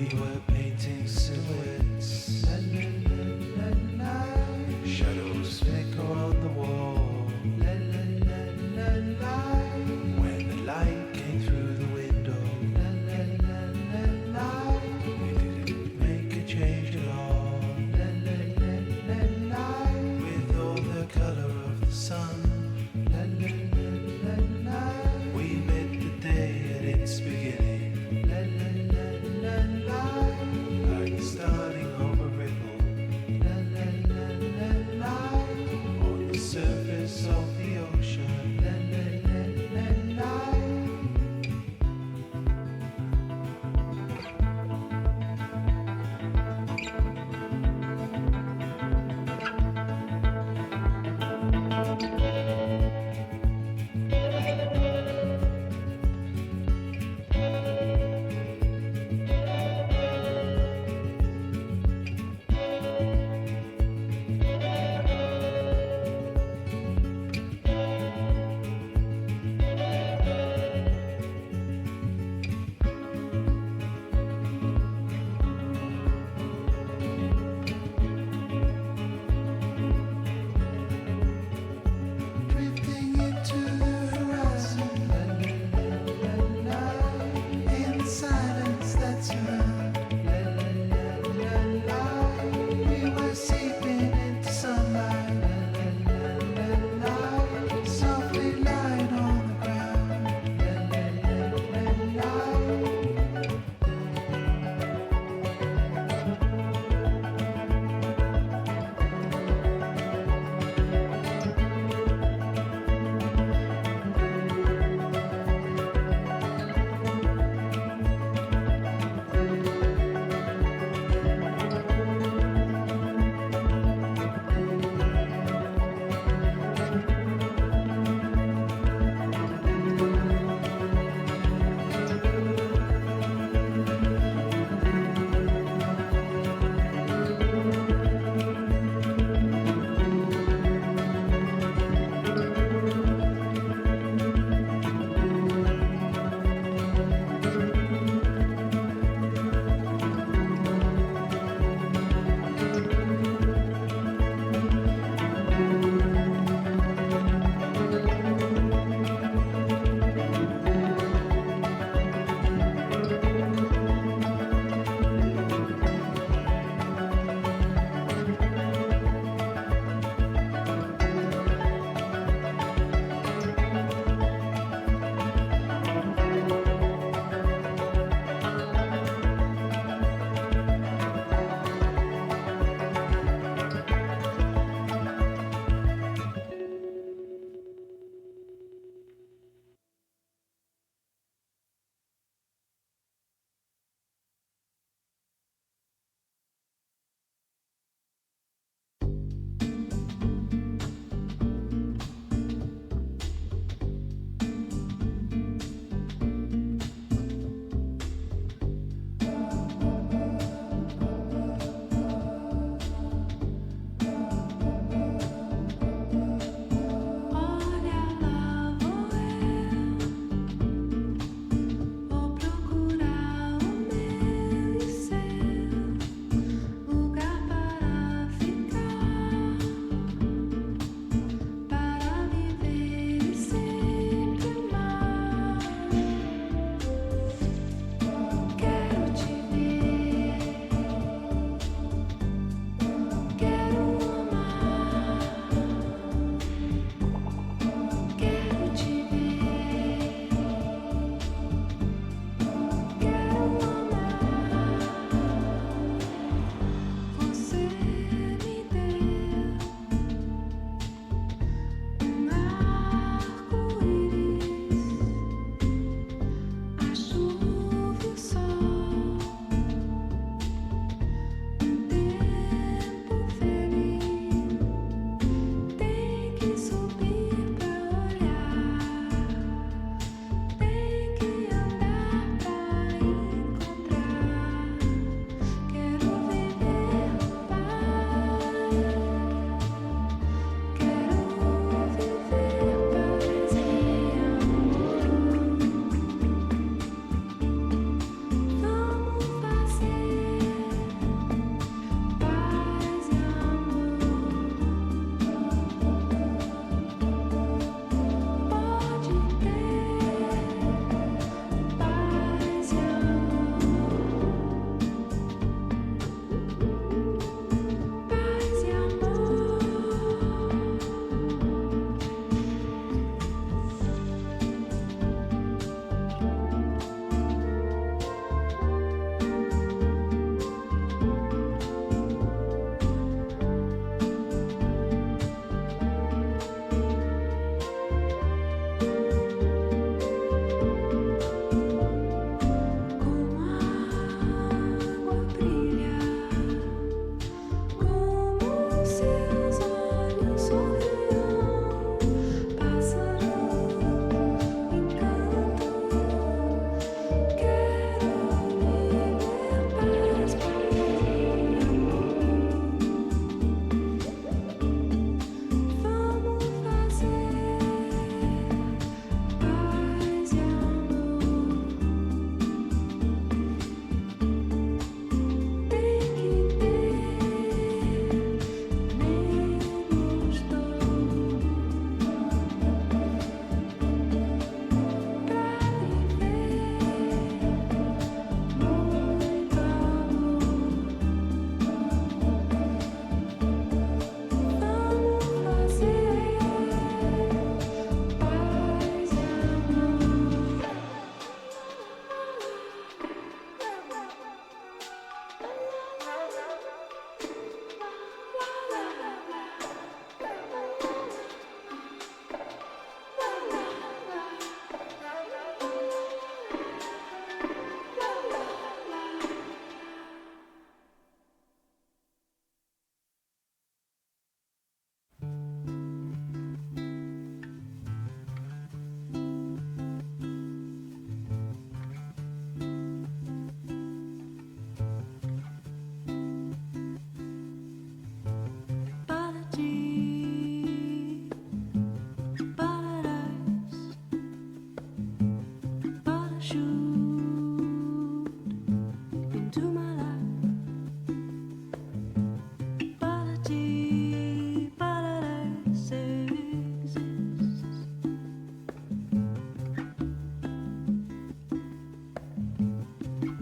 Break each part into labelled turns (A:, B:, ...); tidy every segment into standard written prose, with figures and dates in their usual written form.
A: We were painting silhouettes. La, la, la, la, la. Shadows flicker on the wall. La, la, la, la, la. When the light came through the window. La, la, la, la, la. We didn't make a change at all. La, la, la, la, la. With all the color of the sun. La, la, la, la, la. We met the day at its beginning. La, la, la, la, la. Like the start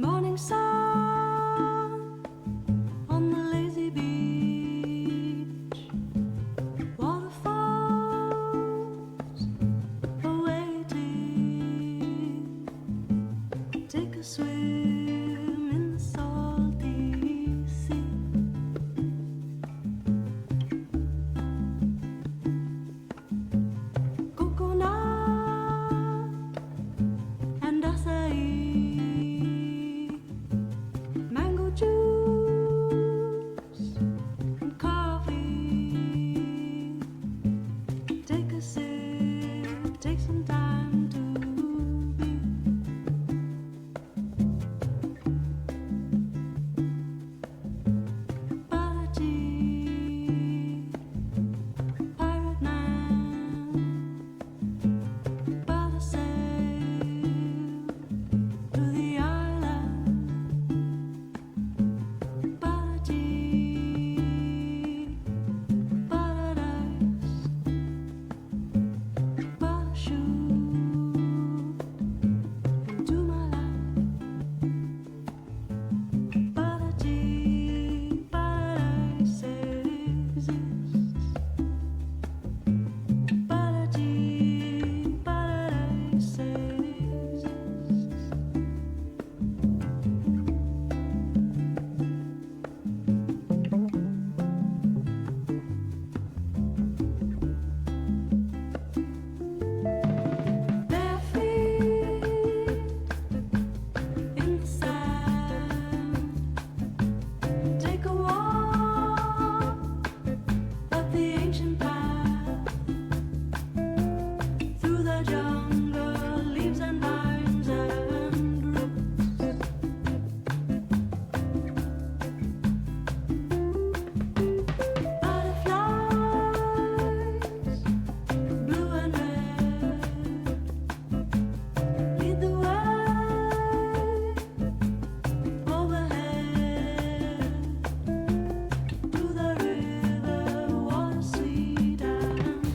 B: Morning sun on the lazy beach, waterfalls awaiting. Take a swim in the salty sea. Coconut and acai, mango juice and coffee. Take a sip, take some time to be. Parati, pirate man, but a sail to the island. Parati, paradise, parachute into my life. Parati, paradise exists. Parati, paradise exists. Bare feet in the sand. Take a walk up the ancient path through the jungle, leaves and vines and roots. Butterflies, blue and red, lead the way overhead to the river, water sweet and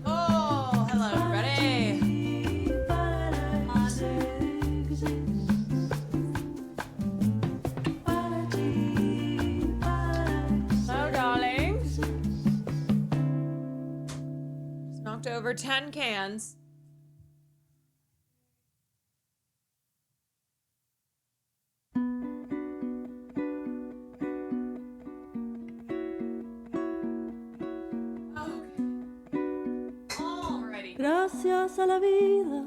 C: Oh, hello, everybody. Hello, darlings. Just knocked over 10 cans. Alrighty.
B: Gracias a la vida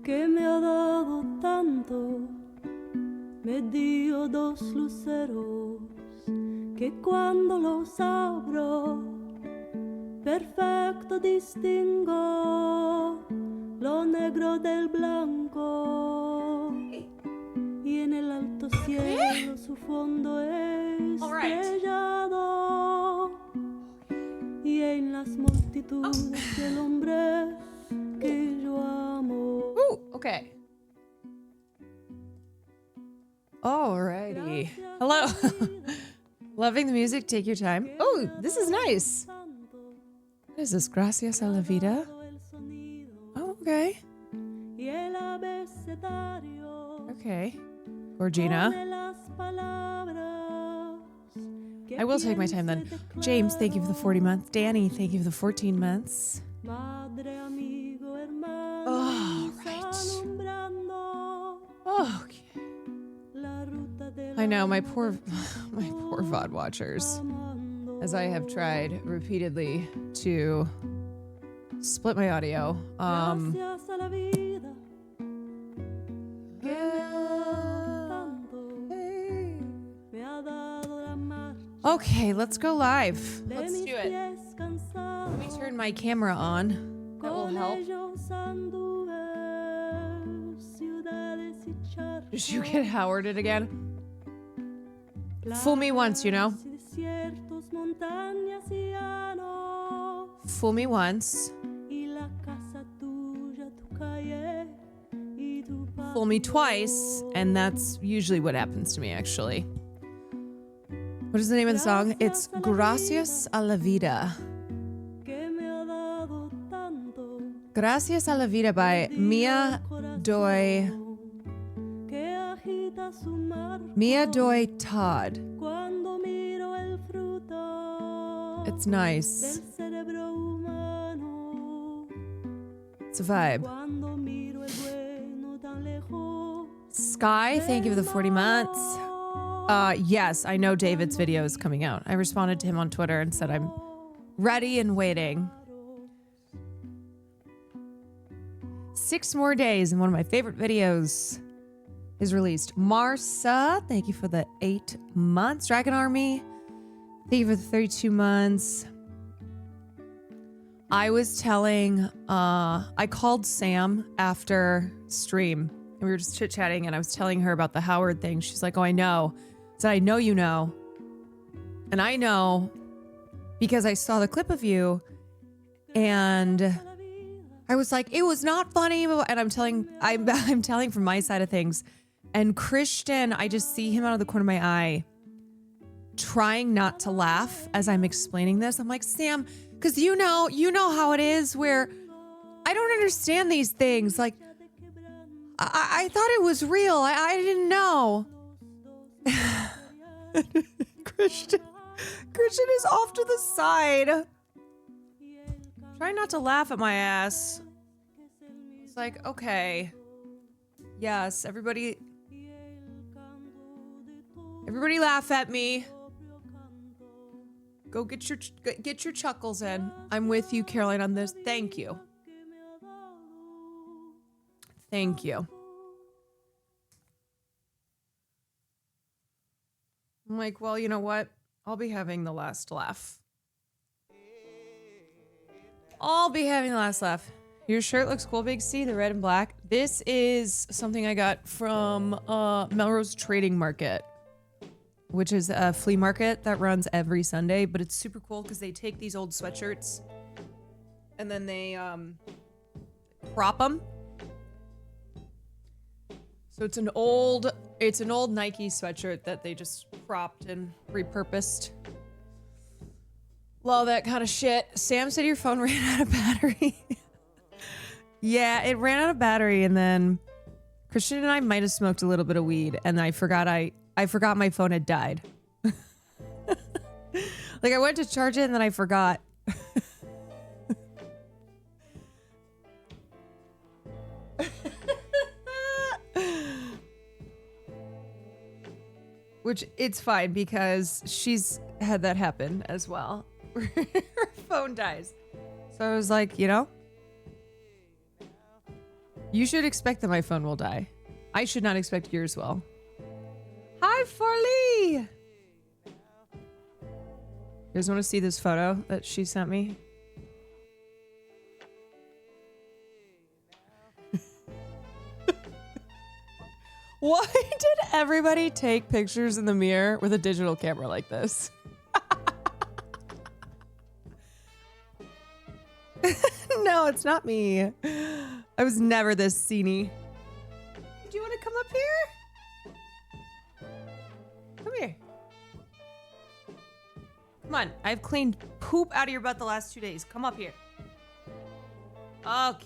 B: que me ha dado tanto, me dio dos luceros que cuando los abro, perfecto distingo lo negro del blanco. Y en el alto cielo su fondo estrellado. Y en las multitudes del hombre que yo amo.
C: Ooh, okay. Alrighty. Hello. Loving the music, take your time. Oh, this is nice. What is this? Gracias a la vida? Oh, okay. Okay. Gorgina. I will take my time then. James, thank you for the 40 months. Danny, thank you for the 14 months. Oh, right. Okay. I know, my poor VOD watchers. As I have tried repeatedly to split my audio. Okay, let's go live. Let's do it. Let me turn my camera on. That will help. Did you get Howarded again? Fool me once, you know? Fool me once. Fool me twice, and that's usually what happens to me, actually. What is the name of the song? It's Gracias a la Vida. Gracias a la Vida by Mia Doi Todd. It's nice. It's a vibe. Sky, thank you for the 40 months. Yes, I know David's video is coming out. I responded to him on Twitter and said I'm ready and waiting. 6 more days and one of my favorite videos is released. Marsa, thank you for the 8 months. Dragon Army, thank you for the 32 months. I was telling, I called Sam after stream and we were just chit-chatting and I was telling her about the Howard thing. She's like, oh, I know. I said, I know you know. And I know because I saw the clip of you and I was like, it was not funny. And I'm telling from my side of things. And Christian, I just see him out of the corner of my eye trying not to laugh as I'm explaining this. I'm like, Sam, because you know how it is where I don't understand these things. Like, I thought it was real. I didn't know. Christian is off to the side. Try not to laugh at my ass. It's like, okay. Yes, everybody laugh at me. Go get your chuckles in. I'm with you, Caroline, on this. Thank you. Thank you. I'm like, well, you know what? I'll be having the last laugh. I'll be having the last laugh. Your shirt looks cool, Big C, the red and black. This is something I got from Melrose Trading Market, which is a flea market that runs every Sunday, but it's super cool because they take these old sweatshirts and then they prop them. So it's an old Nike sweatshirt that they just propped and repurposed. Love that kind of shit. Sam said your phone ran out of battery. Yeah, it ran out of battery, and then Christian and I might have smoked a little bit of weed, and I forgot my phone had died. Like I went to charge it, and then I forgot. Which it's fine because she's had that happen as well. Her phone dies. So I was like, you know, you should expect that my phone will die. I should not expect yours will. Hi, Farley! You guys want to see this photo that she sent me? Why did everybody take pictures in the mirror with a digital camera like this? No, it's not me. I was never this sceney. Do you want to come up here? Come here. Come on. I've cleaned poop out of your butt the last 2 days. Come up here. Okay.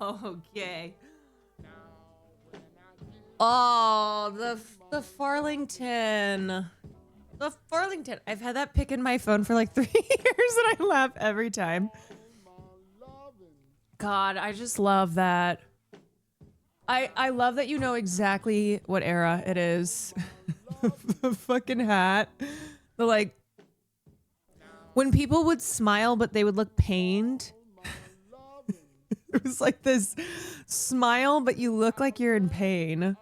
C: Okay. Oh, the Farlington. The Farlington. I've had that pic in my phone for like 3 years and I laugh every time. God, I just love that. I love that you know exactly what era it is. The fucking hat. The like, when people would smile but they would look pained. It was like this smile but you look like you're in pain.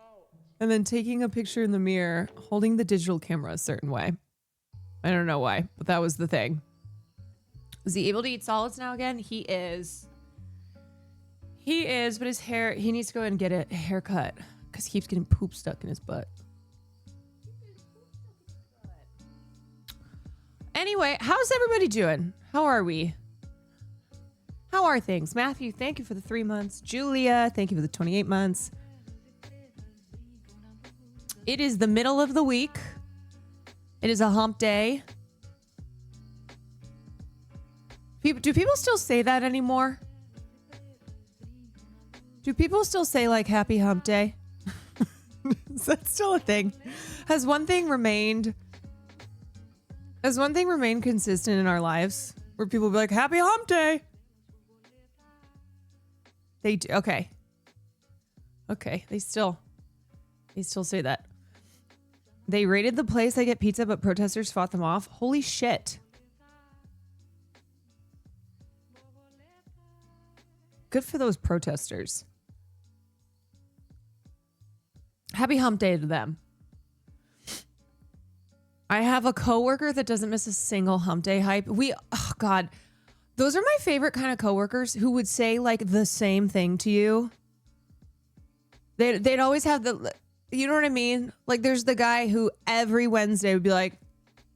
C: And then taking a picture in the mirror, holding the digital camera a certain way. I don't know why, but that was the thing. Is he able to eat solids now again? He is. He is, but his hair, he needs to go and get a haircut because he keeps getting poop stuck in his butt. Anyway, how's everybody doing? How are we? How are things? Matthew, thank you for the 3 months. Julia, thank you for the 28 months. It is the middle of the week. It is a hump day. Do people still say that anymore? Do people still say like happy hump day? Is that still a thing? Has one thing remained consistent in our lives where people be like happy hump day? They do. Okay. They still say that. They raided the place I get pizza, but protesters fought them off. Holy shit. Good for those protesters. Happy hump day to them. I have a coworker that doesn't miss a single hump day hype. Oh God, those are my favorite kind of coworkers who would say like the same thing to you. They'd always have you know what I mean? Like there's the guy who every Wednesday would be like,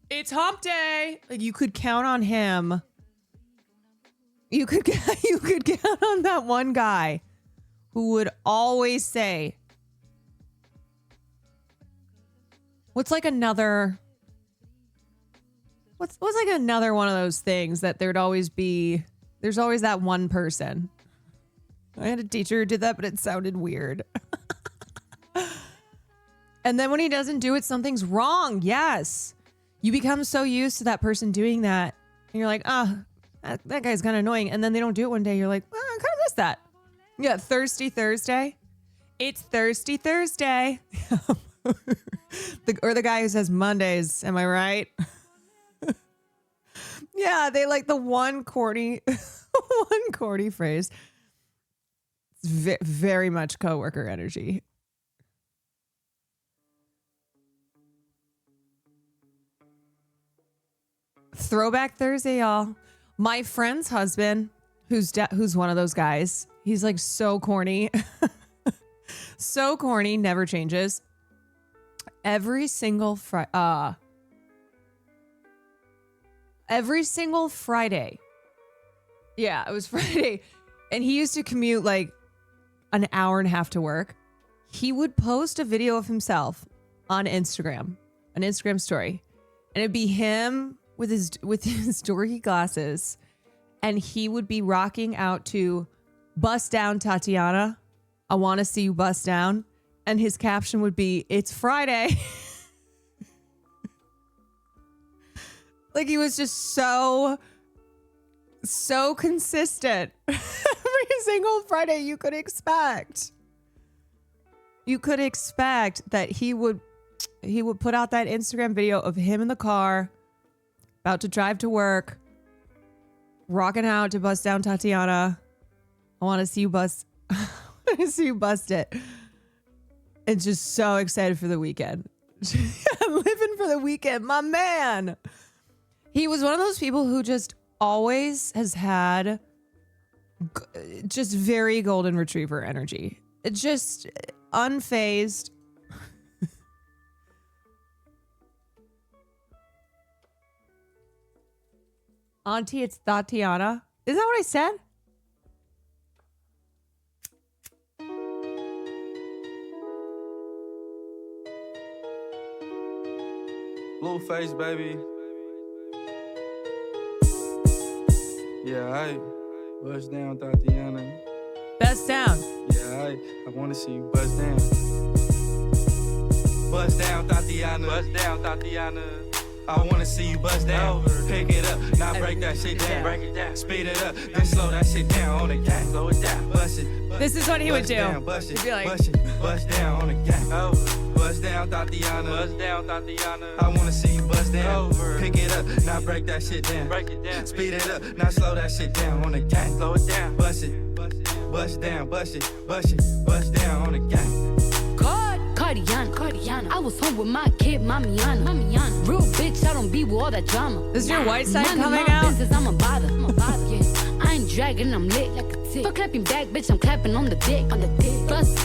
C: it's hump day. Like you could count on him. You could count on that one guy who would always say, what's like another one of those things that there's always that one person. I had a teacher who did that, but it sounded weird. And then when he doesn't do it, something's wrong. Yes. You become so used to that person doing that. And you're like, that guy's kind of annoying. And then they don't do it one day. You're like, I kind of miss that. Yeah, Thirsty Thursday. It's Thirsty Thursday. Or the guy who says Mondays. Am I right? Yeah, they like the one corny phrase. It's very much coworker energy. Throwback Thursday, y'all. My friend's husband, who's one of those guys, he's like so corny. So corny, never changes. Every single Friday. Yeah, it was Friday. And he used to commute like an hour and a half to work. He would post a video of himself on Instagram, an Instagram story. And it'd be him with his dorky glasses. And he would be rocking out to Bust Down, Tatiana. I want to see you bust down. And his caption would be, it's Friday. Like he was just so consistent. Every single Friday you could expect that he would put out that Instagram video of him in the car about to drive to work, rocking out to Bust Down Tatiana. I want to see you bust. I want to see you bust it. And just so excited for the weekend. Living for the weekend, my man. He was one of those people who just always has had just very golden retriever energy. Just unfazed. Auntie, it's Tatiana. Is that what I said?
D: Blueface, baby. Yeah, I bust down, Tatiana.
C: Best down.
D: Yeah, I want to see you bust down. Bust down, Tatiana. Bust down, Tatiana. I want to see you bust down. Pick it up, now break that shit down. Break it down. Speed it up, then slow that shit down on the gang. Slow it down, bust it.
C: This is what he would do.
D: Bust it,
C: He'd be like,
D: bust it, bust down on the gang. Bust down, Tatiana. Bust down, Tatiana. I want to see you bust down. Pick it up, now break that shit down. Break it down. Speed it up, now slow that shit down on the gang. Slow it down, bust it, bust down, bust it, bust it, bust down on the gang.
E: Cardiana. I was home with my kid, Mamiana. Real bitch, I don't be with all that drama.
C: Is your white side
E: None of
C: coming
E: my
C: out?
E: Business, I'm a bother. Yeah. I ain't dragging, I'm lit like a For clapping back, bitch, I'm clapping on the dick. Bust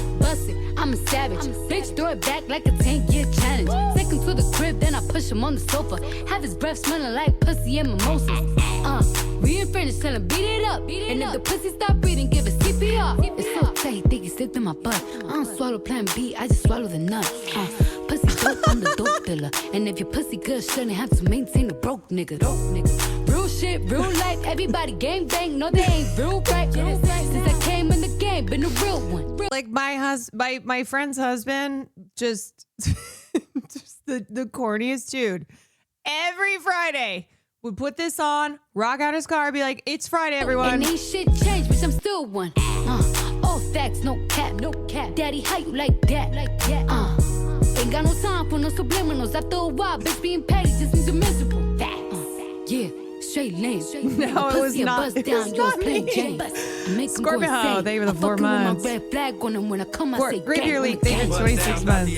E: it, I'm a savage. Bitch, throw it back like a 10-year challenge. Take him to the crib, then I push him on the sofa. Have his breath smelling like pussy and mimosas. We ain't finished, tell him beat it up. And if the pussy stop breathing, give it CPR. It's so tight, think it slipped in my butt. I don't swallow plan B, I just swallow the nut. Pussy dope, I'm the dope dealer. And if your pussy good, shouldn't have to maintain a broke nigga. Real shit, real life, everybody gang bang. No, they ain't real right. Since I came in the game, been a real one.
C: Like my friend's husband, just the corniest dude. Every Friday would put this on, rock out his car, be like, "It's Friday, everyone."
E: And ain't shit changed, bitch, I'm still one. All facts, no cap. Daddy, how you like that? Ain't got no time for no subliminals. After a while, bitch, being petty just means you're miserable. Yeah, straight lane.
C: No, it was not. It was not me. Scorpion, thank you for the 4 months.
E: Red flag on him when I come, I say
C: Great Beer League, thank you for 26 months.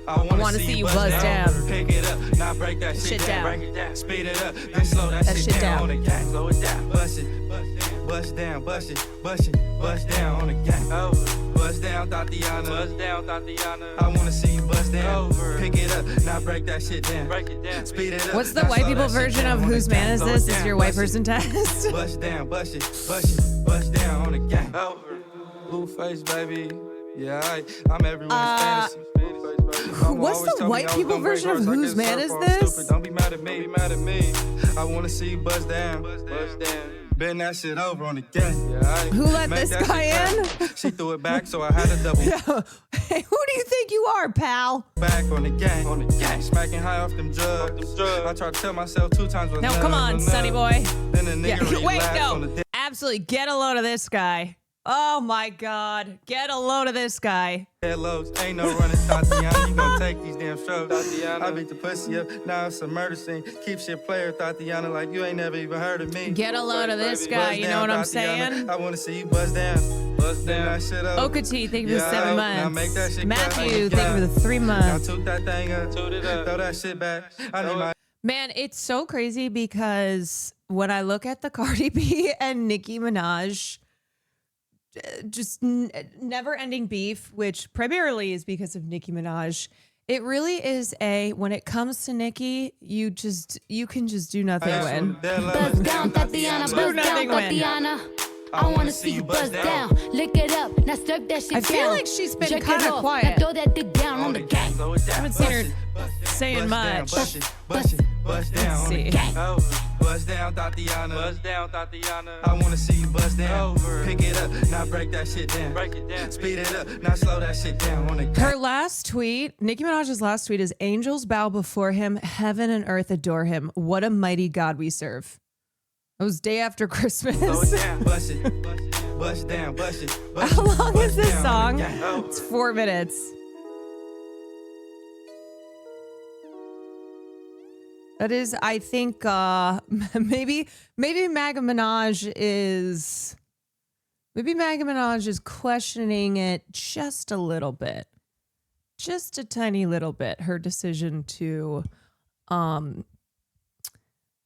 C: I want to see you buzz down.
D: Pick it up, now break that shit down. Break it down. Speed it up, then slow that shit down on the gang. Slow it down. Bust it, bust down, bust it, bust down on the gang. Bust down, Tatiana. Bust down, Tatiana. I want to see you bust down. Pick it up, now break that shit down. Break it down. Speed it up.
C: What's the white people version of whose man is this? Is your white person test?
D: Bust down, bust down on the gang. Blue face, baby. Yeah, I'm everyone's fantasy.
C: What's the white people version of whose man is this?
D: Don't be mad at me, I wanna see you buzz down. Bend that shit over on the gang. Yeah,
C: who let this guy in?
D: She threw it back, so I had to double.
C: Hey, who do you think you are, pal?
D: Back on the gang, smacking high off them drugs. I tried to tell myself 2 times.
C: Now come on, sonny boy.
D: Then the nigga
C: wait, no. Absolutely, get a load of this guy. Oh my God, get a load of this guy.
D: Hellos, ain't no running, Tatiana. You gon' take these damn strokes, Tatiana. I beat the pussy up, now it's a murder scene. Keep shit player, Tatiana, like you ain't never even heard of me.
C: Get a load of this guy, you know what I'm saying?
D: I wanna see you buzz down. Buzz down that shit up.
C: Okati, thank you for 7 months.
D: Now make that shit
C: Matthew, thank you for the 3 months.
D: Now toot that thing up, toot it up, throw that shit back. I need my...
C: Man, it's so crazy because when I look at the Cardi B and Nicki Minaj, just never-ending beef, which primarily is because of Nicki Minaj. It really is when it comes to Nicki, you can just do nothing win.
E: Buzz down, Tatiana. Buzz down, Tatiana. I wanna see you buzz down. Lick it up, now stir that shit down.
C: I feel like she's been kind of
E: Now
C: quiet.
E: throw that dick down on the gang.
C: I haven't seen her saying much.
D: Bust down on the
C: see.
D: gang. Buzz down, Tatiana. Buzz down, Tatiana. I wanna see you buzz down. Pick it up, now break that shit down. Break it down. Speed it up, now slow that shit down on the gang.
C: Her last tweet, Nicki Minaj's last tweet is, "Angels bow before him, heaven and earth adore him. What a mighty God we serve." It was day after Christmas.
D: Slow it down, bust it, bust down, bust it.
C: How long is this song? It's 4 minutes. That is, I think, maybe MAGA-Minaj is questioning it just a little bit, just a tiny little bit. Her decision to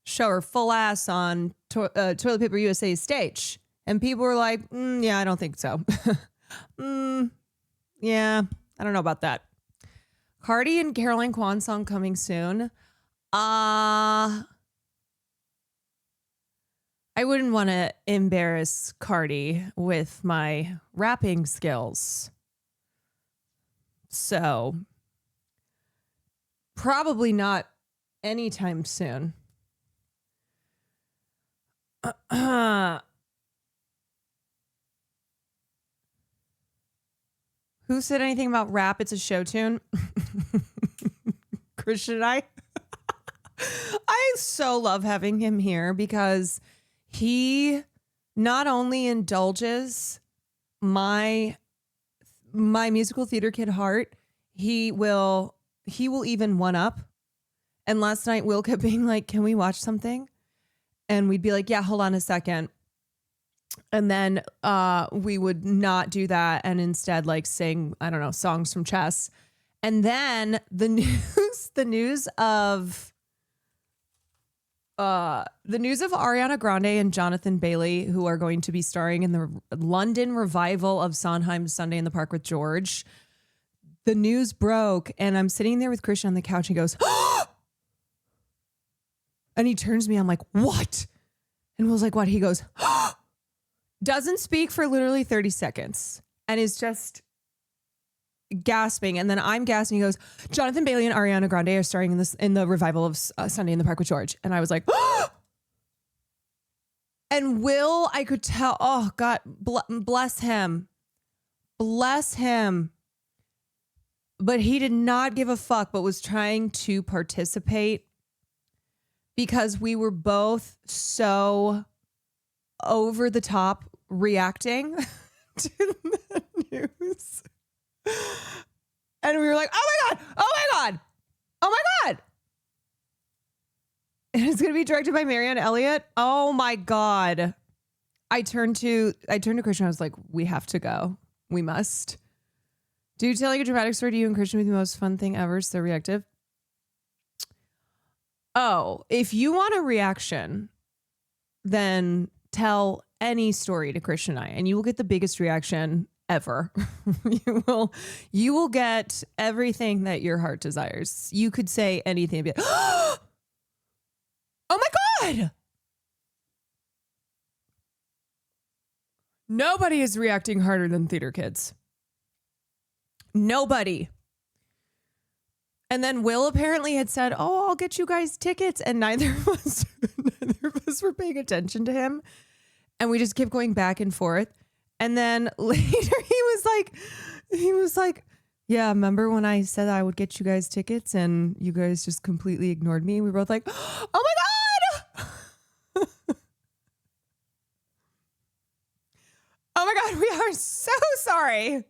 C: show her full ass on Toilet Paper USA's stage, and people were like, "Yeah, I don't think so." Yeah, I don't know about that. Cardi and Caroline Kwan song coming soon. I wouldn't want to embarrass Cardi with my rapping skills. So probably not anytime soon. Who said anything about rap? It's a show tune. Christian and I so love having him here because he not only indulges my musical theater kid heart, he will even one up. And last night Will kept being like, "Can we watch something?" And we'd be like, "Yeah, hold on a second." And then we would not do that and instead like sing, I don't know, songs from Chess. And then the news of The news of Ariana Grande and Jonathan Bailey, who are going to be starring in the London revival of Sondheim's Sunday in the Park with George. The news broke, and I'm sitting there with Christian on the couch. He goes, and he turns to me. I'm like, what? And Will's like, what? He goes, doesn't speak for literally 30 seconds and is just gasping. And then I'm gasping. He goes, Jonathan Bailey and Ariana Grande are starring in the revival of Sunday in the Park with George. And I was like, and Will, I could tell, oh God, bless him. Bless him. But he did not give a fuck, but was trying to participate because we were both so over the top reacting to the news. And we were like, oh my God, oh my God, oh my God. And it's going to be directed by Marianne Elliott. Oh my God. I turned to Christian. I was like, we have to go. We must. Do you tell like a dramatic story to you and Christian with the most fun thing ever? So reactive. Oh, if you want a reaction, then tell any story to Christian and I, and you will get the biggest reaction ever. You will get everything that your heart desires. You could say anything and be like, oh my God. Nobody is reacting harder than theater kids. Nobody. And then Will apparently had said, oh, I'll get you guys tickets. And neither of us were paying attention to him. And we just kept going back and forth. And then later he was like, yeah, remember when I said I would get you guys tickets and you guys just completely ignored me? We were both like, oh my God. Oh my God, we are so sorry.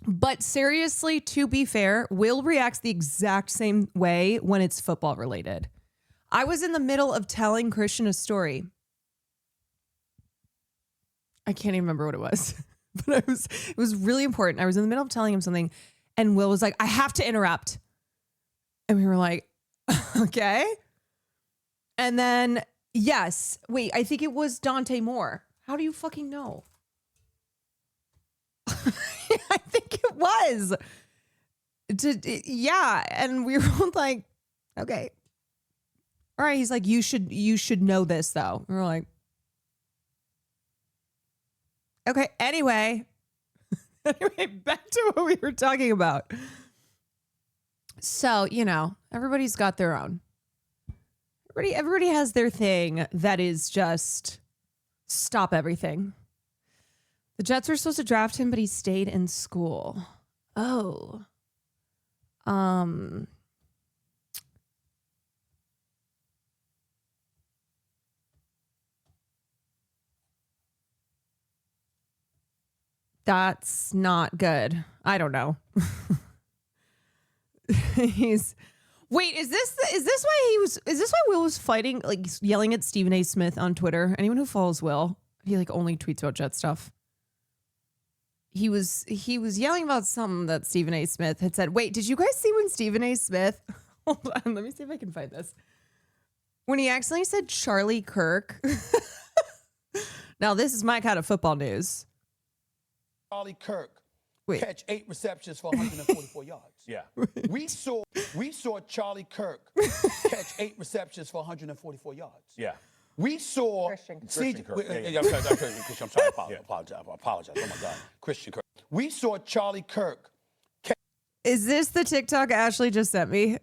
C: But seriously, to be fair, Will reacts the exact same way when it's football related. I was in the middle of telling Christian a story. I can't even remember what it was, but it was really important. I was in the middle of telling him something and Will was like, I have to interrupt. And we were like, okay. And then, yes, wait, I think it was Dante Moore. How do you fucking know? I think it was. Yeah. And we were both like, okay. All right. He's like, you should know this though. And we're like, okay. Anyway, back to what we were talking about. So, everybody's got their own. Everybody has their thing that is just stop everything. The Jets were supposed to draft him, but he stayed in school. Oh. That's not good. I don't know. Wait, is this why Will was fighting, like yelling at Stephen A. Smith on Twitter? Anyone who follows Will, he like only tweets about Jet stuff. He was yelling about something that Stephen A. Smith had said. Wait, did you guys see when Stephen A. Smith, hold on, let me see if I can find this. When he accidentally said Charlie Kirk. Now this is my kind of football news.
F: Charlie Kirk
C: Wait.
F: catch 8 receptions for 144 yards.
G: Yeah.
F: We saw Charlie Kirk catch 8 receptions for 144 yards.
G: Yeah.
F: We saw
G: Christian Kirk.
F: I'm sorry, I apologize. Oh my God. Christian Kirk. We saw Charlie Kirk.
C: Is this the TikTok Ashley just sent me?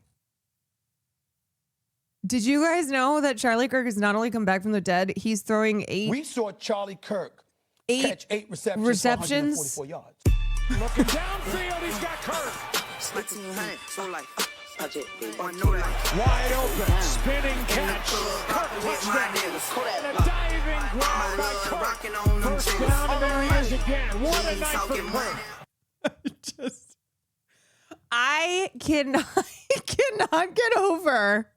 C: Did you guys know that Charlie Kirk has not only come back from the dead, he's throwing 8.
F: We saw Charlie Kirk catch 8 receptions for 144 yards.
G: Looking downfield, he's got Kirk. Wide open, spinning catch. Kirk touchdown. And a diving grab by Kirk. First down, and there he is again. What a night for Kirk.
C: I cannot get over.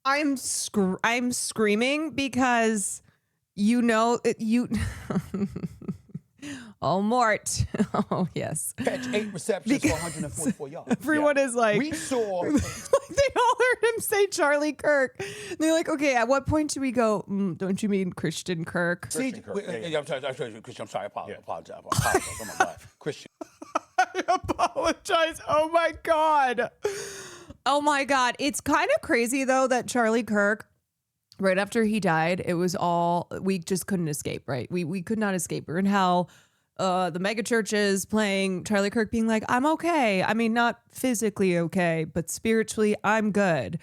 C: I'm screaming because Oh, Mort. Oh, yes.
F: Catch 8 receptions for 144 yards.
C: Everyone is like,
F: We saw.
C: like they all heard him say Charlie Kirk. And they're like, okay, at what point do we go, don't you mean Christian Kirk?
F: See, I'm sorry, Christian. I'm sorry. I apologize. Oh, my God. Christian.
C: I apologize. Oh, my God. Oh, my God. It's kind of crazy, though, that Charlie Kirk, right after he died, it was all, we just couldn't escape, right? We could not escape. We're in hell. The mega churches playing Charlie Kirk being like, I'm okay. I mean, not physically okay, but spiritually, I'm good.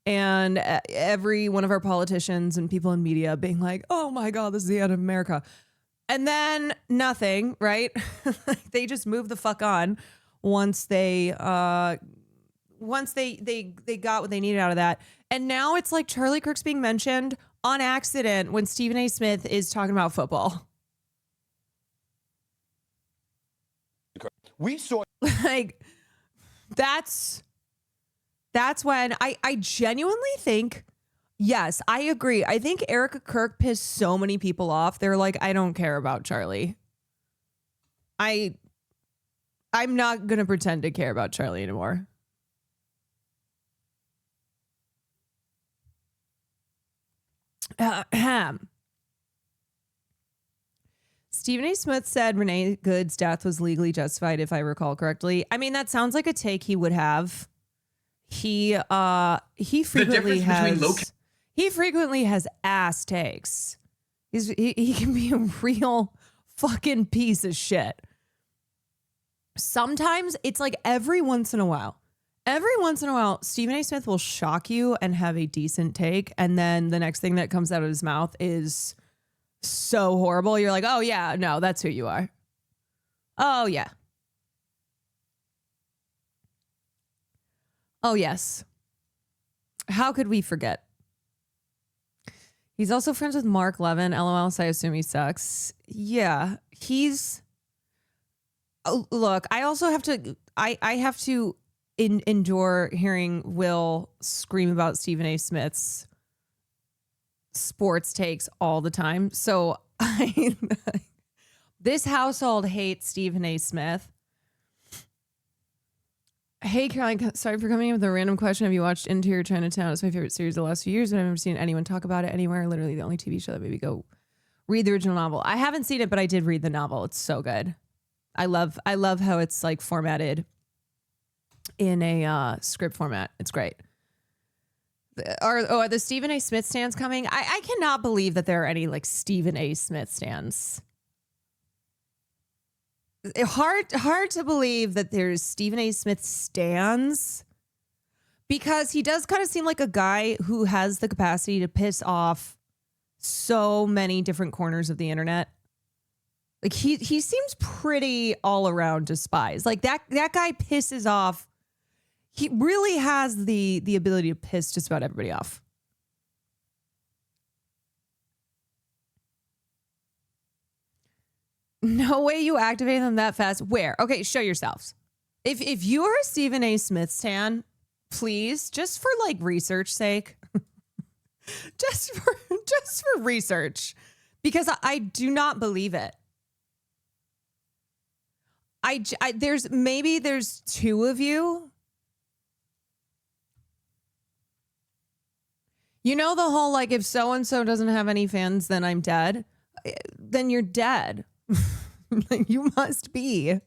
C: And every one of our politicians and people in media being like, oh my God, this is the end of America. And then nothing, right? They just move the fuck on once they got what they needed out of that. And now it's like Charlie Kirk's being mentioned on accident when Stephen A. Smith is talking about football.
F: We saw.
C: Like, that's when I genuinely think, yes, I agree. I think Erica Kirk pissed so many people off. They're like, I don't care about Charlie. I'm not going to pretend to care about Charlie anymore. Stephen A. Smith said Renee Good's death was legally justified, if I recall correctly. I mean, that sounds like a take he would have. He frequently has ass takes. He can be a real fucking piece of shit. Sometimes it's like every once in a while, Stephen A. Smith will shock you and have a decent take. And then the next thing that comes out of his mouth is so horrible. You're like, oh yeah, no, that's who you are. Oh yeah. Oh yes. How could we forget? He's also friends with Mark Levin. LOL, so I assume he sucks. Yeah, he's... Oh, look, I also have to... I have to endure hearing Will scream about Stephen A. Smith's sports takes all the time. So this household hates Stephen A. Smith. Hey, Caroline, sorry for coming in with a random question. Have you watched Interior Chinatown? It's my favorite series of the last few years, but I've never seen anyone talk about it anywhere. Literally the only TV show that made me go read the original novel. I haven't seen it, but I did read the novel. It's so good. I love how it's like formatted in a script format. It's great. Are the Stephen A. Smith stands coming? I cannot believe that there are any like Stephen A. Smith stands. Hard to believe that there's Stephen A. Smith stands, because he does kind of seem like a guy who has the capacity to piss off so many different corners of the internet. Like he seems pretty all around despised. Like that guy pisses off. He really has the ability to piss just about everybody off. No way you activate them that fast. Where? Okay, show yourselves. If you are a Stephen A. Smith stan, please, just for like research sake, just for research, because I do not believe it. There's two of you. You know the whole like, if so and so doesn't have any fans, then I'm dead. Then you're dead. You must be.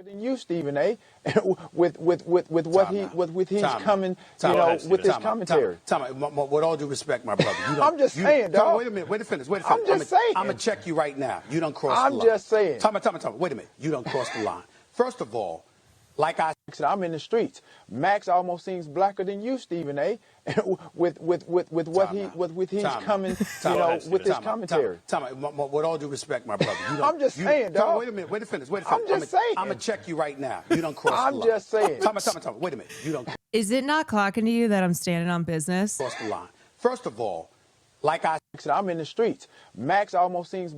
H: Than you, Stephen A. with what he's coming, you know, with his commentary.
F: With all due respect, my brother.
H: I'm just saying, dog.
F: Wait a minute. Wait to finish.
H: I'm just saying.
F: I'm gonna check you right now. You don't cross the line.
H: I'm just saying.
F: Time. Wait a minute. You don't cross the line. First of all, like I
H: said, I'm in the streets. Max almost seems blacker than you, Stephen A. with what he's coming, you know, with his commentary.
F: With all due respect, my brother.
H: I'm just saying, dog.
F: Wait a minute. Wait to finish.
H: I'm just saying.
F: I'm gonna check you right now. You don't cross the line.
H: I'm just saying.
F: Time. Wait a minute. You don't.
C: Is it not clocking to you that I'm standing on business?
F: Cross the line. First of all, like I
H: said, I'm in the streets. Max almost seems.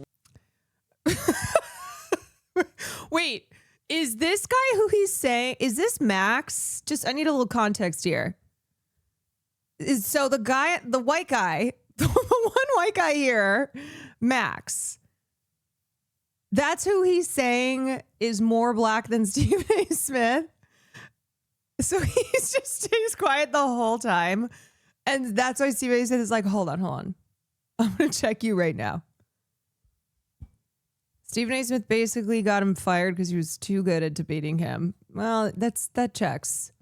C: Wait. Is this guy who he's saying, is this Max? Just, I need a little context here. So the white guy, the one white guy here, Max, that's who he's saying is more black than Stephen A. Smith. So he just stays quiet the whole time. And that's why Stephen A. Smith is like, hold on. I'm going to check you right now. Stephen A. Smith basically got him fired because he was too good at debating him. Well, that checks.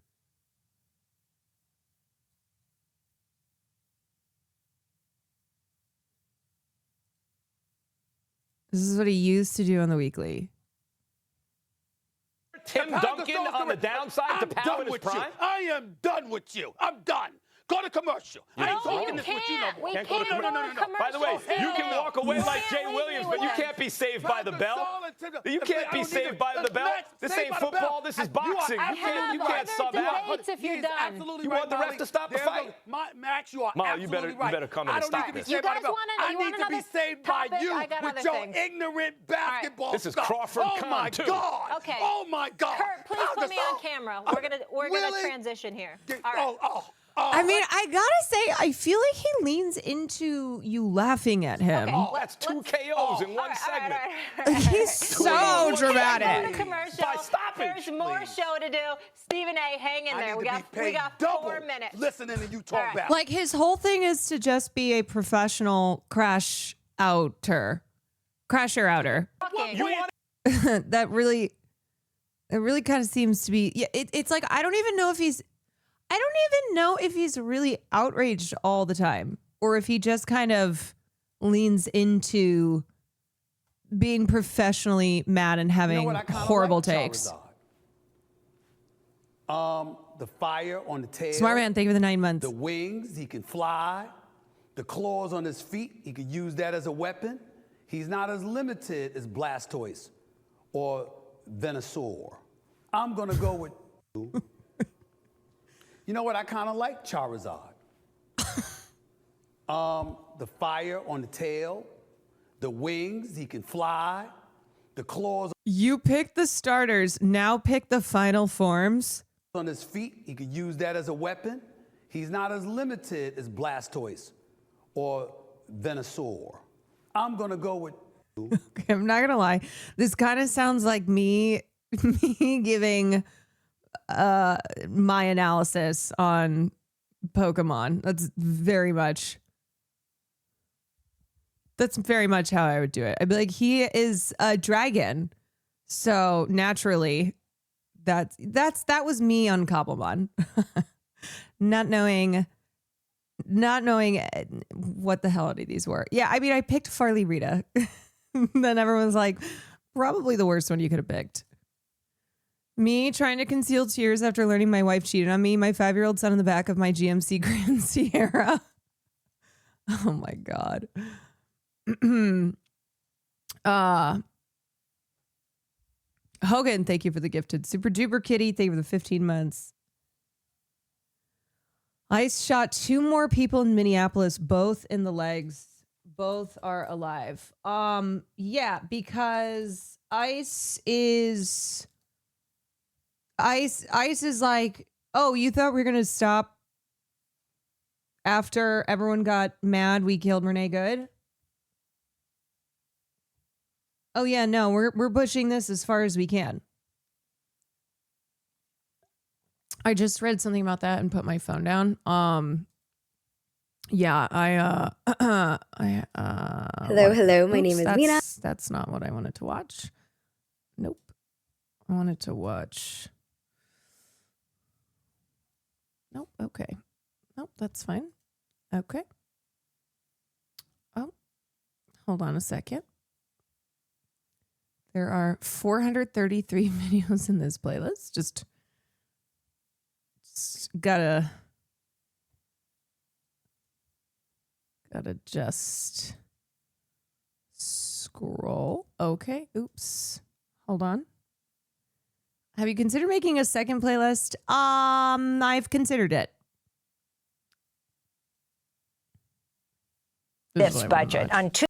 C: This is what he used to do on the weekly.
I: Tim Duncan on the downside to power in his prime?
F: I am done with you. I'm done. Go to commercial. I ain't talking this with you no more.
I: Can't go to commercial. By the way, you can walk away like Jay Williams, but you can't be saved by the bell. You can't be saved by the bell. This ain't football. This is boxing. You can't sub out.
E: If you're done.
I: You want the ref to stop the fight?
F: Max, you are absolutely right.
I: You better come in and stop this.
E: You guys want
F: I need to be saved by you with your ignorant basketball
I: This is
F: stuff.
I: Crawford
F: Oh my God.
J: Okay.
F: Oh my God.
J: Kurt, please put me on camera. We're gonna transition here. All right.
C: I mean, I gotta say, I feel like he leans into you laughing at him.
J: Okay.
I: That's 2 KOs in one segment.
C: He's so dramatic.
J: Commercial.
I: Stop it.
J: There's more show to do. Stephen A., hang in there. We got 4 minutes.
F: Listening to you talk back.
C: Like his whole thing is to just be a professional crasher outer. That really kind of seems to be. Yeah, it's like I don't even know if he's really outraged all the time, or if he just kind of leans into being professionally mad and having horrible takes.
F: The fire on the tail.
C: Smart man, thank you for the 9 months.
F: The wings, he can fly. The claws on his feet, he could use that as a weapon. He's not as limited as Blastoise or Venusaur. I'm gonna go with. You know what? I kind of like Charizard. The fire on the tail, the wings, he can fly, the claws
C: You picked the starters, now pick the final forms.
F: on his feet, he could use that as a weapon. He's not as limited as Blastoise or Venusaur. I'm gonna go with.
C: Okay, I'm not gonna lie. This kind of sounds like me giving my analysis on Pokemon. That's very much how I would do it. I'd be like, he is a dragon, so naturally that was me on Cobblemon. not knowing what the hell any of these were. Yeah, I mean, I picked Farley Rita. Then everyone's like, probably the worst one you could have picked. Me trying to conceal tears after learning my wife cheated on me. My 5-year-old son in the back of my GMC Grand Sierra. Oh my God. Hogan, thank you for the gifted Super Duper Kitty. Thank you for the 15 months. Ice shot 2 more people in Minneapolis, both in the legs. Both are alive. Yeah, because Ice is like, oh, you thought we were gonna stop after everyone got mad we killed Renee Good? Oh yeah, no, we're pushing this as far as we can. I just read something about that and put my phone down. Yeah,
K: Hello, my name is Mina.
C: That's not what I wanted to watch. Nope. I wanted to watch. Nope, okay. Nope, that's fine. Okay. Oh, hold on a second. There are 433 videos in this playlist. Just gotta just scroll. Okay. Oops. Hold on. Have you considered making a second playlist? I've considered it.
K: This budget on two.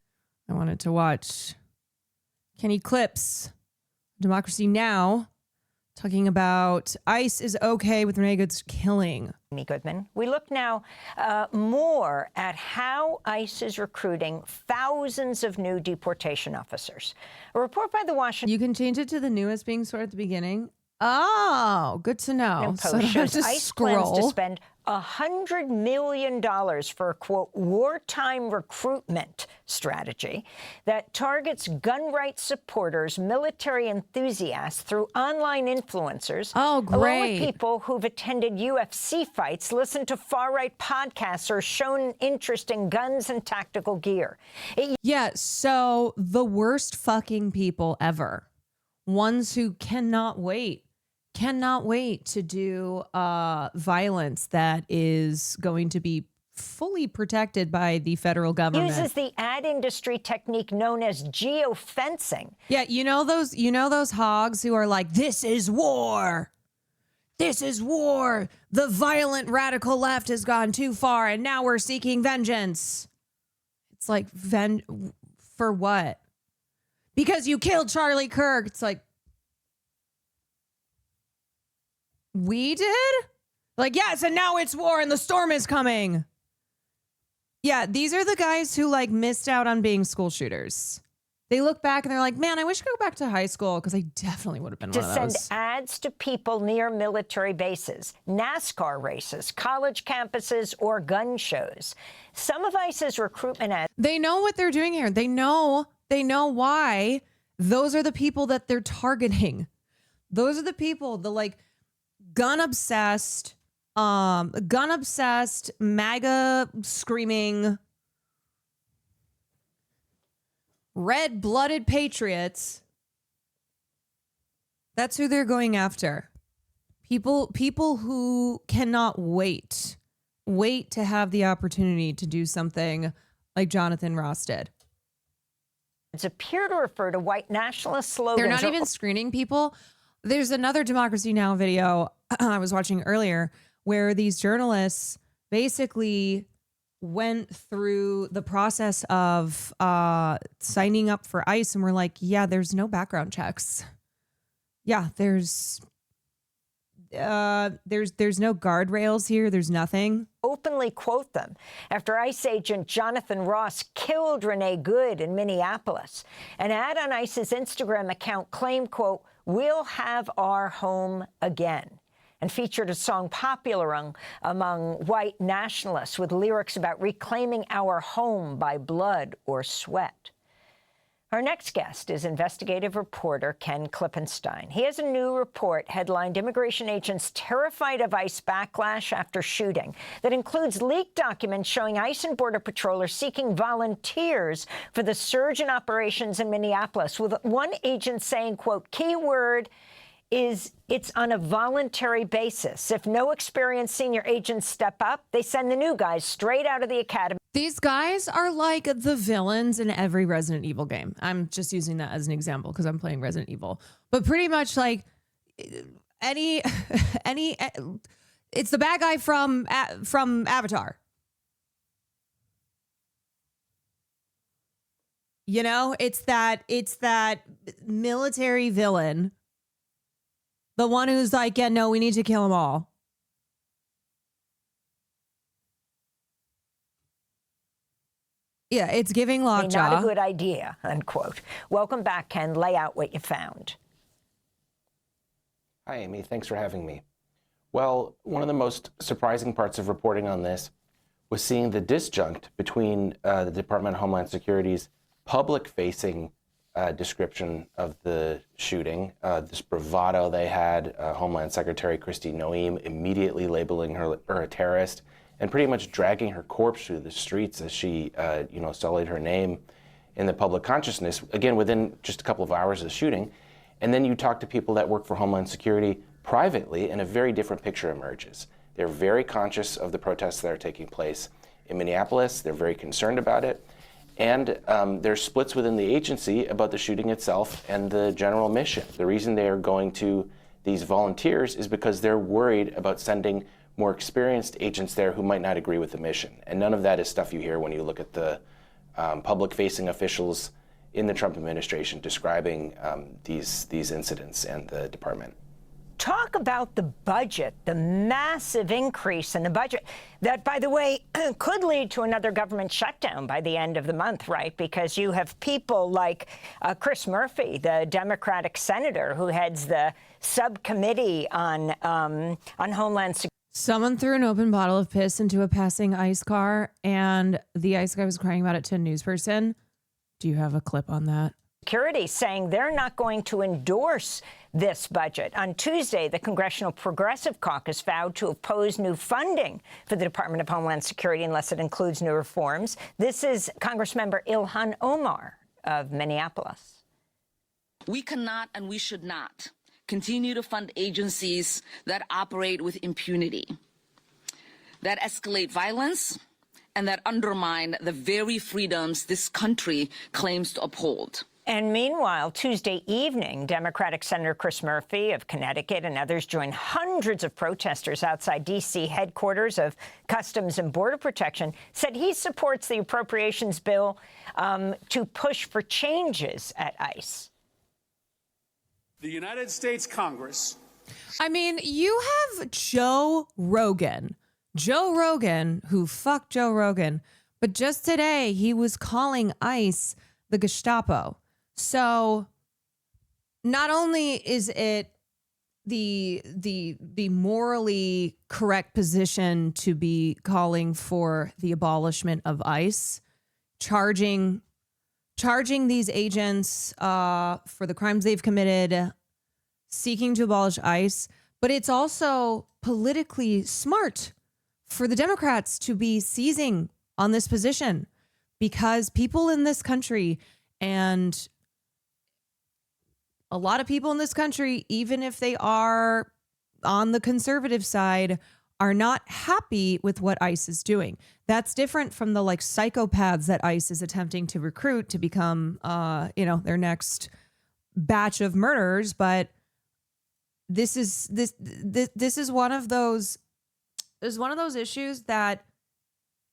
C: I wanted to watch Kenny Clips, Democracy Now!, talking about ICE is okay with Renee Good's killing.
L: Amy Goodman. We look now more at how ICE is recruiting thousands of new deportation officers. A report by the Washington...
C: You can change it to the newest being stored at the beginning. Oh, good to know.
L: Post shows ICE plans to spend $100 million for a, quote, wartime recruitment strategy that targets gun rights supporters, military enthusiasts through online influencers.
C: Oh, great.
L: Along with people who've attended UFC fights, listened to far-right podcasts, or shown interest in guns and tactical gear.
C: Yeah, so the worst fucking people ever. Ones who cannot wait to do violence that is going to be fully protected by the federal government.
L: Uses the ad industry technique known as geofencing.
C: Yeah, you know those hogs who are like, this is war. This is war. The violent radical left has gone too far and now we're seeking vengeance. It's like, for what? Because you killed Charlie Kirk. It's like, we did? Like, yes, and now it's war and the storm is coming. Yeah, these are the guys who like missed out on being school shooters. They look back and they're like, man, I wish I could go back to high school because I definitely would have been one of those.
L: To send ads to people near military bases, NASCAR races, college campuses, or gun shows. Some of ICE's recruitment ads...
C: They know what they're doing here. They know why. Those are the people that they're targeting. Those are the people, the like gun obsessed, MAGA screaming, red-blooded patriots. That's who they're going after. People who cannot wait to have the opportunity to do something like Jonathan Ross did.
L: Appear to refer to white nationalist slogans.
C: They're not even screening people. There's another Democracy Now! Video I was watching earlier where these journalists basically went through the process of signing up for ICE and were like, yeah, there's no background checks. Yeah, there's no guardrails here. There's nothing.
L: Openly quote them after ICE agent Jonathan Ross killed Renee Good in Minneapolis. An ad on ICE's Instagram account claimed, quote, "We'll have our home again," and featured a song popular among white nationalists with lyrics about reclaiming our home by blood or sweat. Our next guest is investigative reporter Ken Klippenstein. He has a new report headlined "Immigration Agents Terrified of ICE Backlash After Shooting" that includes leaked documents showing ICE and Border Patrol are seeking volunteers for the surge in operations in Minneapolis, with one agent saying, quote, "Keyword is it's on a voluntary basis. If no experienced senior agents step up, they send the new guys straight out of the academy."
C: These guys are like the villains in every Resident Evil game. I'm just using that as an example because I'm playing Resident Evil. But pretty much like any it's the bad guy from Avatar. You know, it's that military villain. The one who's like, yeah, no, we need to kill them all. Yeah, it's giving lockjaw.
L: Not a good idea, unquote. Welcome back, Ken. Lay out what you found.
M: Hi, Amy. Thanks for having me. Well, one of the most surprising parts of reporting on this was seeing the disjunct between the Department of Homeland Security's public-facing description of the shooting, this bravado they had, Homeland Secretary Kristi Noem immediately labeling her a terrorist and pretty much dragging her corpse through the streets as she, sullied her name in the public consciousness, again, within just a couple of hours of the shooting. And then you talk to people that work for Homeland Security privately, and a very different picture emerges. They're very conscious of the protests that are taking place in Minneapolis. They're very concerned about it. And there's splits within the agency about the shooting itself and the general mission. The reason they are going to these volunteers is because they're worried about sending more experienced agents there who might not agree with the mission. And none of that is stuff you hear when you look at the public-facing officials in the Trump administration describing these incidents and the department.
L: Talk about the budget, the massive increase in the budget that, by the way, could lead to another government shutdown by the end of the month, right? Because you have people like Chris Murphy, the Democratic senator who heads the subcommittee on Homeland Security.
C: Someone threw an open bottle of piss into a passing ICE car, and the ICE guy was crying about it to a news person. Do you have a clip on that?
L: Security saying they're not going to endorse this budget. On Tuesday, the Congressional Progressive Caucus vowed to oppose new funding for the Department of Homeland Security unless it includes new reforms. This is Congressmember Ilhan Omar of Minneapolis.
N: We cannot and we should not continue to fund agencies that operate with impunity, that escalate violence, and that undermine the very freedoms this country claims to uphold.
L: And meanwhile, Tuesday evening, Democratic Senator Chris Murphy of Connecticut and others joined hundreds of protesters outside D.C. headquarters of Customs and Border Protection, said he supports the appropriations bill to push for changes at ICE.
O: The United States Congress.
C: I mean, you have Joe Rogan, who fucked Joe Rogan, but just today he was calling ICE the Gestapo. So not only is it the morally correct position to be calling for the abolishment of ICE, charging these agents for the crimes they've committed, seeking to abolish ICE, but it's also politically smart for the Democrats to be seizing on this position because people in this country, and a lot of people in this country, even if they are on the conservative side, are not happy with what ICE is doing. That's different from the like psychopaths that ICE is attempting to recruit to become, their next batch of murderers. But this is one of those issues that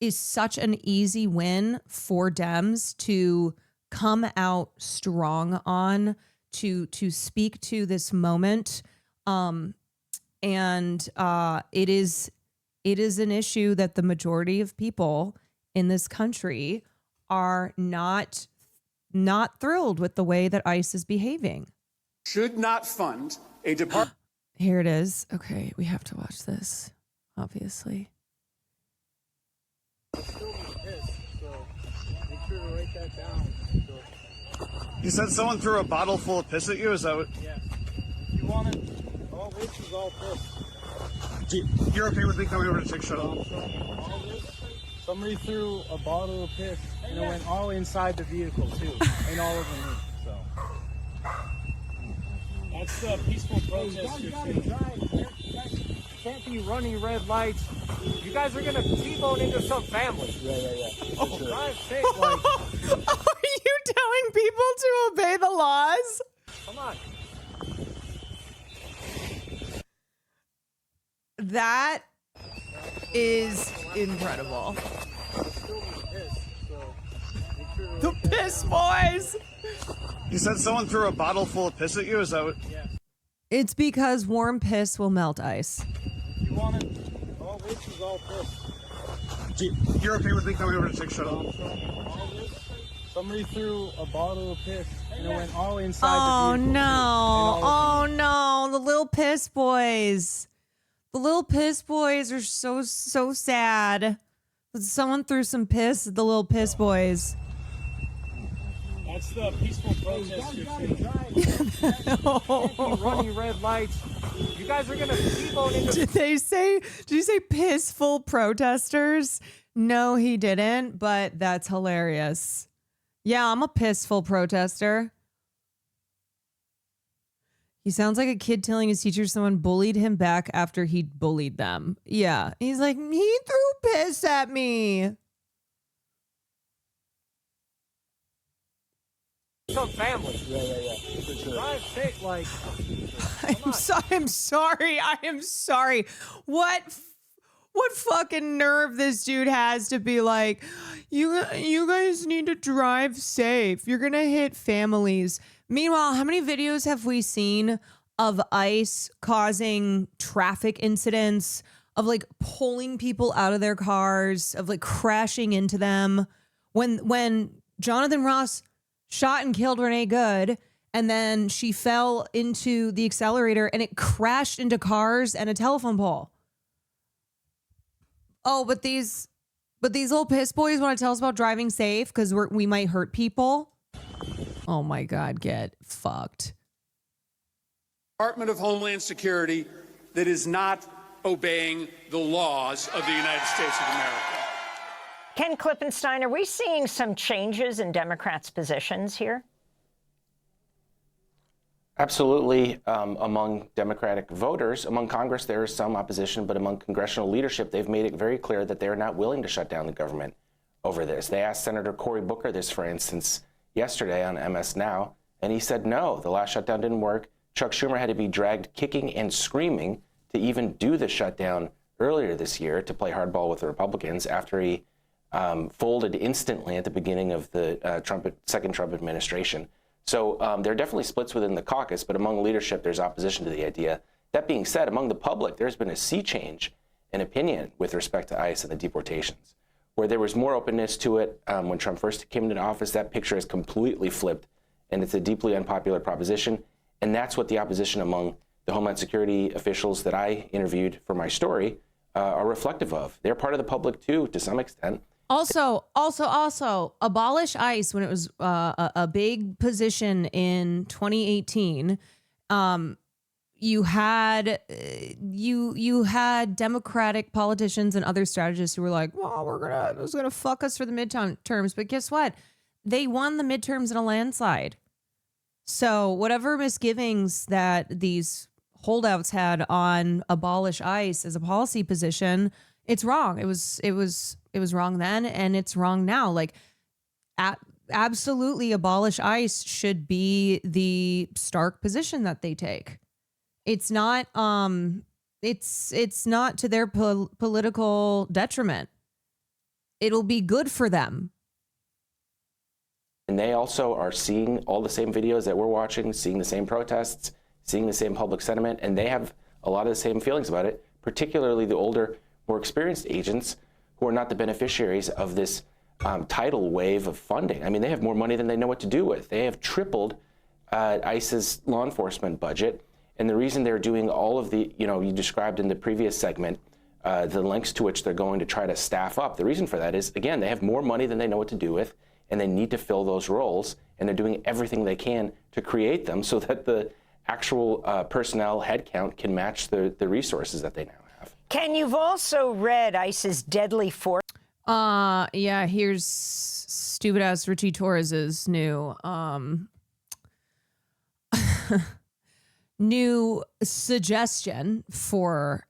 C: is such an easy win for Dems to come out strong on, to speak to this moment. And it is an issue that the majority of people in this country are not thrilled with the way that ICE is behaving.
O: Should not fund a department.
C: Here it is. Okay, we have to watch this, obviously.
P: You said someone threw a bottle full of piss at you? Is that what?
Q: Yeah. You want it? All this is all piss.
P: You're okay with me coming over to take a shot?
Q: All this? Somebody threw a bottle of piss and it went all inside the vehicle too, and all over me. So that's the peaceful protest you're seeing. Can't be running red lights. You guys are gonna T-bone into some family. Yeah. Oh, for God's sake, like.
C: Are you telling people to obey the laws?
Q: Come on.
C: That is incredible. The piss boys.
P: You said someone threw a bottle full of piss at you? Is that what?
Q: Yeah.
C: It's because warm piss will melt ice.
Q: You want it? All this is all piss.
P: You're okay with me coming over to take a shot?
Q: All this? Somebody threw a bottle of piss and it went all inside the vehicle.
C: Oh no, the little piss boys. The little piss boys are so sad. Someone threw some piss at the little piss boys.
Q: That's the peaceful protest you're seeing. Can't be running red lights. You guys are gonna T-bone into.
C: Did you say pissful protesters? No, he didn't, but that's hilarious. Yeah, I'm a pissful protester. He sounds like a kid telling his teacher someone bullied him back after he bullied them. Yeah, he's like, he threw piss at me.
Q: Some family. Yeah. For God's sake, like.
C: I'm sorry. What fucking nerve this dude has to be like, you guys need to drive safe. You're gonna hit families. Meanwhile, how many videos have we seen of ICE causing traffic incidents, of like pulling people out of their cars, of like crashing into them. When Jonathan Ross shot and killed Renee Good, and then she fell into the accelerator and it crashed into cars and a telephone pole. Oh, but these little piss boys want to tell us about driving safe because we might hurt people. Oh my God, get fucked.
O: Department of Homeland Security that is not obeying the laws of the United States of America.
L: Ken Klippenstein, are we seeing some changes in Democrats' positions here?
M: Absolutely. Among Democratic voters, among Congress, there is some opposition, but among congressional leadership, they've made it very clear that they're not willing to shut down the government over this. They asked Senator Cory Booker this, for instance, yesterday on MS Now, and he said no, the last shutdown didn't work. Chuck Schumer had to be dragged kicking and screaming to even do the shutdown earlier this year to play hardball with the Republicans after he folded instantly at the beginning of the second Trump administration. So there are definitely splits within the caucus, but among leadership, there's opposition to the idea. That being said, among the public, there's been a sea change in opinion with respect to ICE and the deportations. Where there was more openness to it when Trump first came into office, that picture has completely flipped, and it's a deeply unpopular proposition. And that's what the opposition among the Homeland Security officials that I interviewed for my story are reflective of. They're part of the public, too, to some extent.
C: Also, abolish ICE when it was a big position in 2018. You had Democratic politicians and other strategists who were like, well, this is gonna fuck us for the midterms. But guess what? They won the midterms in a landslide. So whatever misgivings that these holdouts had on abolish ICE as a policy position, it's wrong. It was wrong then, and it's wrong now. Like, absolutely, abolish ICE should be the stark position that they take. It's not. It's not to their political detriment. It'll be good for them.
M: And they also are seeing all the same videos that we're watching, seeing the same protests, seeing the same public sentiment, and they have a lot of the same feelings about it, particularly the older, more experienced agents who are not the beneficiaries of this tidal wave of funding. I mean, they have more money than they know what to do with. They have tripled ICE's law enforcement budget. And the reason they're doing all of the, you described in the previous segment, the lengths to which they're going to try to staff up. The reason for that is, again, they have more money than they know what to do with, and they need to fill those roles. And they're doing everything they can to create them so that the actual personnel headcount can match the resources that they now have.
L: Ken, you've also read ICE's deadly force.
C: Yeah, here's stupid ass Richie Torres's new new suggestion for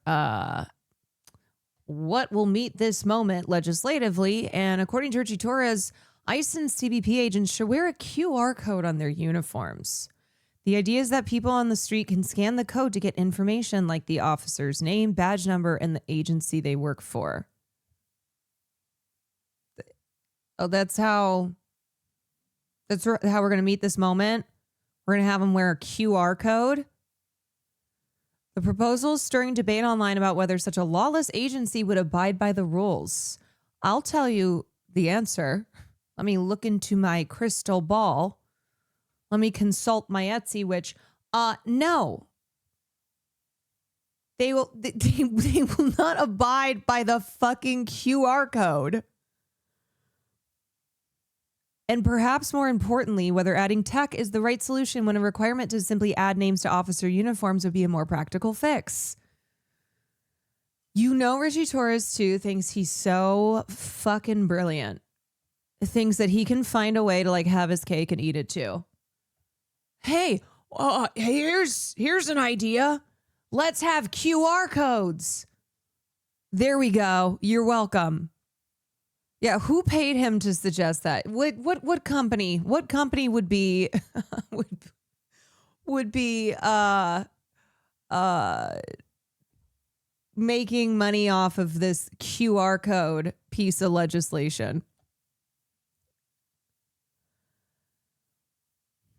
C: what will meet this moment legislatively. And according to Richie Torres, ICE and CBP agents should wear a QR code on their uniforms. The idea is that people on the street can scan the code to get information like the officer's name, badge number, and the agency they work for. Oh, that's how we're going to meet this moment. We're going to have them wear a QR code. The proposal is stirring debate online about whether such a lawless agency would abide by the rules. I'll tell you the answer. Let me look into my crystal ball. Let me consult my Etsy, which, no. They will not abide by the fucking QR code. And perhaps more importantly, whether adding tech is the right solution when a requirement to simply add names to officer uniforms would be a more practical fix. Richie Torres, too, thinks he's so fucking brilliant. Thinks that he can find a way to, have his cake and eat it, too. Hey, here's an idea. Let's have QR codes. There we go. You're welcome. Yeah, who paid him to suggest that? What company? What company would be would be making money off of this QR code piece of legislation?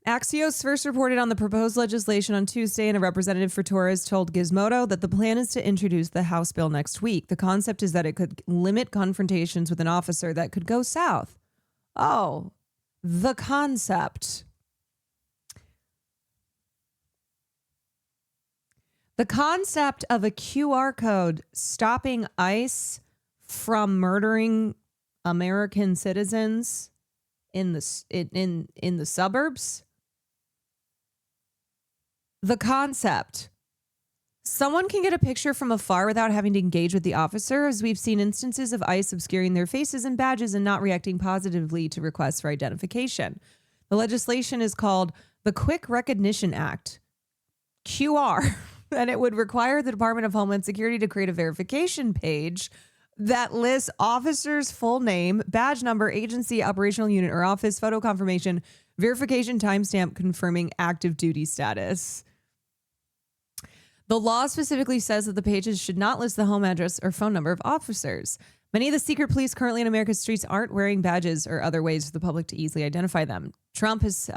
C: Axios first reported on the proposed legislation on Tuesday, and a representative for Torres told Gizmodo that the plan is to introduce the House bill next week. The concept is that it could limit confrontations with an officer that could go south. Oh, the concept. The concept of a QR code stopping ICE from murdering American citizens in the suburbs. The concept. Someone can get a picture from afar without having to engage with the officer, as we've seen instances of ICE obscuring their faces and badges and not reacting positively to requests for identification. The legislation is called the Quick Recognition Act, QR, and it would require the Department of Homeland Security to create a verification page that lists officer's full name, badge number, agency, operational unit, or office, photo confirmation, verification timestamp confirming active duty status. The law specifically says that the pages should not list the home address or phone number of officers. Many of the secret police currently in America's streets aren't wearing badges or other ways for the public to easily identify them. Trump's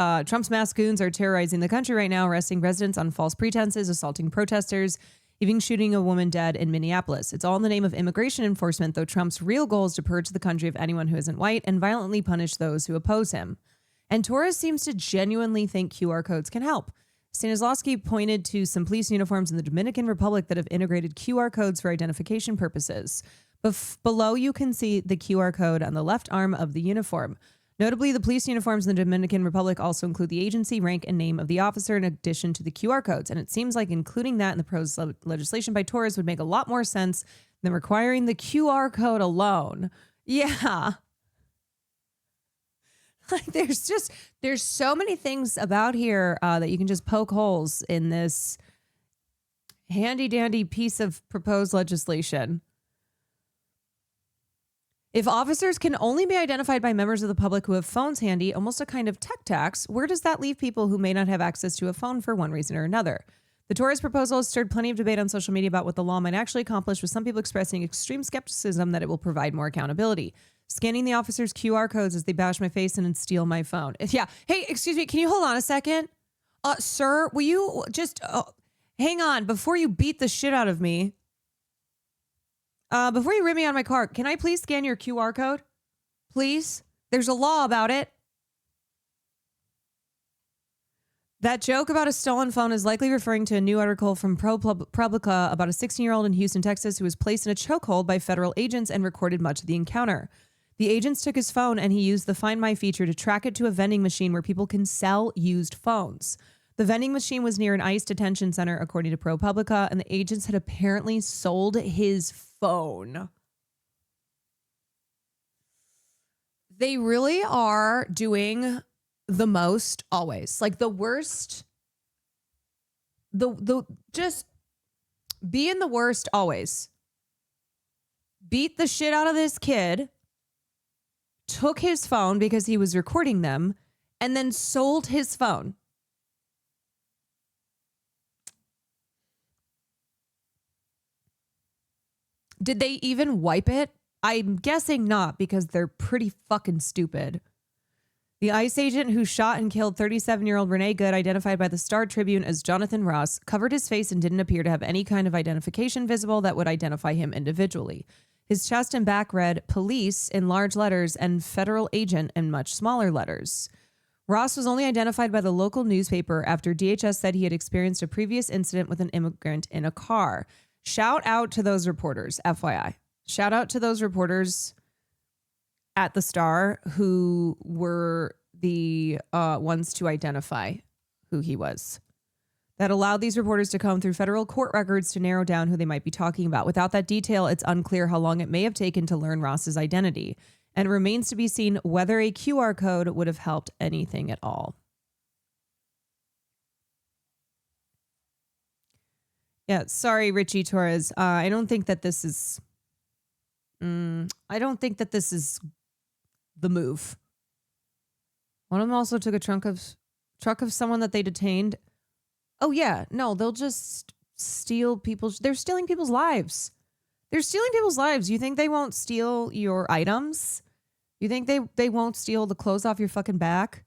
C: masked goons are terrorizing the country right now, arresting residents on false pretenses, assaulting protesters, even shooting a woman dead in Minneapolis. It's all in the name of immigration enforcement, though Trump's real goal is to purge the country of anyone who isn't white and violently punish those who oppose him. And Torres seems to genuinely think QR codes can help. Stanislawski pointed to some police uniforms in the Dominican Republic that have integrated QR codes for identification purposes. Below, you can see the QR code on the left arm of the uniform. Notably, the police uniforms in the Dominican Republic also include the agency, rank, and name of the officer in addition to the QR codes. And it seems like including that in the proposed legislation by Torres would make a lot more sense than requiring the QR code alone. Yeah. Like there's so many things about here that you can just poke holes in this handy dandy piece of proposed legislation. If officers can only be identified by members of the public who have phones handy, almost a kind of tech tax, where does that leave people who may not have access to a phone for one reason or another? The Torres proposal has stirred plenty of debate on social media about what the law might actually accomplish, with some people expressing extreme skepticism that it will provide more accountability. Scanning the officers' QR codes as they bash my face in and steal my phone. Yeah. Hey, excuse me. Can you hold on a second? Sir, will you just hang on before you beat the shit out of me? Before you rip me out of my car, can I please scan your QR code? Please? There's a law about it. That joke about a stolen phone is likely referring to a new article from ProPublica about a 16-year-old in Houston, Texas, who was placed in a chokehold by federal agents and recorded much of the encounter. The agents took his phone and he used the Find My feature to track it to a vending machine where people can sell used phones. The vending machine was near an ICE detention center, according to ProPublica, and the agents had apparently sold his phone. They really are doing the most always. Like the worst. Just being the worst always. Beat the shit out of this kid. Took his phone because he was recording them, and then sold his phone. Did they even wipe it? I'm guessing not, because they're pretty fucking stupid. The ICE agent who shot and killed 37-year-old Renee Good, identified by the Star Tribune as Jonathan Ross, covered his face and didn't appear to have any kind of identification visible that would identify him individually. His chest and back read police in large letters and federal agent in much smaller letters. Ross was only identified by the local newspaper after DHS said he had experienced a previous incident with an immigrant in a car. Shout out to those reporters, FYI. Shout out to those reporters at the Star who were the ones to identify who he was. That allowed these reporters to comb through federal court records to narrow down who they might be talking about. Without that detail, it's unclear how long it may have taken to learn Ross's identity, and it remains to be seen whether a QR code would have helped anything at all. Yeah, sorry, Richie Torres. I don't think that this is... I don't think that this is the move. One of them also took a truck of someone that they detained. Oh, yeah. No, they'll just steal people's... They're stealing people's lives. They're stealing people's lives. You think they won't steal your items? You think they won't steal the clothes off your fucking back?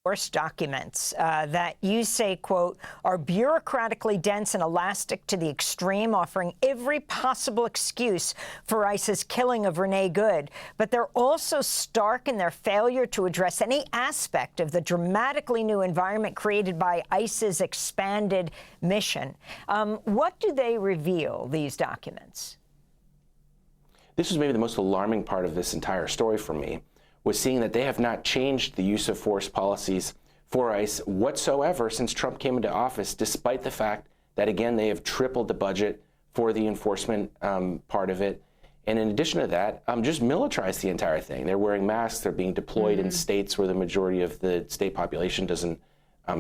L: Force documents that you say, quote, are bureaucratically dense and elastic to the extreme, offering every possible excuse for ICE's killing of Renee Good. But they're also stark in their failure to address any aspect of the dramatically new environment created by ICE's expanded mission. What do they reveal, these documents?
M: This was maybe the most alarming part of this entire story for me, was seeing that they have not changed the use of force policies for ICE whatsoever since Trump came into office, despite the fact that, again, they have tripled the budget for the enforcement part of it. And in addition to that, just militarized the entire thing. They're wearing masks. They're being deployed in states where the majority of the state population doesn't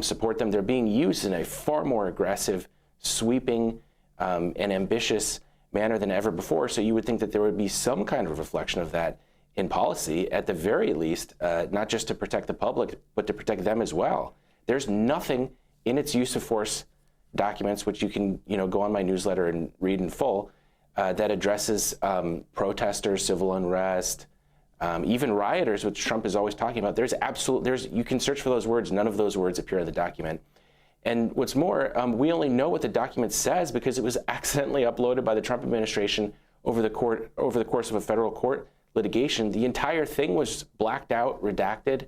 M: support them. They're being used in a far more aggressive, sweeping, and ambitious manner than ever before. So you would think that there would be some kind of reflection of that in policy, at the very least, not just to protect the public, but to protect them as well. There's nothing in its use of force documents, which you can go on my newsletter and read in full, that addresses protesters, civil unrest, even rioters, which Trump is always talking about. You can search for those words. None of those words appear in the document. And what's more, we only know what the document says because it was accidentally uploaded by the Trump administration over the course of a federal court litigation. The entire thing was blacked out, redacted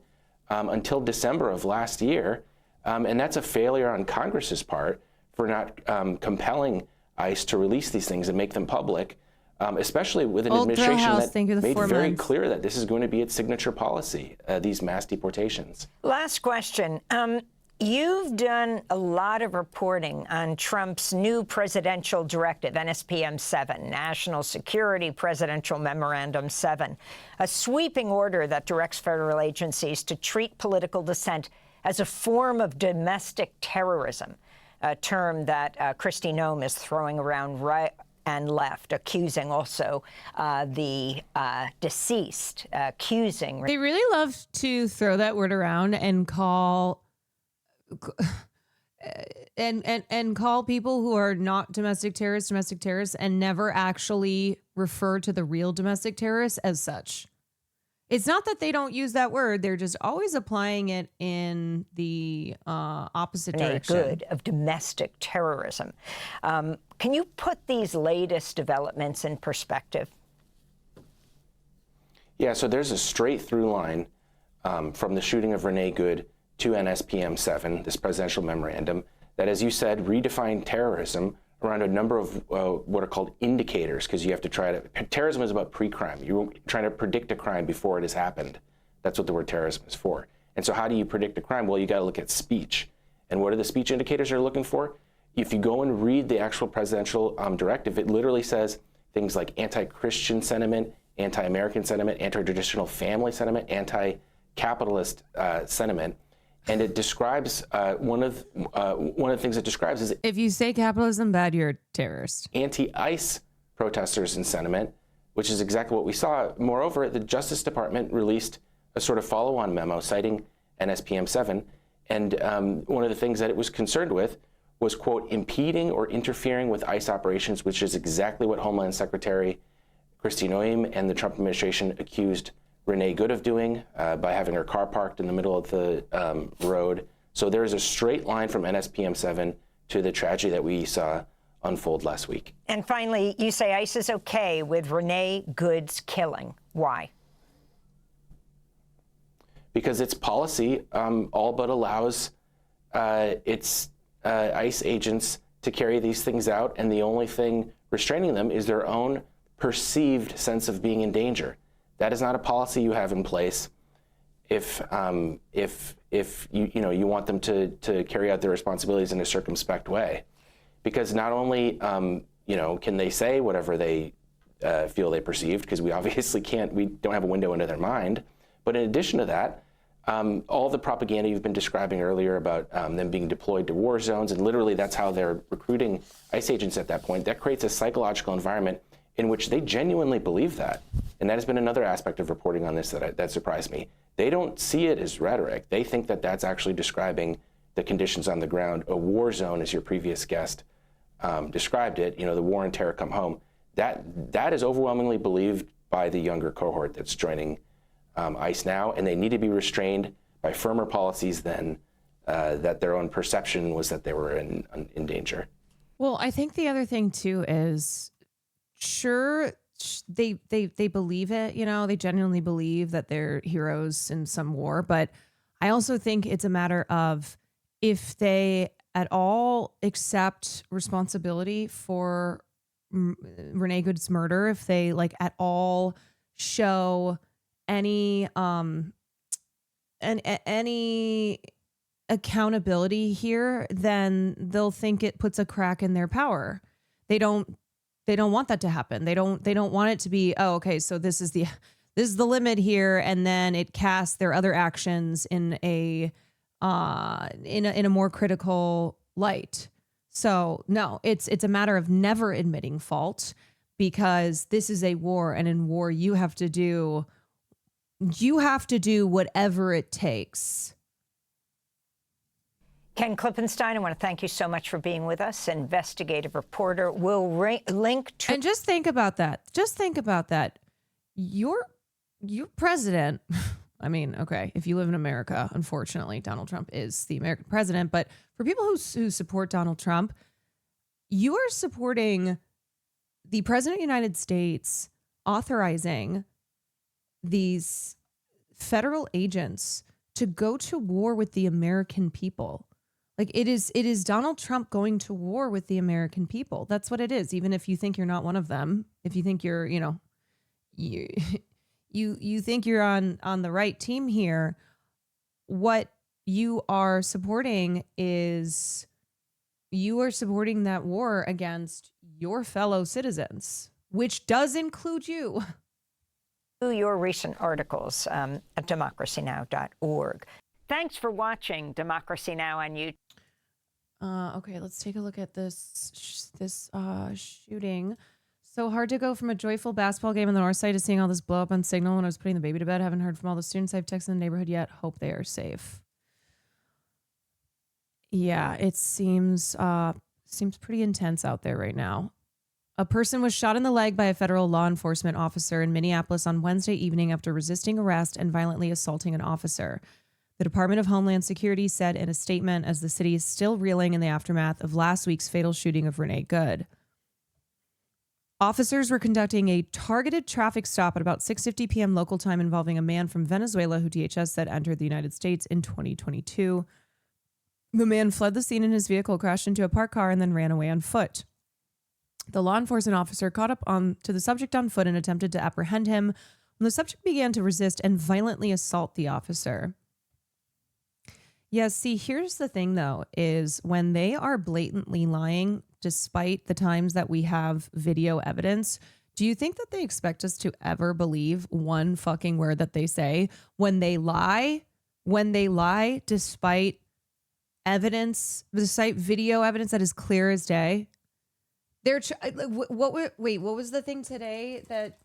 M: until December of last year. And that's a failure on Congress's part for not compelling ICE to release these things and make them public, especially with an administration that made very clear that this is going to be its signature policy, these mass deportations.
L: Last question. You've done a lot of reporting on Trump's new presidential directive, NSPM 7, National Security Presidential Memorandum 7, a sweeping order that directs federal agencies to treat political dissent as a form of domestic terrorism, a term that Kristi Noem is throwing around right and left, accusing also the deceased, accusing.
C: They really love to throw that word around and call and call people who are not domestic terrorists, and never actually refer to the real domestic terrorists as such. It's not that they don't use that word. They're just always applying it in the opposite direction.
L: Good of domestic terrorism. Can you put these latest developments in perspective?
M: Yeah, so there's a straight through line from the shooting of Renee Good to NSPM 7, this presidential memorandum, that, as you said, redefined terrorism around a number of what are called indicators, because you have to terrorism is about pre-crime. You're trying to predict a crime before it has happened. That's what the word terrorism is for. And so how do you predict a crime? Well, you got to look at speech. And what are the speech indicators you're looking for? If you go and read the actual presidential directive, it literally says things like anti-Christian sentiment, anti-American sentiment, anti-traditional family sentiment, anti-capitalist sentiment. And it describes one of the things it describes is,
C: if you say capitalism bad, you're a terrorist.
M: Anti-ICE protesters and sentiment, which is exactly what we saw. Moreover, the Justice Department released a sort of follow-on memo citing NSPM 7, and one of the things that it was concerned with was, quote, impeding or interfering with ICE operations, which is exactly what Homeland Secretary Kristi Noem and the Trump administration accused Renee Good of doing by having her car parked in the middle of the road. So there is a straight line from NSPM 7 to the tragedy that we saw unfold last week.
L: And finally, you say ICE is okay with Renee Good's killing. Why?
M: Because its policy all but allows its ICE agents to carry these things out, and the only thing restraining them is their own perceived sense of being in danger. That is not a policy you have in place if you want them to carry out their responsibilities in a circumspect way, because not only can they say whatever they feel they perceived, because we obviously can't, we don't have a window into their mind, but in addition to that, all the propaganda you've been describing earlier about them being deployed to war zones, and literally that's how they're recruiting ICE agents at that point, that creates a psychological environment in which they genuinely believe that. And that has been another aspect of reporting on this that surprised me. They don't see it as rhetoric. They think that that's actually describing the conditions on the ground. A war zone, as your previous guest described it, the war and terror come home. That is overwhelmingly believed by the younger cohort that's joining ICE now, and they need to be restrained by firmer policies than that their own perception was that they were in danger.
C: Well, I think the other thing too is, sure, they believe it, you know, they genuinely believe that they're heroes in some war, but I also think it's a matter of if they at all accept responsibility for Renee Good's murder, if they like at all show any any accountability here, then they'll think it puts a crack in their power. They don't want that to happen. They don't want it to be, oh, okay, so this is the limit here, and then it casts their other actions in a more critical light. So no, it's a matter of never admitting fault, because this is a war, and in war you have to do whatever it takes.
L: Ken Klippenstein, I want to thank you so much for being with us. Investigative reporter. We'll link to...
C: And just think about that. Your president, I mean, okay, if you live in America, unfortunately, Donald Trump is the American president. But for people who support Donald Trump, you are supporting the president of the United States authorizing these federal agents to go to war with the American people. Like it is Donald Trump going to war with the American people. That's what it is. Even if you think you're not one of them, if you think you're, you know, you think you're on the right team here, what you are supporting is you are supporting that war against your fellow citizens, which does include you.
L: Your recent articles at democracynow.org. Thanks for watching Democracy Now! On YouTube.
C: Okay, let's take a look at this shooting. So hard to go from a joyful basketball game on the north side to seeing all this blow up on Signal when I was putting the baby to bed. Haven't heard from all the students I've texted in the neighborhood yet. Hope they are safe. Yeah, it seems pretty intense out there right now. A person was shot in the leg by a federal law enforcement officer in Minneapolis on Wednesday evening after resisting arrest and violently assaulting an officer. The Department of Homeland Security said in a statement as the city is still reeling in the aftermath of last week's fatal shooting of Renee Good. Officers were conducting a targeted traffic stop at about 6:50 p.m. local time involving a man from Venezuela who DHS said entered the United States in 2022. The man fled the scene in his vehicle, crashed into a parked car, and then ran away on foot. The law enforcement officer caught up to the subject on foot and attempted to apprehend him when the subject began to resist and violently assault the officer. Yeah, see, here's the thing, though, is when they are blatantly lying, despite the times that we have video evidence, do you think that they expect us to ever believe one fucking word that they say? When they lie, despite evidence, despite video evidence that is clear as day? What was the thing today that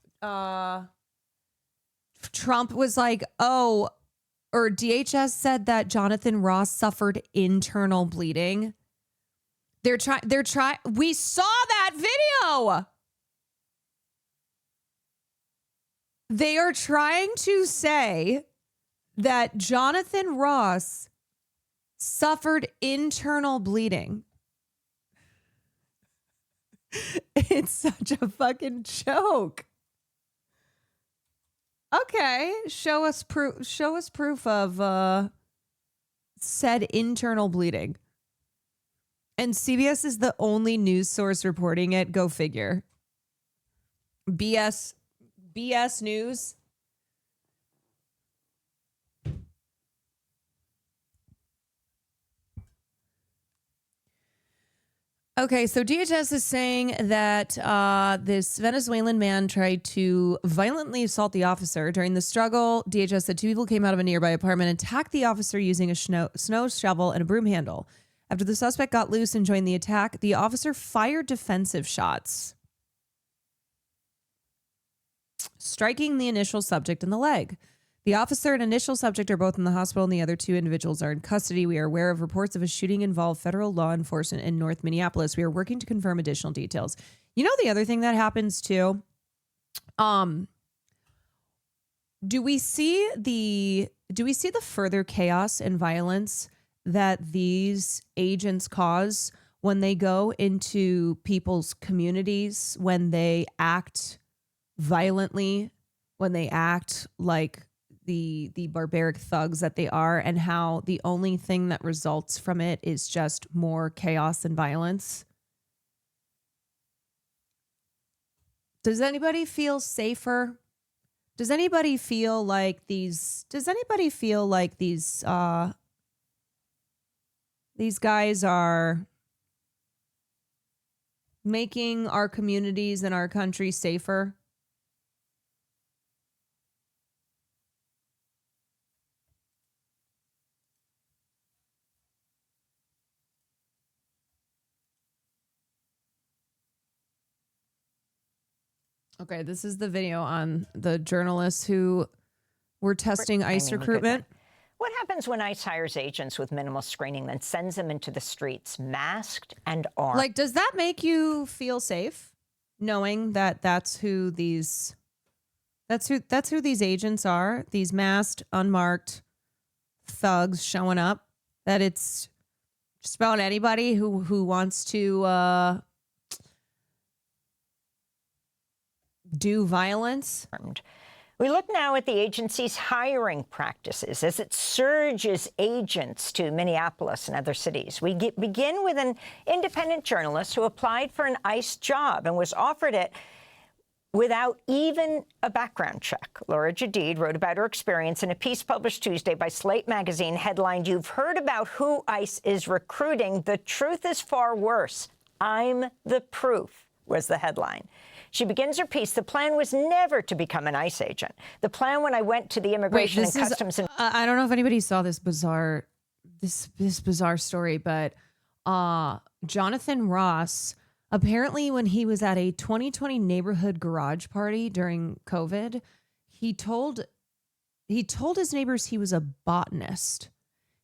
C: Trump was like, oh, or DHS said that Jonathan Ross suffered internal bleeding? We saw that video. They are trying to say that Jonathan Ross suffered internal bleeding. It's such a fucking joke. Okay, show us proof of said internal bleeding. And CBS is the only news source reporting it. Go figure. BS News. Okay, so DHS is saying that this Venezuelan man tried to violently assault the officer. During the struggle, DHS said two people came out of a nearby apartment and attacked the officer using a snow shovel and a broom handle. After the suspect got loose and joined the attack, the officer fired defensive shots, striking the initial subject in the leg. The officer and initial subject are both in the hospital, and the other two individuals are in custody. We are aware of reports of a shooting involved federal law enforcement in North Minneapolis. We are working to confirm additional details. You know, the other thing that happens too, do we see the do we see the further chaos and violence that these agents cause when they go into people's communities, when they act violently, when they act like the barbaric thugs that they are, and how the only thing that results from it is just more chaos and violence? Does anybody feel safer? Does anybody feel like these guys are making our communities and our country safer? Okay, this is the video on the journalists who were testing ICE recruitment.
L: What happens when ICE hires agents with minimal screening, then sends them into the streets masked and armed?
C: Like, does that make you feel safe, knowing that that's who these agents are? These masked, unmarked thugs showing up. That it's just about anybody who wants to do violence.
L: We look now at the agency's hiring practices as it surges agents to Minneapolis and other cities. We begin with an independent journalist who applied for an ICE job and was offered it without even a background check. Laura Jadid wrote about her experience in a piece published Tuesday by Slate magazine, headlined, "You've heard about who ICE is recruiting. The truth is far worse. I'm the proof," was the headline. She begins her piece. The plan was never to become an ICE agent. The plan when I went to the Immigration and Customs...
C: I don't know if anybody saw this bizarre story, but Jonathan Ross, apparently when he was at a 2020 neighborhood garage party during COVID, he told his neighbors he was a botanist.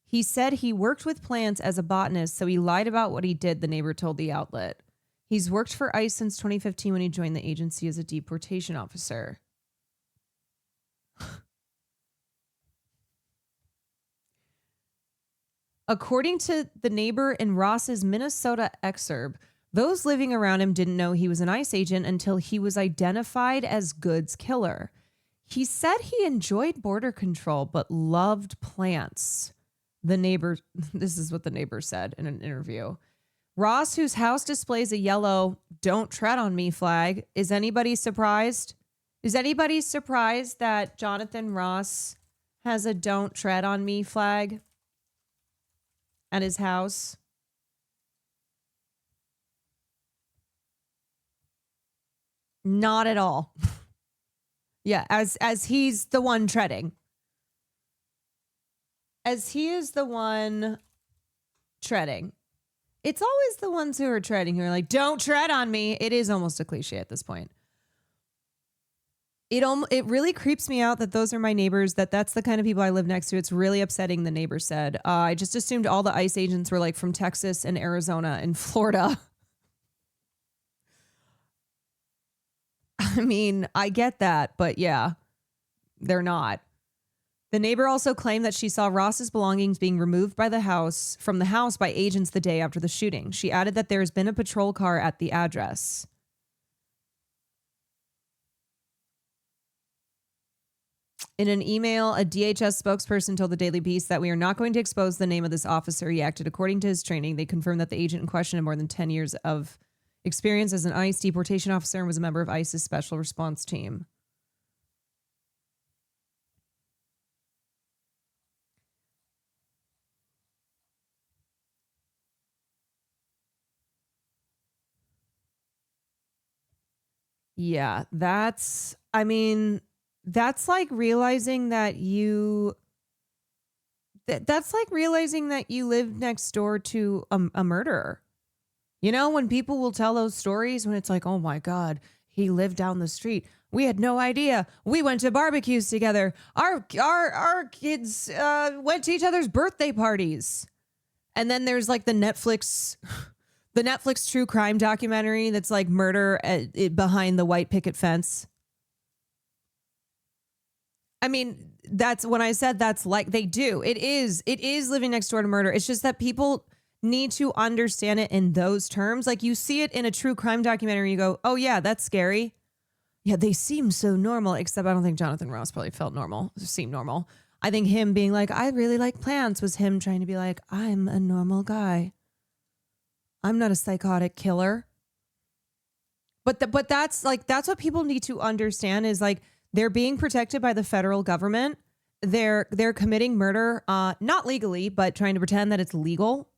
C: He said he worked with plants as a botanist, so he lied about what he did, the neighbor told the outlet. He's worked for ICE since 2015 when he joined the agency as a deportation officer. According to the neighbor in Ross's Minnesota excerpt, those living around him didn't know he was an ICE agent until he was identified as goods killer. He said he enjoyed border control but loved plants. This is what the neighbor said in an interview. Ross, whose house displays a yellow "Don't Tread on Me" flag. Is anybody surprised? Is anybody surprised that Jonathan Ross has a "Don't Tread on Me" flag at his house? Not at all. Yeah, as he's the one treading. As he is the one treading. It's always the ones who are treading who are like, "Don't tread on me." It is almost a cliche at this point. It really creeps me out that those are my neighbors, that's the kind of people I live next to. It's really upsetting, the neighbor said. I just assumed all the ICE agents were like from Texas and Arizona and Florida. I mean, I get that, but yeah, they're not. The neighbor also claimed that she saw Ross's belongings being removed from the house by agents the day after the shooting. She added that there has been a patrol car at the address. In an email, a DHS spokesperson told the Daily Beast that we are not going to expose the name of this officer. He acted according to his training. They confirmed that the agent in question had more than 10 years of experience as an ICE deportation officer and was a member of ICE's special response team. Yeah, that's like realizing that that's like realizing that you live next door to a murderer. You know, when people will tell those stories when it's like, "Oh my God, he lived down the street. We had no idea. We went to barbecues together. Our kids went to each other's birthday parties." And then there's like the Netflix true crime documentary that's like murder behind the white picket fence. I mean, that's when I said that's like they do. It is living next door to murder. It's just that people need to understand it in those terms. Like you see it in a true crime documentary, you go, oh yeah, that's scary. Yeah, they seem so normal, except I don't think Jonathan Ross probably felt normal, seemed normal. I think him being like, I really like plants was him trying to be like, I'm a normal guy. I'm not a psychotic killer. But that's what people need to understand is like they're being protected by the federal government. They're committing murder, not legally, but trying to pretend that it's legal.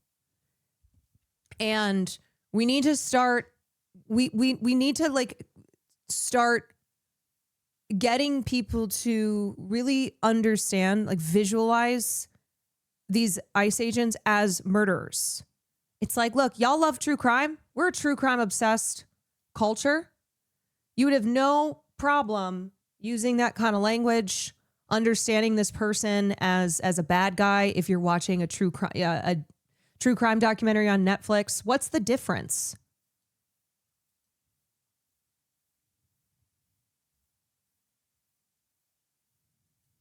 C: And we need to start. We need to like start getting people to really understand, like visualize these ICE agents as murderers. It's like, look, y'all love true crime. We're a true crime obsessed culture. You would have no problem using that kind of language, understanding this person as a bad guy if you're watching a true crime documentary on Netflix. What's the difference?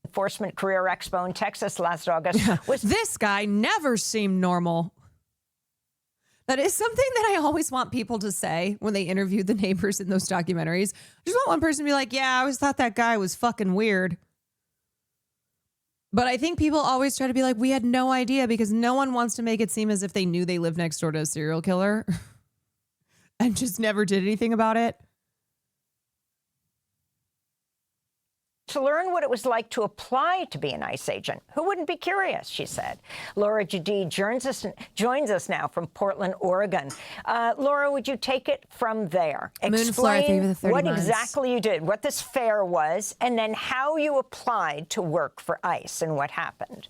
L: Enforcement Career Expo in Texas last August.
C: This guy never seemed normal. That is something that I always want people to say when they interview the neighbors in those documentaries. I just want one person to be like, yeah, I always thought that guy was fucking weird. But I think people always try to be like, we had no idea, because no one wants to make it seem as if they knew they lived next door to a serial killer and just never did anything about it.
L: To learn what it was like to apply to be an ICE agent. Who wouldn't be curious, she said. Laura Jadid joins us now from Portland, Oregon. Laura, would you take it from there? Explain what exactly you did, what this fair was, and then how you applied to work for ICE and what happened.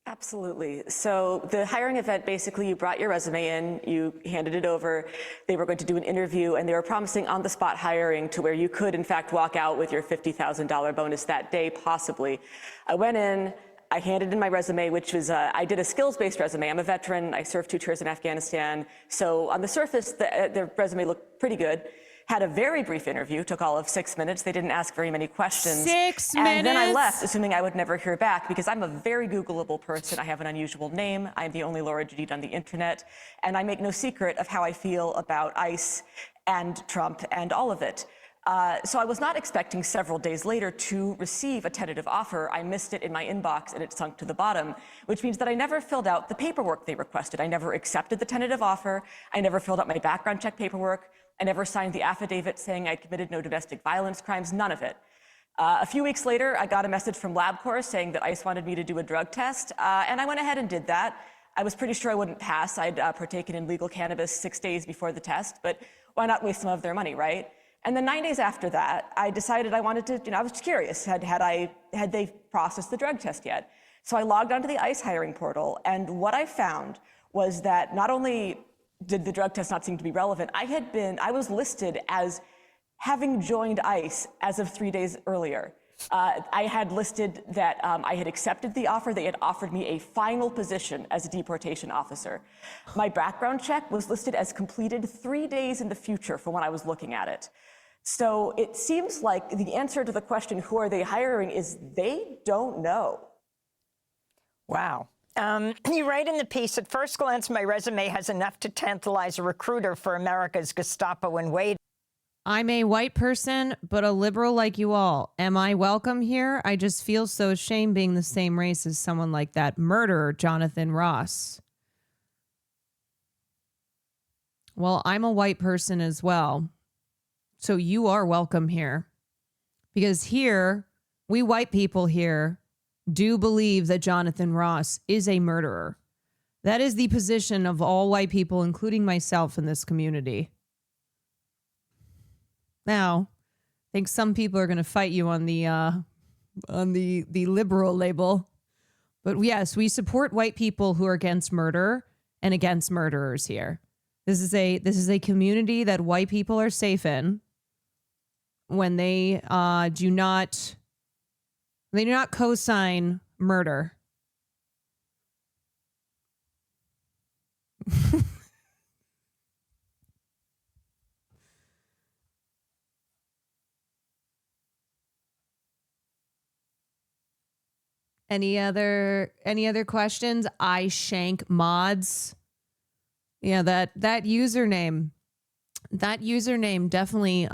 R: Absolutely. So the hiring event, basically, you brought your resume in, you handed it over, they were going to do an interview, and they were promising on-the-spot hiring to where you could, in fact, walk out with your $50,000 bonus that day, possibly. I went in, I handed in my resume, which was, I did a skills-based resume. I'm a veteran. I served 2 tours in Afghanistan. So on the surface, the resume looked pretty good. Had a very brief interview, took all of 6 minutes. They didn't ask very many questions.
C: 6 minutes?
R: And then I left, assuming I would never hear back, because I'm a very Googleable person. I have an unusual name. I'm the only Laura Jadid on the internet. And I make no secret of how I feel about ICE and Trump and all of it. So I was not expecting several days later to receive a tentative offer. I missed it in my inbox and it sunk to the bottom, which means that I never filled out the paperwork they requested. I never accepted the tentative offer. I never filled out my background check paperwork. I never signed the affidavit saying I committed no domestic violence crimes, none of it. A few weeks later, I got a message from LabCorp saying that ICE wanted me to do a drug test, and I went ahead and did that. I was pretty sure I wouldn't pass. I'd partaken in legal cannabis 6 days before the test, but why not waste some of their money, right? And then 9 days after that, I decided I wanted to, I was curious, had they processed the drug test yet? So I logged onto the ICE hiring portal, and what I found was that not only did the drug test not seem to be relevant, I was listed as having joined ICE as of 3 days earlier. I had listed that I had accepted the offer. They had offered me a final position as a deportation officer. My background check was listed as completed 3 days in the future from when I was looking at it. So it seems like the answer to the question, who are they hiring, is they don't know.
L: Wow. You write in the piece, at first glance, my resume has enough to tantalize a recruiter for America's Gestapo in waiting.
C: I'm a white person, but a liberal like you all. Am I welcome here? I just feel so ashamed being the same race as someone like that murderer, Jonathan Ross. Well, I'm a white person as well. So you are welcome here. Because here, we white people here do believe that Jonathan Ross is a murderer. That is the position of all white people, including myself, in this community. Now, I think some people are going to fight you on the liberal label. But yes, we support white people who are against murder and against murderers here. This is a community that white people are safe in when they do not co-sign murder. Any other questions? I Shank Mods. Yeah, that username definitely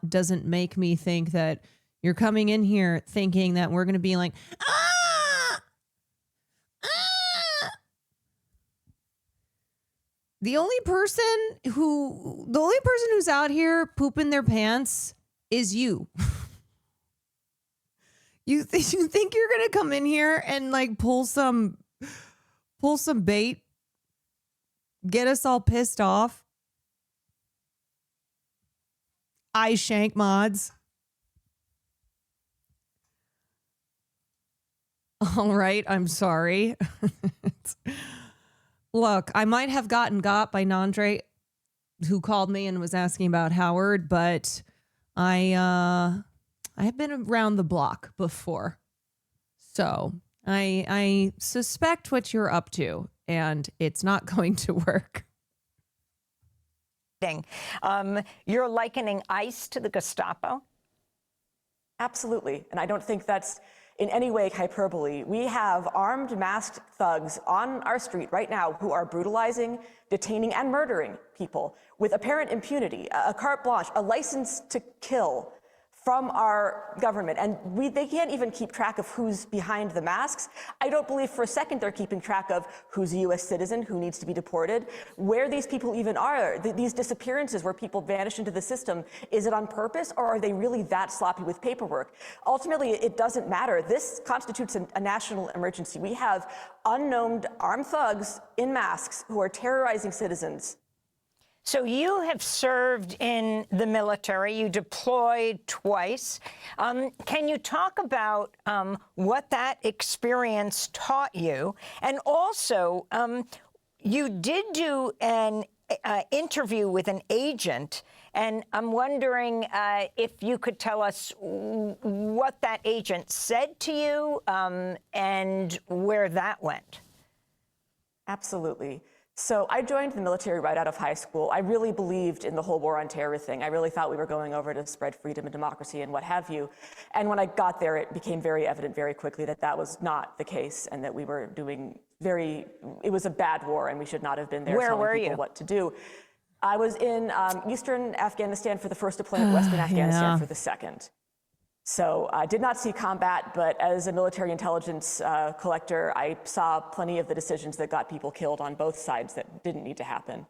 C: doesn't make me think that you're coming in here thinking that we're gonna be like, The only person who's out here pooping their pants is you. You think you're gonna come in here and like pull some bait, get us all pissed off? I Shank Mods. All right, I'm sorry. Look, I might have gotten got by Nandre, who called me and was asking about Howard, but I have been around the block before. So I suspect what you're up to, and it's not going to work.
L: You're likening ICE to the Gestapo?
R: Absolutely. And I don't think that's in any way hyperbole. We have armed, masked thugs on our street right now who are brutalizing, detaining, and murdering people with apparent impunity, a carte blanche, a license to kill from our government. And they can't even keep track of who's behind the masks. I don't believe for a second they're keeping track of who's a U.S. citizen, who needs to be deported, where these people even are. These disappearances where people vanish into the system, is it on purpose, or are they really that sloppy with paperwork? Ultimately, it doesn't matter. This constitutes a national emergency. We have unknown armed thugs in masks who are terrorizing citizens.
L: So you have served in the military. You deployed twice. Can you talk about what that experience taught you? And also, you did do an interview with an agent, and I'm wondering if you could tell us what that agent said to you and where that went.
R: Absolutely. So I joined the military right out of high school. I really believed in the whole war on terror thing. I really thought we were going over to spread freedom and democracy and what have you. And when I got there, it became very evident very quickly that that was not the case, and that we were doing it was a bad war, and we should not have been there telling people what to do. I was in Eastern Afghanistan for the first deployment, Western Afghanistan for the second. So I did not see combat, but as a military intelligence collector, I saw plenty of the decisions that got people killed on both sides that didn't need to happen.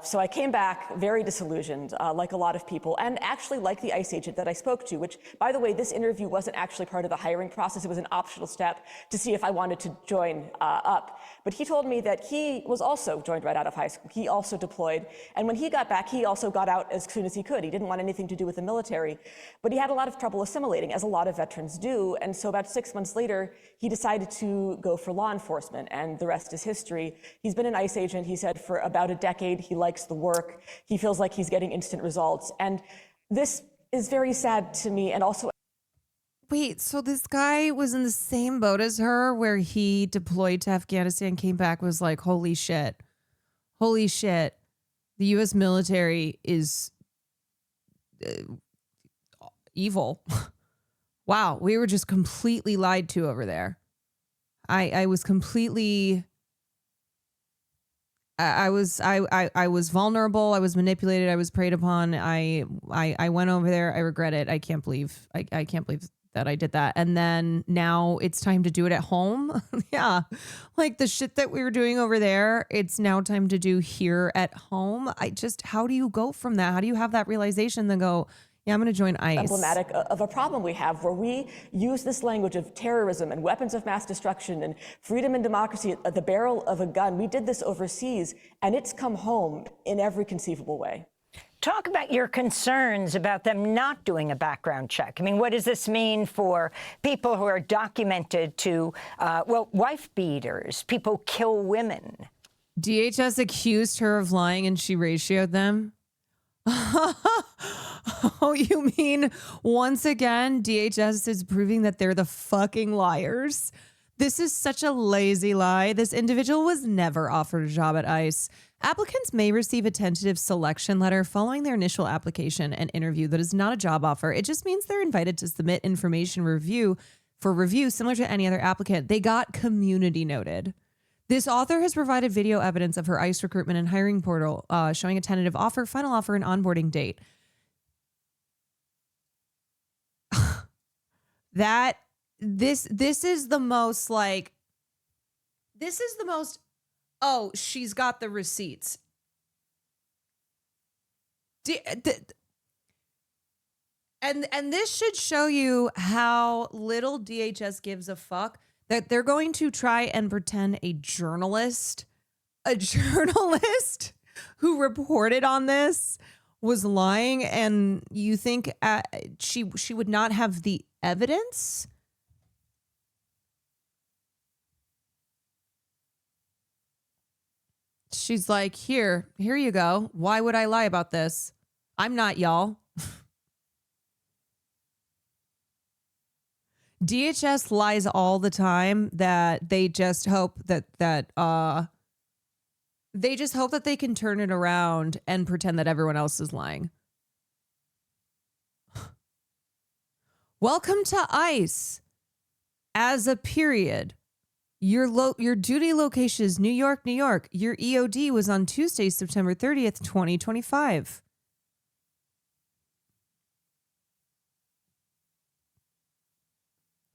R: So I came back very disillusioned, like a lot of people, and actually like the ICE agent that I spoke to, which, by the way, this interview wasn't actually part of the hiring process. It was an optional step to see if I wanted to join up. But he told me that he was also joined right out of high school. He also deployed. And when he got back, he also got out as soon as he could. He didn't want anything to do with the military. But he had a lot of trouble assimilating, as a lot of veterans do. And so about 6 months later, he decided to go for law enforcement. And the rest is history. He's been an ICE agent, he said, for about a decade. He likes the work. He feels like he's getting instant results. And this is very sad to me. And also,
C: wait, so this guy was in the same boat as her, where he deployed to Afghanistan, came back, was like, holy shit, the U.S. military is evil. Wow, we were just completely lied to over there. I was completely... I was vulnerable. I was manipulated. I was preyed upon. I went over there. I regret it. I can't believe that I did that. And then now it's time to do it at home. Yeah. Like the shit that we were doing over there, it's now time to do here at home. How do you go from that? How do you have that realization then go, yeah, I'm going to join ICE?
R: Emblematic of a problem we have, where we use this language of terrorism and weapons of mass destruction and freedom and democracy at the barrel of a gun. We did this overseas, and it's come home in every conceivable way.
L: Talk about your concerns about them not doing a background check. I mean, what does this mean for people who are documented to, wife beaters, people kill women?
C: DHS accused her of lying and she ratioed them. Oh, you mean once again, DHS is proving that they're the fucking liars? This is such a lazy lie. This individual was never offered a job at ICE. Applicants may receive a tentative selection letter following their initial application and interview that is not a job offer. It just means they're invited to submit information review for review, similar to any other applicant. They got community noted. This author has provided video evidence of her ICE recruitment and hiring portal, showing a tentative offer, final offer, and onboarding date. This is the most like, oh, she's got the receipts. And this should show you how little DHS gives a fuck that they're going to try and pretend a journalist who reported on this was lying, and you think she would not have the evidence? She's like, here you go. Why would I lie about this? I'm not y'all. DHS lies all the time that they just hope that they can turn it around and pretend that everyone else is lying. Welcome to ICE. As a period, your duty location is New York, New York. Your EOD was on Tuesday, September 30th, 2025.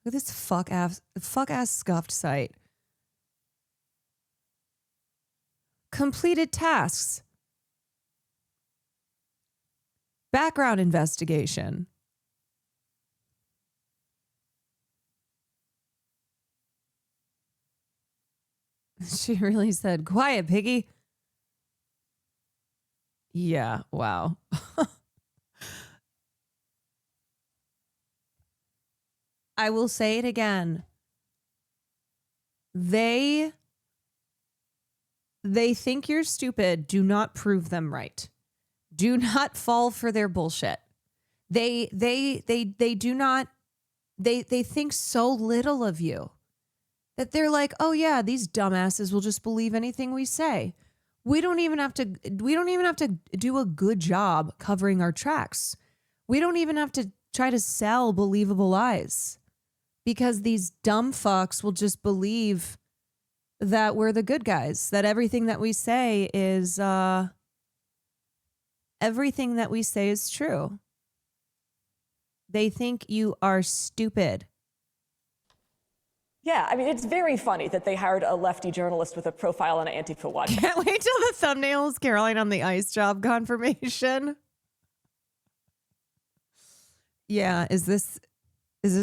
C: Look at this fuck ass scuffed site. Completed tasks. Background investigation. She really said, quiet, piggy. Yeah, wow. I will say it again. They think you're stupid. Do not prove them right. Do not fall for their bullshit. They do not. They think so little of you that they're like, oh yeah, these dumbasses will just believe anything we say. We don't even have to do a good job covering our tracks. We don't even have to try to sell believable lies. Because these dumb fucks will just believe that we're the good guys, that everything that we say is true. They think you are stupid.
R: Yeah, I mean, it's very funny that they hired a lefty journalist with a profile on an Antifa watch.
C: Can't wait till the thumbnail is Caroline on the ICE job confirmation. Yeah, is this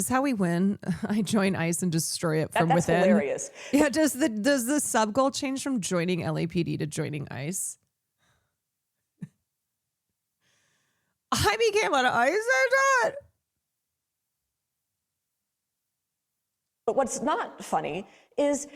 C: how we win? I join ICE and destroy it from within.
R: That's hilarious.
C: Yeah, does the sub goal change from joining LAPD to joining ICE? I became an ICE agent.
R: But what's not funny is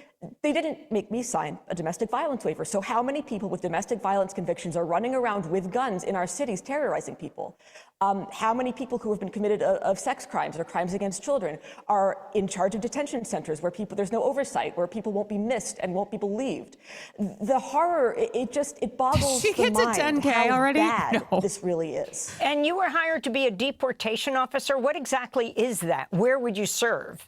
R: they didn't make me sign a domestic violence waiver. So how many people with domestic violence convictions are running around with guns in our cities terrorizing people? How many people who have been committed of sex crimes or crimes against children are in charge of detention centers where there's no oversight, where people won't be missed and won't be believed? The horror, it boggles
C: she
R: the
C: gets
R: mind
C: a 10K
R: how
C: already?
R: bad
C: No.
R: this really is.
L: And you were hired to be a deportation officer. What exactly is that? Where would you serve?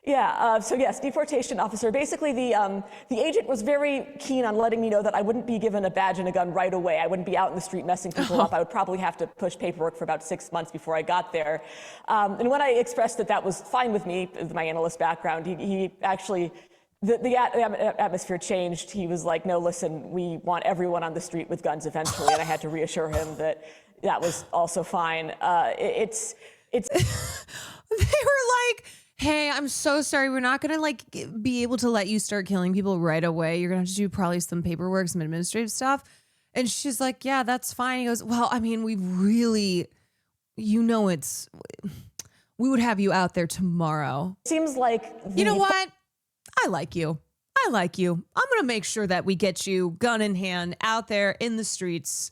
R: Yeah, so yes, deportation officer. Basically, the agent was very keen on letting me know that I wouldn't be given a badge and a gun right away. I wouldn't be out in the street messing people up. I would probably have to push paperwork for about 6 months before I got there. And when I expressed that was fine with me, with my analyst background, he actually, the atmosphere changed. He was like, no, listen, we want everyone on the street with guns eventually. And I had to reassure him that that was also fine. It's
C: They were like, hey, I'm so sorry. We're not going to be able to let you start killing people right away. You're going to have to do probably some paperwork, some administrative stuff. And she's like, yeah, that's fine. He goes, well, I mean, we really, we would have you out there tomorrow.
R: Seems like,
C: you know what? I like you. I'm going to make sure that we get you gun in hand out there in the streets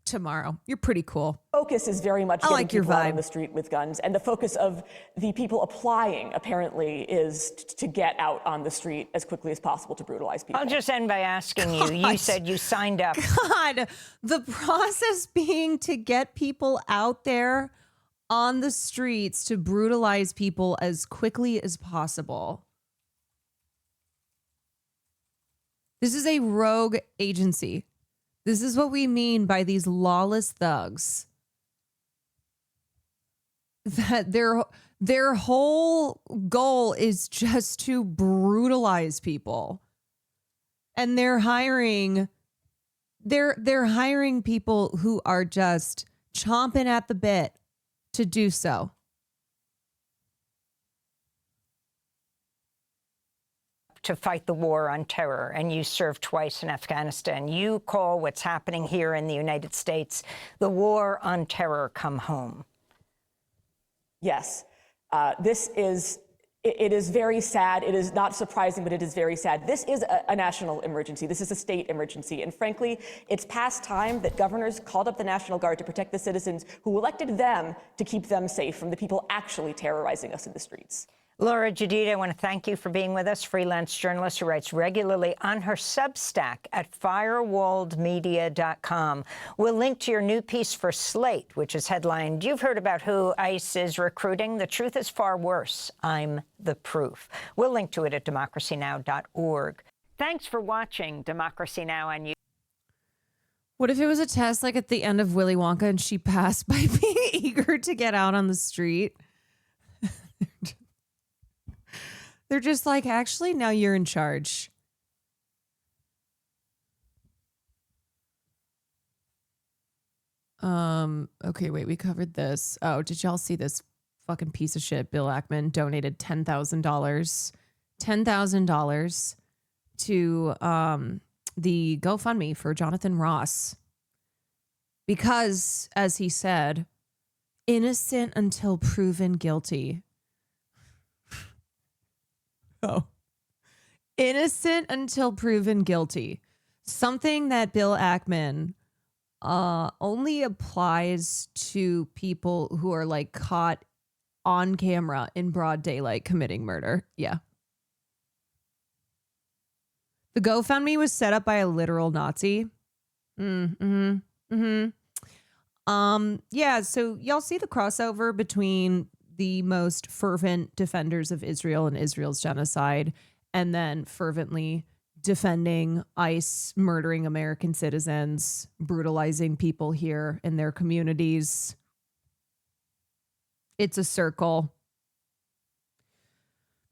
C: tomorrow. You're pretty cool.
R: Focus is very much getting people out on the street with guns, and the focus of the people applying apparently is to get out on the street as quickly as possible to brutalize people.
L: I'll just end by asking you. You said you signed up.
C: God, the process being to get people out there on the streets to brutalize people as quickly as possible. This is a rogue agency. This is what we mean by these lawless thugs. That their whole goal is just to brutalize people. And they're hiring people who are just chomping at the bit to do so.
L: To fight the war on terror, and you served twice in Afghanistan. You call what's happening here in the United States the war on terror come home.
R: Yes. It is very sad. It is not surprising, but it is very sad. This is a national emergency. This is a state emergency. And frankly, it's past time that governors called up the National Guard to protect the citizens who elected them to keep them safe from the people actually terrorizing us in the streets.
L: Laura Jadid, I want to thank you for being with us, freelance journalist who writes regularly on her Substack at firewalledmedia.com. We'll link to your new piece for Slate, which is headlined, "You've heard about who ICE is recruiting. The truth is far worse. I'm the proof." We'll link to it at democracynow.org. Thanks for watching Democracy Now! On YouTube.
C: What if it was a test like at the end of Willy Wonka and she passed by being eager to get out on the street? They're just like, actually, now you're in charge. Okay, wait, we covered this. Oh, did y'all see this fucking piece of shit? Bill Ackman donated $10,000 to the GoFundMe for Jonathan Ross. Because, as he said, innocent until proven guilty. Oh, innocent until proven guilty. Something that Bill Ackman only applies to people who are like caught on camera in broad daylight committing murder. Yeah. The GoFundMe was set up by a literal Nazi. Yeah, so y'all see the crossover between the most fervent defenders of Israel and Israel's genocide, and then fervently defending ICE murdering American citizens, brutalizing people here in their communities. It's a circle.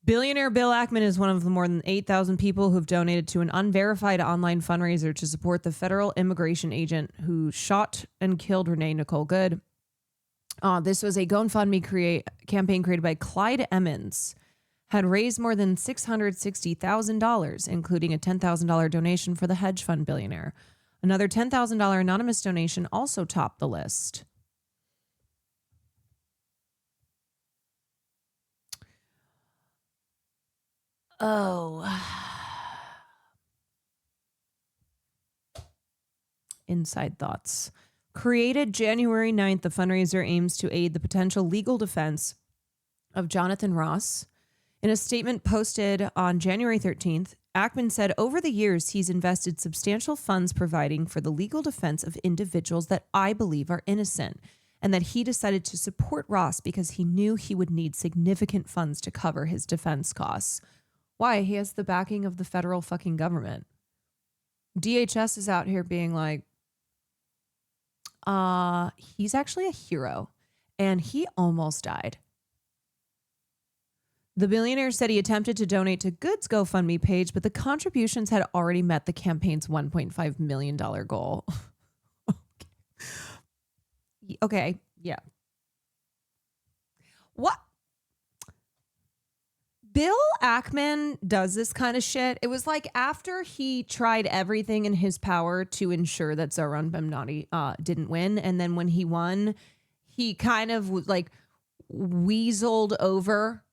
C: Billionaire Bill Ackman is one of the more than 8,000 people who've donated to an unverified online fundraiser to support the federal immigration agent who shot and killed Renee Nicole Good. This was a GoFundMe campaign created by Clyde Emmons, had raised more than $660,000, including a $10,000 donation for the hedge fund billionaire. Another $10,000 anonymous donation also topped the list. Oh. Inside thoughts. Created January 9th, the fundraiser aims to aid the potential legal defense of Jonathan Ross. In a statement posted on January 13th, Ackman said over the years he's invested substantial funds providing for the legal defense of individuals that I believe are innocent, and that he decided to support Ross because he knew he would need significant funds to cover his defense costs. Why? He has the backing of the federal fucking government. DHS is out here being like, he's actually a hero, and he almost died. The billionaire said he attempted to donate to Good's GoFundMe page, but the contributions had already met the campaign's $1.5 million goal. Okay, yeah. What? Bill Ackman does this kind of shit. It was like after he tried everything in his power to ensure that Zoran Bemnati didn't win, and then when he won, he kind of like weaseled over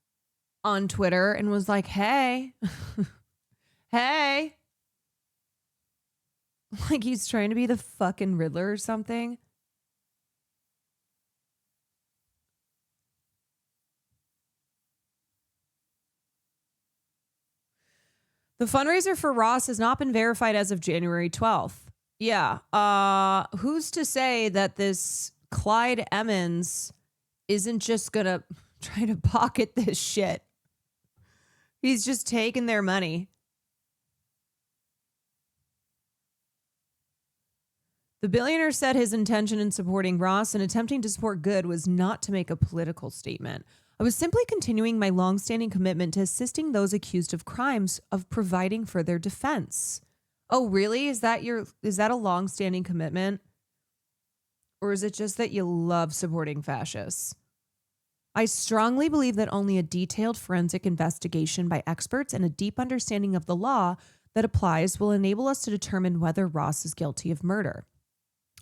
C: on Twitter and was like, hey, hey. Like he's trying to be the fucking Riddler or something. The fundraiser for Ross has not been verified as of January 12th. Yeah. Who's to say that this Clyde Emmons isn't just going to try to pocket this shit. He's just taking their money. The billionaire said his intention in supporting Ross and attempting to support good was not to make a political statement. I was simply continuing my longstanding commitment to assisting those accused of crimes of providing for their defense. Oh, really? Is that a longstanding commitment? Or is it just that you love supporting fascists? I strongly believe that only a detailed forensic investigation by experts and a deep understanding of the law that applies will enable us to determine whether Ross is guilty of murder.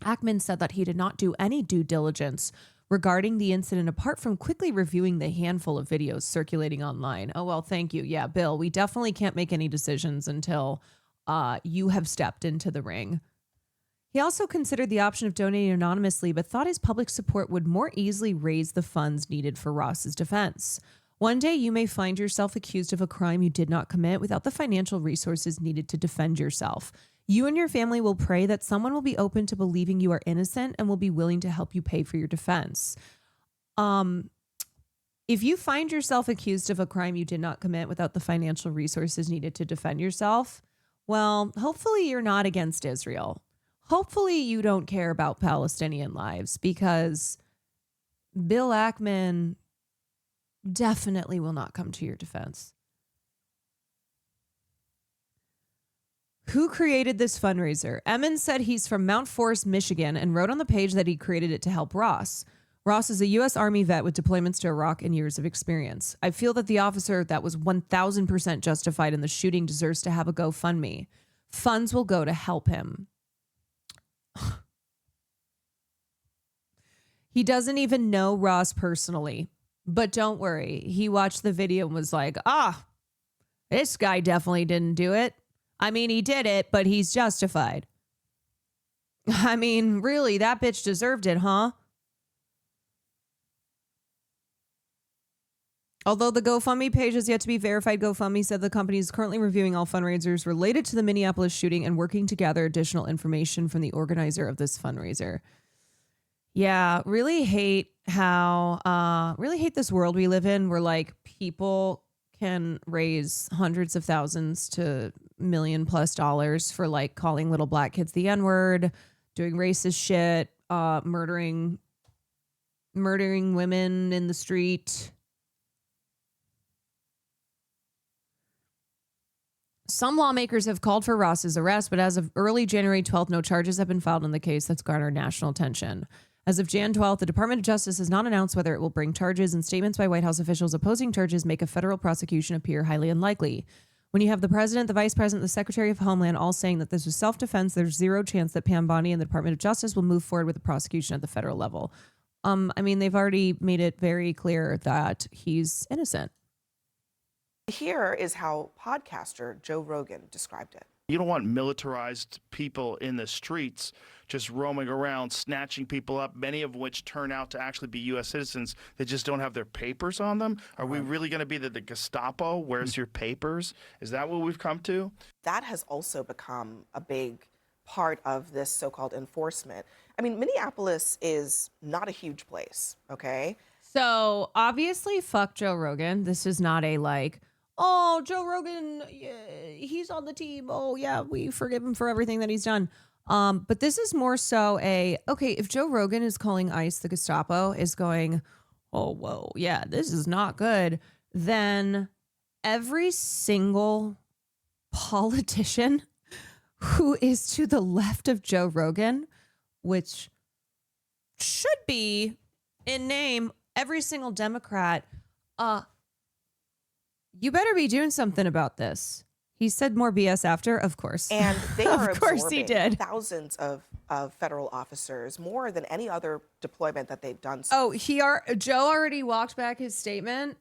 C: Ackman said that he did not do any due diligence regarding the incident apart from quickly reviewing the handful of videos circulating online. Oh, well, thank you. Yeah, Bill, we definitely can't make any decisions until you have stepped into the ring. He also considered the option of donating anonymously, but thought his public support would more easily raise the funds needed for Ross's defense. One day you may find yourself accused of a crime you did not commit without the financial resources needed to defend yourself. You and your family will pray that someone will be open to believing you are innocent and will be willing to help you pay for your defense. If you find yourself accused of a crime you did not commit without the financial resources needed to defend yourself, well, hopefully you're not against Israel. Hopefully you don't care about Palestinian lives, because Bill Ackman definitely will not come to your defense. Who created this fundraiser? Emmons said he's from Mount Forest, Michigan, and wrote on the page that he created it to help Ross. Ross is a U.S. Army vet with deployments to Iraq and years of experience. I feel that the officer that was 1,000% justified in the shooting deserves to have a GoFundMe. Funds will go to help him. He doesn't even know Ross personally, but don't worry. He watched the video and was like, this guy definitely didn't do it. I mean, he did it, but he's justified. I mean, really, that bitch deserved it, huh? Although the GoFundMe page has yet to be verified, GoFundMe said the company is currently reviewing all fundraisers related to the Minneapolis shooting and working to gather additional information from the organizer of this fundraiser. Yeah, really hate this world we live in where like people can raise hundreds of thousands to $1 million+ for like calling little black kids the N-word, doing racist shit, murdering women in the street. Some lawmakers have called for Ross's arrest, but as of early January 12th, no charges have been filed in the case that's garnered national attention. As of Jan 12th, the Department of Justice has not announced whether it will bring charges, and statements by White House officials opposing charges make a federal prosecution appear highly unlikely. When you have the president, the vice president, the secretary of Homeland all saying that this was self-defense, there's zero chance that Pam Bondi and the Department of Justice will move forward with the prosecution at the federal level. I mean, they've already made it very clear that he's innocent.
S: Here is how podcaster Joe Rogan described it.
P: You don't want militarized people in the streets just roaming around, snatching people up, many of which turn out to actually be U.S. citizens that just don't have their papers on them. Are we really going to be the Gestapo? Where's your papers? Is that what we've come to?
S: That has also become a big part of this so-called enforcement. I mean, Minneapolis is not a huge place, okay?
C: So obviously, fuck Joe Rogan. This is not a like, oh, Joe Rogan, yeah, he's on the team. Oh, yeah, we forgive him for everything that he's done. But this is more so okay, if Joe Rogan is calling ICE the Gestapo, is going, oh, whoa, yeah, this is not good, then every single politician who is to the left of Joe Rogan, which should be in name every single Democrat, you better be doing something about this. He said more BS after, of course.
S: And they are
C: of course he did.
S: Thousands of federal officers, more than any other deployment that they've done.
C: Oh, Joe already walked back his statement.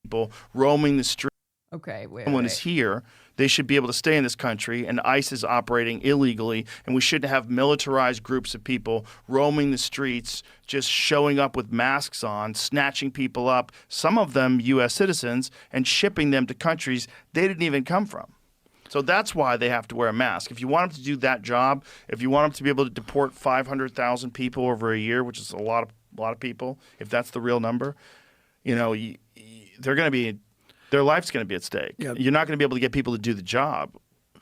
P: People roaming the street.
C: Okay, wait.
P: Someone is here, they should be able to stay in this country, and ICE is operating illegally, and we shouldn't have militarized groups of people roaming the streets, just showing up with masks on, snatching people up, some of them U.S. citizens, and shipping them to countries they didn't even come from. So that's why they have to wear a mask. If you want them to do that job, if you want them to be able to deport 500,000 people over a year, which is a lot of lot of people, if that's the real number, you know, they're going to be, their life's going to be at stake.
T: Yeah.
P: You're not going to be able to get people to do the job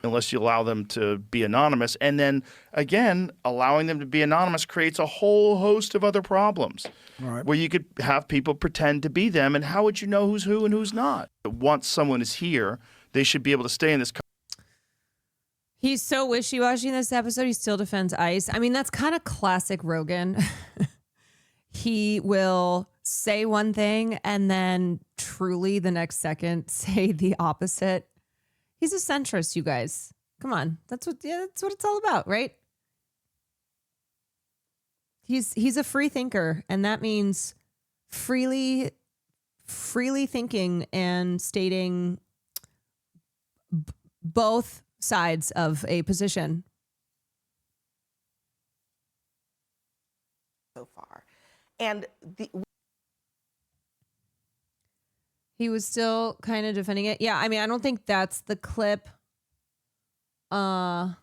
P: unless you allow them to be anonymous. And then, again, allowing them to be anonymous creates a whole host of other problems where you could have people pretend to be them. And how would you know who's who and who's not? Once someone is here, they should be able to stay in this country.
C: He's so wishy-washy in this episode. He still defends ICE. I mean, that's kind of classic Rogan. He will say one thing and then truly the next second say the opposite. He's a centrist, you guys. Come on. That's what it's all about, right? He's a free thinker, and that means freely thinking and stating both sides of a position.
S: So far. And
C: he was still kind of defending it. Yeah, I mean, I don't think that's the clip. That's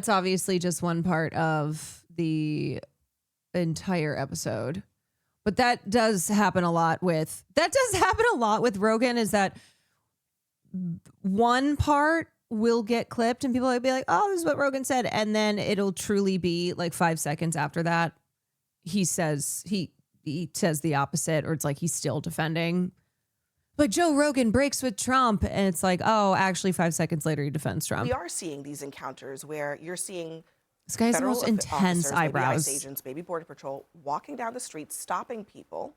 C: obviously just one part of the entire episode. But that does happen a lot with Rogan, is that one part will get clipped and people will be like, oh, this is what Rogan said. And then it'll truly be like 5 seconds after that, he says the opposite, or it's like he's still defending. But Joe Rogan breaks with Trump, and it's like, oh, actually 5 seconds later he defends Trump.
S: we are seeing these encounters where you're seeing
C: This guy has the
S: federal
C: most intense
S: officers,
C: eyebrows.
S: Maybe ICE agents, maybe Border Patrol, walking down the street, stopping people,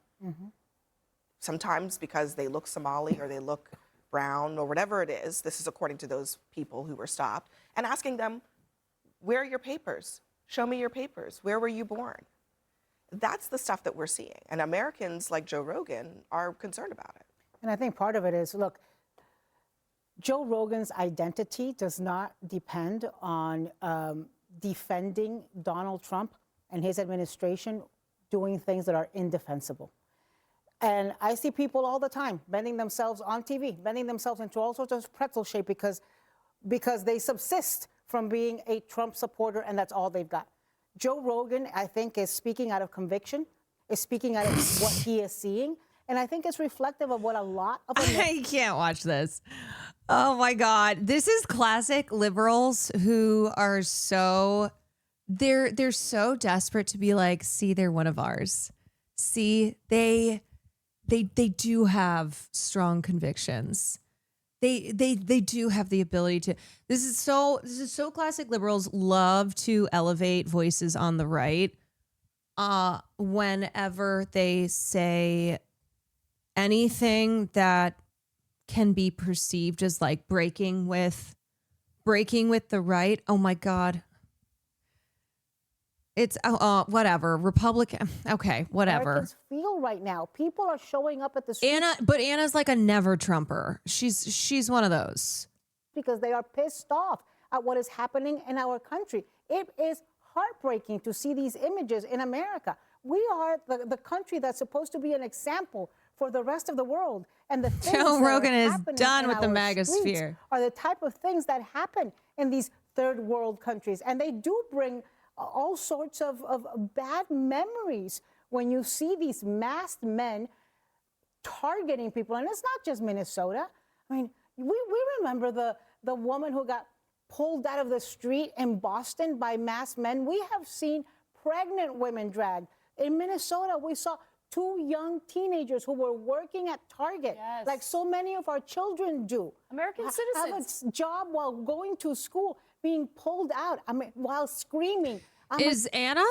S: sometimes because they look Somali or they look brown or whatever it is. This is according to those people who were stopped, and asking them, where are your papers? Show me your papers. Where were you born? That's the stuff that we're seeing. And Americans like Joe Rogan are concerned about it.
U: And I think part of it is, look, Joe Rogan's identity does not depend on defending Donald Trump and his administration doing things that are indefensible. And I see people all the time bending themselves on TV, bending themselves into all sorts of pretzel shape because they subsist from being a Trump supporter, and that's all they've got. Joe Rogan, I think, is speaking out of conviction, is speaking out of what he is seeing. And I think it's reflective of what a lot of
C: I can't watch this. Oh my God. This is classic liberals who are so they're so desperate to be like, see, they're one of ours. See, they do have strong convictions. They do have the ability to. This is so classic liberals love to elevate voices on the right. Whenever they say anything that can be perceived as like breaking with the right. Oh my God. It's whatever. Republican. Okay, whatever.
U: Americans feel right now. People are showing up at the street.
C: Anna's like a never Trumper. She's one of those.
U: Because they are pissed off at what is happening in our country. It is heartbreaking to see these images in America. We are the country that's supposed to be an example for the rest of the world. And the things
C: Joe Rogan is
U: happening
C: done
U: in
C: with the
U: our
C: MAGA
U: streets
C: sphere.
U: Are the type of things that happen in these third world countries. And they do bring all sorts of bad memories when you see these masked men targeting people. And it's not just Minnesota. I mean, we remember the woman who got pulled out of the street in Boston by masked men. We have seen pregnant women dragged. In Minnesota, we saw 2 young teenagers who were working at Target, like so many of our children do.
V: American citizens.
U: Have a job while going to school, being pulled out, while screaming.
C: Is Anna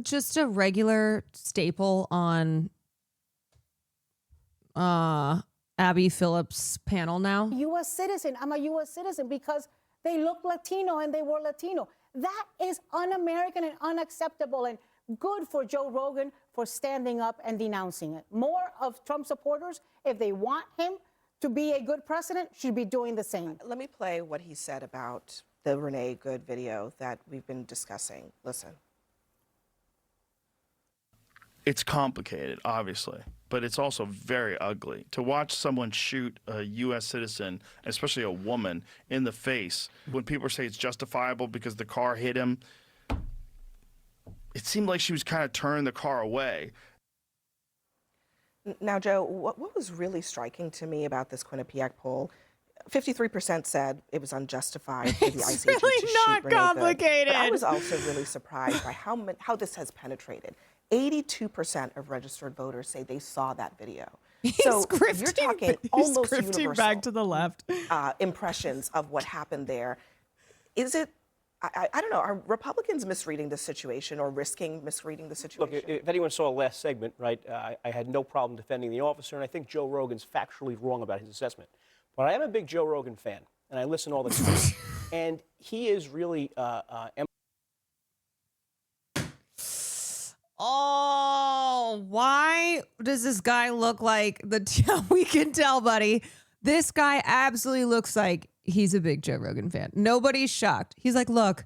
C: just a regular staple on Abby Phillips' panel now?
U: U.S. citizen. I'm a U.S. citizen because they look Latino and they were Latino. That is un-American and unacceptable. And good for Joe Rogan for standing up and denouncing it. More of Trump supporters, if they want him to be a good president, should be doing the same.
S: Let me play what he said about the Renee Good video that we've been discussing. Listen.
P: It's complicated, obviously, but it's also very ugly. To watch someone shoot a U.S. citizen, especially a woman, in the face, when people say it's justifiable because the car hit him, it seemed like she was kind of turning the car away.
S: Now, Joe, what was really striking to me about this Quinnipiac poll, 53% said it was unjustified for the ICE agent
C: really
S: to
C: not
S: shoot Renee Good.
C: complicated.
S: But I was also really surprised by how this has penetrated. 82% of registered voters say they saw that video. So you're talking almost universal
C: back to the left.
S: Impressions of what happened there. Is it? I don't know. Are Republicans misreading the situation or risking misreading the situation?
T: Look, if anyone saw the last segment, right, I had no problem defending the officer, and I think Joe Rogan's factually wrong about his assessment. But I am a big Joe Rogan fan, and I listen all the time. And he is really...
C: Oh, why does this guy look like the... We can tell, buddy. This guy absolutely looks like he's a big Joe Rogan fan. Nobody's shocked. He's like, look,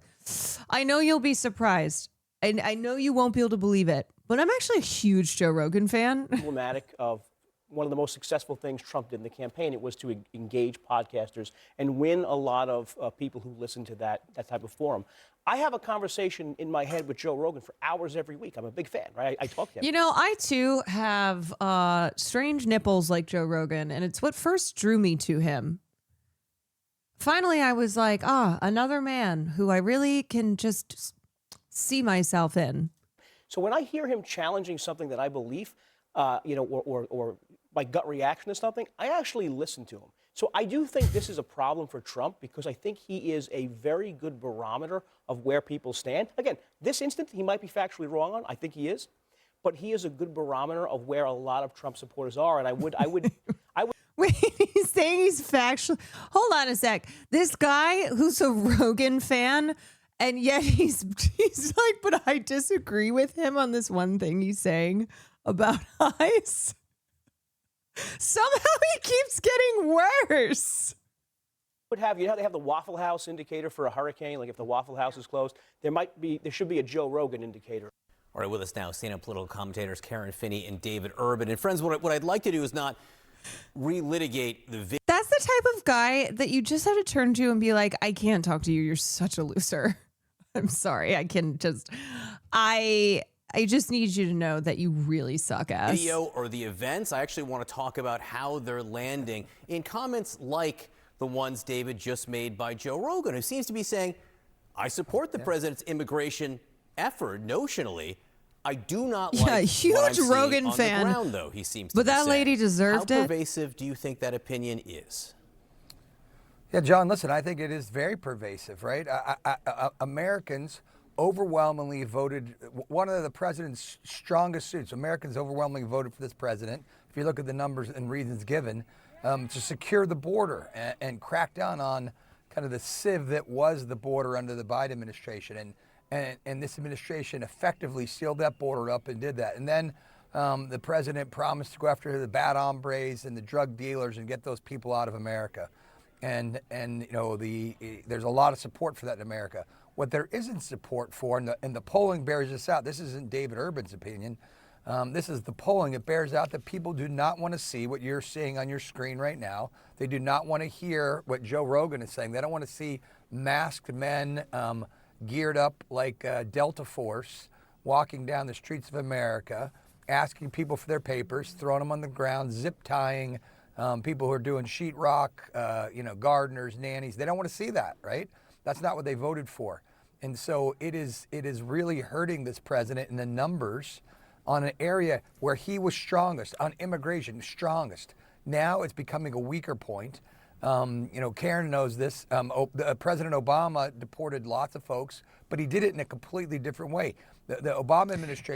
C: I know you'll be surprised. And I know you won't be able to believe it, but I'm actually a huge Joe Rogan fan.
T: Emblematic of one of the most successful things Trump did in the campaign. It was to engage podcasters and win a lot of people who listen to that type of forum. I have a conversation in my head with Joe Rogan for hours every week. I'm a big fan, right? I talk to him.
C: You know, I too have strange nipples like Joe Rogan, and it's what first drew me to him. Finally, I was like, another man who I really can just see myself in.
T: So when I hear him challenging something that I believe, or my gut reaction to something, I actually listen to him. So I do think this is a problem for Trump because I think he is a very good barometer of where people stand. Again, this instant, he might be factually wrong on. I think he is. But he is a good barometer of where a lot of Trump supporters are. And I would.
C: Wait, he's saying he's factual. Hold on a sec. This guy who's a Rogan fan, and yet he's like, but I disagree with him on this one thing he's saying about ICE. Somehow he keeps getting worse.
T: Would have they have the Waffle House indicator for a hurricane? Like if the Waffle House is closed, there should be a Joe Rogan indicator.
V: All right, with us now, stand-up political commentators Karen Finney and David Urban. And friends, what I'd like to do is not relitigate the video.
C: That's the type of guy that you just have to turn to and be like, I can't talk to you. You're such a loser. I'm sorry. I just need you to know that you really suck ass.
V: Video or the events, I actually want to talk about how they're landing in comments like the ones David just made by Joe Rogan, who seems to be saying, I support the president's immigration effort notionally. I do not like
C: huge
V: what I'm
C: Rogan
V: on
C: fan.
V: the ground, though, he seems to
C: But
V: be
C: that
V: saying.
C: lady deserved it.
V: How pervasive do you think that opinion is?
W: Yeah, John, listen, I think it is very pervasive, right? Americans overwhelmingly voted, one of the president's strongest suits, Americans overwhelmingly voted for this president, if you look at the numbers and reasons given, to secure the border and crack down on kind of the sieve that was the border under the Biden administration. And this administration effectively sealed that border up and did that. And then the president promised to go after the bad hombres and the drug dealers and get those people out of America. And there's a lot of support for that in America. What there isn't support for, and the polling bears this out, this isn't David Urban's opinion, this is the polling, it bears out that people do not want to see what you're seeing on your screen right now. They do not want to hear what Joe Rogan is saying. They don't want to see masked men geared up like Delta Force walking down the streets of America, asking people for their papers, throwing them on the ground, zip tying people who are doing sheetrock, gardeners, nannies. They don't want to see that, right? That's not what they voted for. And so it is really hurting this president in the numbers on an area where he was strongest, on immigration, strongest. Now it's becoming a weaker point. Karen knows this. President Obama deported lots of folks, but he did it in a completely different way. The Obama administration.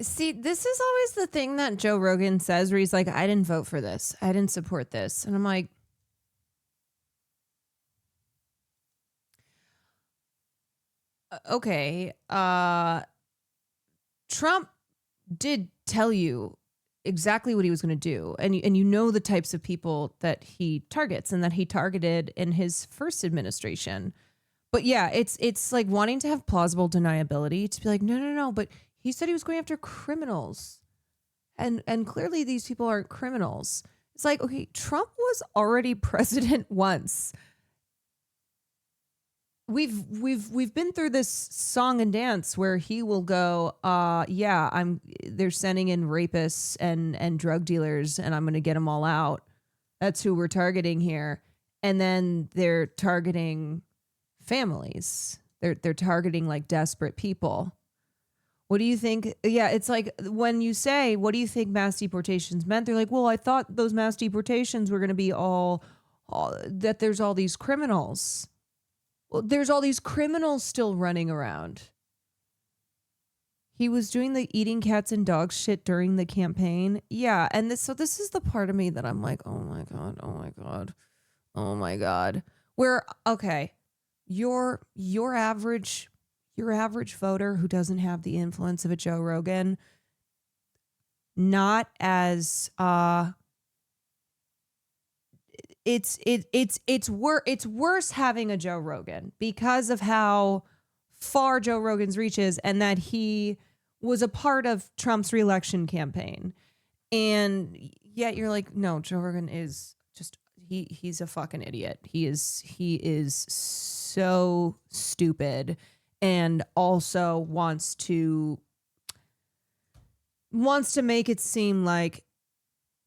C: See, this is always the thing that Joe Rogan says where he's like, I didn't vote for this. I didn't support this. And I'm like, okay, Trump did tell you exactly what he was going to do. And you know the types of people that he targets and that he targeted in his first administration. But yeah, it's like wanting to have plausible deniability to be like, no, but he said he was going after criminals. And clearly these people aren't criminals. It's like, okay, Trump was already president once. We've been through this song and dance where he will go, they're sending in rapists and drug dealers and I'm going to get them all out. That's who we're targeting here. And then they're targeting families. They're targeting like desperate people. What do you think? Yeah, it's like when you say, what do you think mass deportations meant? They're like, well, I thought those mass deportations were going to be all that there's all these criminals. Well, there's all these criminals still running around. He was doing the eating cats and dogs shit during the campaign. Yeah, and this is the part of me that I'm like, oh my God, oh my God, oh my God. Where, okay, your average voter who doesn't have the influence of a Joe Rogan, not as it's worse having a Joe Rogan because of how far Joe Rogan's reach is and that he was a part of Trump's reelection campaign. And yet you're like, no, Joe Rogan is just he's a fucking idiot. He is so stupid and also wants to make it seem like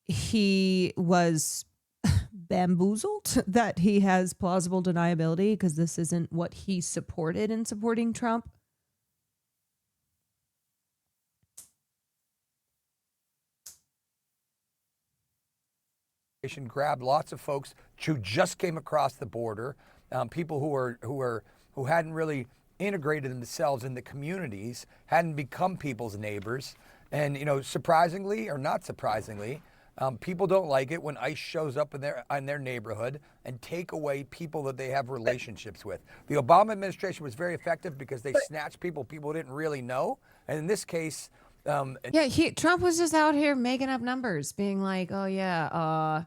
C: he was bamboozled, that he has plausible deniability because this isn't what he supported in supporting Trump.
W: Grabbed lots of folks who just came across the border, people who hadn't really integrated themselves in the communities, hadn't become people's neighbors, and surprisingly or not surprisingly, people don't like it when ICE shows up in their neighborhood and take away people that they have relationships with. The Obama administration was very effective because they snatched people didn't really know, and in this case,
C: Trump was just out here making up numbers, being like, oh yeah,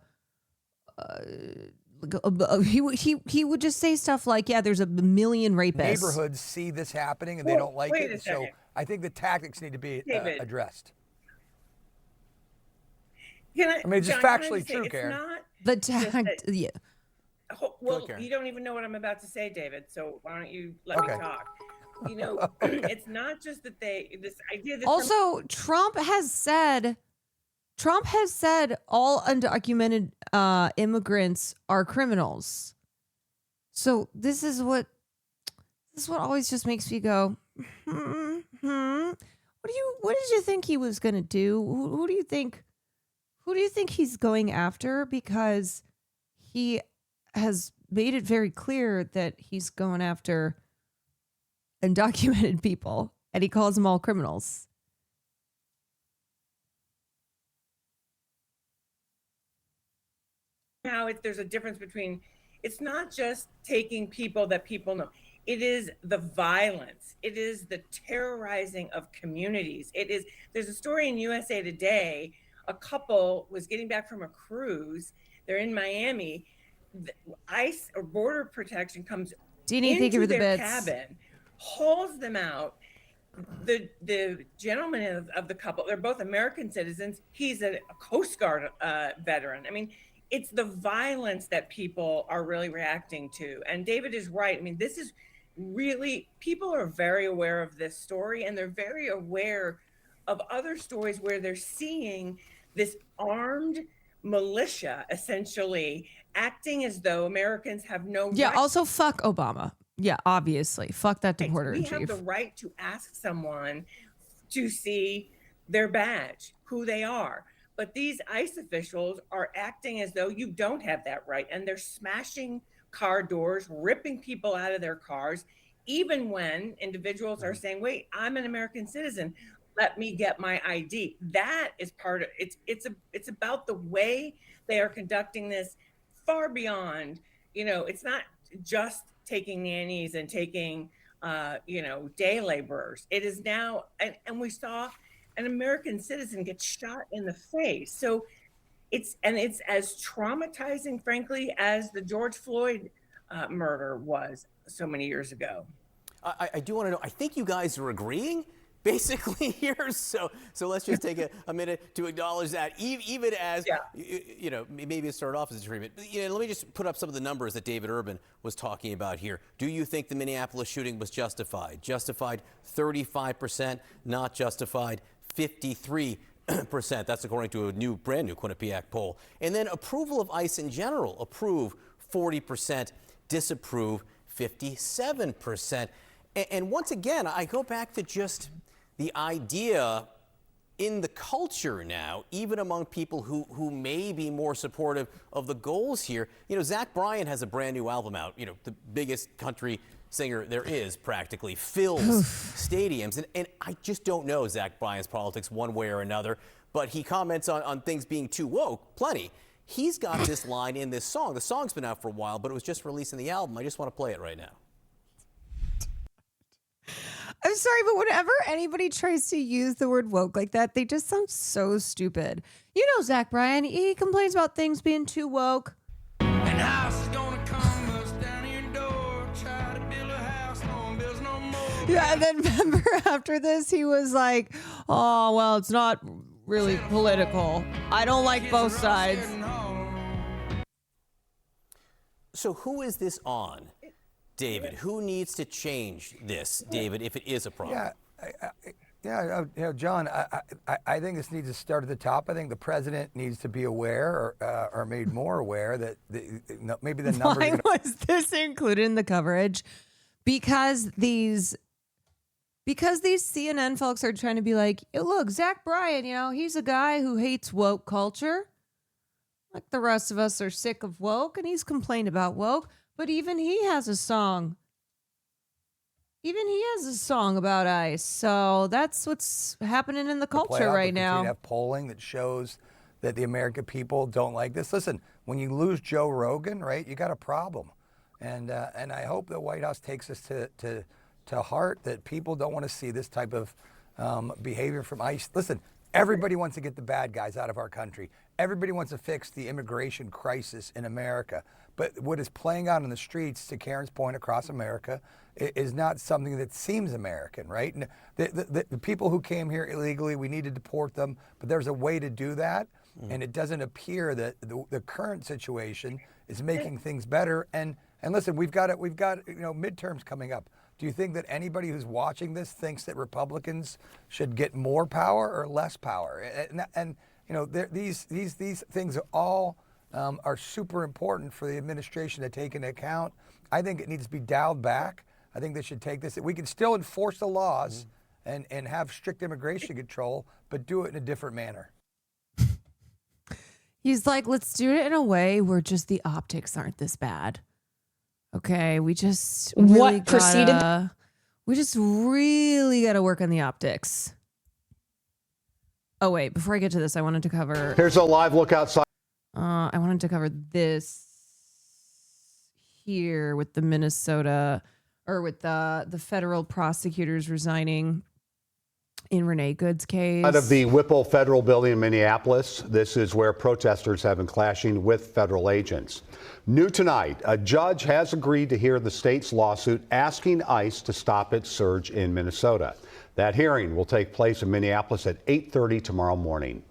C: he would just say stuff like, yeah, there's a million rapists.
W: Neighborhoods see this happening and they don't like it, so I think the tactics need to be addressed. I mean, it's just factually true, Karen.
C: The tactics, yeah.
A: Well, you don't even know what I'm about to say, David, so why don't you let me talk? It's not just that this idea that
C: also Trump has said all undocumented immigrants are criminals. So this is what always just makes me go, What did you think he was going to do? Who do you think he's going after? Because he has made it very clear that he's going after undocumented people, and he calls them all criminals.
A: How there's a difference between, it's not just taking people that people know. It is the violence. It is the terrorizing of communities. There's a story in USA Today. A couple was getting back from a cruise. They're in Miami. The ICE or Border Protection comes into their cabin, hauls them out. The gentleman of the couple, they're both American citizens. He's a Coast Guard veteran. I mean, it's the violence that people are really reacting to. And David is right. I mean, this is really, people are very aware of this story, and they're very aware of other stories where they're seeing this armed militia essentially acting as though Americans have no right.
C: Yeah, also fuck Obama. Yeah, obviously. Fuck that deporter-in-chief.
A: We have the right to ask someone to see their badge, who they are. But these ICE officials are acting as though you don't have that right. And they're smashing car doors, ripping people out of their cars, even when individuals are saying, wait, I'm an American citizen. Let me get my ID. That is part of it. It's about the way they are conducting this, far beyond, it's not just taking nannies and taking, day laborers. It is now, and we saw an American citizen get shot in the face. So it's as traumatizing, frankly, as the George Floyd murder was so many years ago.
V: I do want to know, I think you guys are agreeing basically here. So let's just take a minute to acknowledge that, even as, you know, maybe it started off as a treatment. You know, let me just put up some of the numbers that David Urban was talking about here. Do you think the Minneapolis shooting was justified? Justified 35%, not justified 53%. That's according to a brand new Quinnipiac poll. And then approval of ICE in general, approve 40%, disapprove 57%. And once again, I go back to just the idea in the culture now, even among people who may be more supportive of the goals here. You know, Zach Bryan has a brand new album out, you know, the biggest country singer there is, practically fills stadiums. And I just don't know Zach Bryan's politics one way or another, but he comments on things being too woke, plenty. He's got this line in this song. The song's been out for a while, but it was just released in the album. I just want to play it right now.
C: I'm sorry, but whenever anybody tries to use the word woke like that, they just sound so stupid. You know Zach Bryan, he complains about things being too woke.
B: And house is gonna come bust down your door, try to build a house, no one builds no more.
C: Yeah, and then remember after this, he was like, oh, well, it's not really political. I don't like both sides.
V: So who is this on? David, who needs to change this, David, if it is a problem?
W: You know, John, I think this needs to start at the top. I think the president needs to be aware or made more aware that maybe the numbers.
C: Why was this included in the coverage? Because these CNN folks are trying to be like, look, Zach Bryan, you know, he's a guy who hates woke culture. Like the rest of us are sick of woke, and he's complained about woke. But even he has a song. Even he has a song about ICE. So that's what's happening in the culture right now.
W: We have polling that shows that the American people don't like this. Listen, when you lose Joe Rogan, right, you got a problem. And I hope the White House takes this to heart, that people don't want to see this type of behavior from ICE. Listen, everybody wants to get the bad guys out of our country. Everybody wants to fix the immigration crisis in America. But what is playing out in the streets, to Karen's point, across America, is not something that seems American, right? And the people who came here illegally, we need to deport them, but there's a way to do that. And it doesn't appear that the current situation is making things better. And listen, we've got you know, midterms coming up. Do you think that anybody who's watching this thinks that Republicans should get more power or less power? And you know, these things all are super important for the administration to take into account. I think it needs to be dialed back. I think they should take this. We can still enforce the laws and have strict immigration control, but do it in a different manner.
C: He's like, let's do it in a way where just the optics aren't this bad. Okay, we just really gotta work on the optics. Oh wait, before I get to this, I wanted to cover.
D: Here's a live look outside.
C: I wanted to cover this here with the Minnesota, or with the federal prosecutors resigning in Renee Good's case.
D: Out of the Whipple Federal Building in Minneapolis, this is where protesters have been clashing with federal agents. New tonight, a judge has agreed to hear the state's lawsuit asking ICE to stop its surge in Minnesota. That hearing will take place in Minneapolis at 8:30 tomorrow morning.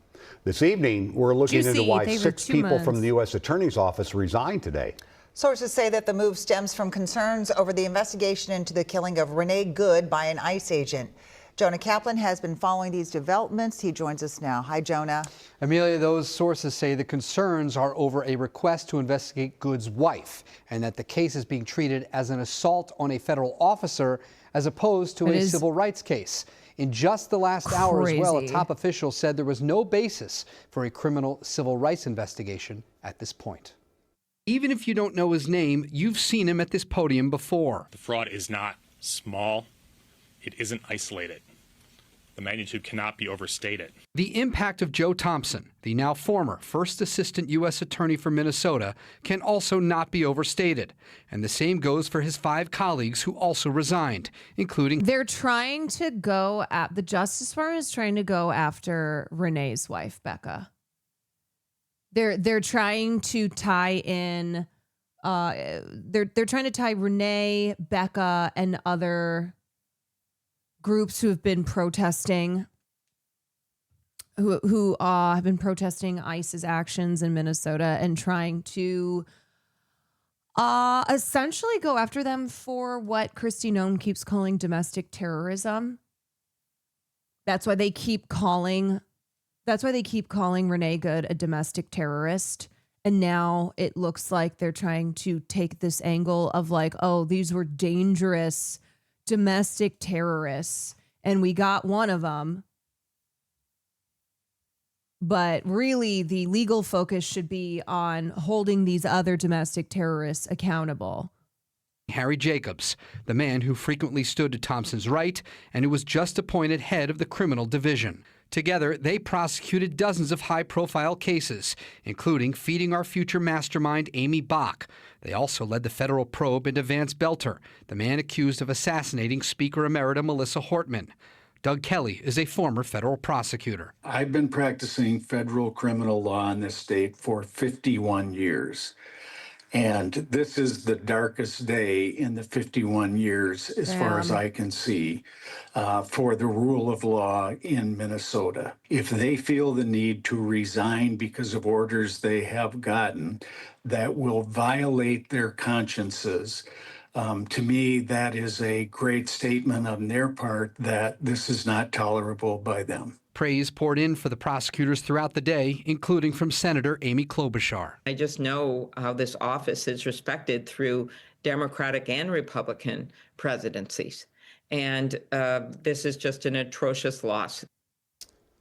D: This evening, we're looking into why 6 people from the U.S. Attorney's Office resigned today.
G: Sources say that the move stems from concerns over the investigation into the killing of Renee Good by an ICE agent. Jonah Kaplan has been following these developments. He joins us now. Hi, Jonah.
X: Amelia, those sources say the concerns are over a request to investigate Good's wife, and that the case is being treated as an assault on a federal officer as opposed to a civil rights case. In just the last hour as well, a top official said there was no basis for a criminal civil rights investigation at this point. Even if you don't know his name, you've seen him at this podium before.
Y: The fraud is not small. It isn't isolated. The magnitude cannot be overstated.
X: The impact of Joe Thompson, the now former first assistant U.S. attorney for Minnesota, can also not be overstated. And the same goes for his 5 colleagues who also resigned, including...
C: They're trying to go at... The Justice Department is trying to go after Renee's wife, Becca. They're trying to tie in... they're trying to tie Renee, Becca, and other groups who have been protesting, who have been protesting ICE's actions in Minnesota and trying to essentially go after them for what Kristi Noem keeps calling domestic terrorism. That's why they keep calling Renee Good a domestic terrorist. And now it looks like they're trying to take this angle of like, oh, these were dangerous domestic terrorists, and we got one of them. But really, the legal focus should be on holding these other domestic terrorists accountable.
X: Harry Jacobs, the man who frequently stood to Thompson's right and who was just appointed head of the criminal division. Together, they prosecuted dozens of high-profile cases, including feeding our future mastermind, Amy Bach. They also led the federal probe into Vance Belter, the man accused of assassinating Speaker Emerita Melissa Hortman. Doug Kelly is a former federal prosecutor.
E: I've been practicing federal criminal law in this state for 51 years. And this is the darkest day in the 51 years, as far as I can see, for the rule of law in Minnesota. If they feel the need to resign because of orders they have gotten that will violate their consciences, to me, that is a great statement on their part that this is not tolerable by them.
X: Praise poured in for the prosecutors throughout the day, including from Senator Amy Klobuchar.
F: I just know how this office is respected through Democratic and Republican presidencies. And this is just an atrocious loss.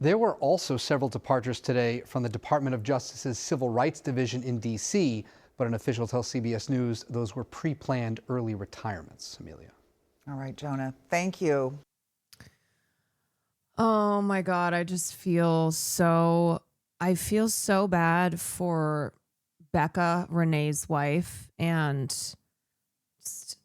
X: There were also several departures today from the Department of Justice's Civil Rights Division in D.C., but an official tells CBS News those were pre-planned early retirements. Amelia.
G: All right, Jonah. Thank you.
C: Oh my God, I feel so bad for Becca, Renee's wife, and just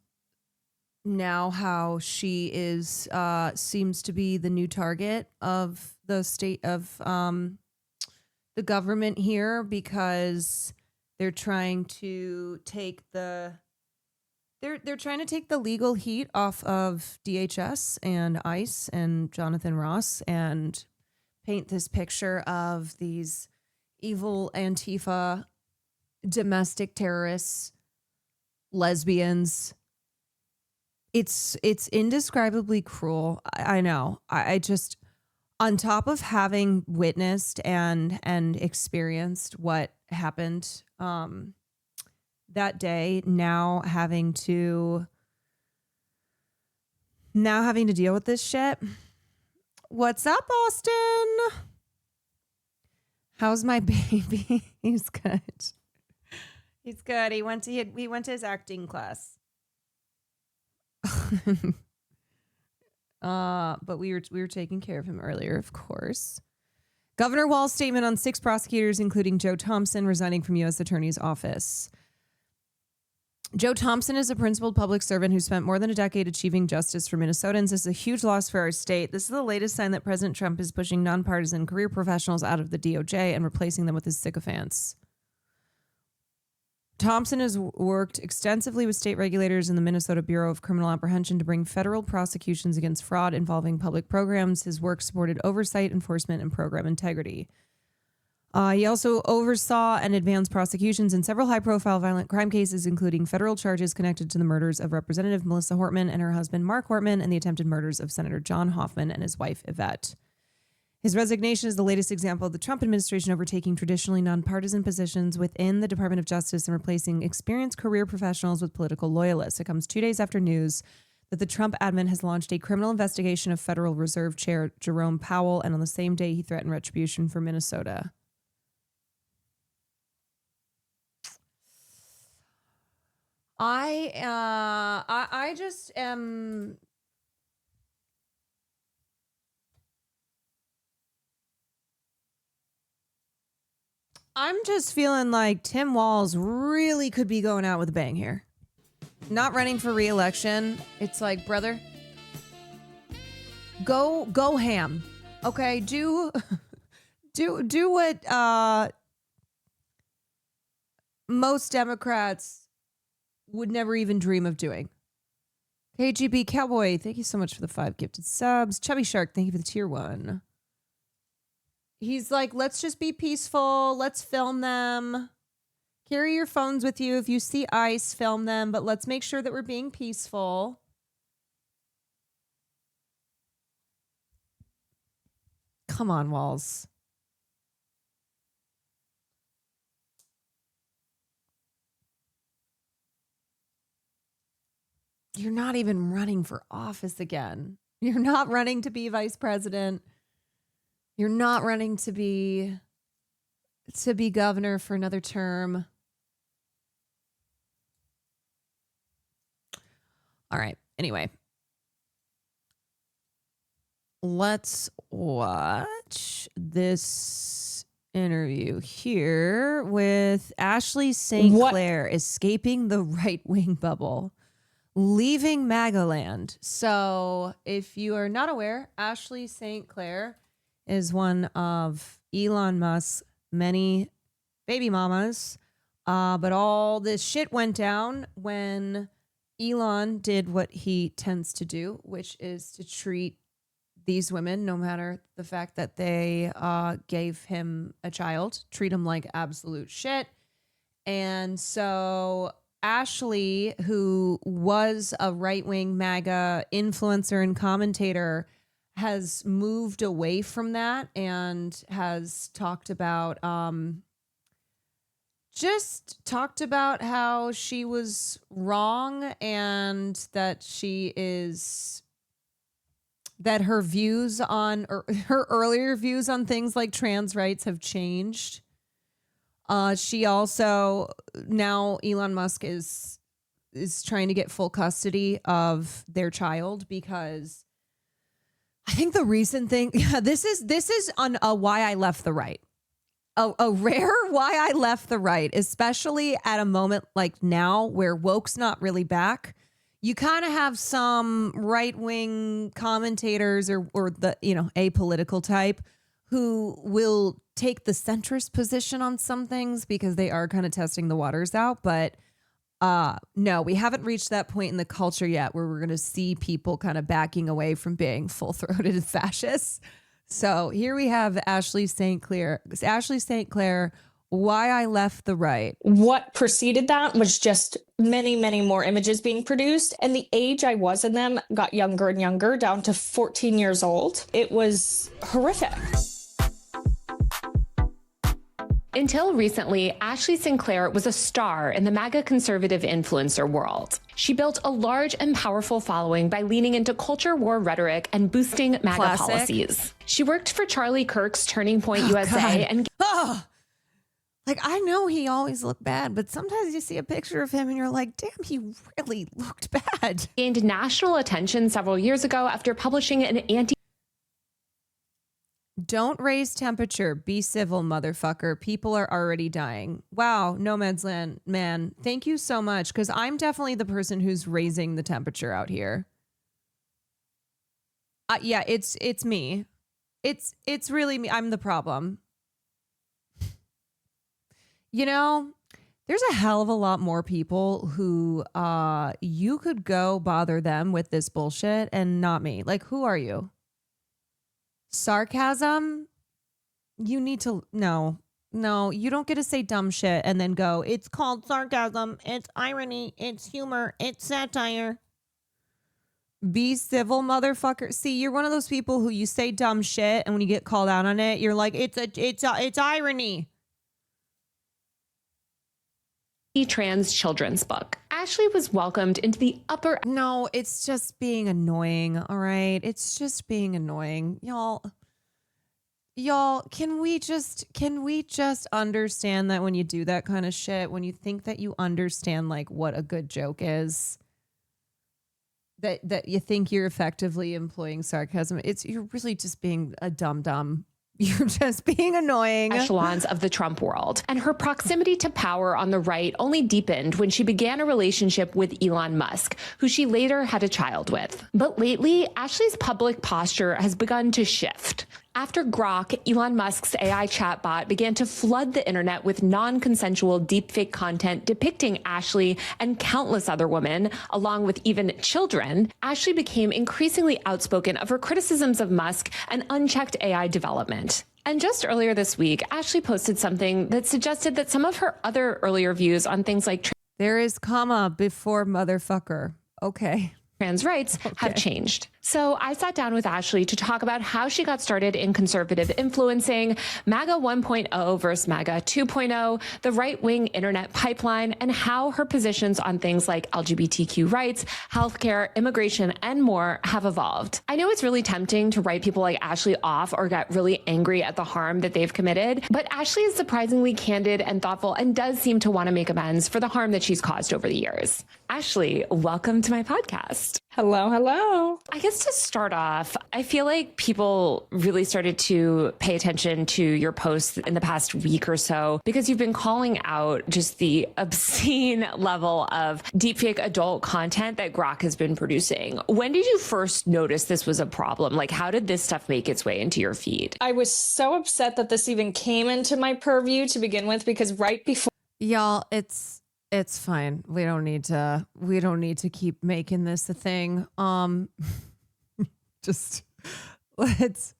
C: now how she is seems to be the new target of the state of the government here, because they're trying to take the legal heat off of DHS and ICE and Jonathan Ross and paint this picture of these evil Antifa domestic terrorists, lesbians. It's indescribably cruel. I know. I just, on top of having witnessed and experienced what happened that day, now having to deal with this shit. What's up, Austin? How's my baby? He's good. He's good. He went to his acting class. But we were taking care of him earlier, of course. Governor Walz's statement on 6 prosecutors, including Joe Thompson, resigning from U.S. Attorney's Office. Joe Thompson is a principled public servant who spent more than a decade achieving justice for Minnesotans. This is a huge loss for our state. This is the latest sign that President Trump is pushing nonpartisan career professionals out of the DOJ and replacing them with his sycophants. Thompson has worked extensively with state regulators and the Minnesota Bureau of Criminal Apprehension to bring federal prosecutions against fraud involving public programs. His work supported oversight, enforcement, and program integrity. He also oversaw and advanced prosecutions in several high-profile violent crime cases, including federal charges connected to the murders of Representative Melissa Hortman and her husband Mark Hortman, and the attempted murders of Senator John Hoffman and his wife Yvette. His resignation is the latest example of the Trump administration overtaking traditionally nonpartisan positions within the Department of Justice and replacing experienced career professionals with political loyalists. It comes 2 days after news that the Trump admin has launched a criminal investigation of Federal Reserve Chair Jerome Powell, and on the same day he threatened retribution for Minnesota. I just am. I'm just feeling like Tim Walz really could be going out with a bang here. Not running for re-election. It's like, brother, go ham. Okay, do what most Democrats would never even dream of doing. KGB Cowboy, thank you so much for the 5 gifted subs. Chubby Shark, thank you for the tier 1. He's like, let's just be peaceful. Let's film them. Carry your phones with you. If you see ICE, film them. But let's make sure that we're being peaceful. Come on, Walls. You're not even running for office again. You're not running to be vice president. You're not running to be governor for another term. All right. Anyway, let's watch this interview here with Ashley St. Clair escaping the right-wing bubble, leaving MAGA-land. So if you are not aware, Ashley St. Clair is one of Elon Musk's many baby mamas. But all this shit went down when Elon did what he tends to do, which is to treat these women, no matter the fact that they gave him a child, treat them like absolute shit. And so Ashley, who was a right-wing MAGA influencer and commentator, has moved away from that and has talked about how she was wrong and that her views on, or her earlier views on things like trans rights have changed. She also, now Elon Musk is trying to get full custody of their child because I think the recent thing, this is on a why I left the right. A rare why I left the right, especially at a moment like now where woke's not really back. You kind of have some right-wing commentators or the, apolitical type who will take the centrist position on some things because they are kind of testing the waters out. But no, we haven't reached that point in the culture yet where we're going to see people kind of backing away from being full-throated fascists. So here we have Ashley St. Clair. Ashley St. Clair, why I left the right.
H: What preceded that was just many, many more images being produced. And the age I was in them got younger and younger, down to 14 years old. It was horrific.
I: Until recently, Ashley St. Clair was a star in the MAGA conservative influencer world. She built a large and powerful following by leaning into culture war rhetoric and boosting MAGA policies. She worked for Charlie Kirk's Turning Point USA and...
C: Like, I know he always looked bad, but sometimes you see a picture of him and you're like, damn, he really looked bad.
I: Gained national attention several years ago after publishing an
C: Don't raise temperature. Be civil, motherfucker. People are already dying. Wow, Nomad's Land, man. Thank you so much, because I'm definitely the person who's raising the temperature out here. Yeah, it's me. It's really me. I'm the problem. There's a hell of a lot more people who you could go bother them with this bullshit and not me. Like, who are you? Sarcasm? You need to... No, you don't get to say dumb shit and then go, it's called sarcasm, it's irony, it's humor, it's satire. Be civil, motherfucker. See, you're one of those people who you say dumb shit and when you get called out on it, you're like, it's irony.
I: trans children's book. Ashley was welcomed into the upper...
C: No, it's just being annoying, all right? It's just being annoying. Y'all, can we just understand that when you do that kind of shit, when you think that you understand like what a good joke is, that you think you're effectively employing sarcasm, you're really just being a dum-dum. You're just being annoying.
I: Echelons of the Trump world. And her proximity to power on the right only deepened when she began a relationship with Elon Musk, who she later had a child with. But lately, Ashley's public posture has begun to shift. After Grok, Elon Musk's AI chatbot began to flood the internet with non-consensual deepfake content depicting Ashley and countless other women, along with even children, Ashley became increasingly outspoken of her criticisms of Musk and unchecked AI development. And just earlier this week, Ashley posted something that suggested that some of her other earlier views on things like
C: there is comma before motherfucker. Okay.
I: Trans rights have changed. So I sat down with Ashley to talk about how she got started in conservative influencing, MAGA 1.0 versus MAGA 2.0, the right-wing internet pipeline, and how her positions on things like LGBTQ rights, healthcare, immigration, and more have evolved. I know it's really tempting to write people like Ashley off or get really angry at the harm that they've committed, but Ashley is surprisingly candid and thoughtful and does seem to want to make amends for the harm that she's caused over the years. Ashley, welcome to my podcast.
H: Hello, hello.
I: I guess to start off, I feel like people really started to pay attention to your posts in the past week or so because you've been calling out just the obscene level of deepfake adult content that Grok has been producing. When did you first notice this was a problem? Like, how did this stuff make its way into your feed?
H: I was so upset that this even came into my purview to begin with, because right before...
C: Y'all, it's fine. We don't need to keep making this a thing. Just let's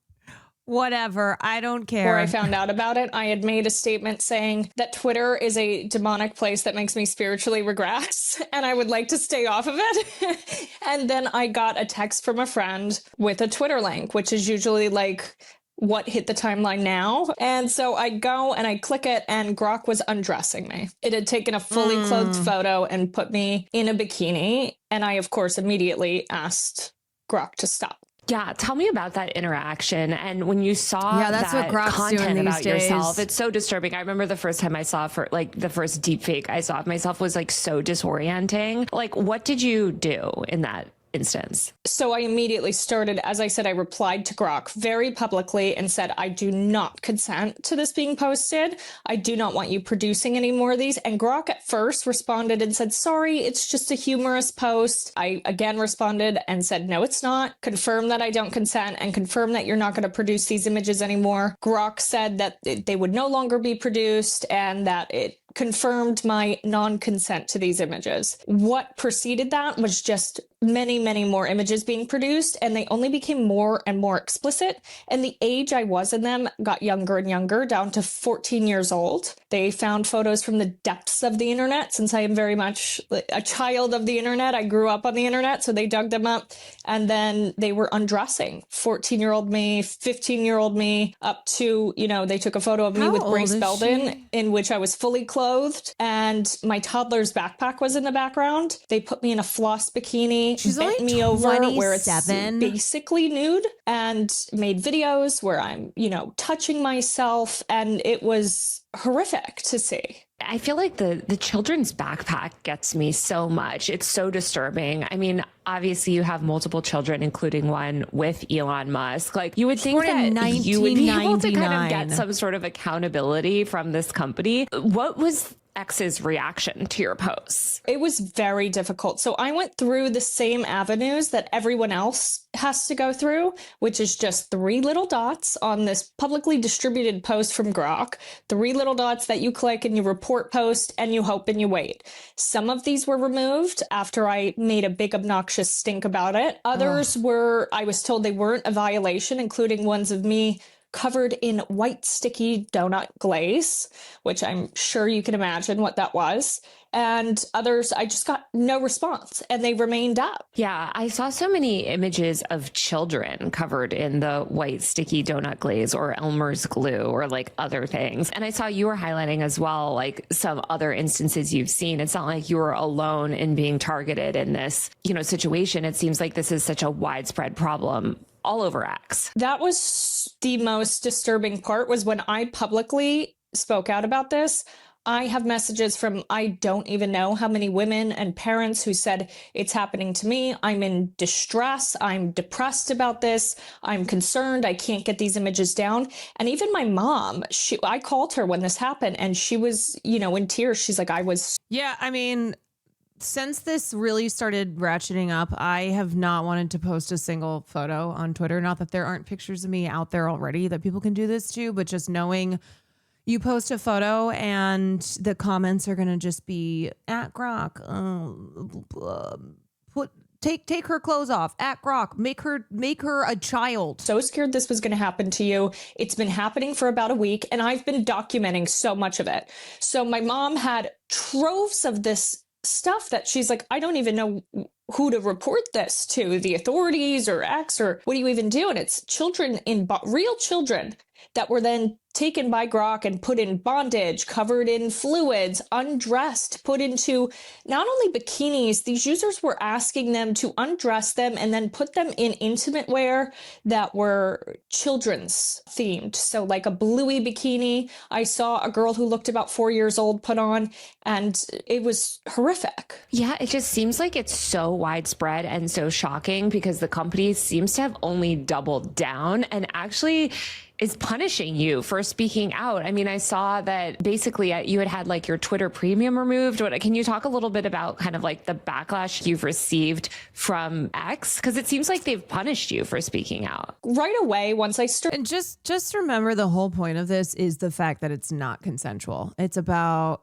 C: whatever. I don't care.
H: Before I found out about it, I had made a statement saying that Twitter is a demonic place that makes me spiritually regress and I would like to stay off of it. And then I got a text from a friend with a Twitter link, which is usually like what hit the timeline now. And so I go and I click it and Grok was undressing me. It had taken a fully clothed photo and put me in a bikini. And I, of course, immediately asked Grok to stop.
I: Yeah, tell me about that interaction. And when you saw
C: that's
I: that
C: what Grok's
I: content
C: doing
I: about
C: these days.
I: yourself, it's so disturbing. I remember the first time I saw the first deepfake I saw of myself was like so disorienting. Like, what did you do in that instance?
H: So I immediately started, as I said, I replied to Grok very publicly and said, I do not consent to this being posted. I do not want you producing any more of these. And Grok at first responded and said, sorry, it's just a humorous post. I again responded and said, no, it's not. Confirm that I don't consent and confirm that you're not going to produce these images anymore. Grok said that they would no longer be produced and that it confirmed my non-consent to these images. What preceded that was just many, many more images being produced, and they only became more and more explicit. And the age I was in them got younger and younger, down to 14 years old. They found photos from the depths of the internet, since I am very much a child of the internet. I grew up on the internet, so they dug them up. And then they were undressing 14-year-old me, 15-year-old me, up to, they took a photo of me with Grace Belden, in which I was fully clothed, and my toddler's backpack was in the background. They put me in a floss bikini, bent me over where it's basically nude, and made videos where I'm, touching myself, and it was horrific to see.
I: I feel like the children's backpack gets me so much. It's so disturbing. I mean, obviously you have multiple children, including one with Elon Musk. Like, you would think that you would be able to kind of get some sort of accountability from this company. What was X's reaction to your posts?
H: It was very difficult. So I went through the same avenues that everyone else has to go through, which is just 3 little dots on this publicly distributed post from Grok, 3 little dots that you click and you report post and you hope and you wait. Some of these were removed after I made a big obnoxious stink about it. Others were, I was told they weren't a violation, including ones of me covered in white sticky donut glaze, which I'm sure you can imagine what that was. And others, I just got no response and they remained up.
I: Yeah, I saw so many images of children covered in the white sticky donut glaze or Elmer's glue or like other things. And I saw you were highlighting as well, like some other instances you've seen. It's not like you were alone in being targeted in this, situation. It seems like this is such a widespread problem all over X.
H: That was the most disturbing part, was when I publicly spoke out about this. I have messages from I don't even know how many women and parents who said, it's happening to me. I'm in distress. I'm depressed about this. I'm concerned. I can't get these images down. And even my mom, I called her when this happened and she was, in tears. She's like,
C: Yeah, I mean, since this really started ratcheting up, I have not wanted to post a single photo on Twitter. Not that there aren't pictures of me out there already that people can do this to, but just knowing you post a photo and the comments are going to just be at Grok, take her clothes off, at Grok, make her a child.
H: So scared this was going to happen to you. It's been happening for about a week, and I've been documenting so much of it. So my mom had troves of this stuff that she's like, I don't even know who to report this to, the authorities or X, or what do you even do? And it's children real children that were then taken by Grok and put in bondage, covered in fluids, undressed, put into not only bikinis, these users were asking them to undress them and then put them in intimate wear that were children's themed. So like a bluey bikini, I saw a girl who looked about 4 years old put on, and it was horrific.
I: Yeah, it just seems like it's so widespread and so shocking because the company seems to have only doubled down and actually is punishing you for speaking out. I mean, I saw that basically you had like your Twitter premium removed. Can you talk a little bit about kind of like the backlash you've received from X? Because it seems like they've punished you for speaking out.
H: Right away, once I started.
C: And just remember, the whole point of this is the fact that it's not consensual. It's about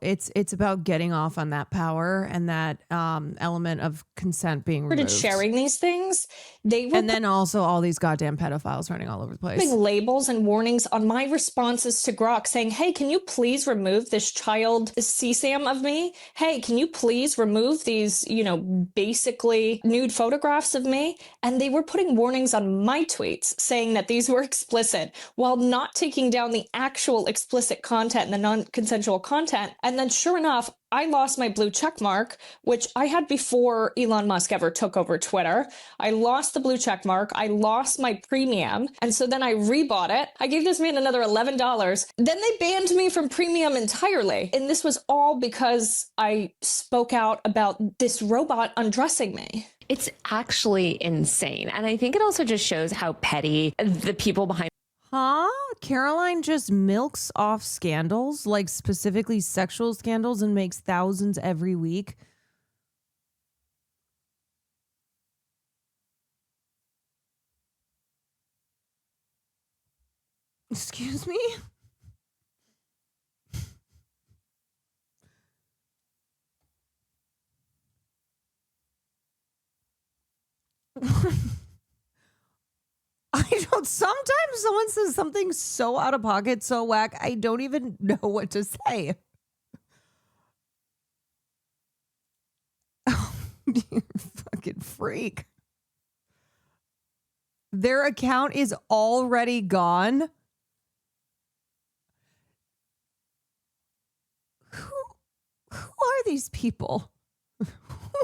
C: getting off on that power and that element of consent being removed.
H: Sharing these things,
C: and then also all these goddamn pedophiles running all over the place.
H: Putting labels and warnings on my responses to Grok saying, hey, can you please remove this child CSAM of me? Hey, can you please remove these, basically nude photographs of me? And they were putting warnings on my tweets saying that these were explicit while not taking down the actual explicit content and the non-consensual content. And then sure enough, I lost my blue check mark, which I had before Elon Musk ever took over Twitter. I lost the blue check mark. I lost my premium. And so then I rebought it. I gave this man another $11. Then they banned me from premium entirely. And this was all because I spoke out about this robot undressing me.
I: It's actually insane. And I think it also just shows how petty the people behind.
C: Huh? Caroline just milks off scandals, like specifically sexual scandals, and makes thousands every week. Excuse me? I don't. Sometimes someone says something so out of pocket, so whack, I don't even know what to say. Oh, you fucking freak. Their account is already gone. Who are these people?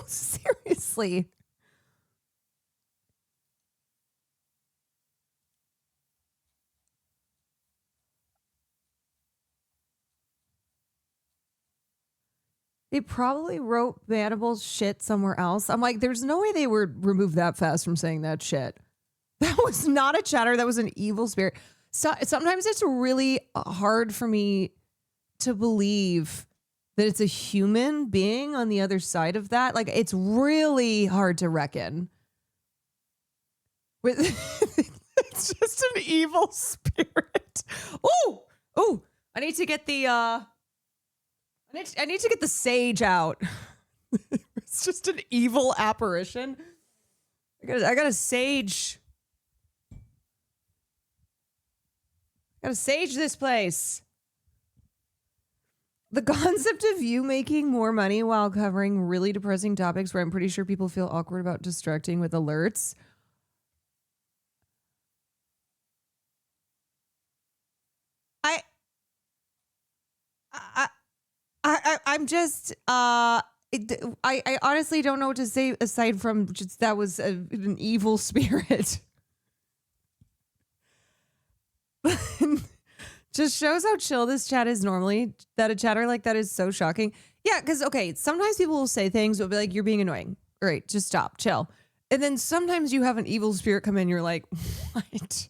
C: Seriously. They probably wrote Manible's shit somewhere else. I'm like, there's no way they would remove that fast from saying that shit. That was not a chatter. That was an evil spirit. So sometimes it's really hard for me to believe that it's a human being on the other side of that. Like, it's really hard to reckon with. It's just an evil spirit. Oh, I need to get the I need to get the sage out. It's just an evil apparition. I gotta sage. Gotta sage this place. The concept of you making more money while covering really depressing topics where I'm pretty sure people feel awkward about distracting with alerts. I'm just I honestly don't know what to say aside from just that was an evil spirit. Just shows how chill this chat is normally, that a chatter like that is so shocking. Yeah, because, okay, sometimes people will say things, will be like, you're being annoying. All right, just stop, chill. And then sometimes you have an evil spirit come in, you're like, what?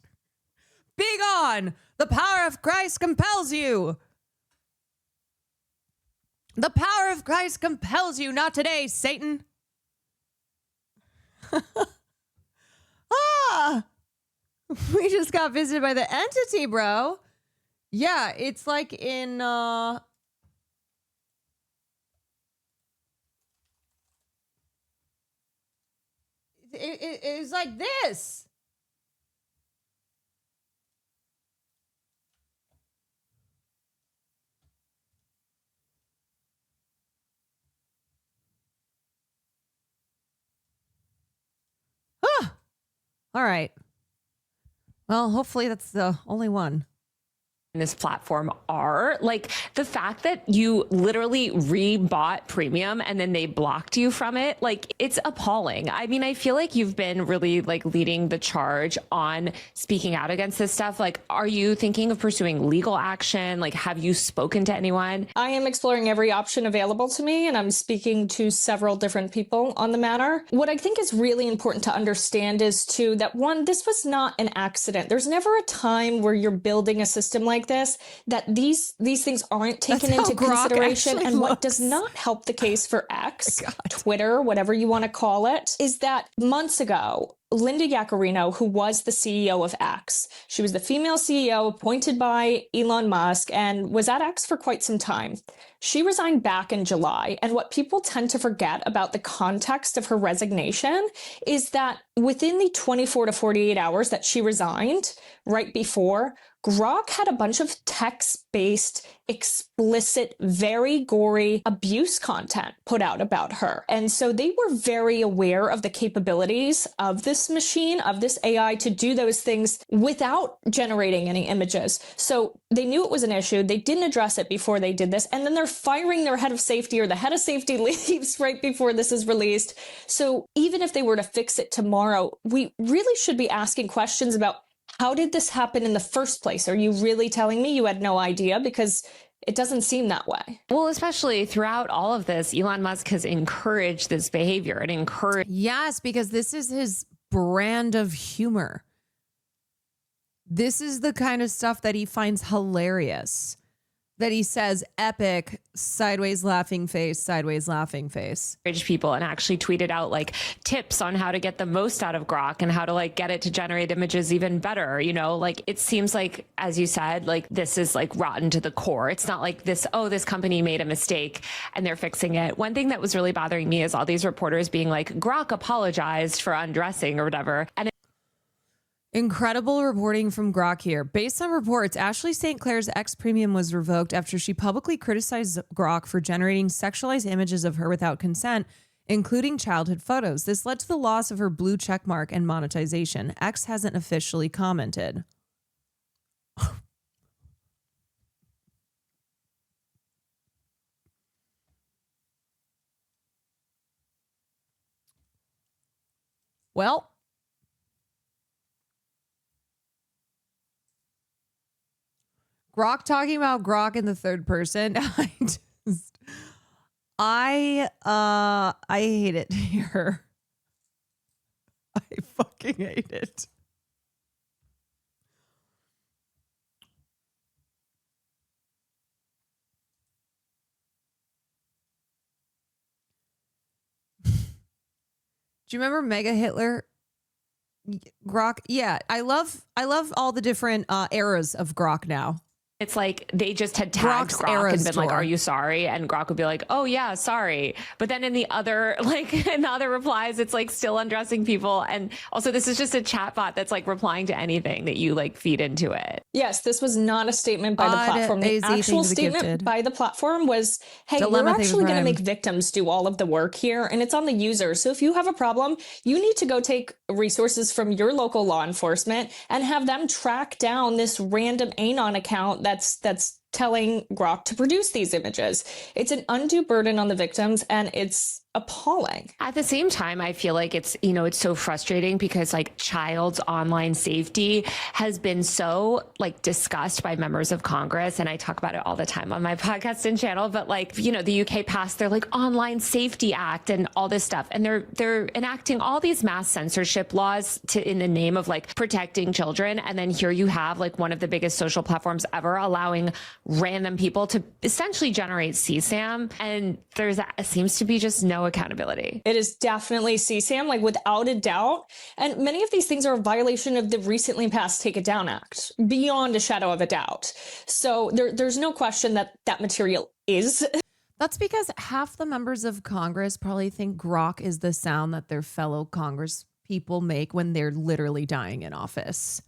C: Be gone! The power of Christ compels you! The power of Christ compels you, not today, Satan. We just got visited by the entity, bro. Yeah, it's like in it's like this. All right. Well, hopefully that's the only one.
I: This platform are like the fact that you literally rebought premium and then they blocked you from it. Like, it's appalling. I mean, I feel like you've been really like leading the charge on speaking out against this stuff. Like, are you thinking of pursuing legal action? Like, have you spoken to anyone?
H: I am exploring every option available to me, and I'm speaking to several different people on the matter. What I think is really important to understand is, too, that one, this was not an accident. There's never a time where you're building a system like this that these things aren't taken into consideration. And what does not help the case for X, Twitter, whatever you want to call it, is that months ago, Linda Yaccarino, who was the CEO of X, she was the female CEO appointed by Elon Musk and was at X for quite some time. She resigned back in July. And what people tend to forget about the context of her resignation is that within the 24 to 48 hours that she resigned, right before, Grok had a bunch of text-based, explicit, very gory abuse content put out about her. And so they were very aware of the capabilities of this machine, of this AI, to do those things without generating any images. So they knew it was an issue. They didn't address it before they did this. And then they're firing their head of safety, or the head of safety leaves right before this is released. So even if they were to fix it tomorrow, we really should be asking questions about, how did this happen in the first place? Are you really telling me you had no idea? Because it doesn't seem that way.
I: Well, especially throughout all of this, Elon Musk has encouraged this behavior and encouraged.
C: Yes, because this is his brand of humor. This is the kind of stuff that he finds hilarious. That he says, epic, sideways laughing face,
I: people, and actually tweeted out like tips on how to get the most out of Grok and how to like get it to generate images even better. You know, like it seems like, as you said, like this is like rotten to the core. It's not like this, oh, this company made a mistake and they're fixing it. One thing that was really bothering me is all these reporters being like, Grok apologized for undressing or whatever. And
C: incredible reporting from Grok here. Based on reports, Ashley St. Clair's X Premium was revoked after she publicly criticized Grok for generating sexualized images of her without consent, including childhood photos. This led to the loss of her blue checkmark and monetization. X hasn't officially commented. Well, Grok talking about Grok in the third person. I hate it here. I fucking hate it. Do you remember Mega Hitler? Grok? Yeah, I love all the different eras of Grok now.
I: it's like they just had tagged Grok and been like, "Are you sorry?" And Grok would be like, "Oh yeah, sorry." But then in the other replies, it's like still undressing people. And also, this is just a chat bot that's like replying to anything that you like feed into it.
H: Yes, this was not a statement by the platform. The actual statement by the platform was, "Hey, we're actually going to make victims do all of the work here, and it's on the user. So if you have a problem, you need to go take resources from your local law enforcement and have them track down this random Anon account that's telling Grok to produce these images." It's an undue burden on the victims, and it's appalling.
I: At the same time, I feel like it's so frustrating because like child's online safety has been so like discussed by members of Congress. And I talk about it all the time on my podcast and channel, but like, the UK passed their like Online Safety Act and all this stuff. And they're enacting all these mass censorship laws in the name of like protecting children. And then here you have like one of the biggest social platforms ever allowing random people to essentially generate CSAM. And there seems to be just no accountability.
H: It is definitely CSAM, like without a doubt. And many of these things are a violation of the recently passed Take It Down Act, beyond a shadow of a doubt. So there's no question that that material is.
C: That's because half the members of Congress probably think grok is the sound that their fellow Congress people make when they're literally dying in office.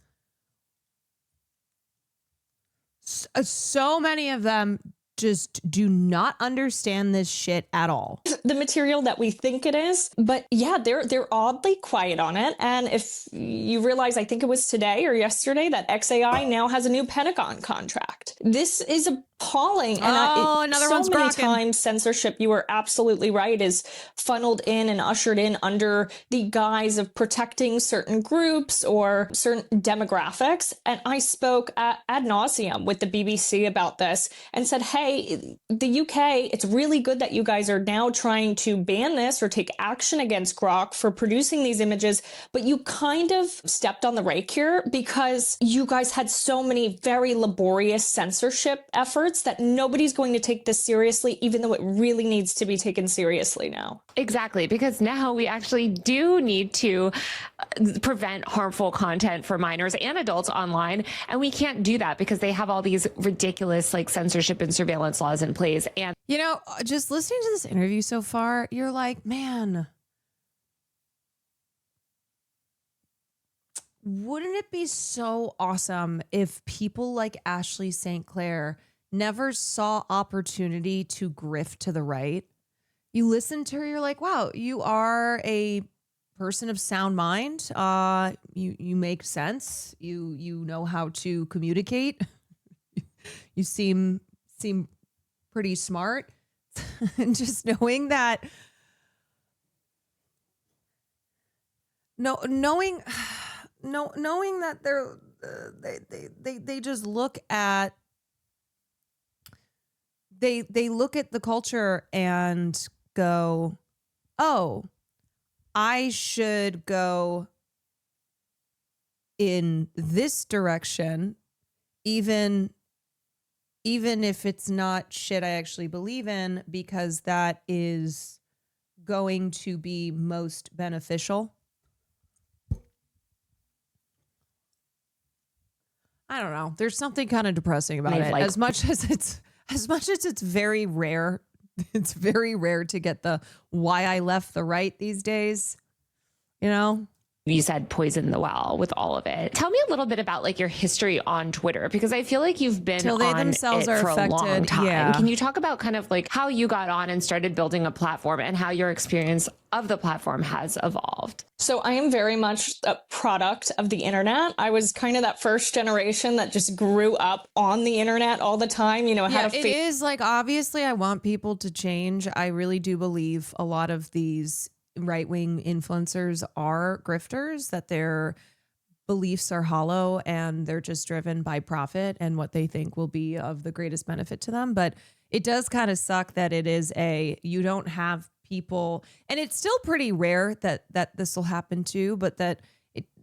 C: So many of them just do not understand this shit at all.
H: The material that we think it is, but yeah, they're oddly quiet on it. And if you realize, I think it was today or yesterday that XAI now has a new Pentagon contract. This is appalling. And
C: another one's
H: so many
C: grokking.
H: times censorship, you were absolutely right, is funneled in and ushered in under the guise of protecting certain groups or certain demographics. And I spoke ad nauseum with the BBC about this and said, hey, the UK, it's really good that you guys are now trying to ban this or take action against grok for producing these images, but you kind of stepped on the rake here because you guys had so many very laborious censorship efforts that nobody's going to take this seriously, even though it really needs to be taken seriously now.
I: Exactly, because now we actually do need to prevent harmful content for minors and adults online. And we can't do that because they have all these ridiculous like censorship and surveillance laws in place. And
C: just listening to this interview so far, you're like, man, wouldn't it be so awesome if people like Ashley St. Clair never saw opportunity to grift to the right? You listen to her, you're like, wow, you are a person of sound mind. You make sense. You know how to communicate. You seem pretty smart. And just knowing that, knowing that they just look at they look at the culture and go, oh, I should go in this direction, even if it's not shit I actually believe in, because that is going to be most beneficial. I don't know. There's something kind of depressing about it. As much as it's very rare. It's very rare to get the why I left the right these days.
I: You said poison the well with all of it. Tell me a little bit about like your history on Twitter, because I feel like you've been
C: Till they
I: on
C: themselves
I: it
C: are
I: for a long
C: affected.
I: time.
C: Yeah.
I: Can you talk about kind of like how you got on and started building a platform and how your experience of the platform has evolved?
H: So I am very much a product of the internet. I was kind of that first generation that just grew up on the internet all the time.
C: It is like, obviously I want people to change. I really do believe a lot of these right-wing influencers are grifters, that their beliefs are hollow and they're just driven by profit and what they think will be of the greatest benefit to them. But it does kind of suck that it is you don't have people, and it's still pretty rare that this will happen too, but that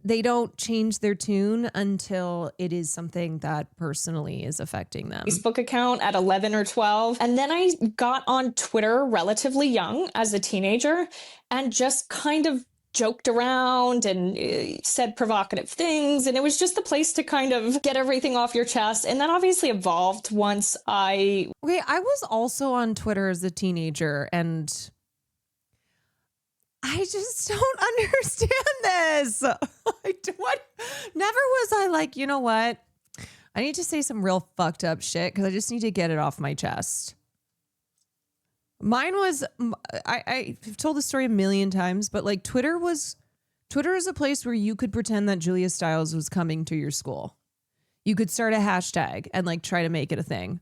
C: they don't change their tune until it is something that personally is affecting them.
H: Facebook account at 11 or 12. And then I got on Twitter relatively young as a teenager and just kind of joked around and said provocative things. And it was just the place to kind of get everything off your chest. And that obviously evolved once I
C: was also on Twitter as a teenager, and I just don't understand this. Never was I like, you know what? I need to say some real fucked up shit because I just need to get it off my chest. Mine was, I've told the story a million times, but like Twitter is a place where you could pretend that Julia Stiles was coming to your school. You could start a hashtag and like try to make it a thing.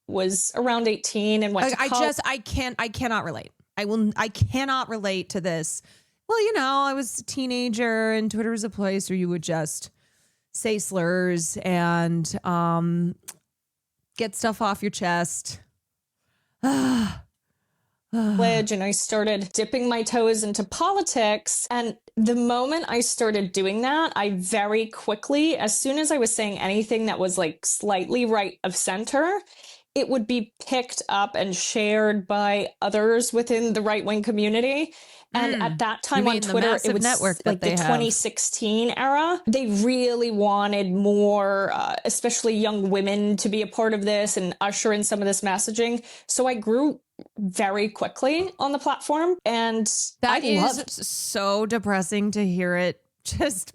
H: Was around 18 and went to college.
C: I cannot relate. I cannot relate to this. Well, you know, I was a teenager and Twitter was a place where you would just say slurs and get stuff off your chest.
H: And I started dipping my toes into politics. And the moment I started doing that, I very quickly, as soon as I was saying anything that was like slightly right of center, it would be picked up and shared by others within the right-wing community. And at that time on Twitter, it was like the 2016 era. They really wanted more, especially young women, to be a part of this and usher in some of this messaging. So I grew very quickly on the platform, and
C: that
H: I loved
C: is so depressing to hear it just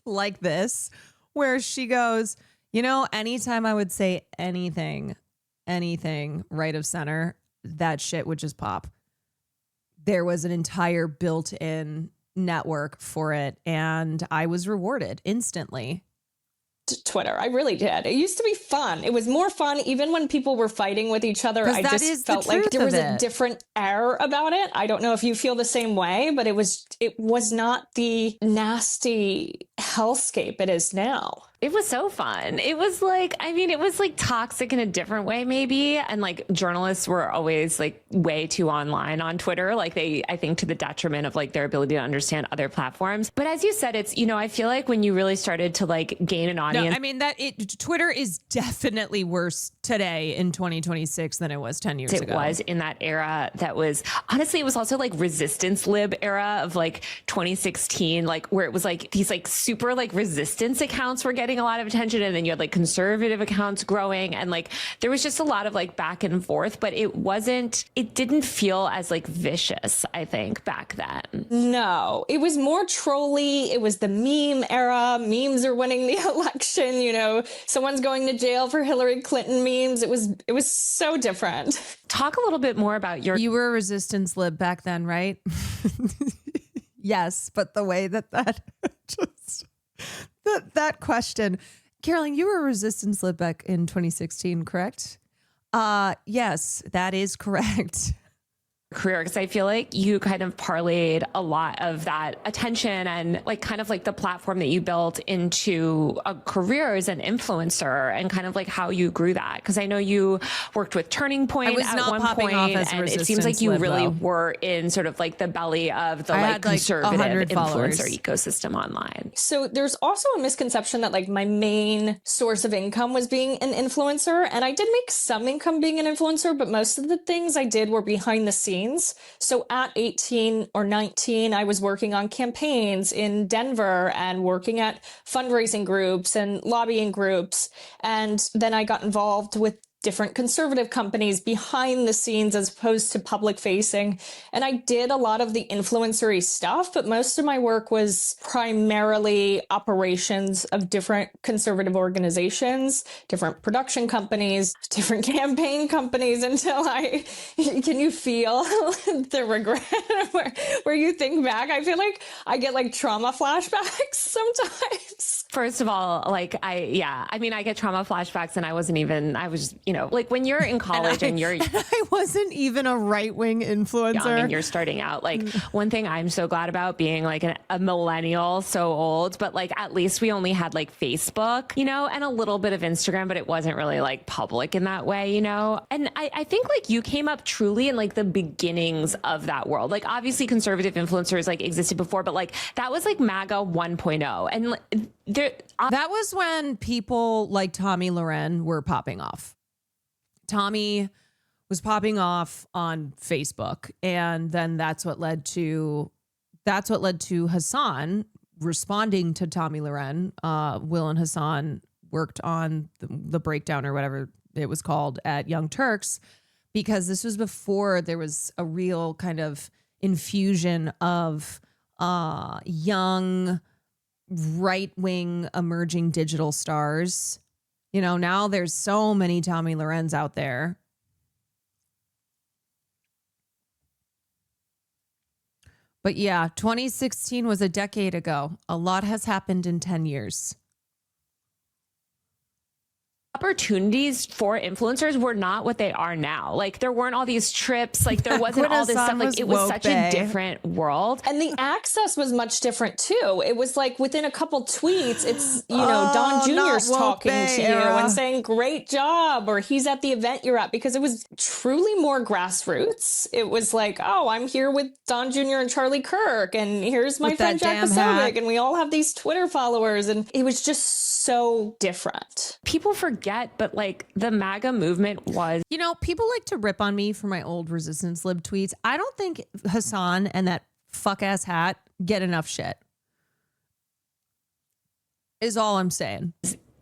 C: like this, where she goes, you know, anytime I would say anything right of center, that shit would just pop. There was an entire built-in network for it, and I was rewarded instantly.
H: Twitter. I really did. It used to be fun. It was more fun even when people were fighting with each other. I just felt like there was a different air about it. I don't know if you feel the same way, but it was not the nasty hellscape it is now.
I: It was so fun. It was like, I mean, it was like toxic in a different way, maybe. And like journalists were always like way too online on Twitter. Like I think to the detriment of like their ability to understand other platforms. But as you said, it's, you know, I feel like when you really started to like gain an audience.
C: No, I mean, Twitter is definitely worse today in 2026 than it was 10 years ago.
I: It was in that era that was, honestly, it was also like resistance lib era of like 2016, like where it was like these like super like resistance accounts were getting a lot of attention, and then you had like conservative accounts growing, and like there was just a lot of like back and forth, but it didn't feel as like vicious, I think, back then.
H: No, it was more trolly. It was the meme era. Memes are winning the election, you know, someone's going to jail for Hillary Clinton memes. It was so different.
I: Talk a little bit more about
C: you were a resistance lib back then, right? Yes, but the way that just that question, Caroline, you were a resistance lib back in 2016, correct? Yes, that is correct.
I: Career, because I feel like you kind of parlayed a lot of that attention and like kind of like the platform that you built into a career as an influencer, and kind of like how you grew that. Because I know you worked with Turning Point at one point, and it seems like you really were in sort of like the belly of the like conservative influencer ecosystem online.
H: So there's also a misconception that like my main source of income was being an influencer, and I did make some income being an influencer, but most of the things I did were behind the scenes. So at 18 or 19, I was working on campaigns in Denver and working at fundraising groups and lobbying groups. And then I got involved with different conservative companies behind the scenes as opposed to public facing. And I did a lot of the influencery stuff, but most of my work was primarily operations of different conservative organizations, different production companies, different campaign companies, until can you feel the regret where you think back? I feel like I get like trauma flashbacks sometimes.
I: First of all, like I get trauma flashbacks, and I was, you know, like when you're in college and
C: I wasn't even a right-wing influencer.
I: Young and you're starting out. Like one thing I'm so glad about being like a millennial, so old, but like at least we only had like Facebook, you know, and a little bit of Instagram, but it wasn't really like public in that way, you know? And I think like you came up truly in like the beginnings of that world. Like obviously conservative influencers like existed before, but like that was like MAGA 1.0. And
C: that was when people like Tomi Lahren were popping off. Tomi was popping off on Facebook, and then that's what led to Hassan responding to Tomi Lahren. Will and Hassan worked on the breakdown or whatever it was called at Young Turks, because this was before there was a real kind of infusion of young right-wing emerging digital stars. You know, now there's so many Tomi Lahrens out there. But yeah, 2016 was a decade ago. A lot has happened in 10 years.
I: Opportunities for influencers were not what they are now. Like there weren't all these trips, like there wasn't all this stuff. Like it was such a different world.
H: And the access was much different too. It was like within a couple tweets, it's, you know, Don Jr.'s talking to you and saying, great job, or he's at the event you're at, because it was truly more grassroots. It was like, oh, I'm here with Don Jr. and Charlie Kirk, and here's my friend Jack Posobiec, and we all have these Twitter followers, and it was just so different.
I: People forget, but like the MAGA movement was...
C: You know, people like to rip on me for my old Resistance Lib tweets. I don't think Hassan and that fuck-ass hat get enough shit. Is all I'm saying.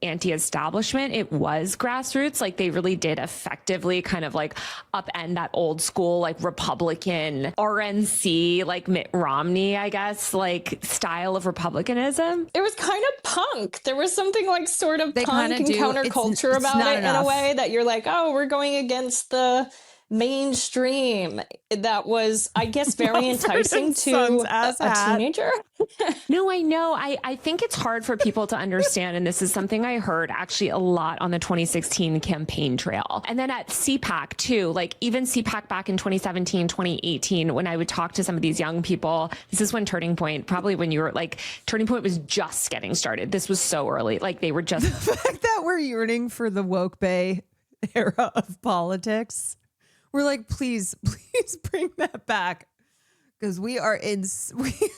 I: Anti-establishment, it was grassroots. Like they really did effectively kind of like upend that old school like Republican RNC, like Mitt Romney, I guess, like style of republicanism.
H: It was kind of punk. There was something like sort of punk and counterculture about it in a way that you're like, oh, we're going against the mainstream. That was, I guess, very enticing to a teenager.
I: No, I know. I think it's hard for people to understand. And this is something I heard actually a lot on the 2016 campaign trail. And then at CPAC too, like even CPAC back in 2017, 2018, when I would talk to some of these young people, this is when Turning Point, probably when you were like, Turning Point was just getting started. This was so early. Like they were just...
C: The fact that we're yearning for the woke bay era of politics. We're like, please bring that back. Because we are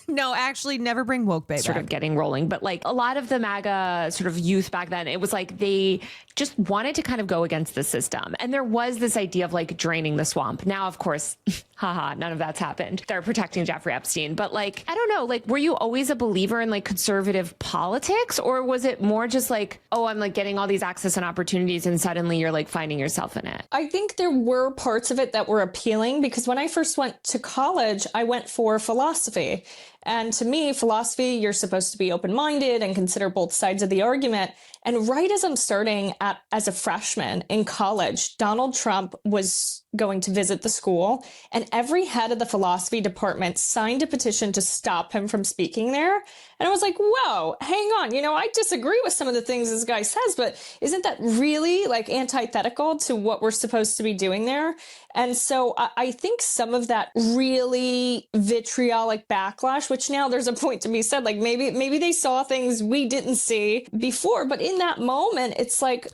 C: no, actually never bring woke baby
I: sort
C: back.
I: Of getting rolling. But like a lot of the MAGA sort of youth back then, it was like they just wanted to kind of go against the system. And there was this idea of like draining the swamp. Now, of course, haha, none of that's happened. They're protecting Jeffrey Epstein. But like, I don't know, like, were you always a believer in like conservative politics? Or was it more just like, oh, I'm like getting all these access and opportunities and suddenly you're like finding yourself in it?
H: I think there were parts of it that were appealing because when I first went to college, I went for philosophy. And to me, philosophy, you're supposed to be open-minded and consider both sides of the argument. And right as I'm starting as a freshman in college, Donald Trump was going to visit the school, and every head of the philosophy department signed a petition to stop him from speaking there. And I was like, whoa, hang on. You know, I disagree with some of the things this guy says, but isn't that really like antithetical to what we're supposed to be doing there? And so I think some of that really vitriolic backlash, which now there's a point to be said, like maybe they saw things we didn't see before, but in that moment, it's like...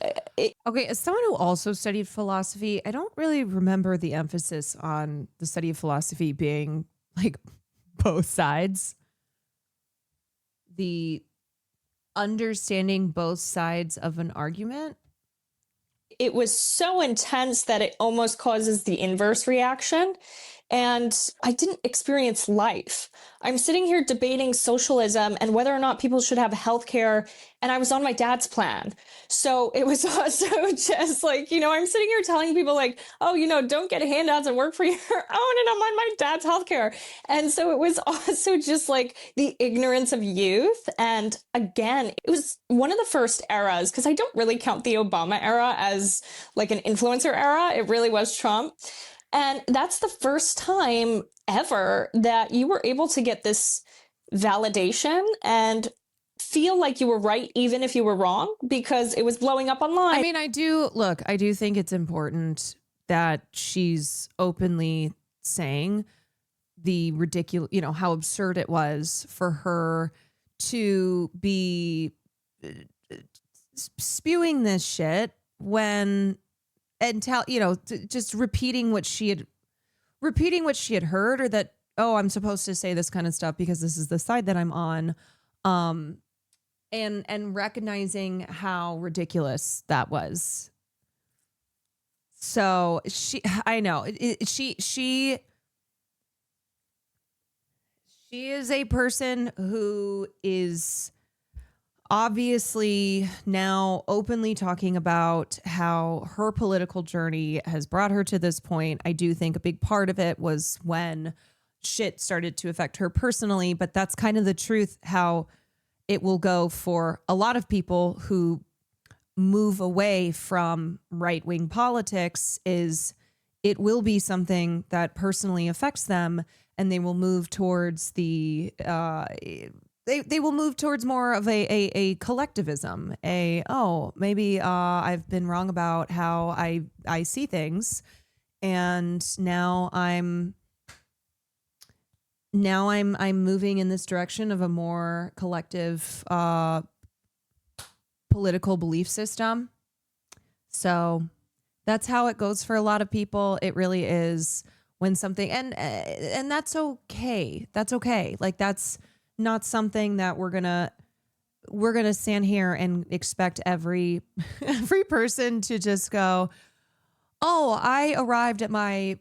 C: Okay, as someone who also studied philosophy, I don't really remember the emphasis on the study of philosophy being like both sides. The understanding both sides of an argument.
H: It was so intense that it almost causes the inverse reaction. And I didn't experience life. I'm sitting here debating socialism and whether or not people should have health care. And I was on my dad's plan. So it was also just like, you know, I'm sitting here telling people like, oh, you know, don't get handouts and work for your own. And I'm on my dad's health care. And so it was also just like the ignorance of youth. And again, it was one of the first eras, because I don't really count the Obama era as like an influencer era. It really was Trump. And that's the first time ever that you were able to get this validation and feel like you were right, even if you were wrong, because it was blowing up online.
C: I mean, I do think it's important that she's openly saying the ridiculous, you know, how absurd it was for her to be spewing this shit when... And tell, you know, just repeating what she had heard, or that, oh, I'm supposed to say this kind of stuff because this is the side that I'm on. And recognizing how ridiculous that was. So she is a person who is obviously now openly talking about how her political journey has brought her to this point. I do think a big part of it was when shit started to affect her personally, but that's kind of the truth, how it will go for a lot of people who move away from right-wing politics. Is it will be something that personally affects them, and they will move towards the they will move towards more of a collectivism. Maybe I've been wrong about how I see things, and now I'm moving in this direction of a more collective political belief system. So that's how it goes for a lot of people. It really is when something, and that's okay. That's okay. Like, that's not something that we're gonna stand here and expect every person to just go, oh, I arrived at my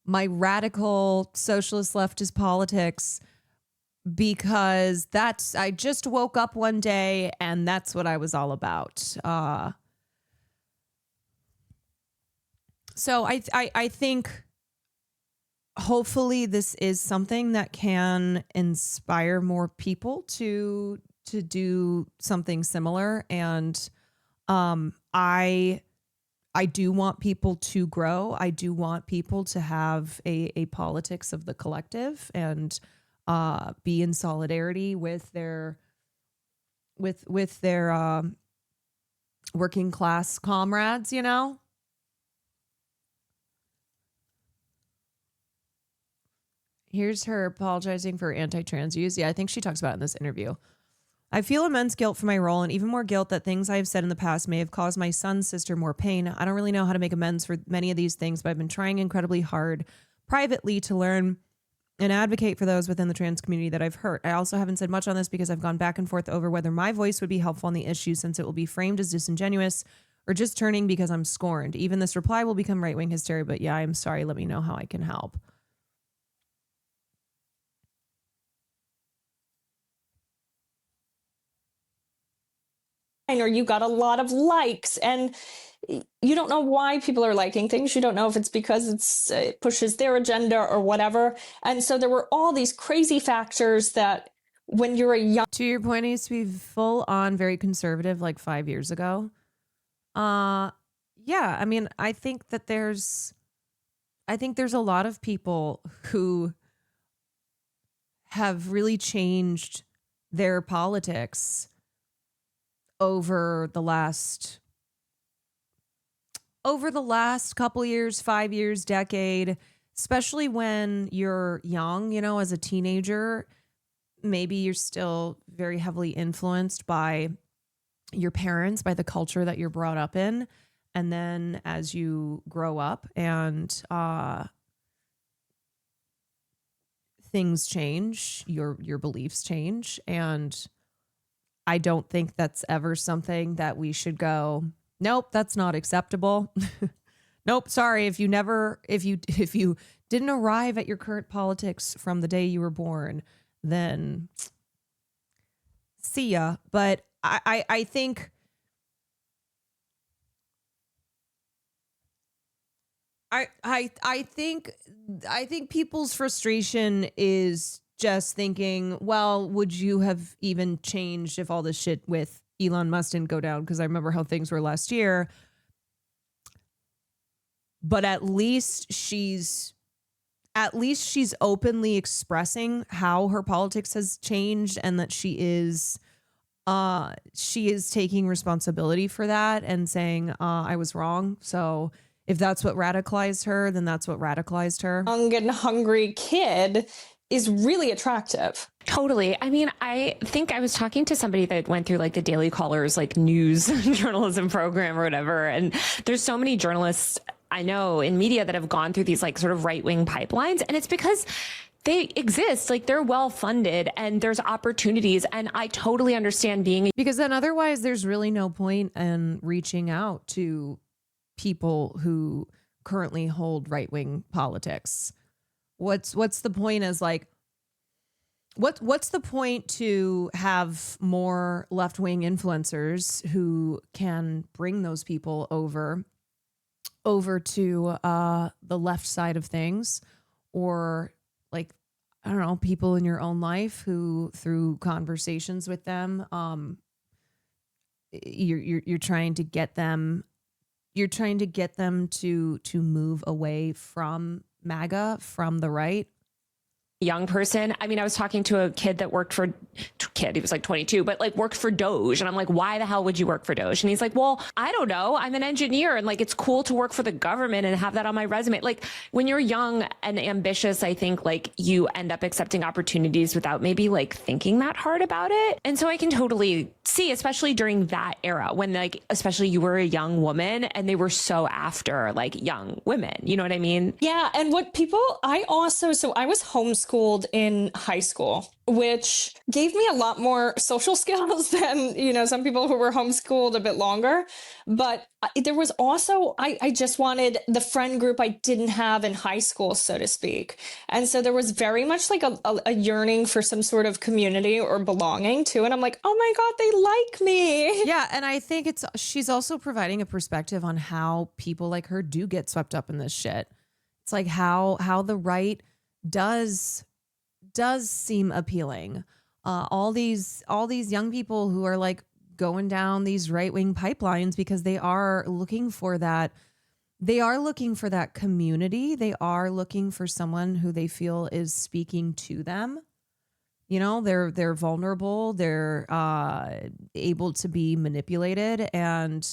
C: radical socialist leftist politics because I just woke up one day and that's what I was all about. So I think hopefully this is something that can inspire more people to do something similar. And I do want people to grow. I do want people to have a politics of the collective and be in solidarity with their working class comrades, you know? Here's her apologizing for anti-trans use. Yeah, I think she talks about it in this interview. I feel immense guilt for my role and even more guilt that things I have said in the past may have caused my son's sister more pain. I don't really know how to make amends for many of these things, but I've been trying incredibly hard privately to learn and advocate for those within the trans community that I've hurt. I also haven't said much on this because I've gone back and forth over whether my voice would be helpful on the issue, since it will be framed as disingenuous or just turning because I'm scorned. Even this reply will become right-wing hysteria, but yeah, I'm sorry. Let me know how I can help.
H: Or you got a lot of likes, and you don't know why people are liking things. You don't know if it's because it pushes their agenda or whatever. And so there were all these crazy factors that when you're a young...
C: To your point, I used to be full on very conservative like 5 years ago. Yeah, I mean, I think there's a lot of people who have really changed their politics over the last couple years, 5 years, decade, especially when you're young, you know, as a teenager. Maybe you're still very heavily influenced by your parents, by the culture that you're brought up in. And then as you grow up and things change, your beliefs change. And I don't think that's ever something that we should go, nope, that's not acceptable. Nope, sorry, if you didn't arrive at your current politics from the day you were born, then see ya. But I think I think people's frustration is just thinking, well, would you have even changed if all this shit with Elon Musk didn't go down? Because I remember how things were last year. But at least she's openly expressing how her politics has changed and that she is taking responsibility for that and saying, I was wrong. So if that's what radicalized her, then that's what radicalized her.
H: Young and hungry kid is really attractive.
I: Totally. I mean, I think I was talking to somebody that went through like the Daily Caller's like news journalism program or whatever. And there's so many journalists I know in media that have gone through these like sort of right-wing pipelines. And it's because they exist, like they're well funded and there's opportunities. And I totally understand
C: because then otherwise there's really no point in reaching out to people who currently hold right-wing politics. What's the point as like, what's the point to have more left-wing influencers who can bring those people over to the left side of things, or like, I don't know, people in your own life who through conversations with them, you're trying to get them to move away from MAGA, from the right.
I: young person. I mean, I was talking to a kid that worked for he was like 22, but like worked for Doge. And I'm like, why the hell would you work for Doge? And he's like, well, I don't know. I'm an engineer and like, it's cool to work for the government and have that on my resume. Like when you're young and ambitious, I think like you end up accepting opportunities without maybe like thinking that hard about it. And so I can totally see, especially during that era when like, especially you were a young woman and they were so after like young women, you know what I mean?
H: Yeah. And what I was homeschooled in high school, which gave me a lot more social skills than, some people who were homeschooled a bit longer. But there was also, I just wanted the friend group I didn't have in high school, so to speak. And so there was very much like a yearning for some sort of community or belonging too. And I'm like, oh my God, they like me.
C: Yeah. And I think she's also providing a perspective on how people like her do get swept up in this shit. It's like how the right does seem appealing. All these young people who are like going down these right-wing pipelines because they are looking for that. They are looking for that community. They are looking for someone who they feel is speaking to them. They're vulnerable. They're able to be manipulated, and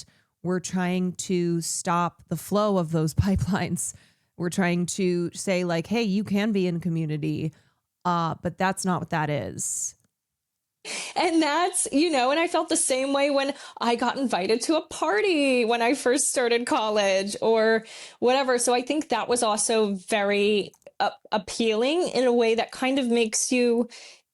C: we're trying to stop the flow of those pipelines. We're trying to say like, hey, you can be in community, but that's not what that is.
H: And that's, and I felt the same way when I got invited to a party when I first started college or whatever. So I think that was also very appealing in a way that kind of makes you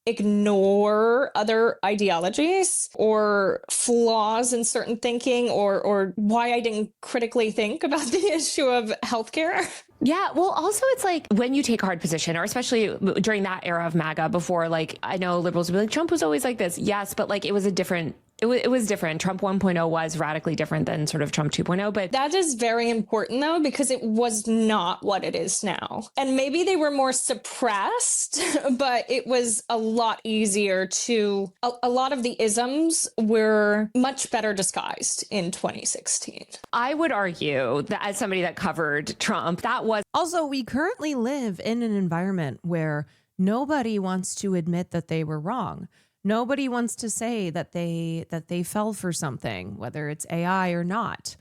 H: ignore other ideologies or flaws in certain thinking or why I didn't critically think about the issue of healthcare.
I: Yeah. Well, also it's like when you take a hard position, or especially during that era of MAGA before, like I know liberals would be like, Trump was always like this. Yes. But like it was different. Trump 1.0 was radically different than sort of Trump 2.0. But
H: that is very important, though, because it was not what it is now. And maybe they were more suppressed, but it was a lot easier to a lot of the isms were much better disguised in 2016.
I: I would argue that as somebody that covered Trump, that was
C: also, we currently live in an environment where nobody wants to admit that they were wrong. Nobody wants to say that they fell for something, whether it's AI or not.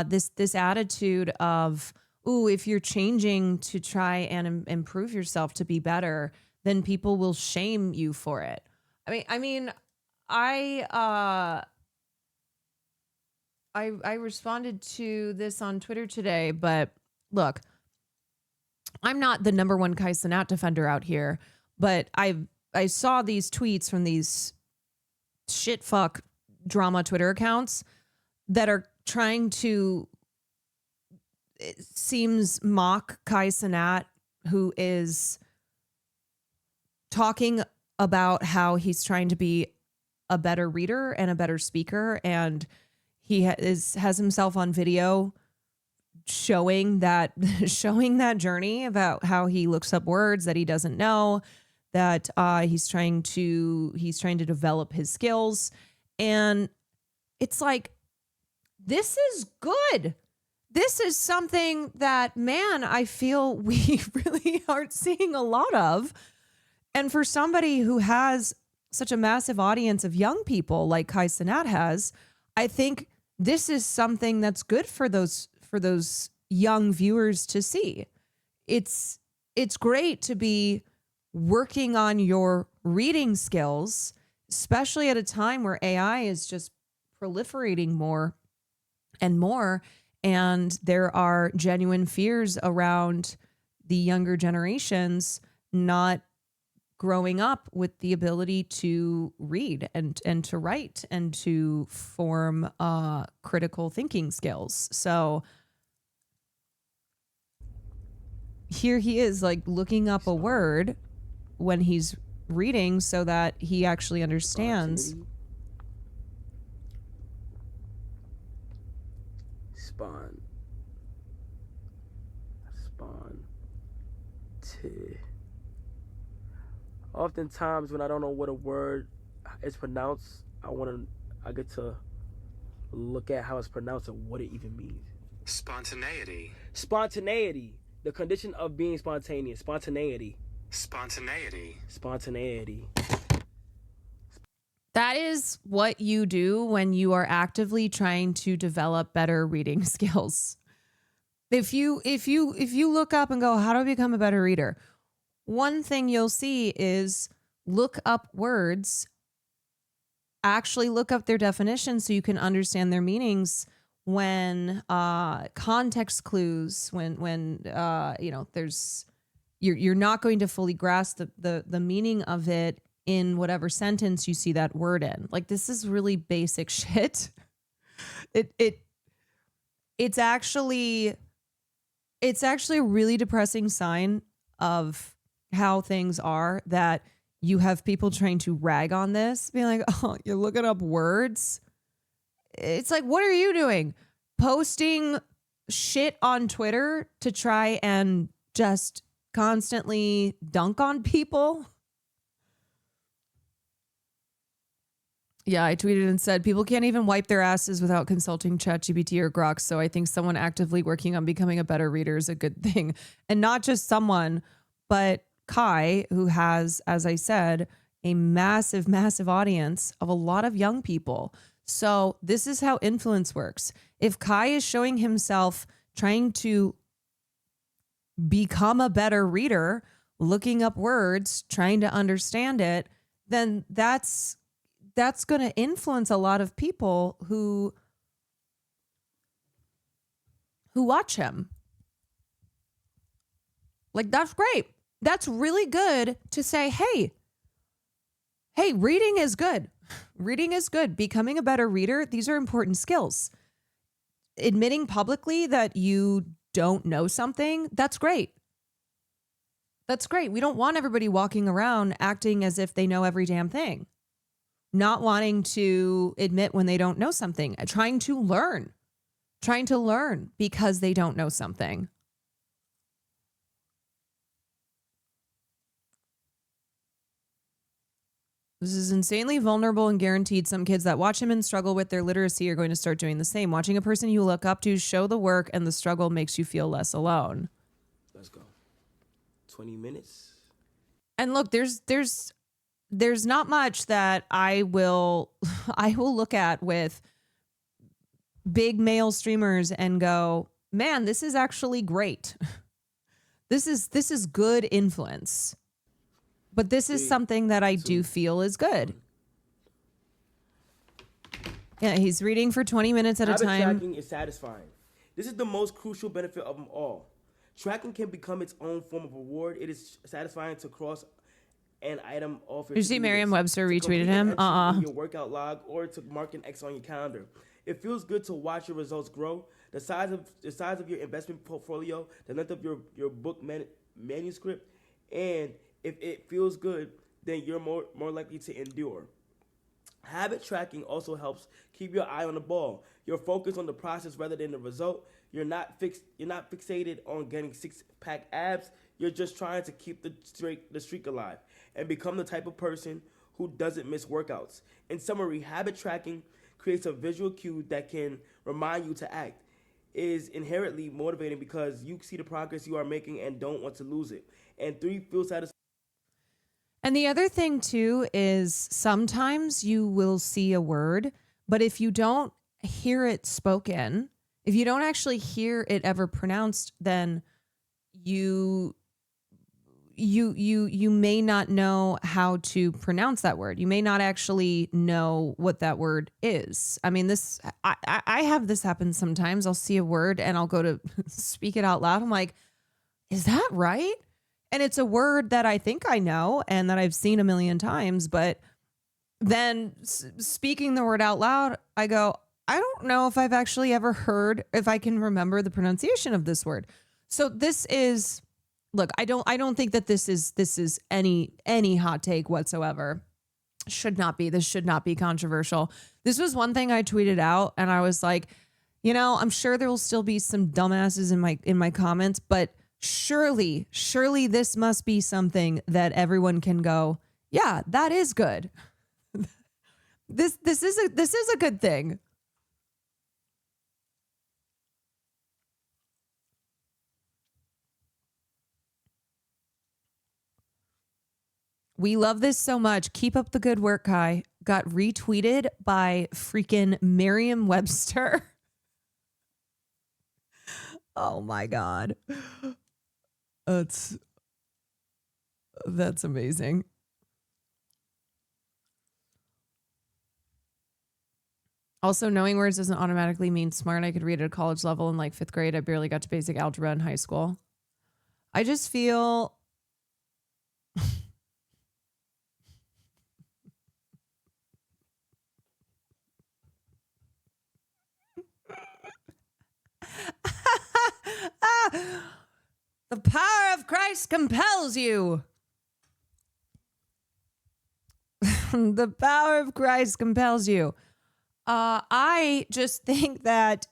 C: This attitude of, ooh, if you're changing to try and improve yourself to be better, then people will shame you for it. I responded to this on Twitter today, but look, I'm not the number one Kai Cenat defender out here, but I saw these tweets from these shitfuck drama Twitter accounts that are trying to, it seems, mock Kai Cenat, who is talking about how he's trying to be a better reader and a better speaker, and he has himself on video showing that journey about how he looks up words that he doesn't know, that he's trying to develop his skills. And it's like, this is good. This is something that, man, I feel we really aren't seeing a lot of. And for somebody who has such a massive audience of young people like Kai Cenat has, I think this is something that's good for those young viewers to see. It's great to be working on your reading skills, especially at a time where AI is just proliferating more and more. And there are genuine fears around the younger generations not growing up with the ability to read and to write and to form critical thinking skills. So here he is, like, looking up a word when he's reading so that he actually understands.
T: Oftentimes when I don't know what a word is pronounced, I get to look at how it's pronounced and what it even means.
J: Spontaneity.
T: Spontaneity. The condition of being spontaneous. Spontaneity.
J: Spontaneity.
T: Spontaneity.
C: That is what you do when you are actively trying to develop better reading skills. If you look up and go, how do I become a better reader? One thing you'll see is look up words, actually look up their definitions so you can understand their meanings. When context clues, when there's you're not going to fully grasp the meaning of it in whatever sentence you see that word in. Like, this is really basic shit. It's actually a really depressing sign of how things are that you have people trying to rag on this, being like, oh, you're looking up words. It's like, what are you doing? Posting shit on Twitter to try and just constantly dunk on people? Yeah, I tweeted and said, people can't even wipe their asses without consulting ChatGPT or Grok. So I think someone actively working on becoming a better reader is a good thing. And not just someone, but Kai, who has, as I said, a massive, massive audience of a lot of young people. So this is how influence works. If Kai is showing himself trying to become a better reader, looking up words, trying to understand it, then that's going to influence a lot of people who watch him. Like, that's great. That's really good to say, hey, reading is good. Reading is good. Becoming a better reader, these are important skills. Admitting publicly that you don't know something, that's great. That's great. We don't want everybody walking around acting as if they know every damn thing. Not wanting to admit when they don't know something. Trying to learn because they don't know something. This is insanely vulnerable and guaranteed some kids that watch him and struggle with their literacy are going to start doing the same. Watching a person you look up to show the work and the struggle makes you feel less alone.
K: Let's go. 20 minutes.
C: And look, there's not much that I will look at with big male streamers and go, man, this is actually great. This is good influence. But this is something that I do feel is good. Yeah, he's reading for 20 minutes at a time.
K: Habit tracking is satisfying. This is the most crucial benefit of them all. Tracking can become its own form of reward. It is satisfying to cross an item off your
C: Did you see Merriam-Webster retweeted him?
K: in your workout log, or to mark an X on your calendar. It feels good to watch your results grow. The size of your investment portfolio, the length of your book manuscript, and if it feels good, then you're more likely to endure. Habit tracking also helps keep your eye on the ball. You're focused on the process rather than the result. You're not fixated on getting six-pack abs. You're just trying to keep the streak alive and become the type of person who doesn't miss workouts. In summary, habit tracking creates a visual cue that can remind you to act. It is inherently motivating because you see the progress you are making and don't want to lose it. And 3, feel satisfied.
C: And the other thing too is sometimes you will see a word, but if you don't hear it spoken, if you don't actually hear it ever pronounced, then you may not know how to pronounce that word. You may not actually know what that word is. I mean, I have this happen sometimes. I'll see a word and I'll go to speak it out loud. I'm like, is that right? And it's a word that I think I know and that I've seen a million times, but then speaking the word out loud, I go, I don't know if I've actually ever heard, if I can remember the pronunciation of this word. So this is, look, I don't think that this is any hot take whatsoever. This should not be controversial. This was one thing I tweeted out and I was like, I'm sure there will still be some dumbasses in my comments, but surely this must be something that everyone can go, yeah, that is good. This is a good thing. We love this so much. Keep up the good work, Kai. Got retweeted by freaking Merriam-Webster. Oh my God. That's amazing. Also, knowing words doesn't automatically mean smart. I could read at a college level in like 5th grade. I barely got to basic algebra in high school. I just feel the power of Christ compels you. The power of Christ compels you. I just think that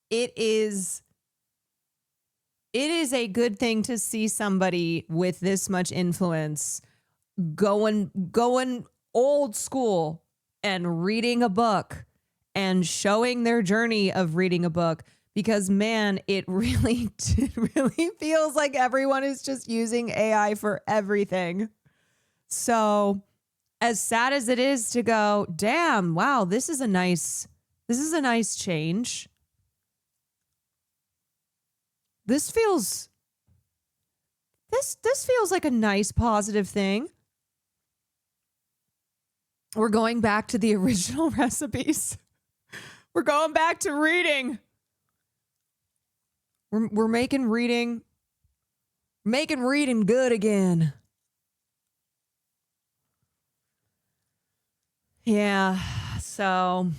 C: it is a good thing to see somebody with this much influence going old school and reading a book and showing their journey of reading a book, because man, it really feels like everyone is just using AI for everything. So as sad as it is to go, damn, wow, this is a nice change. This feels like a nice positive thing. We're going back to the original recipes. We're going back to reading. We're making reading good again. Yeah, so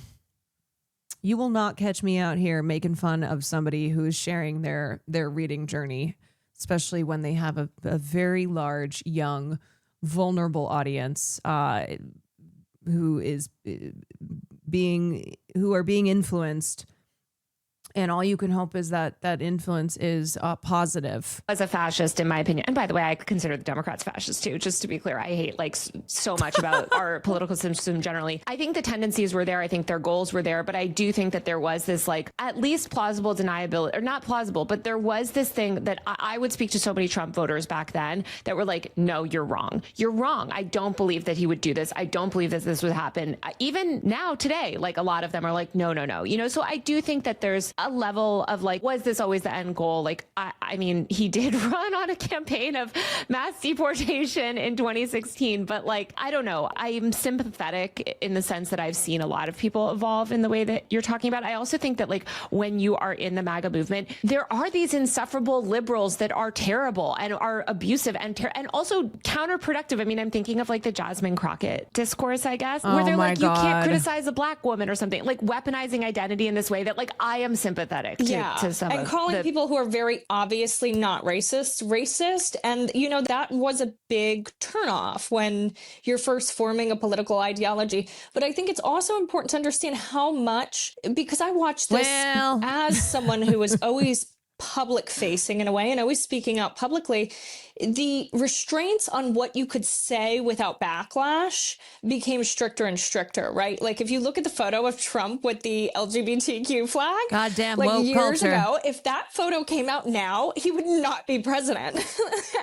C: you will not catch me out here making fun of somebody who's sharing their reading journey, especially when they have a very large, young, vulnerable audience who are being influenced. And all you can hope is that influence is positive.
I: As a fascist, in my opinion, and by the way, I consider the Democrats fascist too, just to be clear. I hate like so much about our political system generally. I think the tendencies were there. I think their goals were there. But I do think that there was this like at least plausible deniability, or not plausible, but there was this thing that I would speak to so many Trump voters back then that were like, no, you're wrong. You're wrong. I don't believe that he would do this. I don't believe that this would happen. Even now, today, like a lot of them are like, no. You know, so I do think that there's a level of like, was this always the end goal? Like, I mean, he did run on a campaign of mass deportation in 2016, but like, I don't know. I'm sympathetic in the sense that I've seen a lot of people evolve in the way that you're talking about. I also think that like when you are in the MAGA movement, there are these insufferable liberals that are terrible and are abusive and also counterproductive. I mean, I'm thinking of like the Jasmine Crockett discourse, I guess, where they're like, you can't criticize a black woman or something, like weaponizing identity in this way that like I am sympathetic to some
H: and calling people who are very obviously not racist. And, you know, that was a big turnoff when you're first forming a political ideology. But I think it's also important to understand how much, because I watched this as someone who was always public facing in a way and always speaking out publicly, the restraints on what you could say without backlash became stricter and stricter, right? Like if you look at the photo of Trump with the LGBTQ flag,
C: goddamn
H: like
C: woke
H: years
C: culture.
H: ago, if that photo came out now, he would not be president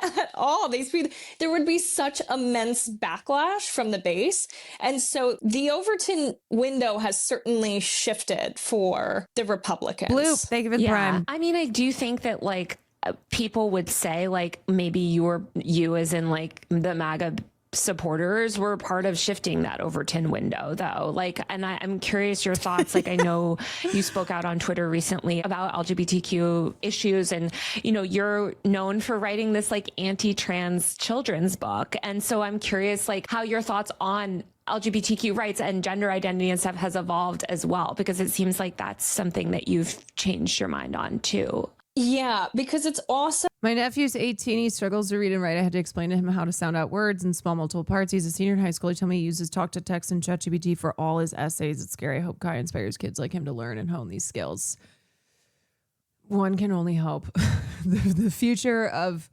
H: at all. There would be such immense backlash from the base. And so the Overton window has certainly shifted for the Republicans.
C: Bloop, thank you for the prime.
I: I mean, I do think that like people would say like maybe you as in like the MAGA supporters were part of shifting that Overton window though. Like, and I'm curious your thoughts. Like, I know you spoke out on Twitter recently about LGBTQ issues and, you know, you're known for writing this like anti-trans children's book. And so I'm curious like how your thoughts on LGBTQ rights and gender identity and stuff has evolved as well, because it seems like that's something that you've changed your mind on too.
H: Yeah, because it's also...
C: My nephew's 18. He struggles to read and write. I had to explain to him how to sound out words in small multiple parts. He's a senior in high school. He told me he uses talk to text and ChatGPT for all his essays. It's scary. I hope Kai inspires kids like him to learn and hone these skills. One can only hope. The future of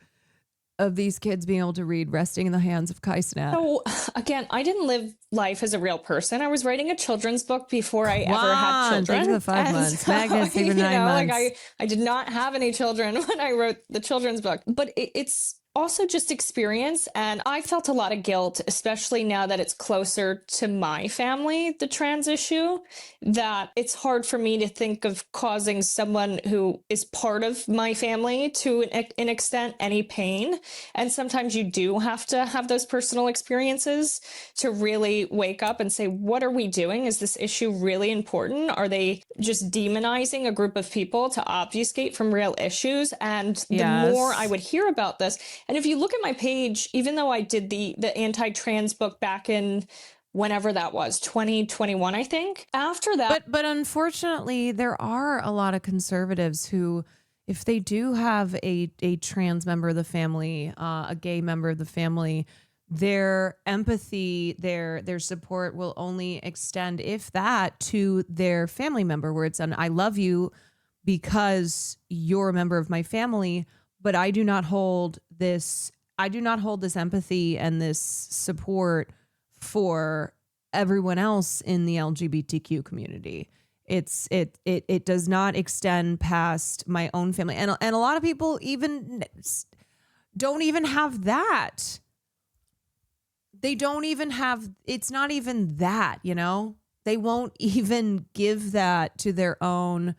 C: these kids being able to read resting in the hands of Kai Snap.
H: So again, I didn't live life as a real person. I was writing a children's book before I ever had children.
C: Thank you for 5 months.
H: So,
C: Magnus, thank you for 9 months.
H: Like I did not have any children when I wrote the children's book. But it's also just experience. And I felt a lot of guilt, especially now that it's closer to my family, the trans issue, that it's hard for me to think of causing someone who is part of my family to an extent any pain. And sometimes you do have to have those personal experiences to really wake up and say, what are we doing? Is this issue really important? Are they just demonizing a group of people to obfuscate from real issues? And the more I would hear about this, and if you look at my page, even though I did the anti-trans book back in whenever that was, 2021, I think, after that.
C: But unfortunately, there are a lot of conservatives who, if they do have a trans member of the family, a gay member of the family, their empathy, their support will only extend, if that, to their family member, where it's an I love you because you're a member of my family, but I do not hold this empathy and this support for everyone else in the LGBTQ community. It does not extend past my own family. And a lot of people even don't even have that. They don't even have, it's not even that, you know? They won't even give that to their own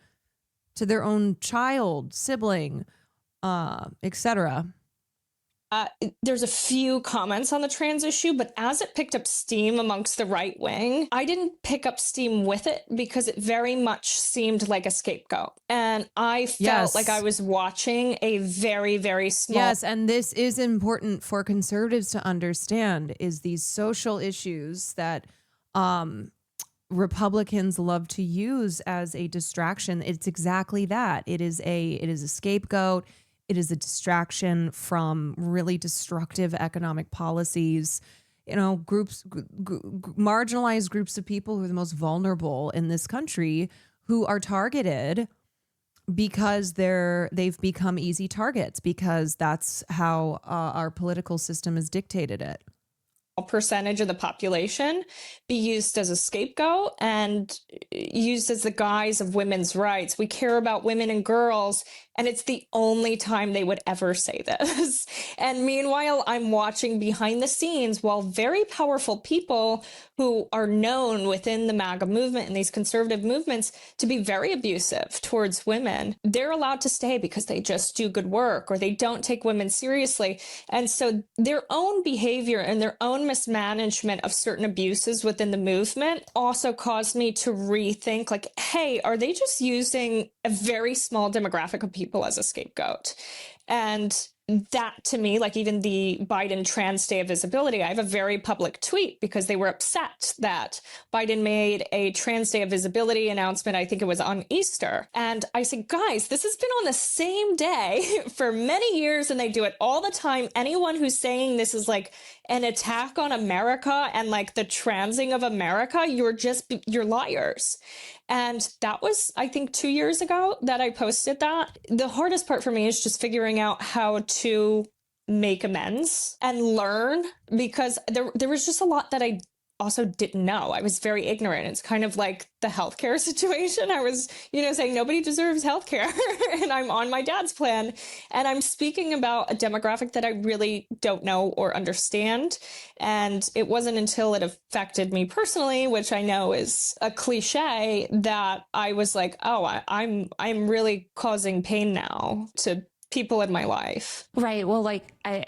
C: child, sibling, etc.
H: There's a few comments on the trans issue, but as it picked up steam amongst the right wing, I didn't pick up steam with it because it very much seemed like a scapegoat. And I felt like I was watching a very, very small...
C: Yes, and this is important for conservatives to understand, is these social issues that Republicans love to use as a distraction. It's exactly that. It is a scapegoat. It is a distraction from really destructive economic policies. You know, marginalized groups of people who are the most vulnerable in this country, who are targeted because they've become easy targets, because that's how our political system has dictated it.
H: Percentage of the population be used as a scapegoat and used as the guise of women's rights. We care about women and girls, and it's the only time they would ever say this. And meanwhile, I'm watching behind the scenes while very powerful people who are known within the MAGA movement and these conservative movements to be very abusive towards women, they're allowed to stay because they just do good work or they don't take women seriously. And so their own behavior and their own mismanagement of certain abuses within the movement also caused me to rethink, like, hey, are they just using a very small demographic of people as a scapegoat? And that, to me, like even the Biden Trans Day of Visibility, I have a very public tweet because they were upset that Biden made a Trans Day of Visibility announcement. I think it was on Easter. And I said, guys, this has been on the same day for many years and they do it all the time. Anyone who's saying this is like an attack on America and like the transing of America, you're liars. And that was, I think, 2 years ago that I posted that. The hardest part for me is just figuring out how to make amends and learn, because there was just a lot that I also didn't know. I was very ignorant. It's kind of like the healthcare situation. I was, saying nobody deserves healthcare and I'm on my dad's plan and I'm speaking about a demographic that I really don't know or understand. And it wasn't until it affected me personally, which I know is a cliche, that I was like, oh, I'm really causing pain now to people in my life.
I: Right. Well,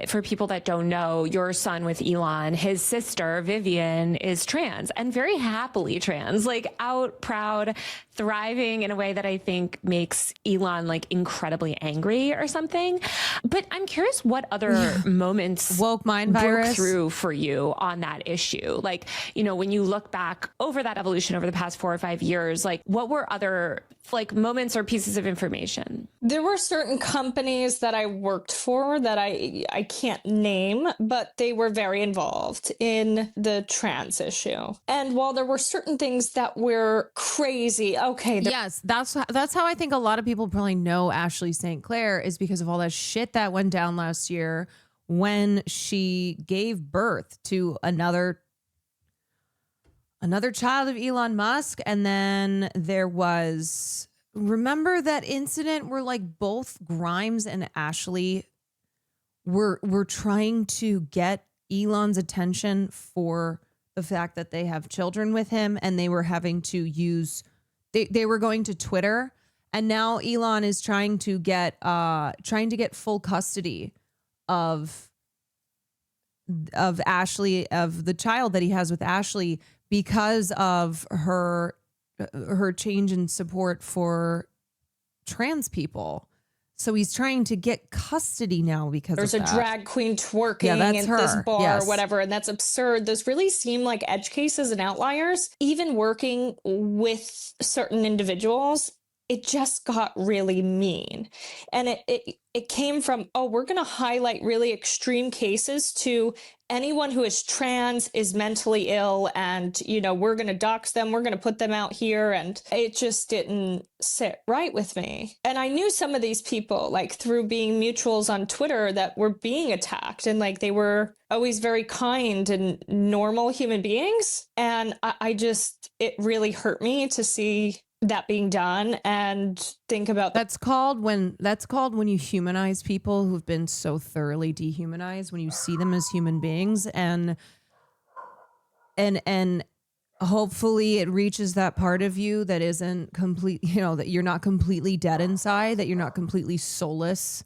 I: for people that don't know, your son with Elon, his sister, Vivian, is trans and very happily trans, out, proud, thriving in a way that I think makes Elon incredibly angry or something. But I'm curious what other moments
C: woke mind
I: broke
C: virus
I: through for you on that issue. When you look back over that evolution over the past 4 or 5 years, what were other moments or pieces of information?
H: There were certain companies that I worked for that I can't name, but they were very involved in the trans issue. And while there were certain things that were crazy,
C: yes, that's how I think a lot of people probably know Ashley St. Clair, is because of all that shit that went down last year when she gave birth to another child of Elon Musk. And then there was, remember that incident where both Grimes and Ashley were trying to get Elon's attention for the fact that they have children with him, and they were having to use they were going to Twitter, and now Elon is trying to get full custody of Ashley, of the child that he has with Ashley, because of her change in support for trans people. So he's trying to get custody now because
H: there's
C: of
H: a
C: that.
H: drag queen twerking
C: Yeah, that's
H: at
C: her.
H: this bar
C: Yes.
H: or whatever, and that's absurd. Those really seem like edge cases and outliers. Even working with certain individuals, it just got really mean. And it came from, oh, we're going to highlight really extreme cases, to anyone who is trans is mentally ill, and, you know, we're going to dox them, we're going to put them out here. And it just didn't sit right with me. And I knew some of these people, like through being mutuals on Twitter, that were being attacked, and like they were always very kind and normal human beings. And I just, it really hurt me to see that being done and think about
C: That's called when you humanize people who've been so thoroughly dehumanized, when you see them as human beings, and hopefully it reaches that part of you that isn't complete, you know, that you're not completely dead inside, that you're not completely soulless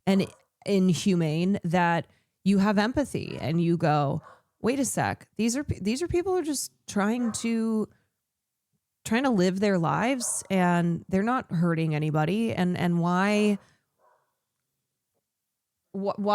C: and inhumane, that you have empathy and you go, wait a sec, these are people who are just trying to live their lives, and they're not hurting anybody. And why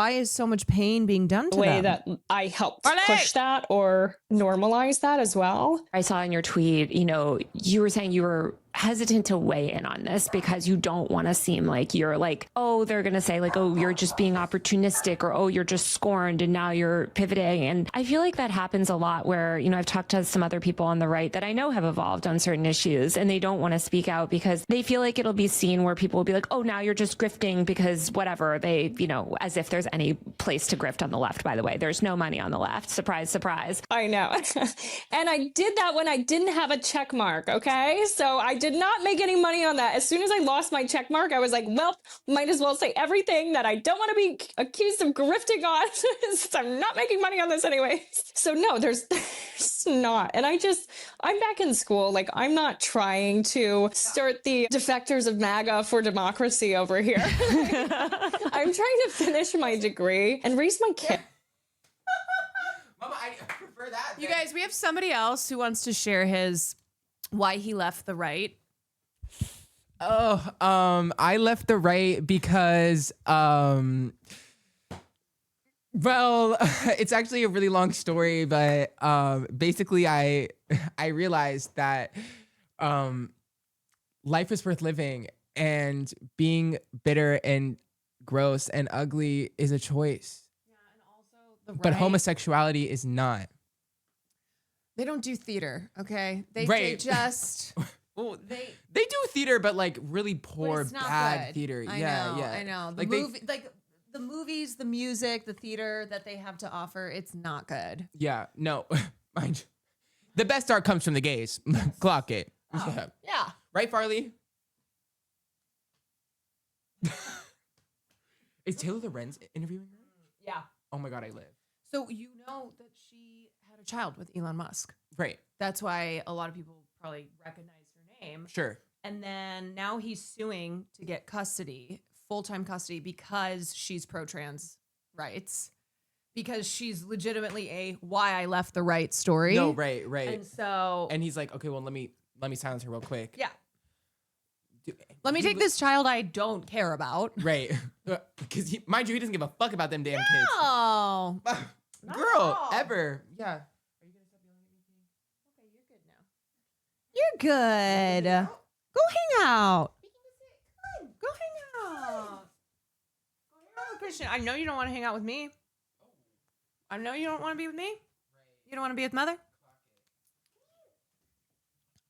C: is so much pain being done to
H: the way
C: them?
H: that I helped push that or normalize that as well.
I: I saw in your tweet, you know, you were saying you were hesitant to weigh in on this because you don't want to seem like you're like, oh, they're going to say like, oh, you're just being opportunistic, or, oh, you're just scorned and now you're pivoting. And I feel like that happens a lot where, you know, I've talked to some other people on the right that I know have evolved on certain issues, and they don't want to speak out because they feel like it'll be seen where people will be like, oh, now you're just grifting because whatever, they, you know, as if there's any place to grift on the left, by the way. There's no money on the left. Surprise, surprise.
H: I know. And I did that when I didn't have a check mark, okay? So I did not make any money on that. As soon as I lost my check mark, I was like, well, might as well say everything that I don't want to be accused of grifting on, since I'm not making money on this anyway. So no, there's not. And I'm back in school. Like, I'm not trying to start the defectors of MAGA for democracy over here. I'm trying to finish my degree and raise my kid.
J: Mama, I prefer that.
C: You guys, we have somebody else who wants to share his why he left the right.
J: Oh, I left the right because, well, it's actually a really long story, but basically I realized that life is worth living, and being bitter and gross and ugly is a choice. But homosexuality is not.
C: They don't do theater, okay? They
J: Right.
C: just
J: Well, they do theater, but like really poor,
C: it's not
J: bad
C: good.
J: theater.
C: I
J: Yeah,
C: know,
J: yeah.
C: I know. The
J: Like
C: movie, like the movies, the music, the theater that they have to offer, it's not good.
J: Yeah, no, mind you, the best art comes from the gays. Clock it.
C: Yeah.
J: Right, Farley? Is Taylor Lorenz interviewing her?
C: Yeah.
J: Oh my God, I live.
C: So you know that she had a child with Elon Musk.
J: Right.
C: That's why a lot of people probably recognize her name.
J: Sure.
C: And then now he's suing to get custody, full-time custody, because she's pro-trans rights. Because she's legitimately a why I left the right story.
J: No, right.
C: And so
J: And he's like, okay, well, let me silence her real quick.
C: yeah. Let me take this child I don't care about.
J: Right. Because mind you, he doesn't give a fuck about them damn kids.
C: Oh.
J: Girl, ever. Yeah.
C: You're good. Go hang out. Go hang out. Christian, I know you don't want to hang out with me. I know you don't want to be with me. You don't want to be with mother.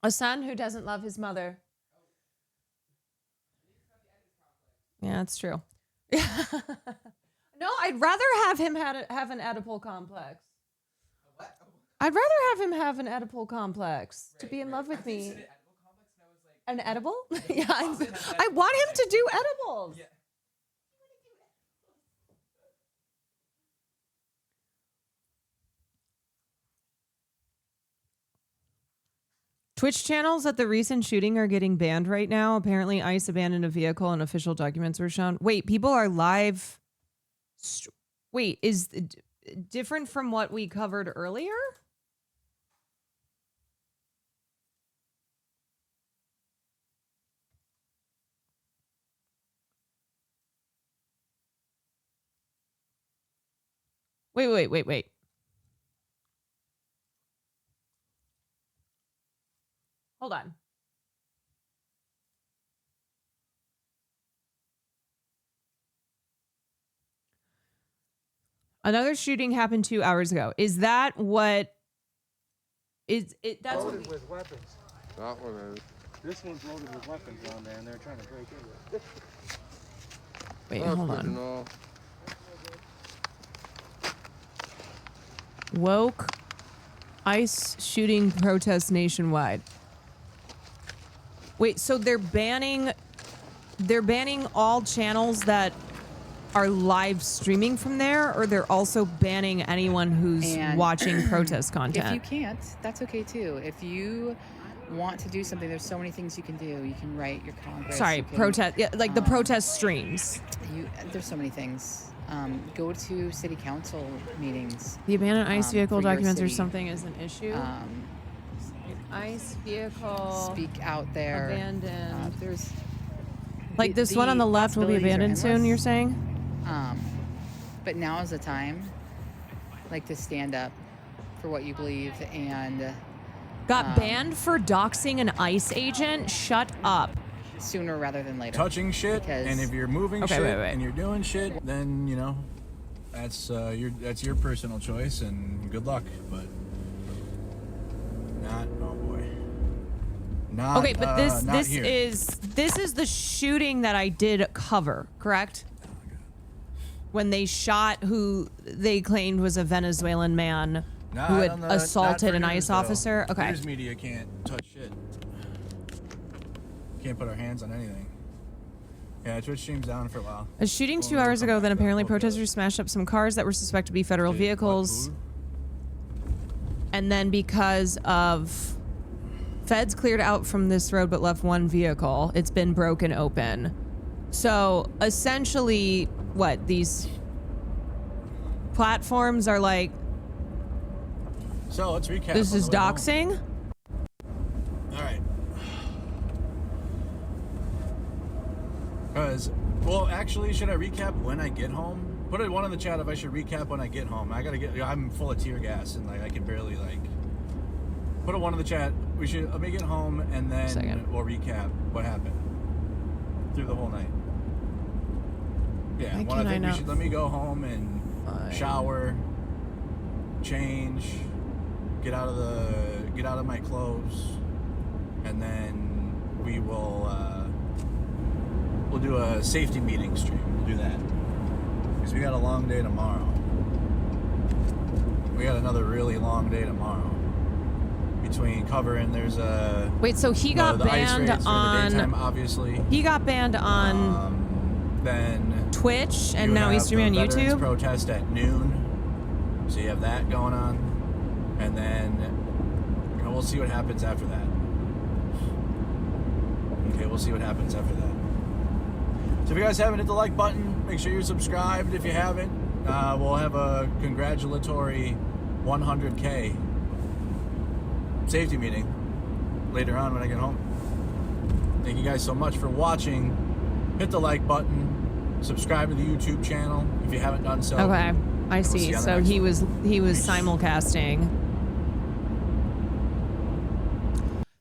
C: A son who doesn't love his mother. Yeah, that's true. No, I'd rather have him have an Oedipal complex. I'd rather have him have an Oedipal complex to be in love with me. An edible? Yeah, I want him to do edibles. Twitch channels at the recent shooting are getting banned right now. Apparently, ICE abandoned a vehicle and official documents were shown. Wait, people are live. Wait, is different from what we covered earlier? Wait. Hold on. Another shooting happened 2 hours ago. Is that what is it? That's what
M: Loaded with weapons. That one is. This one's loaded with weapons on there, and they're trying to break into it.
C: Wait, hold on. Woke ICE shooting protests nationwide. Wait, so they're banning all channels that are live streaming from there, or they're also banning anyone who's watching protest content?
N: If you can't, that's okay too. If you want to do something, there's so many things you can do. You can write your Congress.
C: Sorry, protest, yeah, like the protest streams.
N: There's so many things. Go to city council meetings.
C: The abandoned ICE vehicle
N: for your
C: documents or
N: city.
C: something is an issue. ICE vehicle.
N: Speak out there.
C: Abandoned.
N: There's
C: like this one on the left will be
N: possibilities are
C: abandoned soon,
N: endless.
C: you're saying?
N: But now is the time, like, to stand up for what you believe and
C: got banned for doxing an ICE agent? Shut up.
N: Sooner rather than later.
O: Touching shit,
N: Because-
O: and if you're moving
C: Okay,
O: shit
C: wait.
O: and you're doing shit, then that's your personal choice, and good luck. But oh boy, not
C: Okay, but
O: not here.
C: this is the shooting that I did cover, correct? When they shot who they claimed was a Venezuelan man who had assaulted an ICE officer. Okay.
O: News media can't touch shit. Can't put our hands on anything. Yeah, Twitch stream's down for a while.
C: A shooting 2 hours ago, then apparently protesters smashed up some cars that were suspected to be federal vehicles. And then because of feds cleared out from this road but left one vehicle, it's been broken open. So essentially, what these platforms are like,
O: So let's recap.
C: this
O: on
C: is
O: the way home.
C: doxing?
O: All right. Well, actually, should I recap when I get home? Put one in the chat if I should recap when I get home. I'm full of tear gas and I can barely Put a one in the chat. Let me get home and then we'll recap what happened through the whole night. Yeah, let me go home and shower, change, get out of my clothes, and then we'll do a safety meeting stream. We'll do that because we got a long day tomorrow. We got another really long day tomorrow. Between covering, there's a
C: Wait, so he got banned on
O: daytime, obviously.
C: He got banned on
O: then
C: Twitch, and now he's streaming on
O: the veterans
C: YouTube.
O: Protest at noon, so you have that going on, and then we'll see what happens after that. Okay, we'll see what happens after that. So if you guys haven't hit the like button, make sure you're subscribed. If you haven't, we'll have a congratulatory 100K safety meeting later on when I get home. Thank you guys so much for watching. Hit the like button, subscribe to the YouTube channel if you haven't done so.
C: Okay, I see. So he was simulcasting.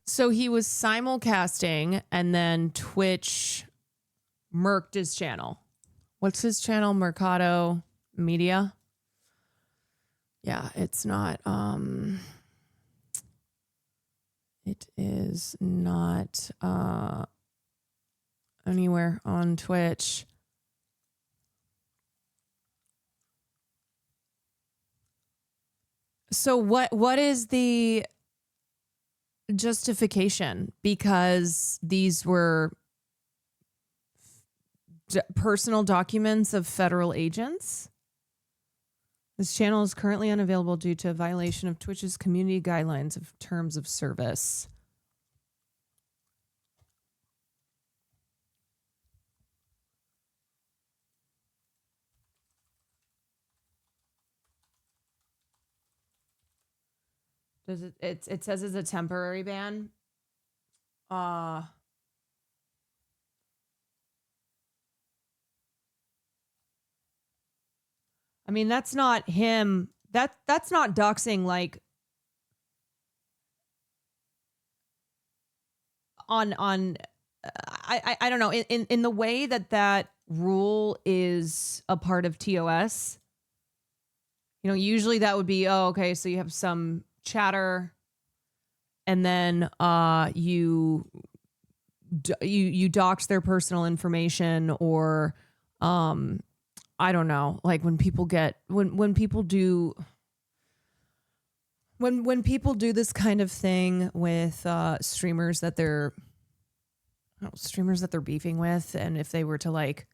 C: So he was simulcasting, and then Twitch murked his channel. What's his channel? Mercado Media. Yeah, it's not. It is not anywhere on Twitch. So what is the justification? Because these were personal documents of federal agents? This channel is currently unavailable due to a violation of Twitch's community guidelines of terms of service. Does it says it's a temporary ban. I mean, that's not him. That's not doxing like on I don't know, in the way that rule is a part of TOS. You know, usually that would be, oh, okay, so you have some chatter and then you dox their personal information, or I don't know, like when people get when people do when people do this kind of thing with streamers that they're beefing with, and if they were to like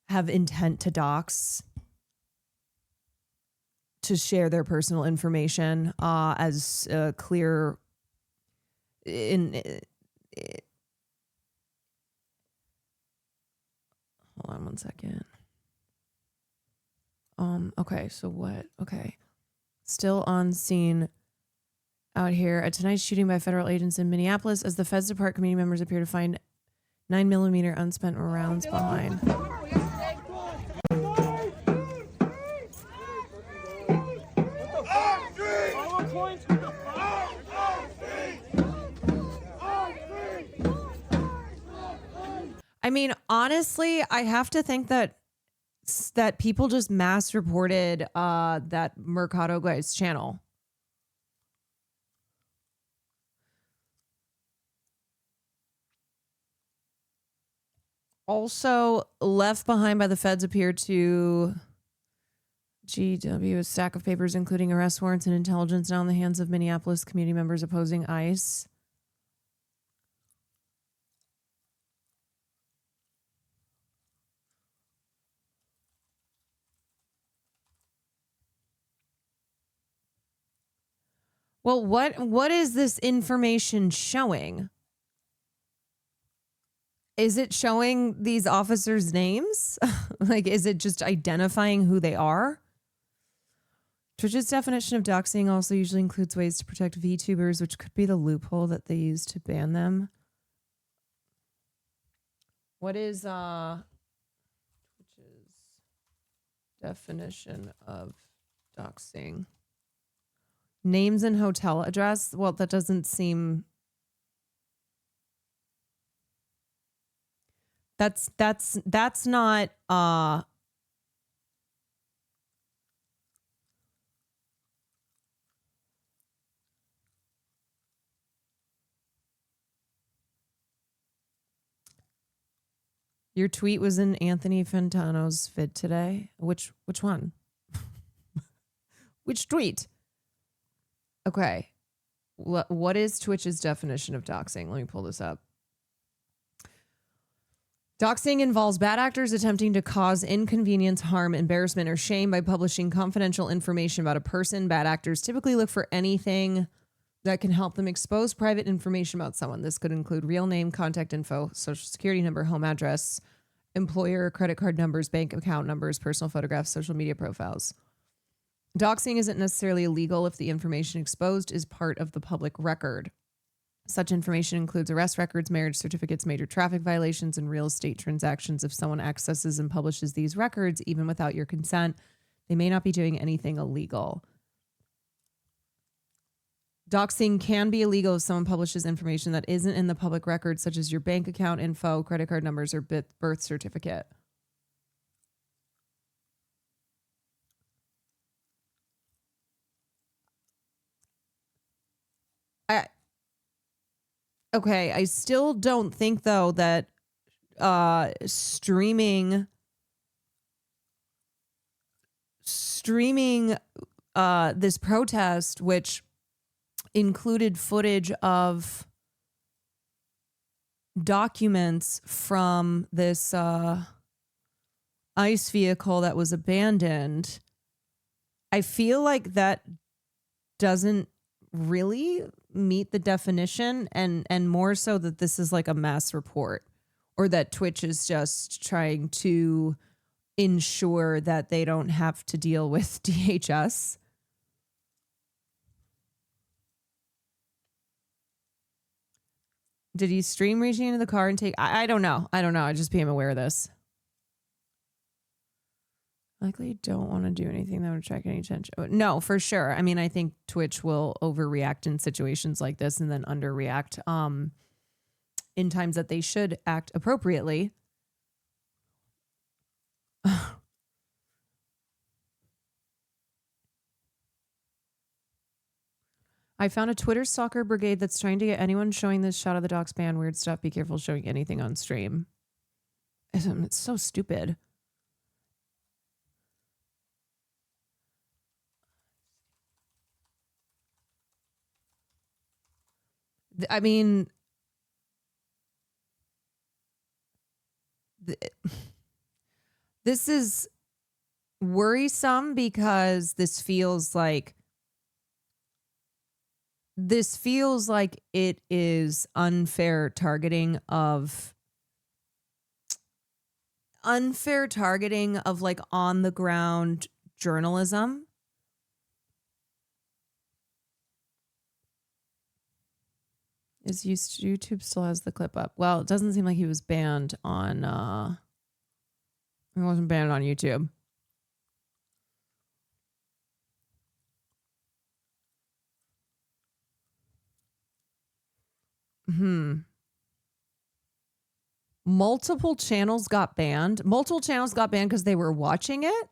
C: have intent to dox, to share their personal information as clear in hold on one second. Okay, so what? Okay. Still on scene out here at tonight's shooting by federal agents in Minneapolis as the feds depart, community members appear to find 9mm unspent rounds behind. I mean, honestly, I have to think that people just mass reported that Mercado guy's channel. Also left behind by the feds appear to GW, a stack of papers including arrest warrants and intelligence now in the hands of Minneapolis community members opposing ICE. Well, what is this information showing? Is it showing these officers' names? Like, is it just identifying who they are? Twitch's definition of doxing also usually includes ways to protect VTubers, which could be the loophole that they use to ban them. What is Twitch's definition of doxing? Names and hotel address? Well, that doesn't seem... That's not your tweet was in Anthony Fantano's vid today. Which one? Which tweet? Okay. What is Twitch's definition of doxing? Let me pull this up. Doxing involves bad actors attempting to cause inconvenience, harm, embarrassment, or shame by publishing confidential information about a person. Bad actors typically look for anything that can help them expose private information about someone. This could include real name, contact info, social security number, home address, employer, credit card numbers, bank account numbers, personal photographs, social media profiles. Doxing isn't necessarily illegal if the information exposed is part of the public record. Such information includes arrest records, marriage certificates, major traffic violations, and real estate transactions. If someone accesses and publishes these records, even without your consent, they may not be doing anything illegal. Doxing can be illegal if someone publishes information that isn't in the public record, such as your bank account info, credit card numbers, or birth certificate. Okay, I still don't think, though, that streaming this protest, which included footage of documents from this ICE vehicle that was abandoned, I feel like that doesn't really meet the definition, and more so that this is like a mass report, or that Twitch is just trying to ensure that they don't have to deal with DHS. Did he stream reaching into the car and take? I don't know. I just became aware of this. Likely don't want to do anything that would attract any attention. No, for sure. I mean, I think Twitch will overreact in situations like this and then underreact in times that they should act appropriately. I found a Twitter stalker brigade that's trying to get anyone showing this shot of the docs ban weird stuff. Be careful showing anything on stream. It's so stupid. I mean, this is worrisome because this feels like it is unfair targeting of like on the ground journalism. Is YouTube still has the clip up? Well, it doesn't seem like he was banned on he wasn't banned on YouTube. Multiple channels got banned. Multiple channels got banned because they were watching it.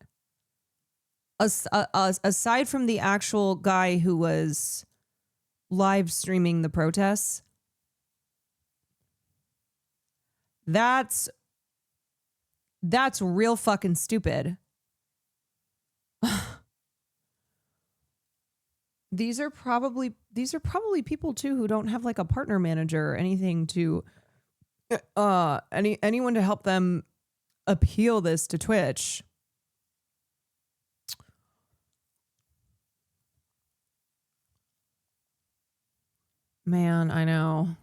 C: Aside from the actual guy who was live streaming the protests. That's real fucking stupid. These are probably people too who don't have like a partner manager or anything to anyone to help them appeal this to Twitch. Man, I know.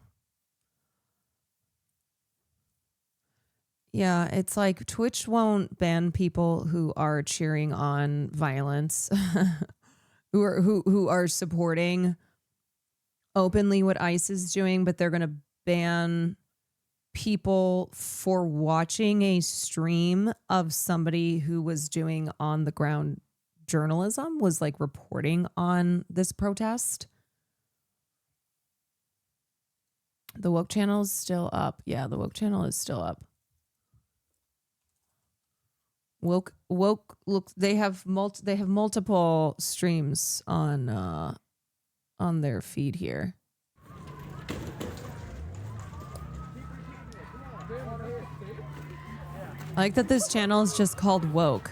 C: Yeah, it's like Twitch won't ban people who are cheering on violence, who are supporting openly what ICE is doing, but they're going to ban people for watching a stream of somebody who was doing on the ground journalism, was like reporting on this protest. The woke channel is still up. Yeah, the woke channel is still up. Woke look, they have multiple streams on their feed here. I like that this channel is just called Woke.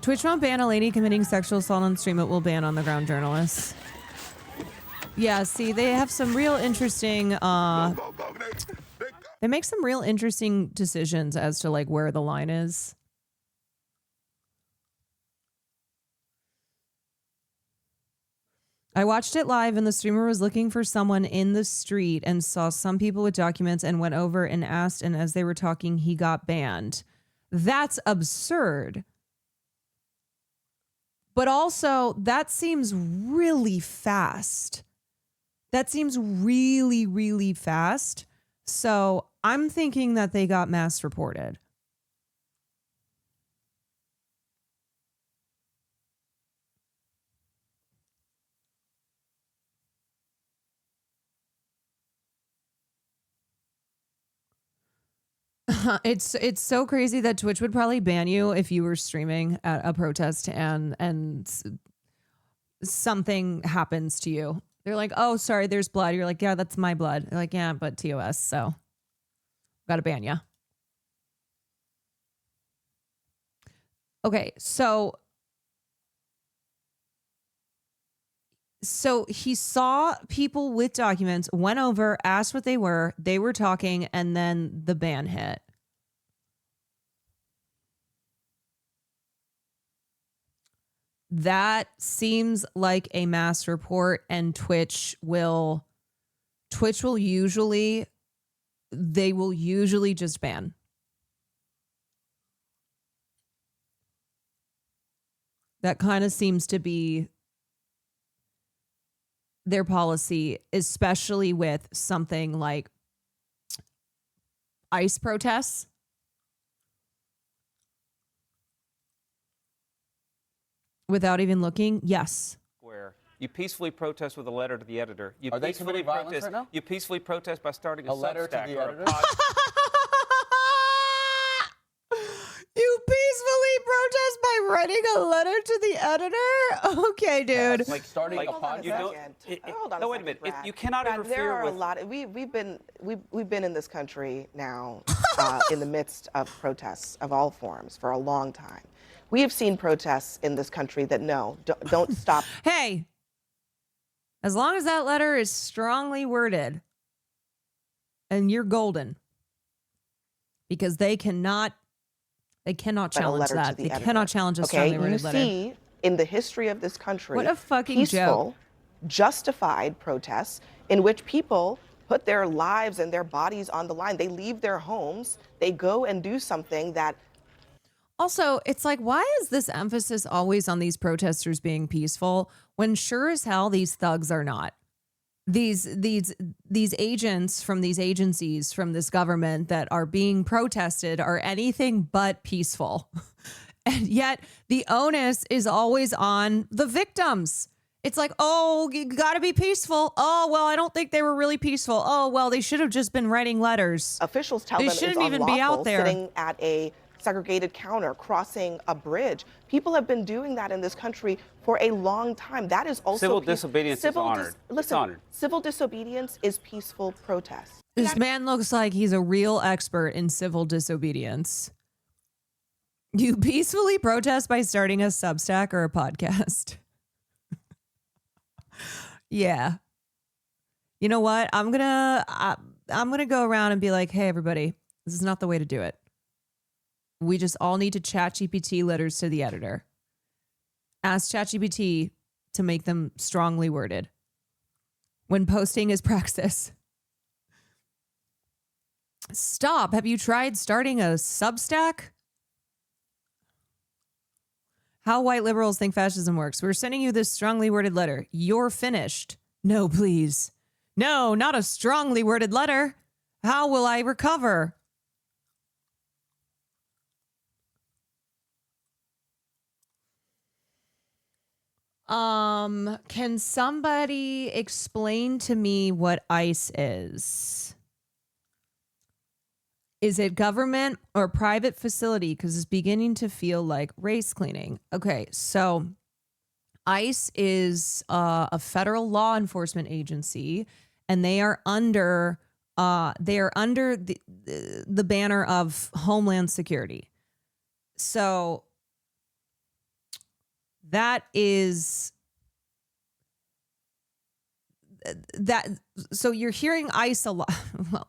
C: Twitch won't ban a lady committing sexual assault on stream, it will ban on the ground journalists. Yeah, see, they have some real interesting they make some real interesting decisions as to like where the line is. I watched it live and the streamer was looking for someone in the street and saw some people with documents and went over and asked, and as they were talking, he got banned. That's absurd. But also, that seems really fast. That seems really, really fast. So I'm thinking that they got mass reported. It's so crazy that Twitch would probably ban you if you were streaming at a protest and something happens to you. They're like, oh, sorry, there's blood. You're like, yeah, that's my blood. They're like, yeah, but TOS, so gotta ban you. Okay, so he saw people with documents, went over, asked what they were talking, and then the ban hit. That seems like a mass report, and Twitch will usually just ban. That kind of seems to be their policy, especially with something like ICE protests. Without even looking, yes.
L: Square. You peacefully protest with a letter to the editor. You
W: Are they
L: peacefully
W: committing violence
L: protest.
W: right now?
L: You peacefully protest by starting a
W: letter to
L: Substack
W: the
L: or a
W: editor?
C: You peacefully protest by writing a letter to the editor? Okay, dude.
L: Like
W: starting
L: like,
W: a podcast?
L: you don't-
S: Hold on
L: no,
S: a
L: wait a
S: second,
L: minute.
S: Brad.
L: You cannot
S: Brad,
L: interfere
S: there are
L: with.
S: a lot. We've been in this country now in the midst of protests of all forms for a long time. We have seen protests in this country that don't stop.
C: Hey, as long as that letter is strongly worded, and you're golden, because they cannot challenge
S: letter to
C: that.
S: the
C: They
S: editor.
C: cannot challenge a
S: Okay,
C: strongly
S: you
C: worded letter.
S: see in the history of this country,
C: What a fucking
S: peaceful,
C: joke.
S: justified protests in which people put their lives and their bodies on the line. They leave their homes, they go and do something that.
C: Also, it's like, why is this emphasis always on these protesters being peaceful when sure as hell these thugs are not? These agents from these agencies from this government that are being protested are anything but peaceful. And yet the onus is always on the victims. It's like, oh, you got to be peaceful. Oh, well, I don't think they were really peaceful. Oh, well, they should have just been writing letters.
S: Officials tell
C: they
S: them
C: shouldn't
S: it's
C: even be out
S: unlawful
C: there.
S: sitting at a segregated counter, crossing a bridge. People have been doing that in this country for a long time. That is also
L: Civil disobedience is honored. It's
S: Listen,
L: honored.
S: civil disobedience is peaceful protest.
C: This man looks like he's a real expert in civil disobedience. You peacefully protest by starting a Substack or a podcast. Yeah. You know what? I'm gonna go around and be like, hey, everybody, this is not the way to do it. We just all need to ChatGPT letters to the editor. Ask ChatGPT to make them strongly worded when posting is praxis. Stop. Have you tried starting a Substack? How white liberals think fascism works. We're sending you this strongly worded letter. You're finished. No, please. No, not a strongly worded letter. How will I recover? Can somebody explain to me what ICE is? Is it government or private facility? Because it's beginning to feel like race cleaning. Okay, so ICE is a federal law enforcement agency, and they are under the banner of Homeland Security. So that is that. So you're hearing ICE a lot,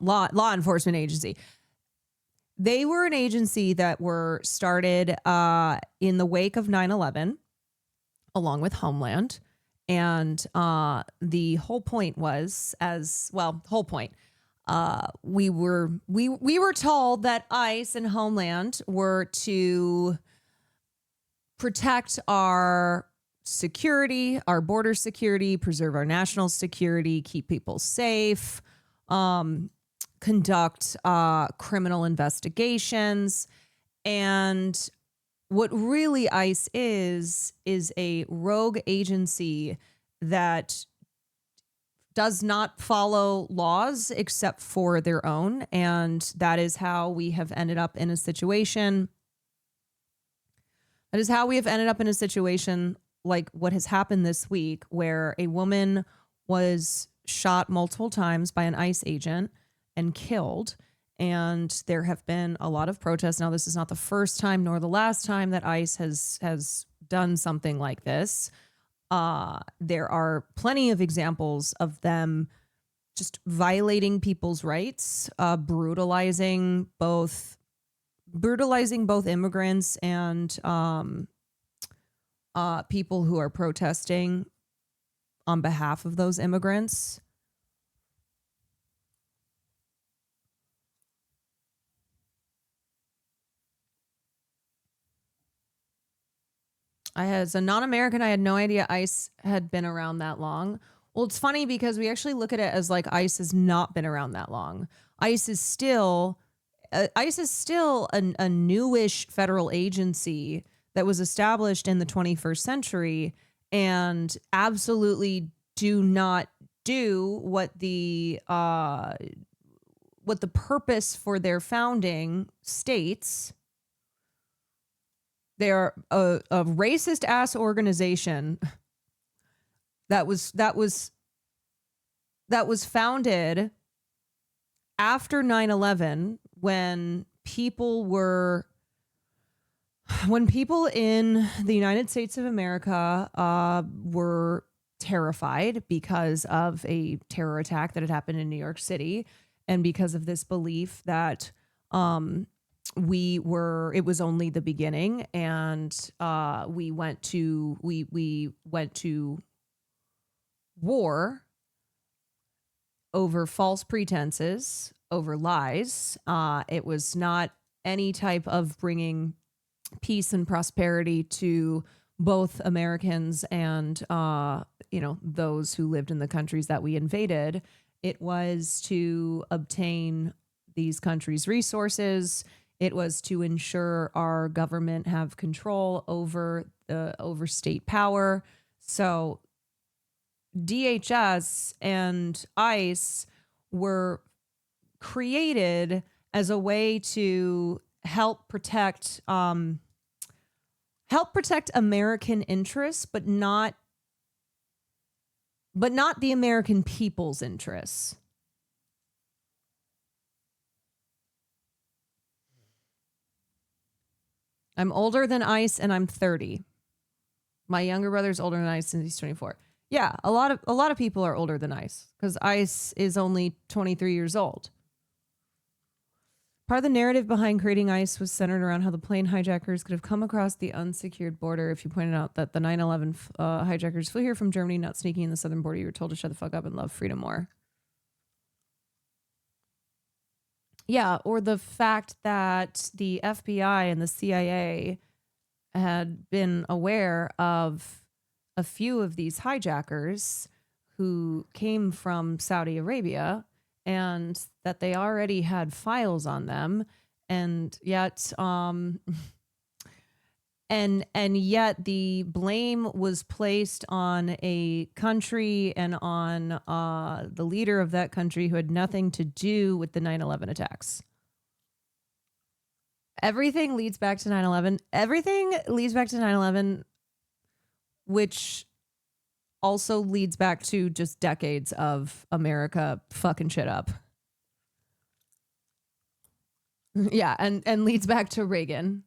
C: law enforcement agency. They were an agency that were started in the wake of 9/11, along with Homeland. And the whole point was, we were told that ICE and Homeland were to protect our security, our border security, preserve our national security, keep people safe, conduct criminal investigations. And what really ICE is a rogue agency that does not follow laws except for their own. And that is how we have ended up in a situation. That is how we have ended up in a situation like what has happened this week, where a woman was shot multiple times by an ICE agent and killed. And there have been a lot of protests. Now, this is not the first time nor the last time that ICE has done something like this. There are plenty of examples of them just violating people's rights, brutalizing both immigrants and people who are protesting on behalf of those immigrants. As a non-American, I had no idea ICE had been around that long. Well, it's funny because we actually look at it as like ICE has not been around that long. ICE is still a newish federal agency that was established in the 21st century and absolutely do not do what the purpose for their founding states. They are a racist ass organization that was founded after 9/11 when people in the United States of America were terrified because of a terror attack that had happened in New York City, and because of this belief that it was only the beginning, and we went to war over false pretenses, over lies. It was not any type of bringing peace and prosperity to both Americans and those who lived in the countries that we invaded. It was to obtain these countries' resources. It was to ensure our government have control over state power. So DHS and ICE were created as a way to help protect American interests, but not the American people's interests. I'm older than ICE and I'm 30. My younger brother's older than ICE and he's 24. Yeah, a lot of people are older than ICE because ICE is only 23 years old. Part of the narrative behind creating ICE was centered around how the plane hijackers could have come across the unsecured border. If you pointed out that the 9/11 hijackers flew here from Germany, not sneaking in the southern border, you were told to shut the fuck up and love freedom more. Yeah, or the fact that the FBI and the CIA had been aware of a few of these hijackers who came from Saudi Arabia and that they already had files on them, and yet yet the blame was placed on a country and on the leader of that country who had nothing to do with the 9/11 attacks. Everything leads back to 9/11. Everything leads back to 9/11, which also leads back to just decades of America fucking shit up. Yeah, and leads back to Reagan.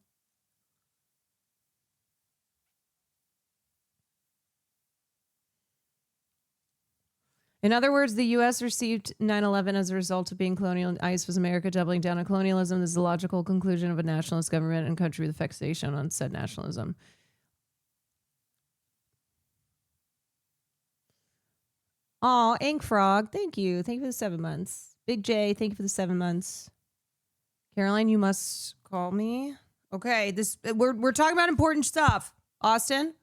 C: In other words, the U.S. received 9/11 as a result of being colonial, and ICE was America doubling down on colonialism. This is the logical conclusion of a nationalist government and country with fixation on said nationalism. Oh, Ink Frog, thank you. Thank you for the 7 months. Big J, thank you for the 7 months. Caroline, you must call me. Okay, we're talking about important stuff. Austin?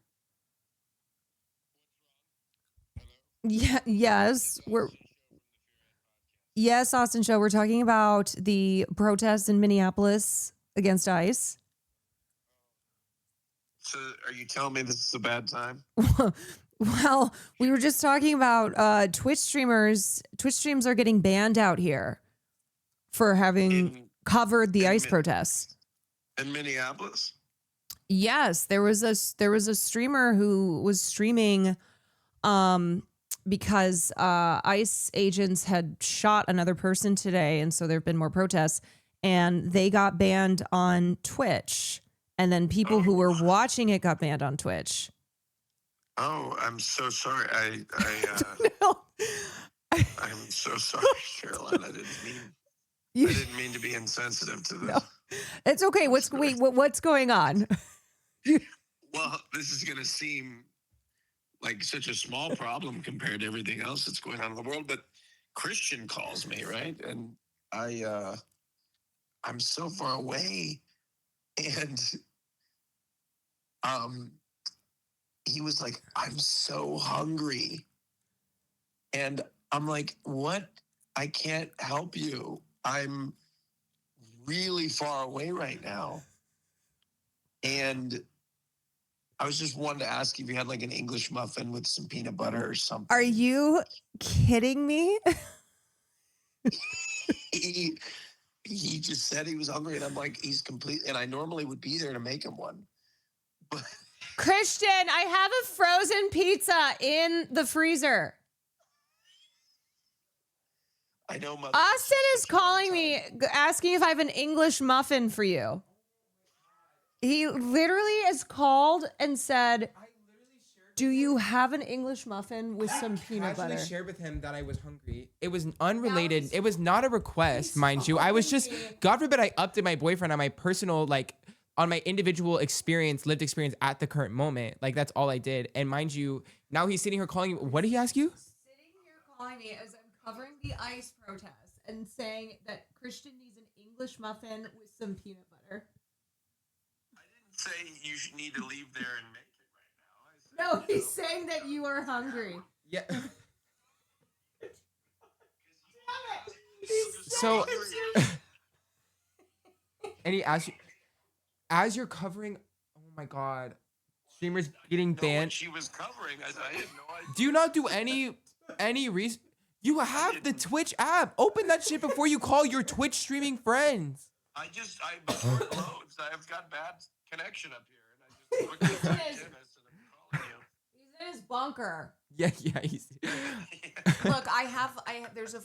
C: Yeah, yes. Yes, Austin Show. We're talking about the protests in Minneapolis against ICE.
A: So are you telling me this is a bad time?
C: Well, we were just talking about Twitch streamers. Twitch streams are getting banned out here for having covered the ICE protests.
A: In Minneapolis?
C: Yes, there was a streamer who was streaming because ICE agents had shot another person today, and so there have been more protests, and they got banned on Twitch, and then people who were watching it got banned on Twitch.
A: Oh, I'm so sorry. I'm so sorry, Caroline. I didn't mean to be insensitive to this.
C: No, it's okay. What's going on?
A: Well, this is going to seem like such a small problem compared to everything else that's going on in the world, but Christian calls me, right? And I'm so far away, and he was like, I'm so hungry. And I'm like, what? I can't help you. I'm really far away right now. And I was just wanting to ask if you had like an English muffin with some peanut butter or something.
C: Are you kidding me?
A: He just said he was hungry, and I'm like, he's complete. And I normally would be there to make him one. But
C: Christian, I have a frozen pizza in the freezer.
A: I know, Mother.
C: Austin is calling me, asking if I have an English muffin for you. He literally has called and said, do you have an English muffin with some peanut butter?
J: I shared with him that I was hungry. It was unrelated. It was not a request, mind you. I was just, God forbid I updated my boyfriend on my personal, like, on my individual experience, lived experience at the current moment. Like, that's all I did. And mind you, now he's sitting here calling you. What did he ask you?
C: Sitting here calling me as I'm covering the ICE protest and saying that Christian needs an English muffin with some peanut butter.
A: Say you should need to leave there and make it right
C: No,
A: now.
C: he's saying that you are hungry.
J: Yeah.
C: He's
J: So,
C: saying
J: and he asked you, as you're covering, oh my God, streamers getting banned.
A: She was covering. I had no idea.
J: Do you not do any research? You have the Twitch app. Open that shit before you call your Twitch streaming friends.
A: I'm short loads. I've got bad connection up here, and I just looked at Dennis and I'm calling you.
C: He's in his bunker.
J: Yeah.
C: Look, there's a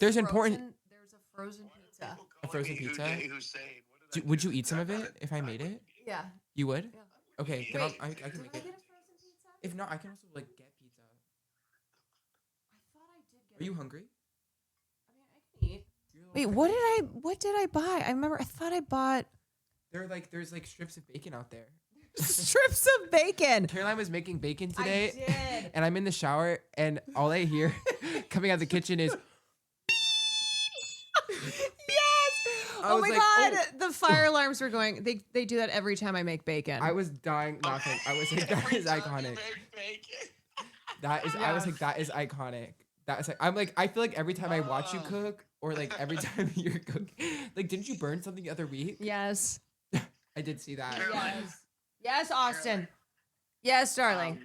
C: frozen pizza.
J: A frozen pizza?
A: Hussein.
J: Would you eat some of it if I made it?
C: Yeah.
J: You would?
C: Yeah.
J: Okay, then
C: Wait,
J: I can make it.
C: get a frozen pizza?
J: If not, I can also like get pizza.
C: I thought I did get
J: Are you hungry?
C: I can eat. Wait, what did I buy? I thought I bought
J: There's like strips of bacon out there.
C: strips of bacon.
J: Caroline was making bacon today.
C: I did.
J: And I'm in the shower and all I hear coming out of the kitchen is
C: Oh my God, the fire alarms were going. They do that every time I make bacon.
J: I was dying laughing. I was like, that is iconic. I was like, that is iconic. That's like, I'm like, I feel like every time I watch you cook, or like every time you're cooking, like, didn't you burn something the other week?
C: Yes.
J: I did see that.
C: Yes, Austin. Yes, darling.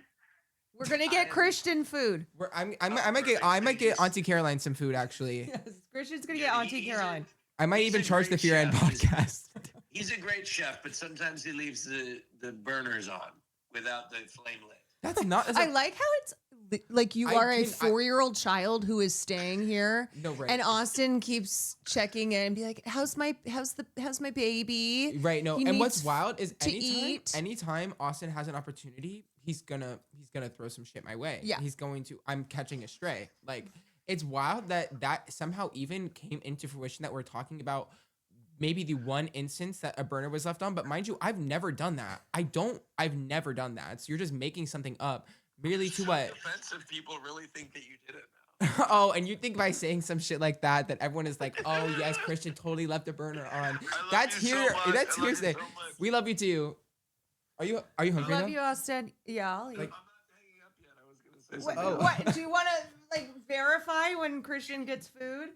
C: We're gonna get Christian food.
J: I might get Auntie Caroline some food actually.
C: Yes, Christian's gonna get Auntie Caroline.
J: I might even charge the Fear End podcast.
A: He's a great chef, but sometimes he leaves the burners on without the flame lit.
J: That's not.
C: I like how it's like you are a 4-year-old child who is staying here.
J: No, right.
C: And Austin keeps checking in and be like, how's my baby?
J: Right. No.
C: He
J: And what's
C: needs
J: wild is
C: to eat.
J: anytime Austin has an opportunity, he's gonna throw some shit my way.
C: Yeah.
J: I'm catching a stray. Like, it's wild that somehow even came into fruition that we're talking about maybe the one instance that a burner was left on. But mind you, I've never done that. I've never done that. So you're just making something up merely to what?
A: Offensive people really think that you did it now.
J: Oh, and you think by saying some shit like that everyone is like, oh yes, Christian totally left the burner on. That's hearsay. We love you too. Are you hungry?
C: Love you, Austin. Yeah, I'll eat.
J: Like,
C: What? Do you want to like verify when Christian gets food?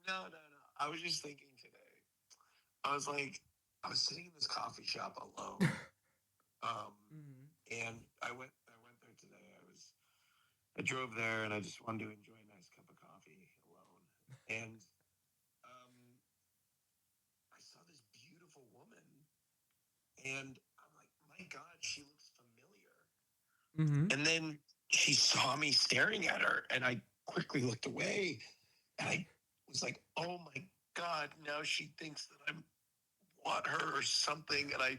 A: No. I was just thinking today. I was sitting in this coffee shop alone. And I went there today. I drove there and I just wanted to enjoy a nice cup of coffee alone. And I saw this beautiful woman and I'm like, my God, she looks familiar.
J: Mm-hmm.
A: And then she saw me staring at her and I quickly looked away and I was like, oh my God, now she thinks that I want her or something. And I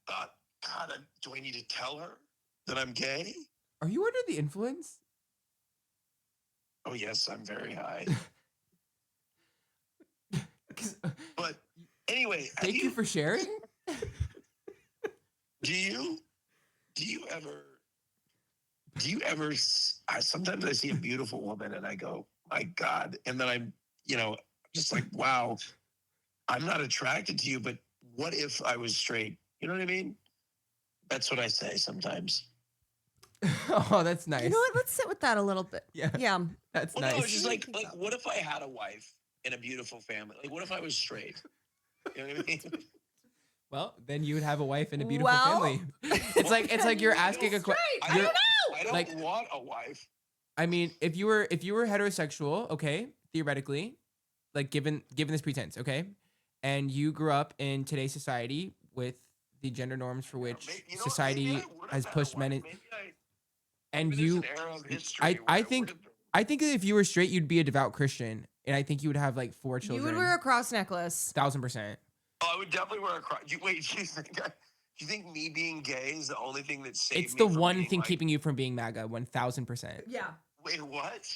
A: thought, God, do I need to tell her that I'm gay?
J: Are you under the influence?
A: Oh yes, I'm very high. But anyway,
J: thank you for sharing.
A: Do you ever sometimes I see a beautiful woman and I go, my God, and then I'm just like, wow, I'm not attracted to you, but what if I was straight? You know what I mean? That's what I say sometimes.
J: Oh, that's nice.
C: You know what? Let's sit with that a little bit.
J: Yeah.
C: Yeah.
J: That's
A: Well,
J: nice.
A: no, it's just like what if I had a wife and a beautiful family? Like, what if I was straight? You know what I mean?
J: Well, then you would have a wife and a beautiful
C: Well,
J: family. It's like you're asking a question.
A: I don't know. I don't want a wife.
J: I mean, if you were heterosexual, okay, theoretically, like given this pretense, okay, and you grew up in today's society with the gender norms for which society has pushed men in, and you, I think that if you were straight, you'd be a devout Christian, and I think you would have like 4 children.
C: You would wear a cross necklace.
J: 1000%.
A: Oh, I would definitely wear a cross. Wait, do you think me being gay is the only thing that saved me?
J: It's the
A: from
J: one
A: being,
J: thing
A: like,
J: keeping you from being MAGA, 1000%.
C: Yeah.
A: Wait, what?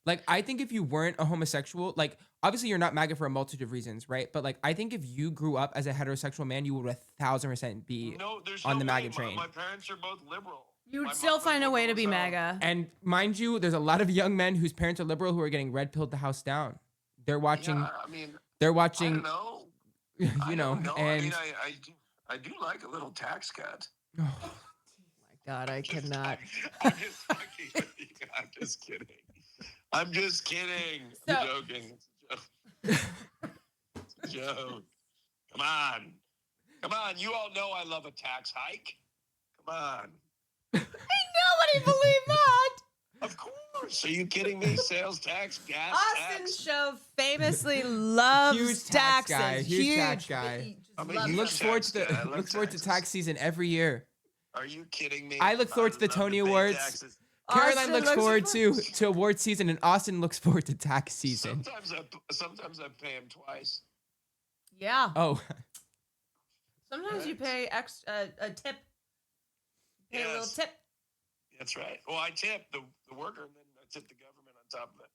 J: Like, I think if you weren't a homosexual, like, obviously you're not MAGA for a multitude of reasons, right? But, like, I think if you grew up as a heterosexual man, you would 1000% be on the MAGA train.
A: My parents are both liberal.
C: You would still find a way to be MAGA.
J: And mind you, there's a lot of young men whose parents are liberal who are getting red pilled the house down. They're watching.
A: Yeah, I mean,
J: they're watching.
A: I don't know.
J: You know,
A: and
J: and
A: I do like a little tax cut.
C: Oh my God, I cannot.
A: I'm just fucking with you. I'm just kidding. I'm just kidding.
C: So,
A: I'm joking. It's a joke. Come on. Come on. You all know I love a tax hike. Come on.
C: Ain't nobody believe that.
A: Of course. Are you kidding me? Sales tax, gas
C: Austin
A: tax.
C: Show famously loves
J: huge tax
C: taxes.
J: guy. Huge tax guy.
A: He
J: Looks forward to tax season every year.
A: Are you kidding me?
J: I look forward to the Tony Awards.
A: Taxes.
J: Caroline looks forward to award season, and Austin looks forward to tax season.
A: Sometimes I pay him twice.
C: Yeah.
J: Oh.
C: Sometimes you pay a tip. Pay a little tip.
A: That's right. Well, I tip the worker, and then I tip the government on top of it.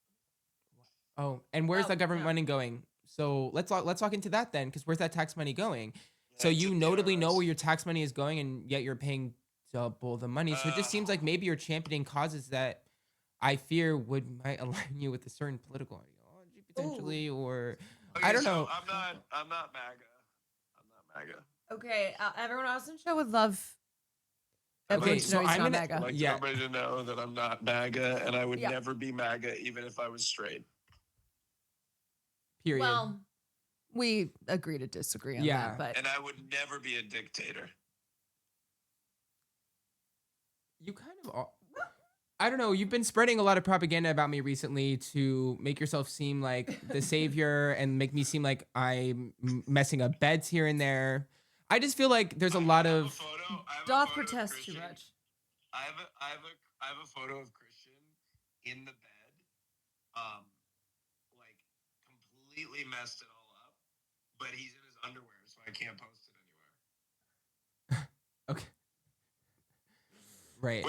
J: Oh, and where's that government money going? So let's talk into that then, because where's that tax money going? So you notably know where your tax money is going, and yet you're paying double the money. So it just seems like maybe you're championing causes that I fear might align you with a certain political ideology potentially, or
A: Okay,
J: I don't
A: so
J: know.
A: I'm not MAGA. I'm not MAGA.
C: Okay, everyone else in the show would love.
J: Okay, so I'm gonna
A: I'd like everybody to know that I'm not MAGA, and I would never be MAGA even if I was straight.
J: Period.
C: Well, we agree to disagree on that, but
A: And I would never be a dictator.
J: You kind of I don't know. You've been spreading a lot of propaganda about me recently to make yourself seem like the savior and make me seem like I'm messing up beds here and there. I just feel like there's a lot of
C: don't protest too much.
A: I have a photo of Christian in the bed, like completely messed it all up, but he's in his underwear, so I can't post it anywhere.
J: Okay. Right.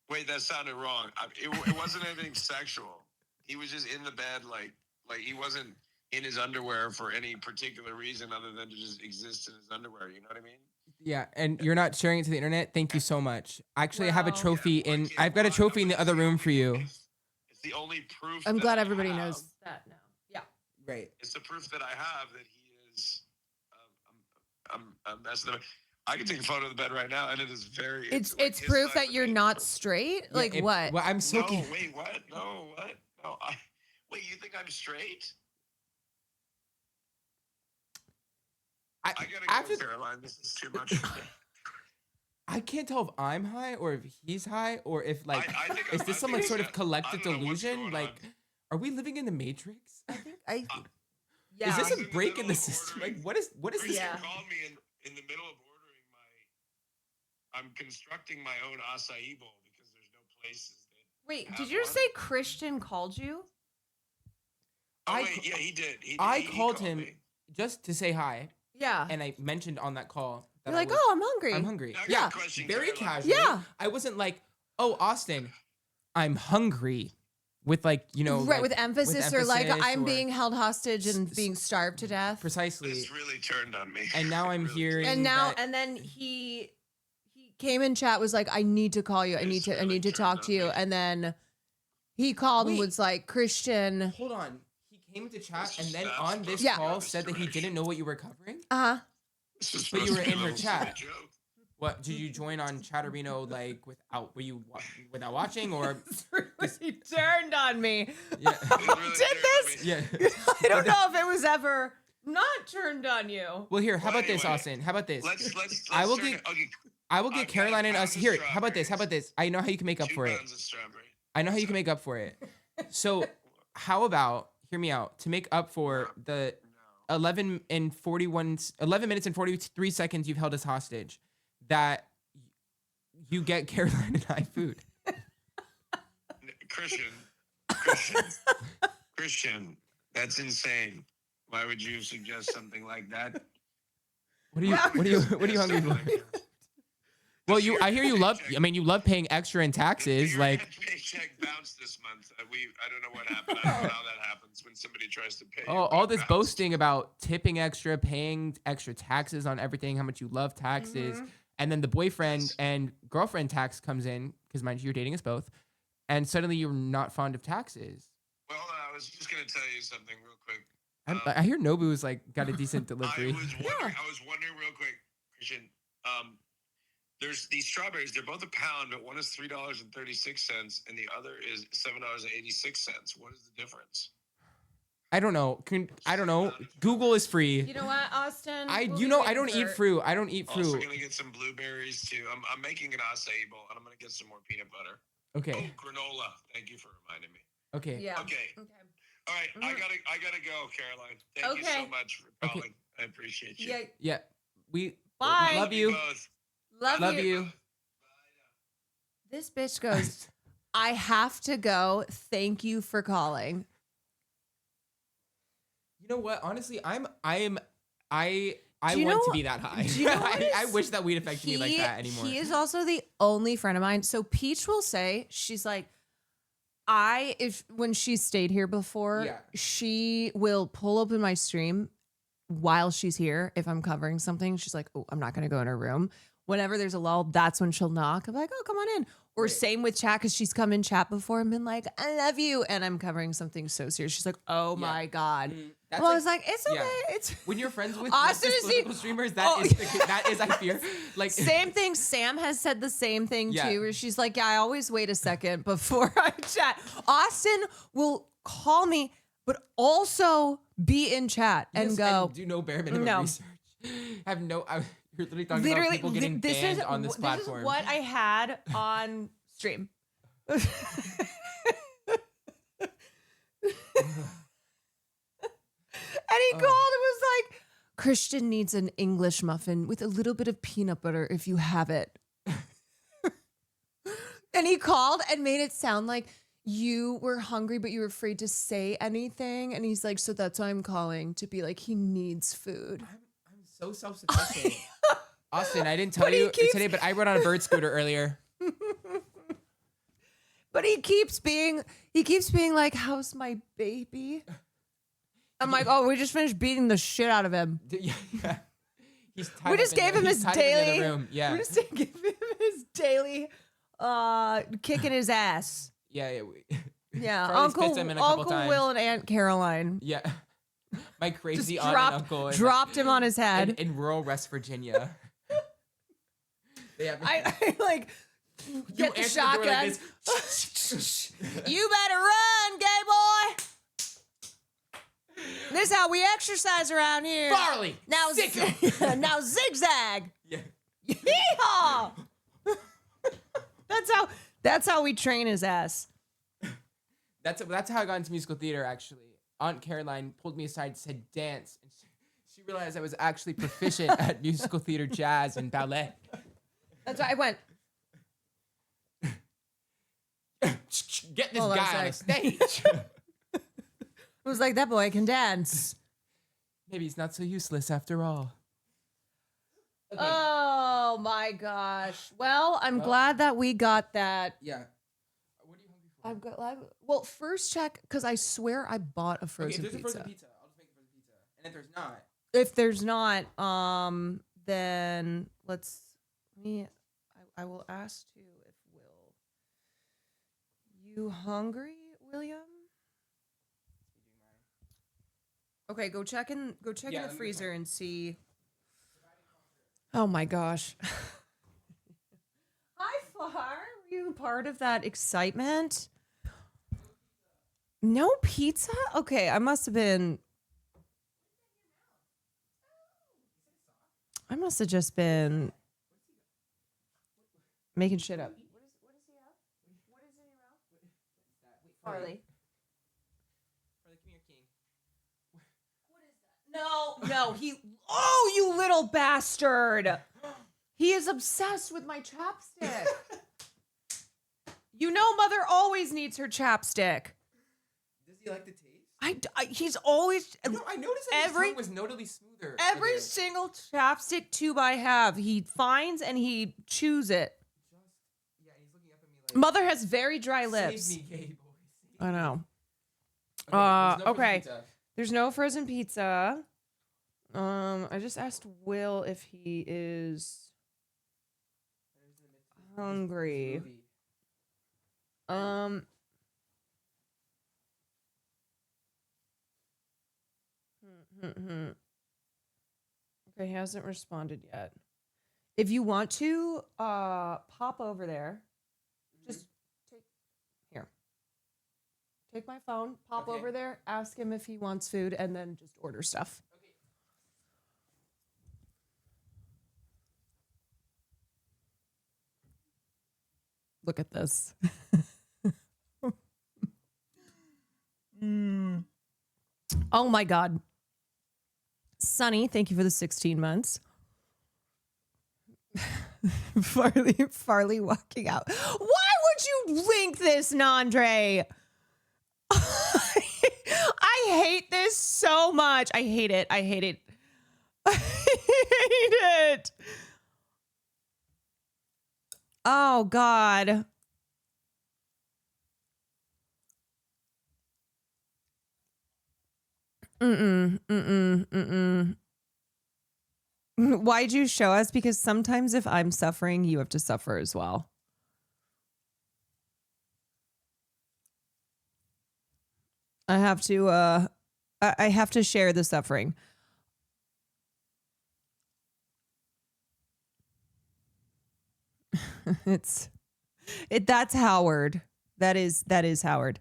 A: Wait, that sounded wrong. It wasn't anything sexual. He was just in the bed, like he wasn't in his underwear for any particular reason other than to just exist in his underwear. You know what I mean?
J: Yeah, and you're not sharing it to the internet. Thank you so much. Actually, I have a trophy I've got a trophy in the other room for you.
A: It's the only proof.
C: I'm glad everybody knows that now. Yeah.
J: Right.
A: It's the proof that I have that he is. I'm messing up. I can take a photo of the bed right now, and it is very.
C: It's proof that you're not straight.
J: Yeah,
C: like what?
J: Well, I'm so.
A: No, wait, what? No, what? No, wait. You think I'm straight? I gotta go, Caroline. This is too much for me.
J: I can't tell if I'm high or if he's high or if like
A: I think
J: is this some like sort of collective
A: I don't know what's
J: delusion?
A: going
J: Like, are we living in the Matrix?
C: Yeah.
J: Is this a break in the system? Like, what is this?
A: Christian called me in the middle of ordering I'm constructing my own acai bowl because there's no places that.
C: Wait, did you say Christian called you?
A: Oh, wait, yeah, he did.
J: I called him just to say hi.
C: Yeah.
J: And I mentioned on that call that
C: You're like, oh, I'm hungry.
J: I'm hungry.
A: I got
J: Yeah.
A: a question,
J: Very
A: Caroline.
J: casual.
C: Yeah.
J: I wasn't like, oh, Austin, I'm hungry. With like, you know,
C: right,
J: like,
C: with emphasis or like I'm
J: or-
C: being held hostage and being starved to death.
J: Precisely.
A: It's really turned on me.
J: And now I'm hearing
C: And now
J: that-
C: and then he came in chat, was like, I need to call you. I need to talk to you. And then he called and was like, Christian.
J: Hold on. He came into chat and then on this
C: Yeah.
J: call said that he didn't know what you were covering.
C: Uh-huh.
J: But you were in her chat. What did you join on Chatterino like without watching or?
C: He turned on me.
J: Yeah.
C: Did this?
J: Yeah.
C: I don't know if it was ever not turned on you.
J: Well, here. How about this, Austin? How about this?
A: Let's
J: I will
A: turn
J: get.
A: it- okay.
J: I will get Caroline and us here. How about this? How about this? I know how you can make up
A: 2
J: for it.
A: pounds of strawberry.
J: I know how you can make up for it. So, how about hear me out to make up for the 11 minutes and 43 seconds you've held us hostage, that you get Caroline and I food.
A: Christian, that's insane. Why would you suggest something like that?
J: What are you hungry for? Well, I hear you love. I mean, you love paying extra in taxes. Like,
A: Paycheck bounced this month. I don't know what happened. I don't know how that happens when somebody tries to pay.
J: all this boasting about tipping extra, paying extra taxes on everything, how much you love taxes, and then the boyfriend and girlfriend tax comes in because, mind you, you're dating us both, and suddenly you're not fond of taxes.
A: Well, I was just gonna tell you something real quick.
J: I hear Nobu's like got a decent delivery.
A: I was wondering real quick, Christian. There's these strawberries. They're both a pound, but one is $3.36 and the other is $7.86. What is the difference?
J: I don't know. I don't know. Google is free.
C: You know what, Austin?
J: I don't eat fruit. I don't eat fruit.
A: Also gonna get some blueberries too. I'm making an acai bowl and I'm gonna get some more peanut butter.
J: Okay.
A: Oh, granola. Thank you for reminding me.
J: Okay.
C: Yeah.
A: Okay. All right. I gotta go, Caroline. Thank you so much for calling. I appreciate you.
J: Yeah. We
C: Bye.
J: love you.
C: Love you. This bitch goes, I have to go. Thank you for calling.
J: You know what? Honestly, I want to be that high.
C: Do you know
J: I wish that weed affected me like that anymore.
C: He is also the only friend of mine. So Peach will say, she's like, when she's stayed here before, she will pull up in my stream while she's here. If I'm covering something, she's like, oh, I'm not going to go in her room. Whenever there's a lull, that's when she'll knock. I'm like, oh, come on in. Or same with chat, because she's come in chat before and been like, I love you. And I'm covering something so serious. She's like, oh my God.
J: That's
C: Well, I was like, it's okay. It's
J: when you're friends with
C: Austin is
J: political streamers, that is I fear. Like
C: same thing. Sam has said the same thing too, where she's like, yeah, I always wait a second before I chat. Austin will call me, but also be in chat and go.
J: And do no bare minimum research. Have no. You're literally talking about people getting banned on this platform.
C: This is what I had on stream. And he called and was like, Christian needs an English muffin with a little bit of peanut butter if you have it. And he called and made it sound like you were hungry, but you were afraid to say anything. And he's like, so that's why I'm calling, to be like, he needs food.
J: I'm so self-sufficient. Austin, I didn't tell you today, but I rode on a bird scooter earlier.
C: But he keeps being like, how's my baby? I'm like, oh, we just finished beating the shit out of him.
J: Yeah.
C: We just gave him his daily.
J: Yeah.
C: We just gave him his daily kicking his ass.
J: Yeah.
C: Yeah.
J: Uncle
C: Will and Aunt Caroline.
J: Yeah. My crazy
C: Just
J: aunt and uncle
C: dropped him on his head
J: in rural West Virginia.
C: I like get the shotgun.
J: Like
C: You better run, gay boy. This is how we exercise around here.
J: Barley.
C: Now, now zigzag.
J: Yeah.
C: Yeehaw. That's how we train his ass.
J: That's how I got into musical theater. Actually, Aunt Caroline pulled me aside and said, "Dance," and she realized I was actually proficient at musical theater, jazz, and ballet.
C: That's why I went.
J: Get this guy on the stage.
C: It was like, that boy can dance.
J: Maybe he's not so useless after all.
C: Okay. Oh my gosh. Well, I'm glad that we got that.
J: Yeah.
C: What are you hungry for? Well, first check, because I swear I bought a frozen
J: pizza.
C: pizza.
J: If there's a frozen pizza, I'll just make a frozen pizza. And
C: If there's not, then I will ask you if you hungry, William? Okay, go check in the freezer and see. Oh my gosh. wasn't part of that excitement. No pizza? Okay, I must have just been making shit up. What is in your mouth? Farley. No, oh, you little bastard. He is obsessed with my chapstick. You know, Mother always needs her chapstick.
J: Does he like the taste?
C: He's always.
J: No, I noticed that his tongue was notably smoother.
C: Every single chapstick tube I have, he finds and he chews it.
J: Yeah, he's looking up at me like.
C: Mother has very dry lips.
J: Save me, gay boy.
C: I know.
J: Okay.
C: There's no frozen pizza. I just asked Will if he is hungry. Okay, he hasn't responded yet. If you want to pop over there, just take my phone, pop over there, ask him if he wants food, and then just order stuff.
J: Okay.
C: Look at this. Oh my God. Sunny, thank you for the 16 months. Farley walking out. Why would you link this, Nandre? I hate this so much. I hate it. I hate it. Oh, God. Why'd you show us? Because sometimes if I'm suffering, you have to suffer as well. I have to share the suffering. That's Howard. That is Howard.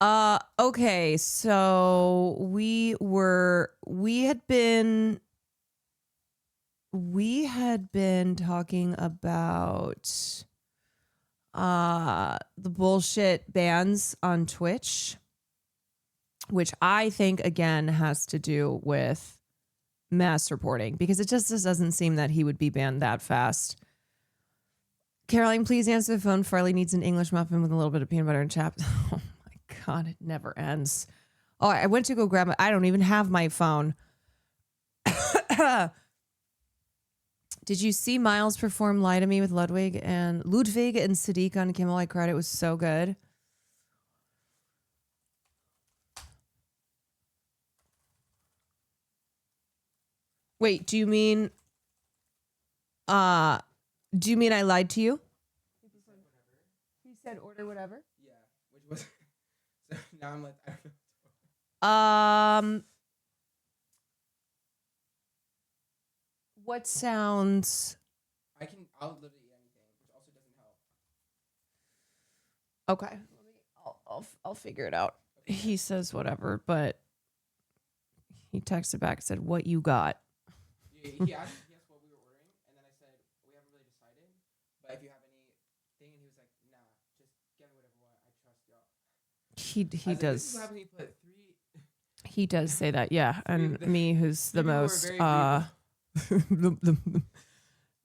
C: Okay, so we had been talking about the bullshit bans on Twitch, which I think again has to do with mass reporting, because it just doesn't seem that he would be banned that fast. Caroline, please answer the phone. Farley needs an English muffin with a little bit of peanut butter and chap. Oh my God, it never ends. Oh, I went to go grab it. I don't even have my phone. Did you see Miles perform Lie to Me with Ludwig and Sadiq on Kimmel? I cried. It was so good. Wait, do you mean I lied to you? He said order whatever.
J: Yeah, which was. So now I'm like, I don't know.
C: What sounds?
J: I'll literally eat anything, which also doesn't help.
C: Okay, I'll figure it out. Okay. He says whatever, but he texted back and said, "What you got?"
J: He asked what we were ordering, and then I said, "We haven't really decided, but if you have anything," and he was like, "Nah, just get me whatever you want. I trust y'all."
C: He does.
J: Like, he put 3.
C: He does say that, yeah, and me, who's the most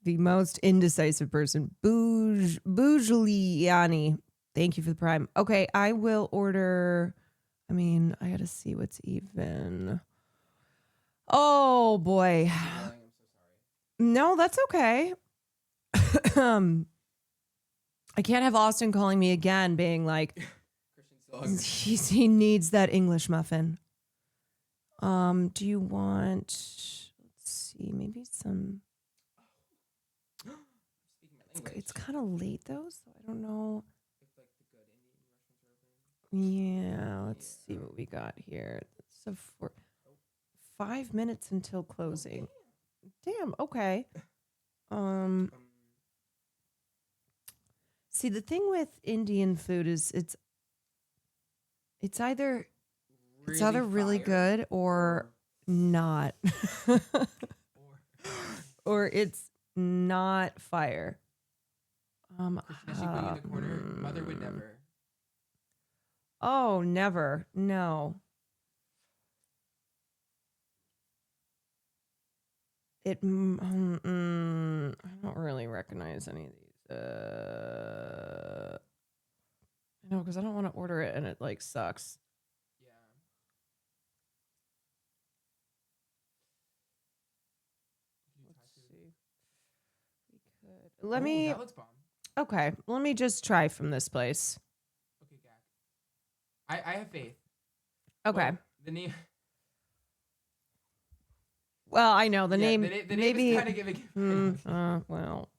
C: the most indecisive person, Boujuliani. Thank you for the prime. Okay, I will order. I mean, I gotta see what's even. Oh boy.
J: I'm so sorry.
C: No, that's okay. I can't have Austin calling me again, being like, he needs that English muffin. Do you want? Let's see, maybe some. It's kind of late though, so I don't know. Yeah, let's see what we got here. So for 5 minutes until closing. Damn, okay. See, the thing with Indian food is it's either really good or not. Or it's not fire.
J: She put you in the corner. Mother would never.
C: Oh, never. No. I don't really recognize any of these. I know, because I don't want to order it and it like sucks. Let me.
J: That looks bomb.
C: Okay, let me just try from this place.
J: Okay, Gag. I have faith.
C: Okay.
J: Well, the name.
C: Well, I know the name.
J: The name
C: maybe.
J: is kind of giving.
C: Well.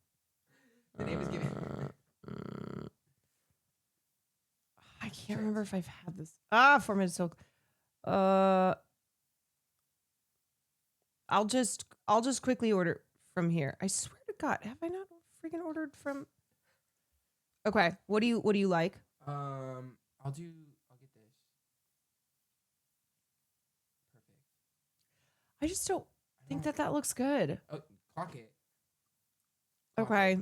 J: The name is giving.
C: I can't remember if I've had this. Formatted silk. I'll just quickly order from here. I swear to God, have I not freaking ordered from? Okay, what do you like?
J: I'll get this. Perfect.
C: I just don't think that looks good.
J: Oh, clock it.
C: Okay,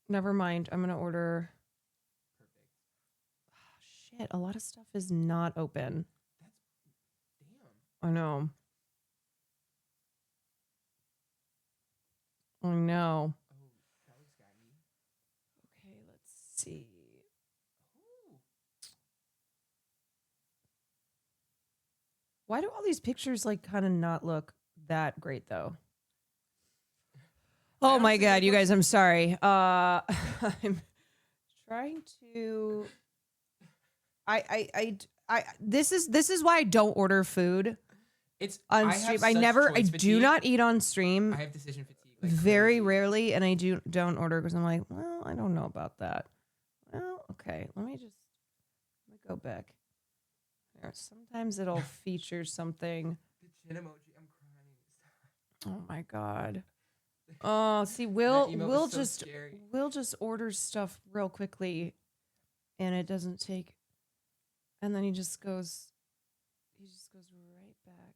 C: never mind. I'm gonna order.
J: Perfect.
C: Shit, a lot of stuff is not open.
J: Damn.
C: I know. I know.
J: Oh, that looks gaggy.
C: Okay, let's see.
J: Ooh.
C: Why do all these pictures like kind of not look that great though? Oh my God, you guys, I'm sorry. I'm trying to. This is why I don't order food.
J: It's
C: on stream. I do not eat on stream.
J: I have decision fatigue. Like
C: Very rarely, and I don't order because I'm like, well, I don't know about that. Well, okay, let me go back. There, sometimes it'll feature something.
J: The chin emoji. I'm crying.
C: Oh my God. Oh, see, we'll just
J: scary.
C: we'll just order stuff real quickly, and it doesn't take. And then he just goes right back.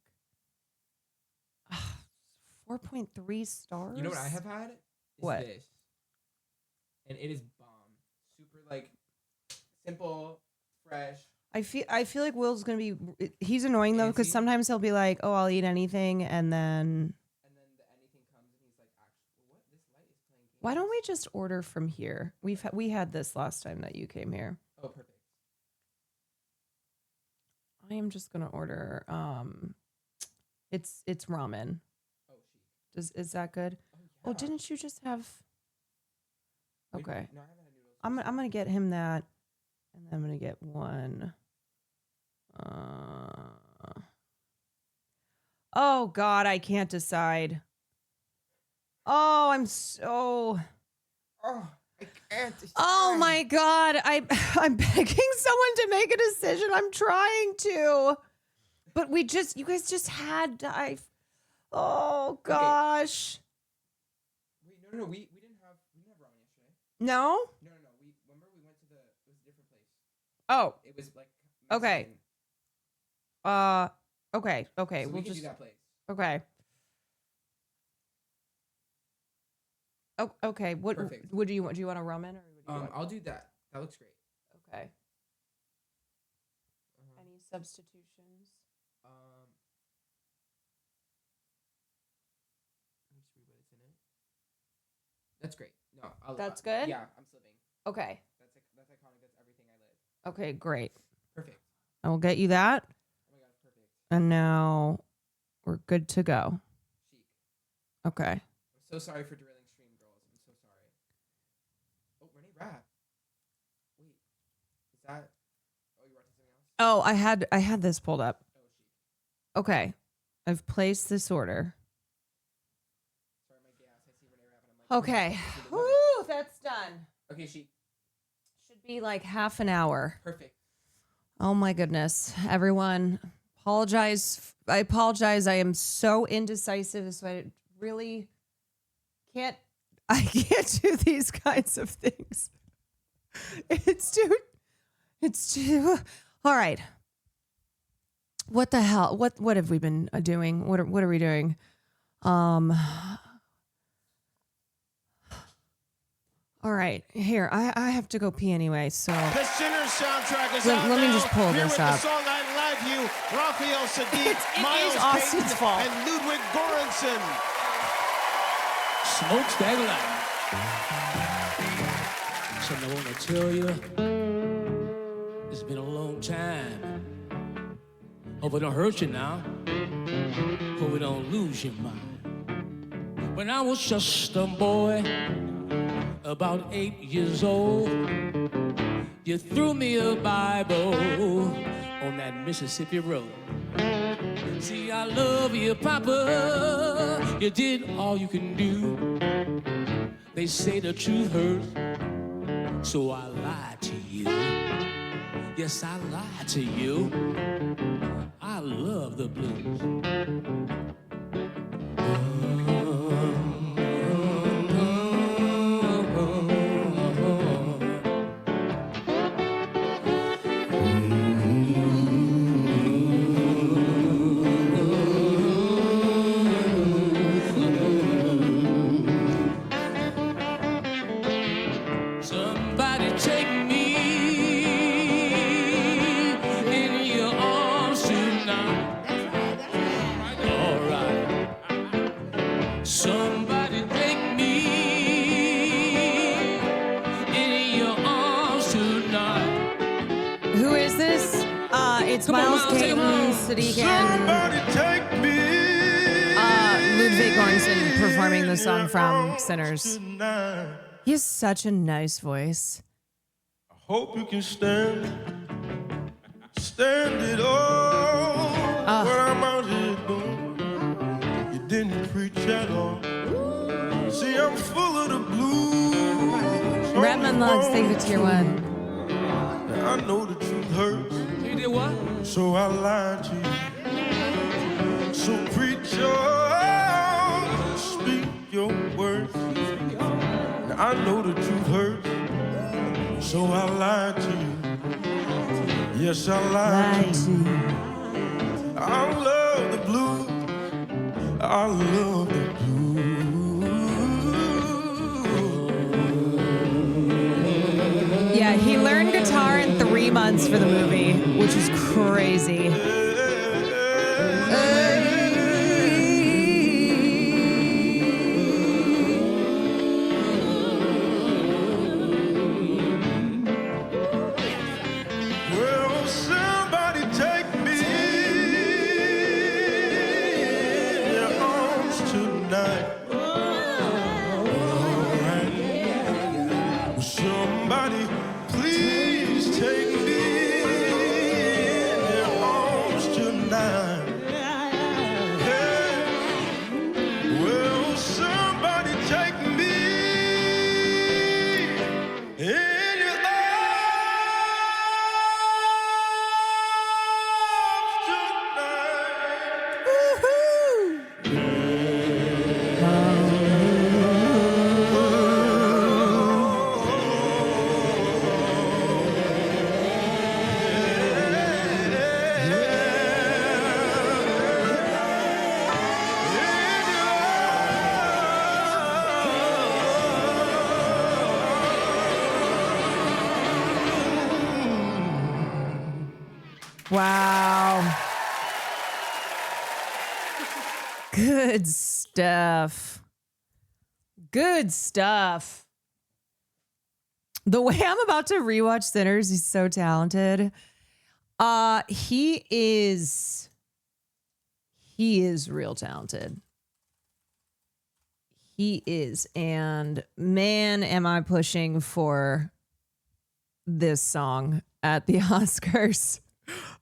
C: 4.3 stars.
J: You know what I have had? Is
C: What?
J: This. And it is bomb. Super like simple, fresh.
C: I feel like Will's gonna be. He's annoying though because sometimes he'll be like, "Oh, I'll eat anything," and then
J: the anything comes and he's like, "Actually, what? This light is playing games."
C: why don't we just order from here? We had this last time that you came here.
J: Oh, perfect.
C: I am just gonna order. It's ramen.
J: Oh, chic.
C: Is that good?
J: Oh, yeah.
C: Oh, didn't you just have? Okay.
J: No, I haven't had noodles.
C: I'm gonna get him that, and then I'm gonna get one. Oh God, I can't decide. Oh, I'm so.
J: Oh, I can't decide.
C: Oh my God, I'm begging someone to make a decision. I'm trying to, but you guys just had. Oh gosh.
J: Wait, no. We didn't have ramen yesterday.
C: No.
J: No. We remember we went to it was a different place.
C: Oh.
J: It was like
C: Okay.
J: Mexican.
C: Okay.
J: So
C: We'll
J: we can
C: just
J: do that place.
C: Okay. Oh, okay. What do you want? Do you want a ramen or what do you want?
J: I'll do that. That looks great.
C: Okay. Any substitutions?
J: Let me just read what it's in it. That's great. No,
C: That's good?
J: Yeah, I'm slipping.
C: Okay.
J: That's iconic. That's everything I live.
C: Okay, great.
J: Perfect.
C: I will get you that.
J: Oh my God, perfect.
C: And now we're good to go.
J: Chic.
C: Okay.
J: I'm so sorry for derailing stream, girls. I'm so sorry. Oh, Renee Rapp. Wait, is that? Oh, you watching something else?
C: Oh, I had this pulled up.
J: Oh, chic.
C: Okay. I've placed this order.
J: Sorry, my gas. I see Renee Rapp and I'm like.
C: Okay. Woo, that's done.
J: Okay, chic.
C: Should be like half an hour.
J: Perfect.
C: Oh my goodness. Everyone, apologize. I apologize. I am so indecisive, so I really can't do these kinds of things. It's too. All right. What the hell? What have we been doing? What are we doing? All right, here, I have to go pee anyway, so
B: The Sinners soundtrack is
C: let me just pull
B: Here
C: this
B: with
C: up.
B: The song I Love You, Raphael Sadiq,
C: It
B: Miles
C: is Austin's
B: Payton,
C: fault.
B: and Ludwig Göransson.
P: Smokestack Live. Something I want to tell you. It's been a long time. Hope it don't hurt you now. Hope it don't lose your mind. When I was just a boy, about 8 years old, you threw me a Bible on that Mississippi road. See, I love you, Papa. You did all you can do. They say the truth hurts, so I lied to you. Yes, I lied to you. I love the blues. Somebody take me in your arms tonight. All right. Somebody take me in your arms tonight.
C: Who is this? It's
P: Come on,
C: Miles
P: Miles, take
C: Payton,
P: him home.
C: Sadiq, and Ludwig Göransson performing the song from Sinners. He has such a nice voice.
B: Hope you can stand it all. What I'm out here doing, you didn't preach at all. See, I'm full of the blues.
C: Redmond Lugs, thank you for tier 1.
B: I know the truth hurts.
P: You did what?
B: So I lied to you. So preacher, speak your words. Now I know the truth hurts. So I lied to you. Yes, I lied to you. I love the blues. I love the blues.
C: Yeah, he learned guitar in 3 months for the movie, which is crazy.
B: Well, somebody take me in your arms tonight. All right. Somebody please take me in your arms tonight. Yeah. Well, somebody take me in your
C: Wow. Good stuff. Good stuff. The way I'm about to rewatch Sinners, he's so talented. He is real talented. He is. And man, am I pushing for this song at the Oscars.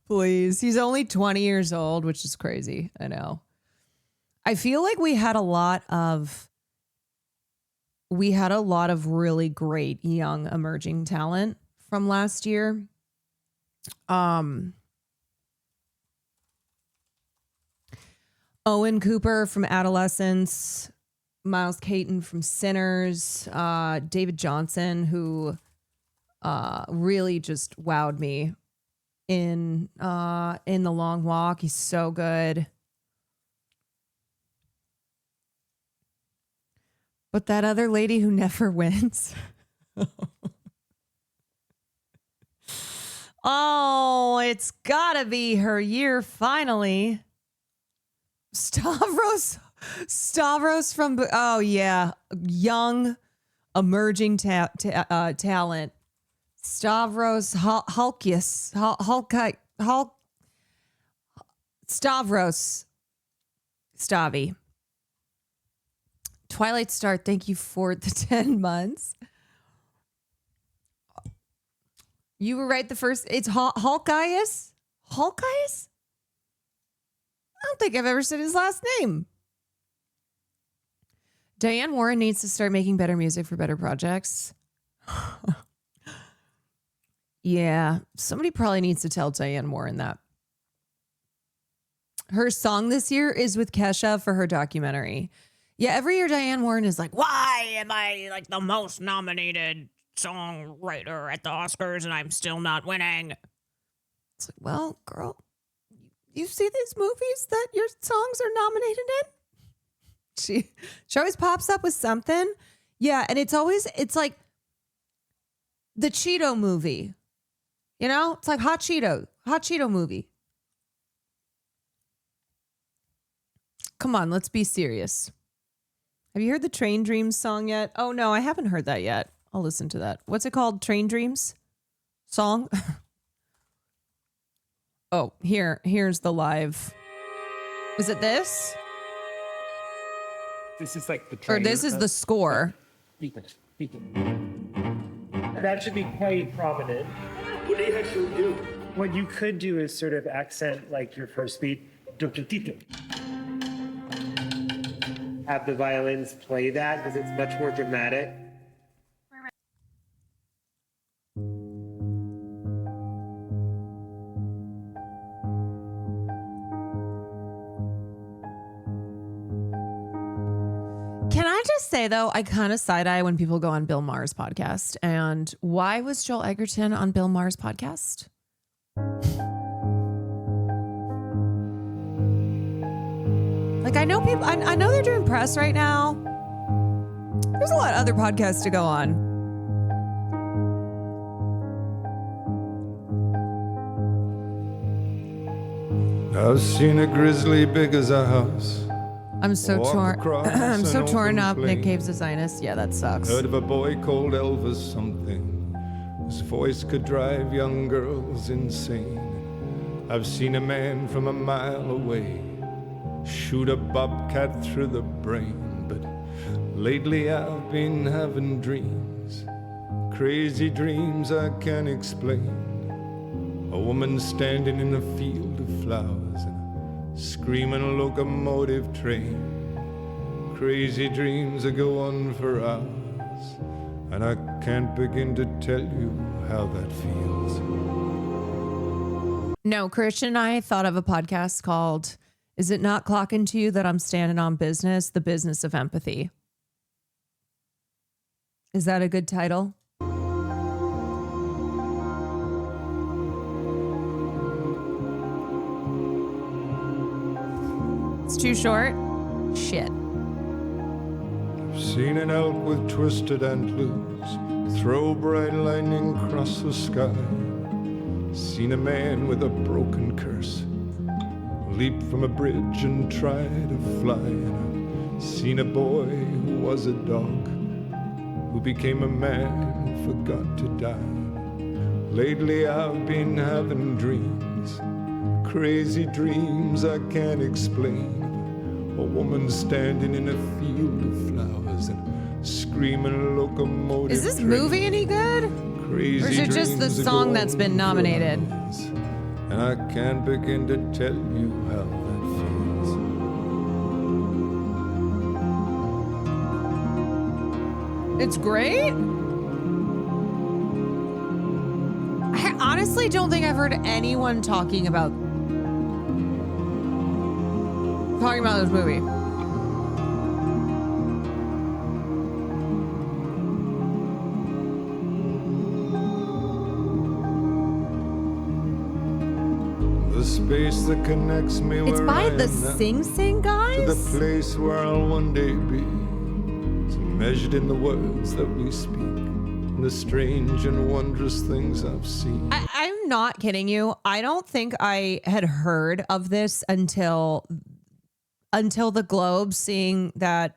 C: Please. He's only 20 years old, which is crazy. I know. I feel like we had a lot of really great young emerging talent from last year. Owen Cooper from Adolescence, Miles Payton from Sinners, David Johnson, who really just wowed me in The Long Walk. He's so good. But that other lady who never wins. Oh, it's gotta be her year finally. Stavros from, oh yeah, young, emerging talent. Stavros Stavros Stavi. Twilight Star, thank you for the 10 months. You were right the first. It's Hawkeyes? Hawkeyes? I don't think I've ever said his last name. Diane Warren needs to start making better music for better projects. Yeah, somebody probably needs to tell Diane Warren that. Her song this year is with Kesha for her documentary. Yeah, every year Diane Warren is like, why am I like the most nominated songwriter at the Oscars and I'm still not winning? It's like, well, girl, you see these movies that your songs are nominated in? She always pops up with something. Yeah, and it's like the Cheeto movie. You know? It's like Hot Cheeto movie. Come on, let's be serious. Have you heard the Train Dreams song yet? Oh, no, I haven't heard that yet. I'll listen to that. What's it called? Train Dreams song? Oh, here's the live. Is it this?
D: This is like the
C: Or this is the score.
D: That should be quite prominent. What do you actually do? What you could do is sort of accent like your first beat. Have the violins play that because it's much more dramatic.
C: Can I just say, though, I kind of side-eye when people go on Bill Maher's podcast. And why was Joel Egerton on Bill Maher's podcast? Like, I know people, I know they're doing press right now. There's a lot of other podcasts to go on.
B: I've seen a grizzly big as a house.
C: I'm so torn. I'm so torn up. Nick Cave's a Zionist. Yeah, that sucks.
B: Heard of a boy called Elvis something. His voice could drive young girls insane. I've seen a man from a mile away shoot a bobcat through the brain. But lately I've been having dreams, crazy dreams I can't explain. A woman standing in a field of flowers and a screaming locomotive train. Crazy dreams that go on for hours, and I can't begin to tell you how that feels.
C: No, Christian and I thought of a podcast called Is It Not Clocking to You That I'm Standing on Business? The Business of Empathy. Is that a good title? It's too short? Shit.
B: I've seen an elk with twisted antlers throw bright lightning across the sky. Seen a man with a broken curse leap from a bridge and try to fly. And I've seen a boy who was a dog who became a man who forgot to die. Lately I've been having dreams, crazy dreams I can't explain. A woman standing in a field of flowers and screaming locomotive.
C: Is this movie any good?
B: Crazy
C: or is it just the song that's been nominated?
B: And I can't begin to tell you how that feels.
C: It's great. I honestly don't think I've heard anyone talking about this movie.
B: the space that connects me
C: It's
B: where
C: by
B: I
C: the
B: am now,
C: Sing Sing guys?
B: to the place where I'll one day be, so measured in the words that we speak, and the strange and wondrous things I've seen.
C: I'm not kidding you. I don't think I had heard of this until the Globe, seeing that,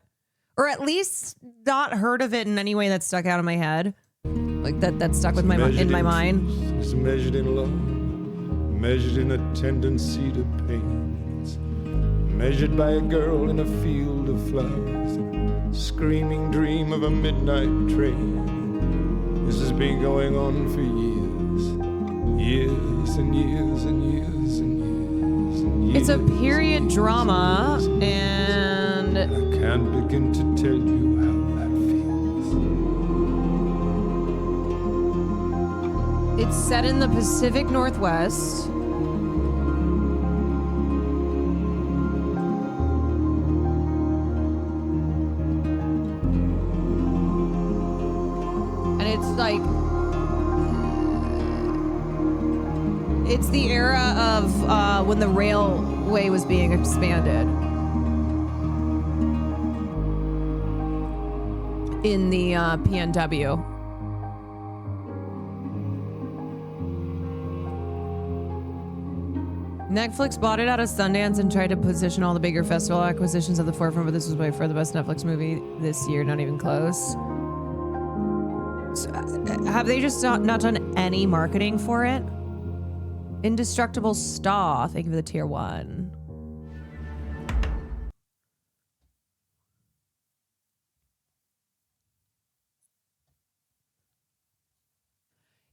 C: or at least not heard of it in any way that stuck out of my head, like that stuck with in my mind.
B: It's measured in love, measured in a tendency to pains, measured by a girl in a field of flowers, screaming dream of a midnight train. This has been going on for years and years and years and years and years.
C: It's a period drama, and
B: I can't begin to tell you how that feels.
C: it's set in the Pacific Northwest. And it's like, it's the era of when the railway was being expanded in the PNW. Netflix bought it out of Sundance and tried to position all the bigger festival acquisitions at the forefront, but this was by far the best Netflix movie this year, not even close. So, have they just not done any marketing for it? Indestructible Star, thank you for the tier 1.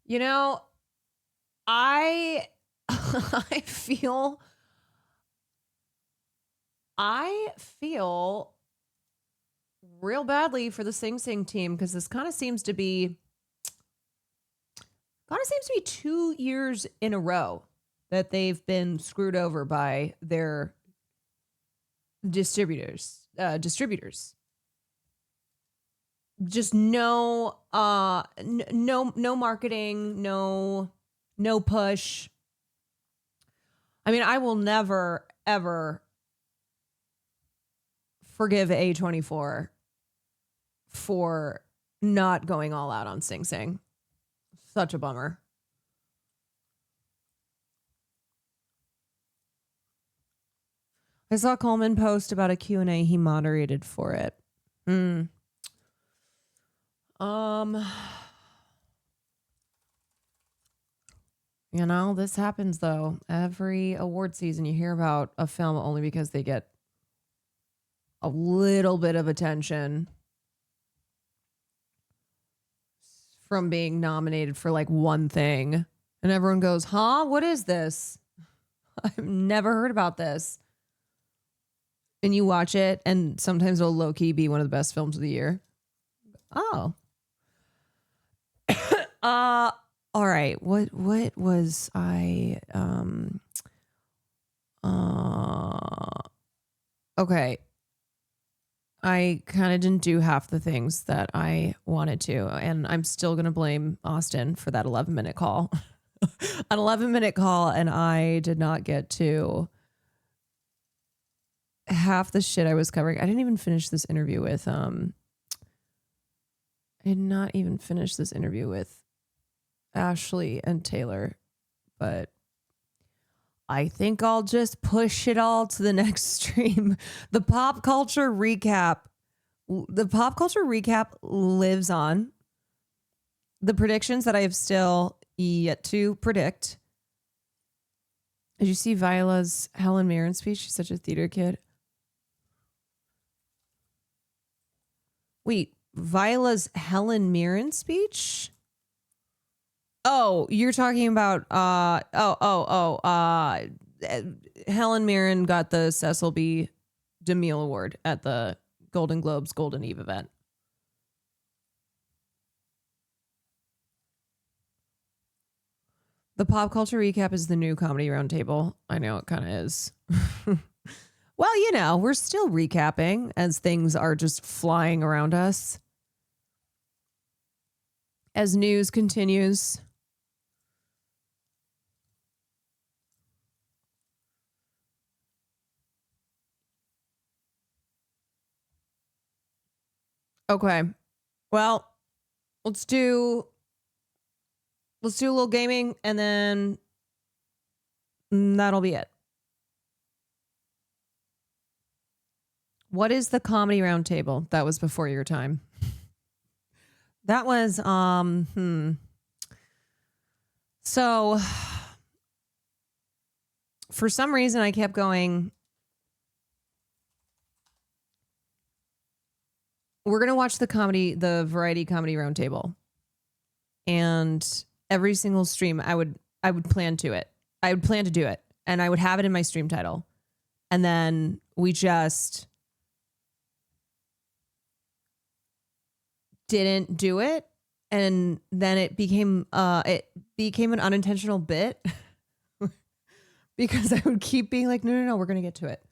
C: You know, I feel real badly for the Sing Sing team, because this kind of seems to be 2 years in a row that they've been screwed over by their distributors. Just no marketing, no push. I mean, I will never ever forgive A24 for not going all out on Sing Sing. Such a bummer. I saw Coleman post about a Q&A he moderated for it. You know, this happens though. Every award season you hear about a film only because they get a little bit of attention from being nominated for like one thing. And everyone goes, huh? What is this? I've never heard about this. And you watch it, and sometimes it'll low-key be one of the best films of the year. Oh. All right. What was I okay. I kind of didn't do half the things that I wanted to, and I'm still going to blame Austin for that 11-minute call. An 11-minute call, and I did not get to half the shit I was covering. I didn't even finish this interview with Ashley and Taylor, but I think I'll just push it all to the next stream. The pop culture recap lives on. The predictions that I have still yet to predict. Did you see Viola's Helen Mirren speech? She's such a theater kid. Wait, Viola's Helen Mirren speech? Oh, you're talking about Helen Mirren got the Cecil B. DeMille Award at the Golden Globes Golden Eve event. The pop culture recap is the new comedy roundtable. I know it kind of is. Well, you know, we're still recapping as things are just flying around us. As news continues. Okay. Well, let's do a little gaming and then that'll be it. What is the comedy roundtable? That was before your time. That was So for some reason I kept going, we're going to watch the variety comedy roundtable. And every single stream I would plan to it. I would plan to do it and I would have it in my stream title. And then we just didn't do it. And then it became an unintentional bit because I would keep being like, no, we're going to get to it.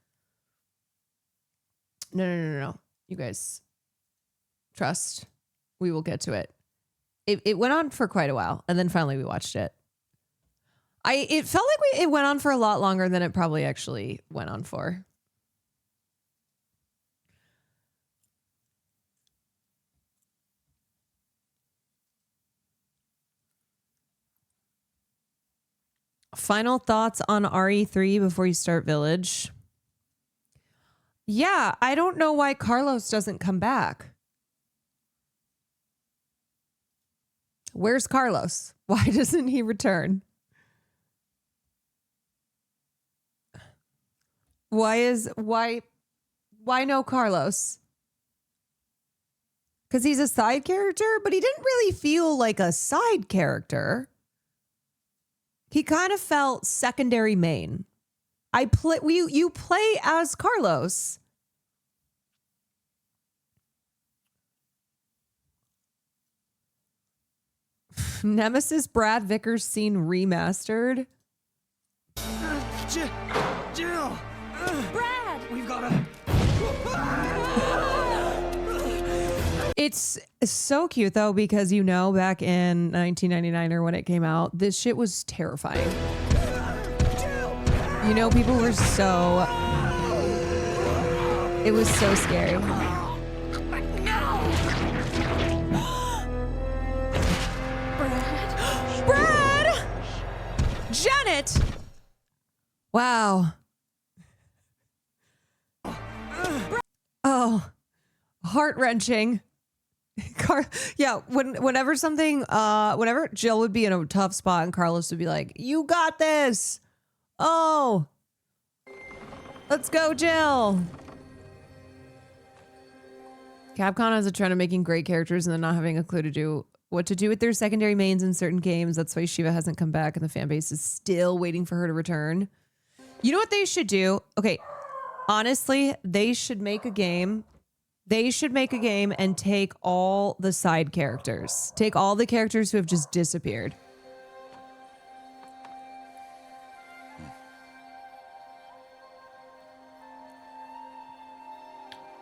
C: No. You guys trust. We will get to it. It went on for quite a while, and then finally we watched it. It felt like it went on for a lot longer than it probably actually went on for. Final thoughts on RE3 before you start Village? Yeah, I don't know why Carlos doesn't come back. Where's Carlos? Why doesn't he return? Why no Carlos? Because he's a side character, but he didn't really feel like a side character. He kind of felt secondary main. You play as Carlos. Nemesis Brad Vickers scene remastered.
B: Jill!
C: Brad!
B: We've got to...
C: It's so cute though, because back in 1999 or when it came out, this shit was terrifying. People were so... It was so scary. Brad! Janet! Wow. Oh, heart-wrenching. Whenever Jill would be in a tough spot and Carlos would be like, you got this. Oh, let's go, Jill. Capcom has a trend of making great characters and then not having a clue to do what to do with their secondary mains in certain games. That's why Shiva hasn't come back and the fan base is still waiting for her to return. You know what they should do? Okay, honestly, they should make a game. They should make a game and take all the side characters. Take all the characters who have just disappeared.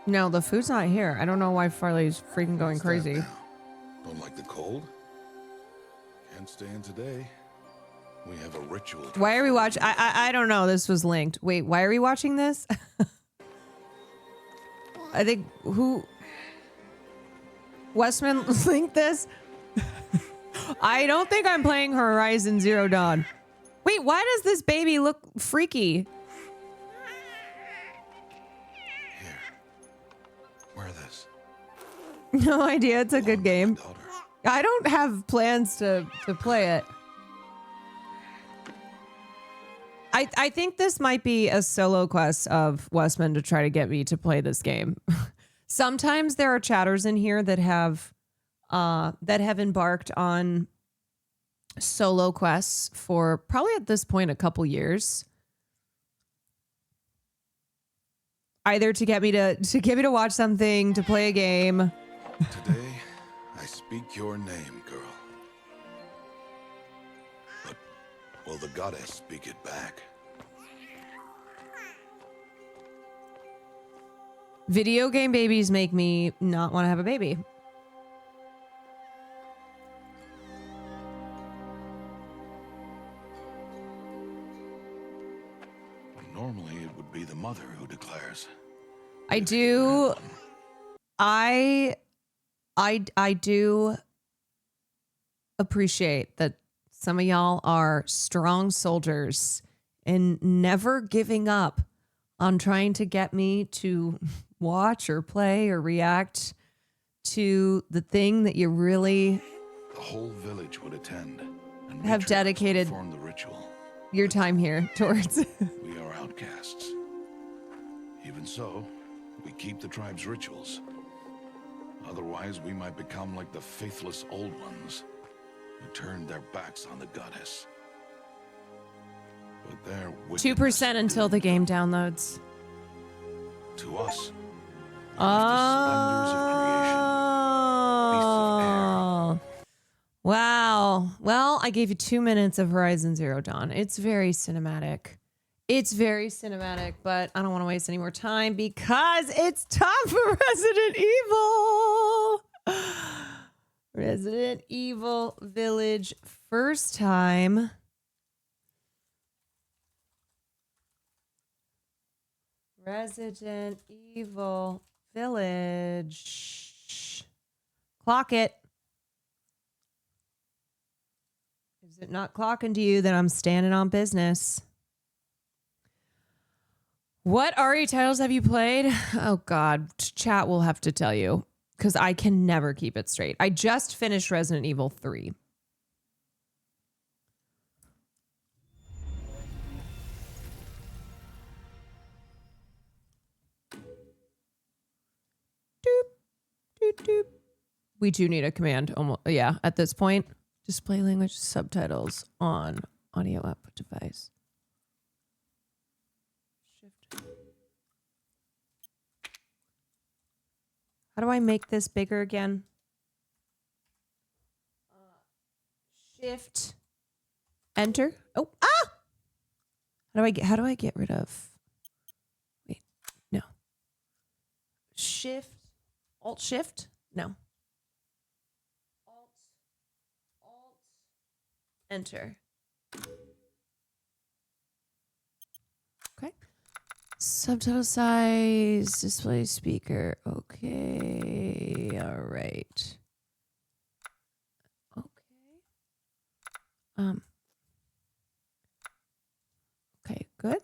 C: No, the food's not here. I don't know why Farley's freaking going crazy.
Q: Don't like the cold? Can't stay in today. We have a ritual.
C: Why are we watching? I don't know. This was linked. Wait, why are we watching this? I think Westman linked this. I don't think I'm playing Horizon Zero Dawn. Wait, why does this baby look freaky?
Q: Wear this.
C: No idea. It's a good game. I don't have plans to play it. I think this might be a solo quest of Westman to try to get me to play this game. Sometimes there are chatters in here that have embarked on solo quests for probably at this point a couple years. Either to get me to watch something, to play a game.
Q: Today, I speak your name, girl. But will the goddess speak it back?
C: Video game babies make me not want to have a baby.
Q: Normally, it would be the mother who declares.
C: I I do appreciate that some of y'all are strong soldiers and never giving up on trying to get me to watch or play or react to the thing that you really
Q: The whole village would attend and
C: have dedicated
Q: perform the ritual.
C: your time here towards.
Q: We are outcasts. Even so, we keep the tribe's rituals. Otherwise, we might become like the faithless old ones who turned their backs on the goddess. But their
C: 2% until the game downloads.
Q: to us,
C: Oh. Wow. Well, I gave you 2 minutes of Horizon Zero Dawn. It's very cinematic. It's very cinematic, but I don't want to waste any more time because it's time for Resident Evil. Resident Evil Village first time. Resident Evil Village. Clock it. Is it not clocking to you that I'm standing on business? What RE titles have you played? Oh, God. Chat will have to tell you because I can never keep it straight. I just finished Resident Evil 3. We do need a command. Almost, yeah, at this point. Display language subtitles on audio output device. Shift. How do I make this bigger again? Shift. Enter. Oh, ah! How do I get rid of? Wait, no. Shift. Alt Shift? No. Alt. Enter. Okay. Subtitle size, display speaker. Okay. All right. Okay. Okay, good.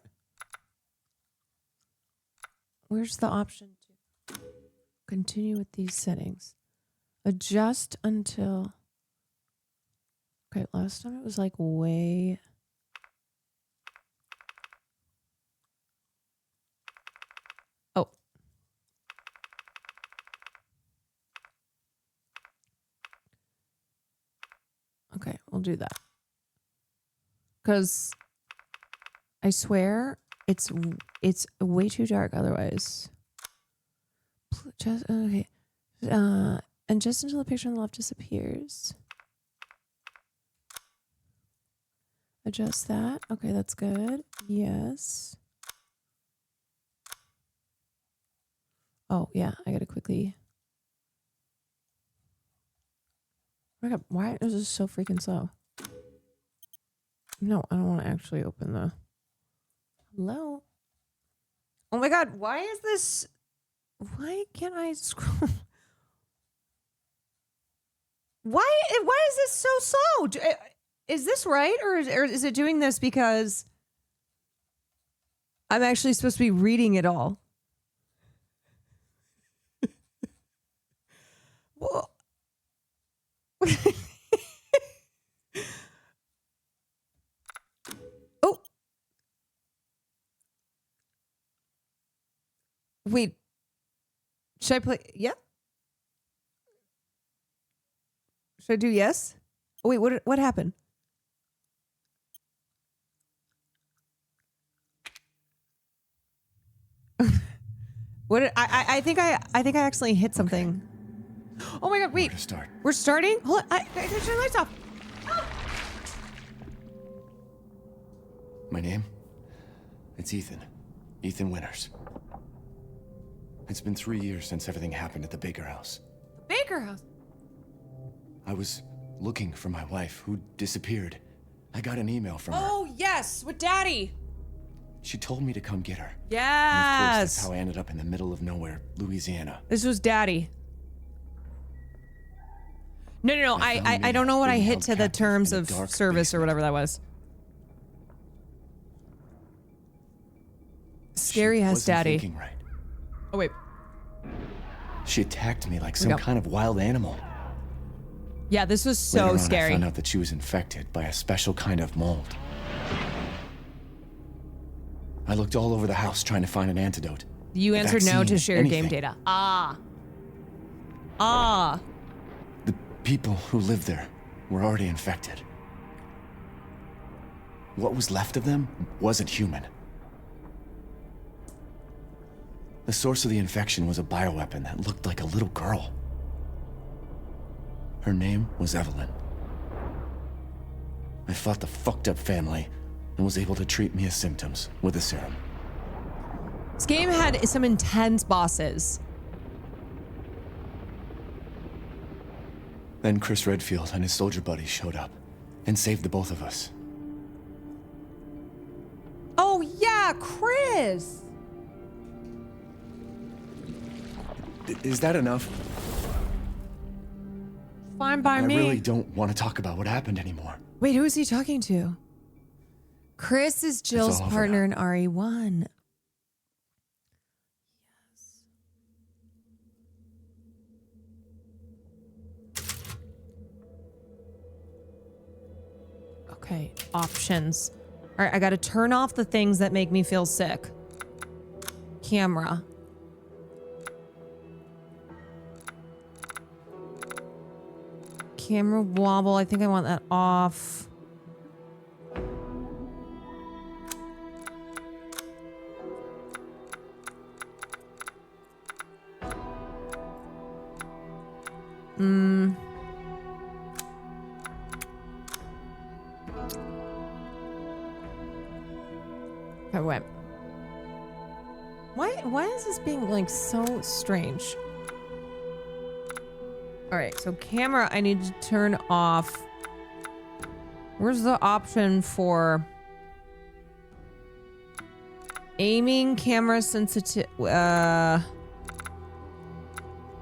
C: Where's the option to continue with these settings? Adjust until. Okay, last time it was like way. Oh. Okay, we'll do that. Because I swear it's way too dark otherwise. Just okay. And just until the picture on the left disappears. Adjust that. Okay, that's good. Yes. Oh, yeah, I gotta quickly. Oh my God, why is this so freaking slow? No, I don't want to actually open the. Hello? Oh my God, why is this? Why can't I scroll? Why is this so slow? Is this right? Or is it doing this because I'm actually supposed to be reading it all? Well, oh. Wait. Should I play? Yeah. Should I do yes? Oh, wait, what happened? What I think I accidentally hit something. Okay. Oh my God! Wait, we're starting. Hold on, I gotta turn the lights off.
E: My name? It's Ethan. Ethan Winters. It's been 3 years since everything happened at the Baker house.
C: Baker house.
E: I was looking for my wife, who disappeared. I got an email from her.
C: Oh yes, with Daddy.
E: She told me to come get her.
C: Yes.
E: And of course, that's how I ended up in the middle of nowhere, Louisiana.
C: This was Daddy. No. I don't know what I hit to the terms of service or whatever that was. Scary ass daddy.
E: Thinking right.
C: Oh wait.
E: She attacked me like some kind of wild animal.
C: Yeah, this was
E: Later
C: so
E: on,
C: scary.
E: I found out that she was infected by a special kind of mold. I looked all over the house trying to find an antidote.
C: You answered no to share game
E: anything.
C: data. Ah.
E: The people who lived there were already infected. What was left of them wasn't human. The source of the infection was a bioweapon that looked like a little girl. Her name was Evelyn. I fought the fucked up family and was able to treat Mia's symptoms with a serum.
C: This game had some intense bosses.
E: Then Chris Redfield and his soldier buddies showed up and saved the both of us.
C: Oh yeah, Chris.
E: Is that enough?
C: Fine by me.
E: I really don't want to talk about what happened anymore.
C: Wait, who is he talking to? Chris is Jill's
E: all over
C: partner in RE1. Okay, options. All right, I got to turn off the things that make me feel sick. Camera. Camera wobble. I think I want that off. I went. Why is this being like so strange? All right, so camera I need to turn off. Where's the option for aiming camera sensitive?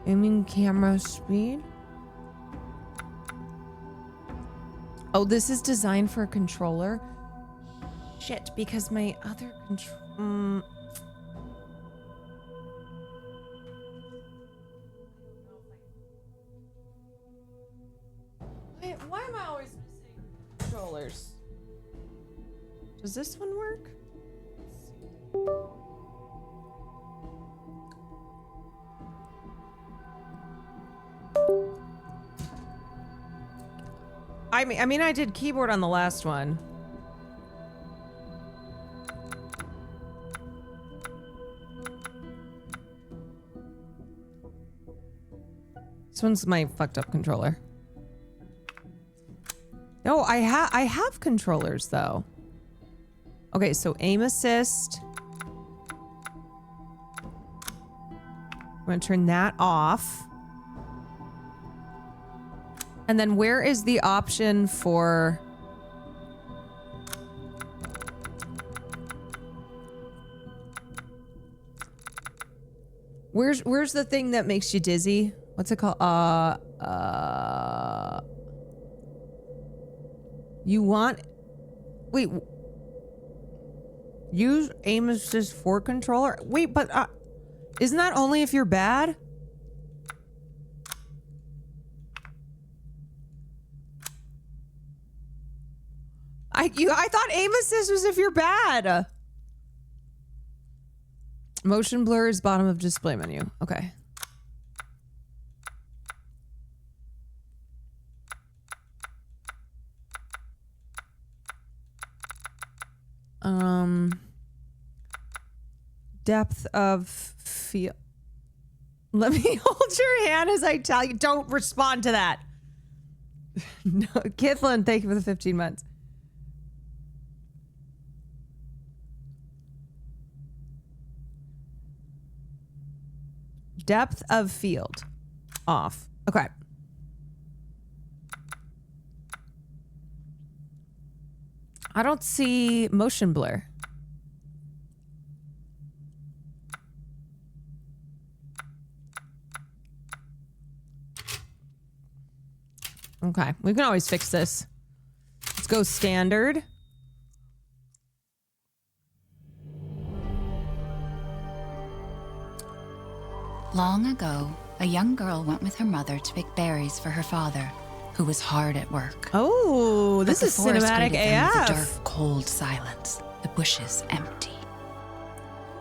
C: Aiming camera speed? Oh, this is designed for a controller? Shit, because my other control... Wait, why am I always missing controllers? Does this one work? I mean, I did keyboard on the last one. This one's my fucked up controller. No, I have controllers though. Okay, so aim assist. I'm gonna turn that off. And then where is the option for... Where's the thing that makes you dizzy? What's it called? You want... Wait. Use aim assist for controller? Wait, but isn't that only if you're bad? I thought aim assist was if you're bad. Motion blur is bottom of display menu. Okay. Depth of field. Let me hold your hand as I tell you. Don't respond to that. No, Kithlin, thank you for the 15 months. Depth of field. Off. Okay. I don't see motion blur. Okay, we can always fix this. Let's go standard.
F: Long ago, a young girl went with her mother to pick berries for her father, who was hard at work.
C: Oh, this is cinematic AF.
F: A dark, cold silence. The bushes empty.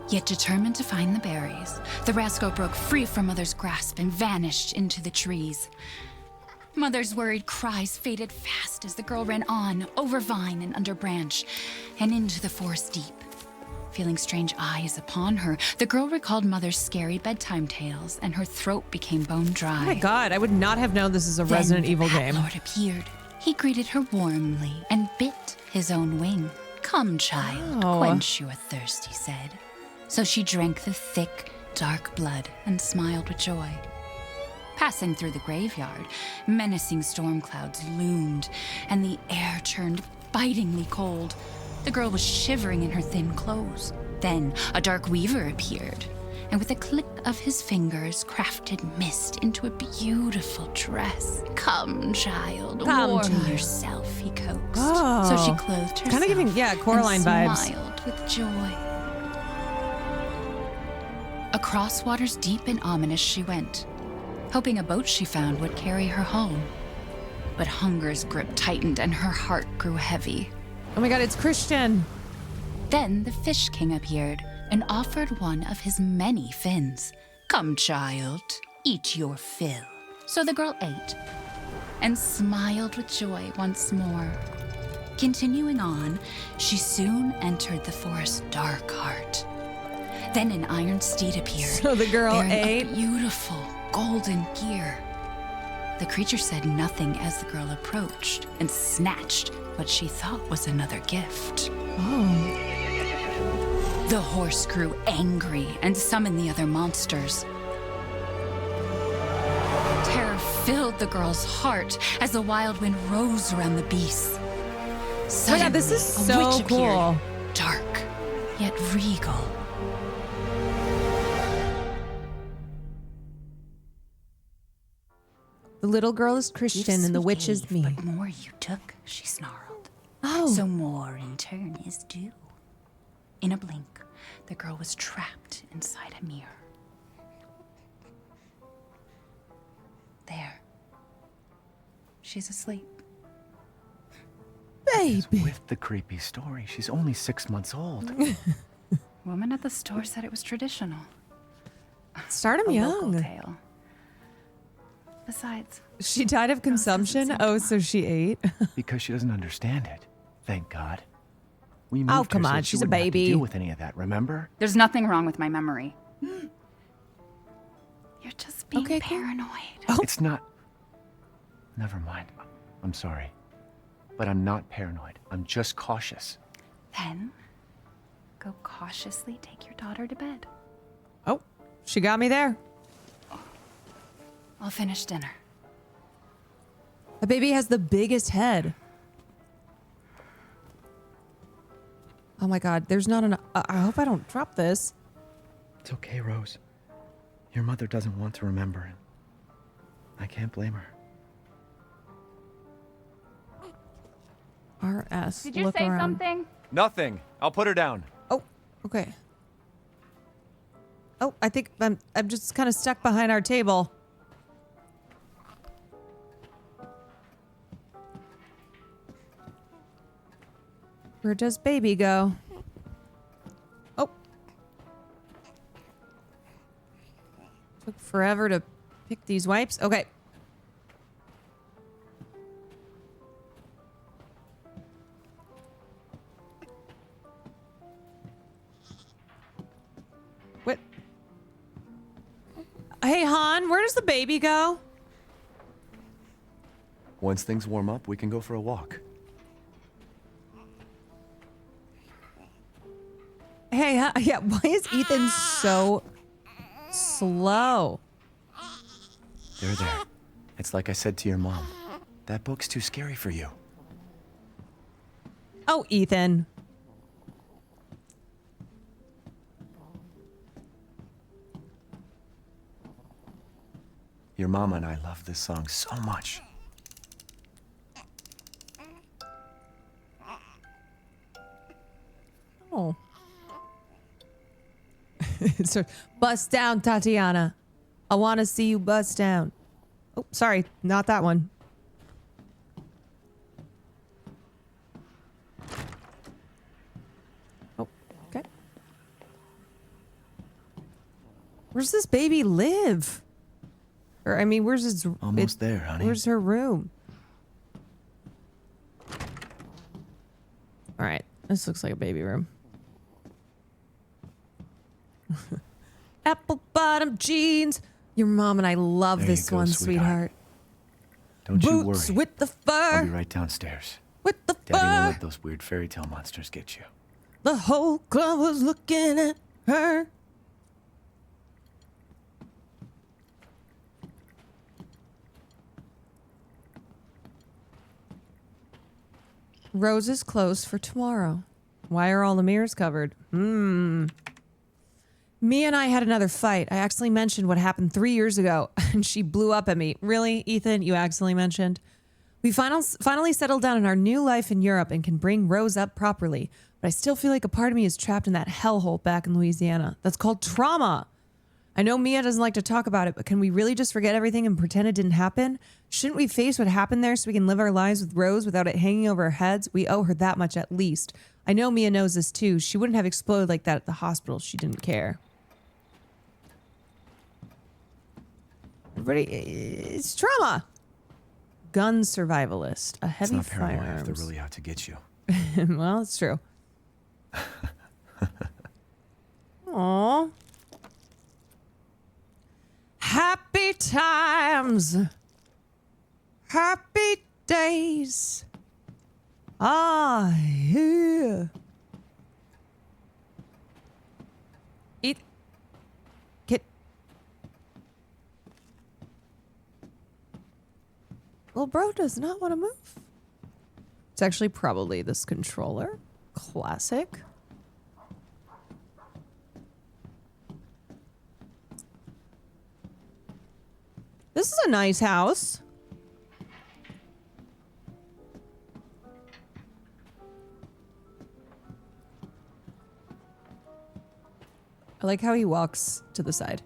F: Yet determined to find the berries, the rascal broke free from Mother's grasp and vanished into the trees. Mother's worried cries faded fast as the girl ran on, over vine and under branch, and into the forest deep. Feeling strange eyes upon her, the girl recalled Mother's scary bedtime tales, and her throat became bone dry.
C: Oh my god, I would not have known this is a Resident Evil game.
F: Lord appeared. He greeted her warmly and bit his own wing. Come, child, quench your thirst, he said. So she drank the thick, dark blood and smiled with joy. Passing through the graveyard, menacing storm clouds loomed, and the air turned bitingly cold. The girl was shivering in her thin clothes. Then a dark weaver appeared, and with a click of his fingers, crafted mist into a beautiful dress. Come, child, warm yourself, he coaxed.
C: Oh.
F: So she clothed herself.
C: Kind of giving, Coraline
F: and
C: vibes.
F: smiled with joy. Across waters deep and ominous she went, hoping a boat she found would carry her home. But hunger's grip tightened and her heart grew heavy.
C: Oh my god, it's Christian.
F: Then the Fish King appeared and offered one of his many fins. Come, child, eat your fill. So the girl ate and smiled with joy once more. Continuing on, she soon entered the forest's dark heart. Then an iron steed appeared.
C: So the girl
F: bearing
C: ate?
F: a beautiful golden gear. The creature said nothing as the girl approached and snatched what she thought was another gift.
C: Oh.
F: The horse grew angry and summoned the other monsters. Terror filled the girl's heart as the wild wind rose around the beasts.
C: Oh my god, this is
F: Suddenly, a
C: so
F: witch
C: cool.
F: appeared, dark yet regal.
C: The little girl is Christian and the witch is me.
F: But more you took, she snarled.
C: Oh.
F: So more in turn is due. In a blink, the girl was trapped inside a mirror. There. She's asleep.
C: Baby.
E: With the creepy story, she's only 6 months old.
F: Woman at the store said it was traditional.
C: Start him
F: A
C: young.
F: local tale. Besides,
C: She died of consumption? Oh, so she ate?
E: Because she doesn't understand it. Thank God. We moved
C: Oh,
E: her
C: come
E: so
C: on,
E: that she
C: she's a
E: wouldn't have to
C: baby.
E: deal with any of that, remember?
F: there's nothing wrong with my memory. You're just being paranoid.
E: It's not. Never mind. I'm sorry. But I'm not paranoid. I'm just cautious.
F: Then, go cautiously take your daughter to bed.
C: Oh, she got me there.
F: I'll finish dinner.
C: The baby has the biggest head. Oh my god, there's not enough. I hope I don't drop this.
E: It's okay, Rose. Your mother doesn't want to remember it. I can't blame her.
C: RS.
F: Did you
C: look
F: say
C: around.
F: something?
E: Nothing. I'll put her down.
C: Oh, okay. Oh, I think I'm just kind of stuck behind our table. Where does baby go? Oh. Took forever to pick these wipes. Okay. What? Hey, Han, where does the baby go?
E: Once things warm up, we can go for a walk.
C: Hey, yeah, why is Ethan so slow?
E: There. It's like I said to your mom. That book's too scary for you.
C: Oh, Ethan.
E: Your mama and I love this song so much.
C: So, bust down, Tatiana. I want to see you bust down. Oh, sorry. Not that one. Oh, okay. Where's this baby live? Or, I mean, where's his...
E: Almost there, honey.
C: Where's her room? All right. This looks like a baby room. Apple bottom jeans. Your mom and I love
E: There
C: this
E: you go,
C: one,
E: sweetheart.
C: sweetheart.
E: Don't you
C: Boots
E: worry.
C: with the fur.
E: I'll be right downstairs.
C: With the
E: Daddy
C: fur.
E: won't let those weird fairy tale monsters get you.
C: The whole club was looking at her. Rose is closed for tomorrow. Why are all the mirrors covered? Mia and I had another fight. I accidentally mentioned what happened 3 years ago, and she blew up at me. Really, Ethan? You accidentally mentioned? We finally settled down in our new life in Europe and can bring Rose up properly. But I still feel like a part of me is trapped in that hellhole back in Louisiana. That's called trauma. I know Mia doesn't like to talk about it, but can we really just forget everything and pretend it didn't happen? Shouldn't we face what happened there so we can live our lives with Rose without it hanging over our heads? We owe her that much at least. I know Mia knows this too. She wouldn't have exploded like that at the hospital. She didn't care. Everybody, it's trauma. Gun survivalist. A heavy
E: It's not paranoia if
C: firearms.
E: they're really out to get you.
C: Well, it's true. Aww. Happy times. Happy days. Ah, yeah. Eat. Get. Well, bro does not want to move. It's actually probably this controller. Classic. This is a nice house. I like how he walks to the side.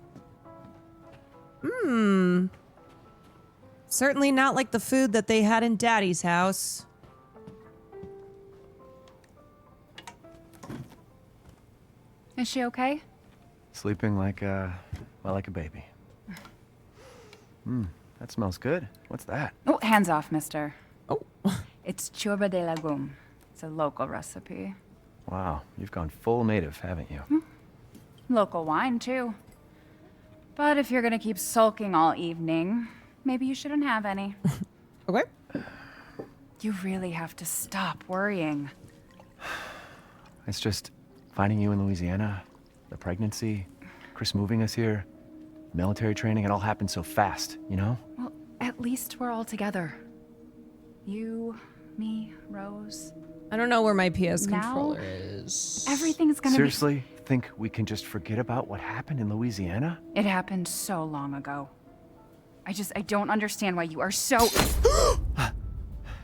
C: Certainly not like the food that they had in Daddy's house.
N: Is she okay?
E: Sleeping like a baby. That smells good. What's that?
N: Oh, hands off, mister.
C: Oh.
N: It's churba de legume. It's a local recipe.
E: Wow, you've gone full native, haven't you?
N: Local wine, too. But if you're gonna keep sulking all evening, maybe you shouldn't have any.
C: Okay.
N: You really have to stop worrying.
E: It's just finding you in Louisiana, the pregnancy, Chris moving us here, military training, it all happened so fast, you know?
N: Well, at least we're all together. You, me, Rose.
C: I don't know where my PS
N: Now,
C: controller is.
N: Everything's gonna
E: Seriously? Think we can just forget about what happened in Louisiana?
N: It happened so long ago. I don't understand why you are so...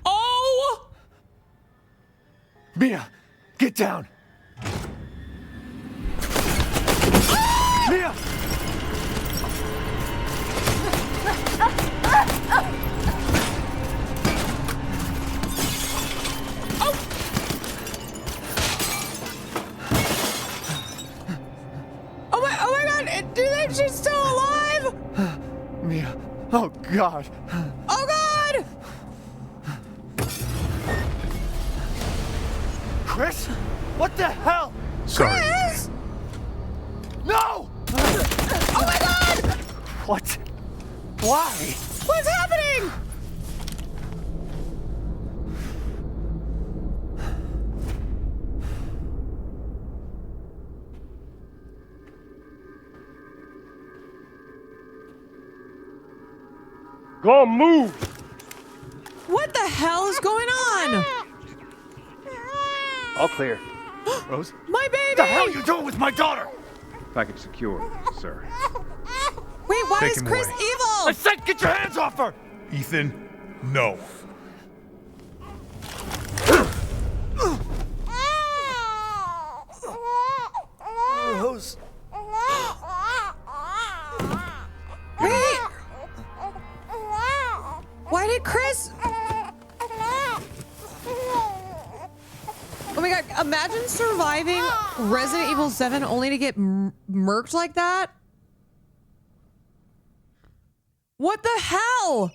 C: Oh!
E: Mia, get down! Mia!
C: Oh my god! Do you think she's still alive?
E: Mia, oh God!
C: Oh god!
E: Chris? What the hell?
Q: Sorry.
C: Chris!
E: No!
C: Oh my god!
E: What? Why?
C: What's happening?
M: Go move!
C: What the hell is going on?
E: All clear. Rose?
C: My baby!
E: What the hell are you doing with my daughter?
M: Package secure, sir.
C: Wait, why
Q: Take
C: is
Q: him
C: Chris
Q: away.
C: evil?
E: I said get your hands off her!
Q: Ethan, no.
E: Rose.
C: surviving Resident Evil 7 only to get murked like that? What the hell?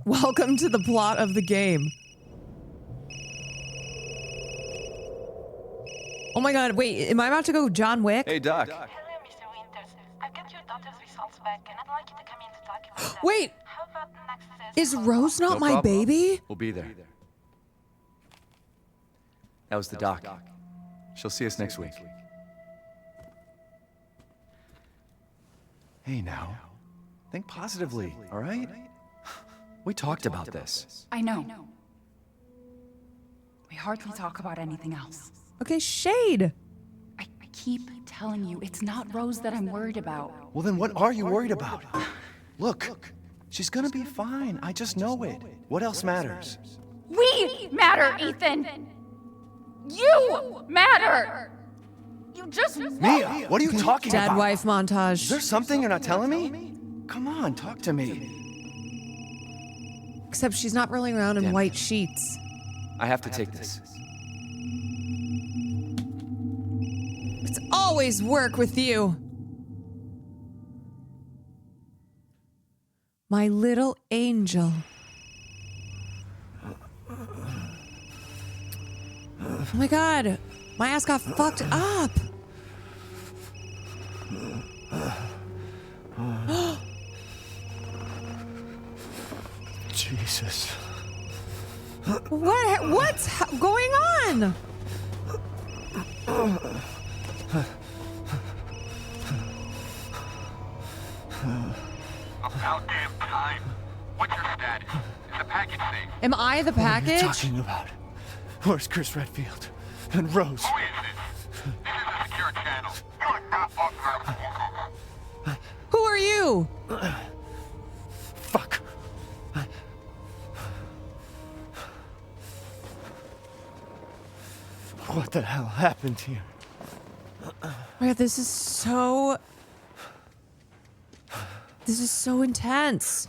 C: Welcome to the plot of the game. Oh my god, wait, am I about to go John Wick?
E: Hey, Doc.
R: Hello, Mr. Winters. I've got your daughter's results back, and I'd like you to come in to talk about that.
C: Wait!
R: How about next
C: Is Rose not
E: No
C: my
E: problem.
C: baby?
E: We'll be there. That was the doc. She'll see us next week. Hey now, think positively, all right? We talked about this.
F: I know. We hardly talk about anything else.
C: Okay, shade.
F: I keep telling you, it's not Rose that I'm worried about.
E: Well, then what are you worried about? Look, she's gonna be fine. I just know it. What else matters?
F: We matter, Ethan! You matter! You just
E: Mia, what are you talking
C: Dad
E: about?
C: wife montage.
E: Is there something you're not telling me? Come on, talk to me.
C: Except she's not rolling around in white sheets.
E: I have to take this.
C: It's always work with you. My little angel. Oh my god. My ass got fucked up.
E: Jesus.
C: What's going on?
U: About damn time. What's your status? Is the package safe?
C: Am I the
E: What are you
C: package?
E: talking about? Where's Chris Redfield? And Rose?
U: Who is this? This is a secure channel. You are not authorized.
C: Who are you?
E: Fuck. What the hell happened here?
C: Oh my god, this is so intense.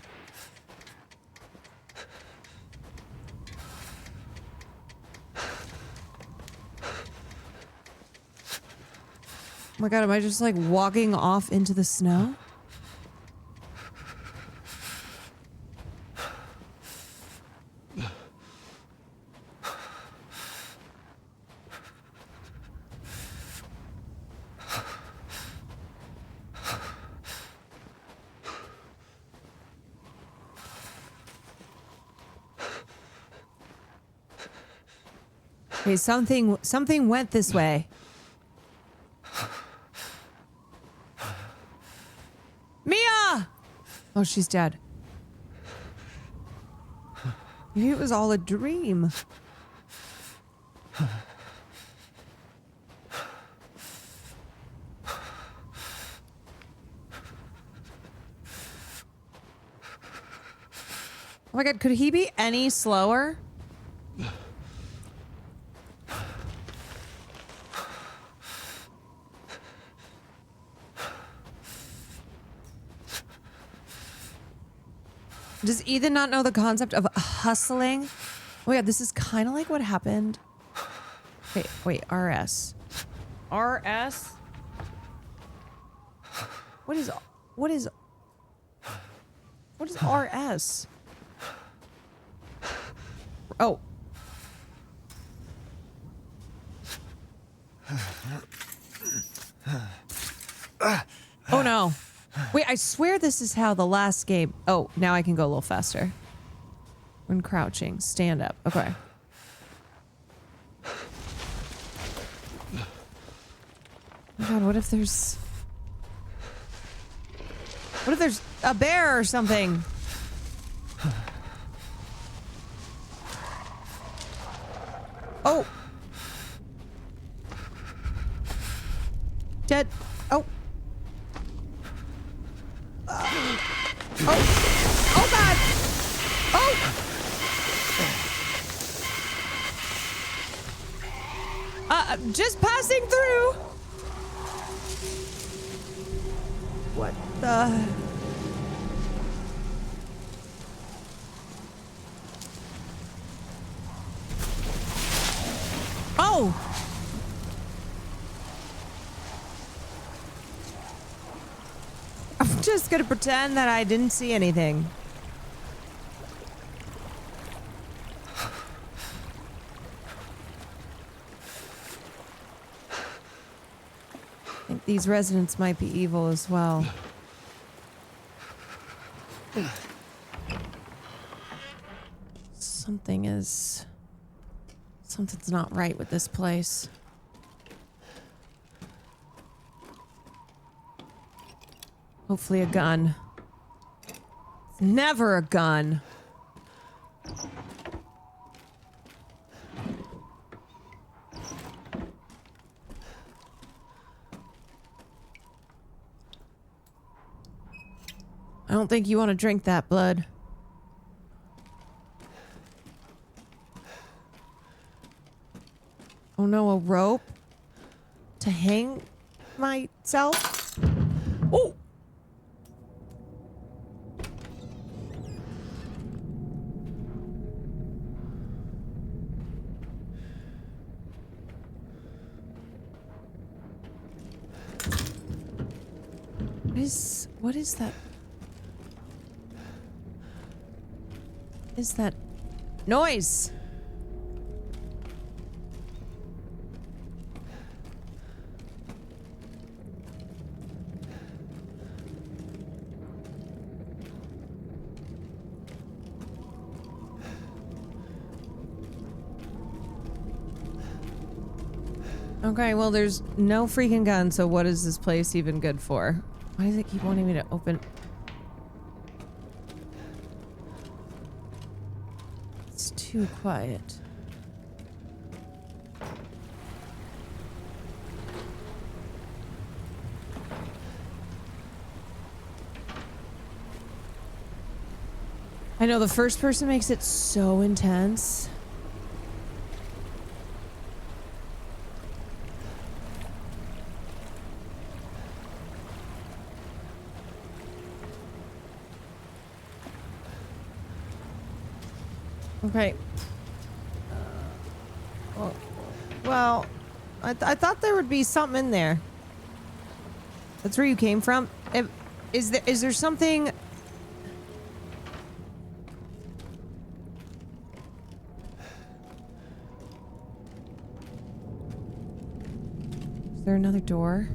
C: Oh my god, am I just like walking off into the snow? Okay, something went this way. Mia! Oh, she's dead. Maybe it was all a dream. Oh my god, could he be any slower? Does Ethan not know the concept of hustling? Oh my god, this is kind of like what happened. Wait, RS. RS? What is RS? Oh. Oh no. Wait, I swear this is how the last game... Oh, now I can go a little faster. When crouching, stand up. Okay. Oh my god, what if there's a bear or something? Oh. Dead. Oh. Oh god! Oh! Just passing through. What the? No! I'm just gonna pretend that I didn't see anything. I think these residents might be evil as well. Something's not right with this place. Hopefully a gun. It's never a gun. I don't think you want to drink that blood. Oh no, a rope to hang myself? Oh! What is that? Is that noise? Okay, well, there's no freaking gun, so what is this place even good for? Why does it keep wanting me to open? It's too quiet. I know the first person makes it so intense. Okay. Well, I thought there would be something in there. That's where you came from? Is there something... Is there another door?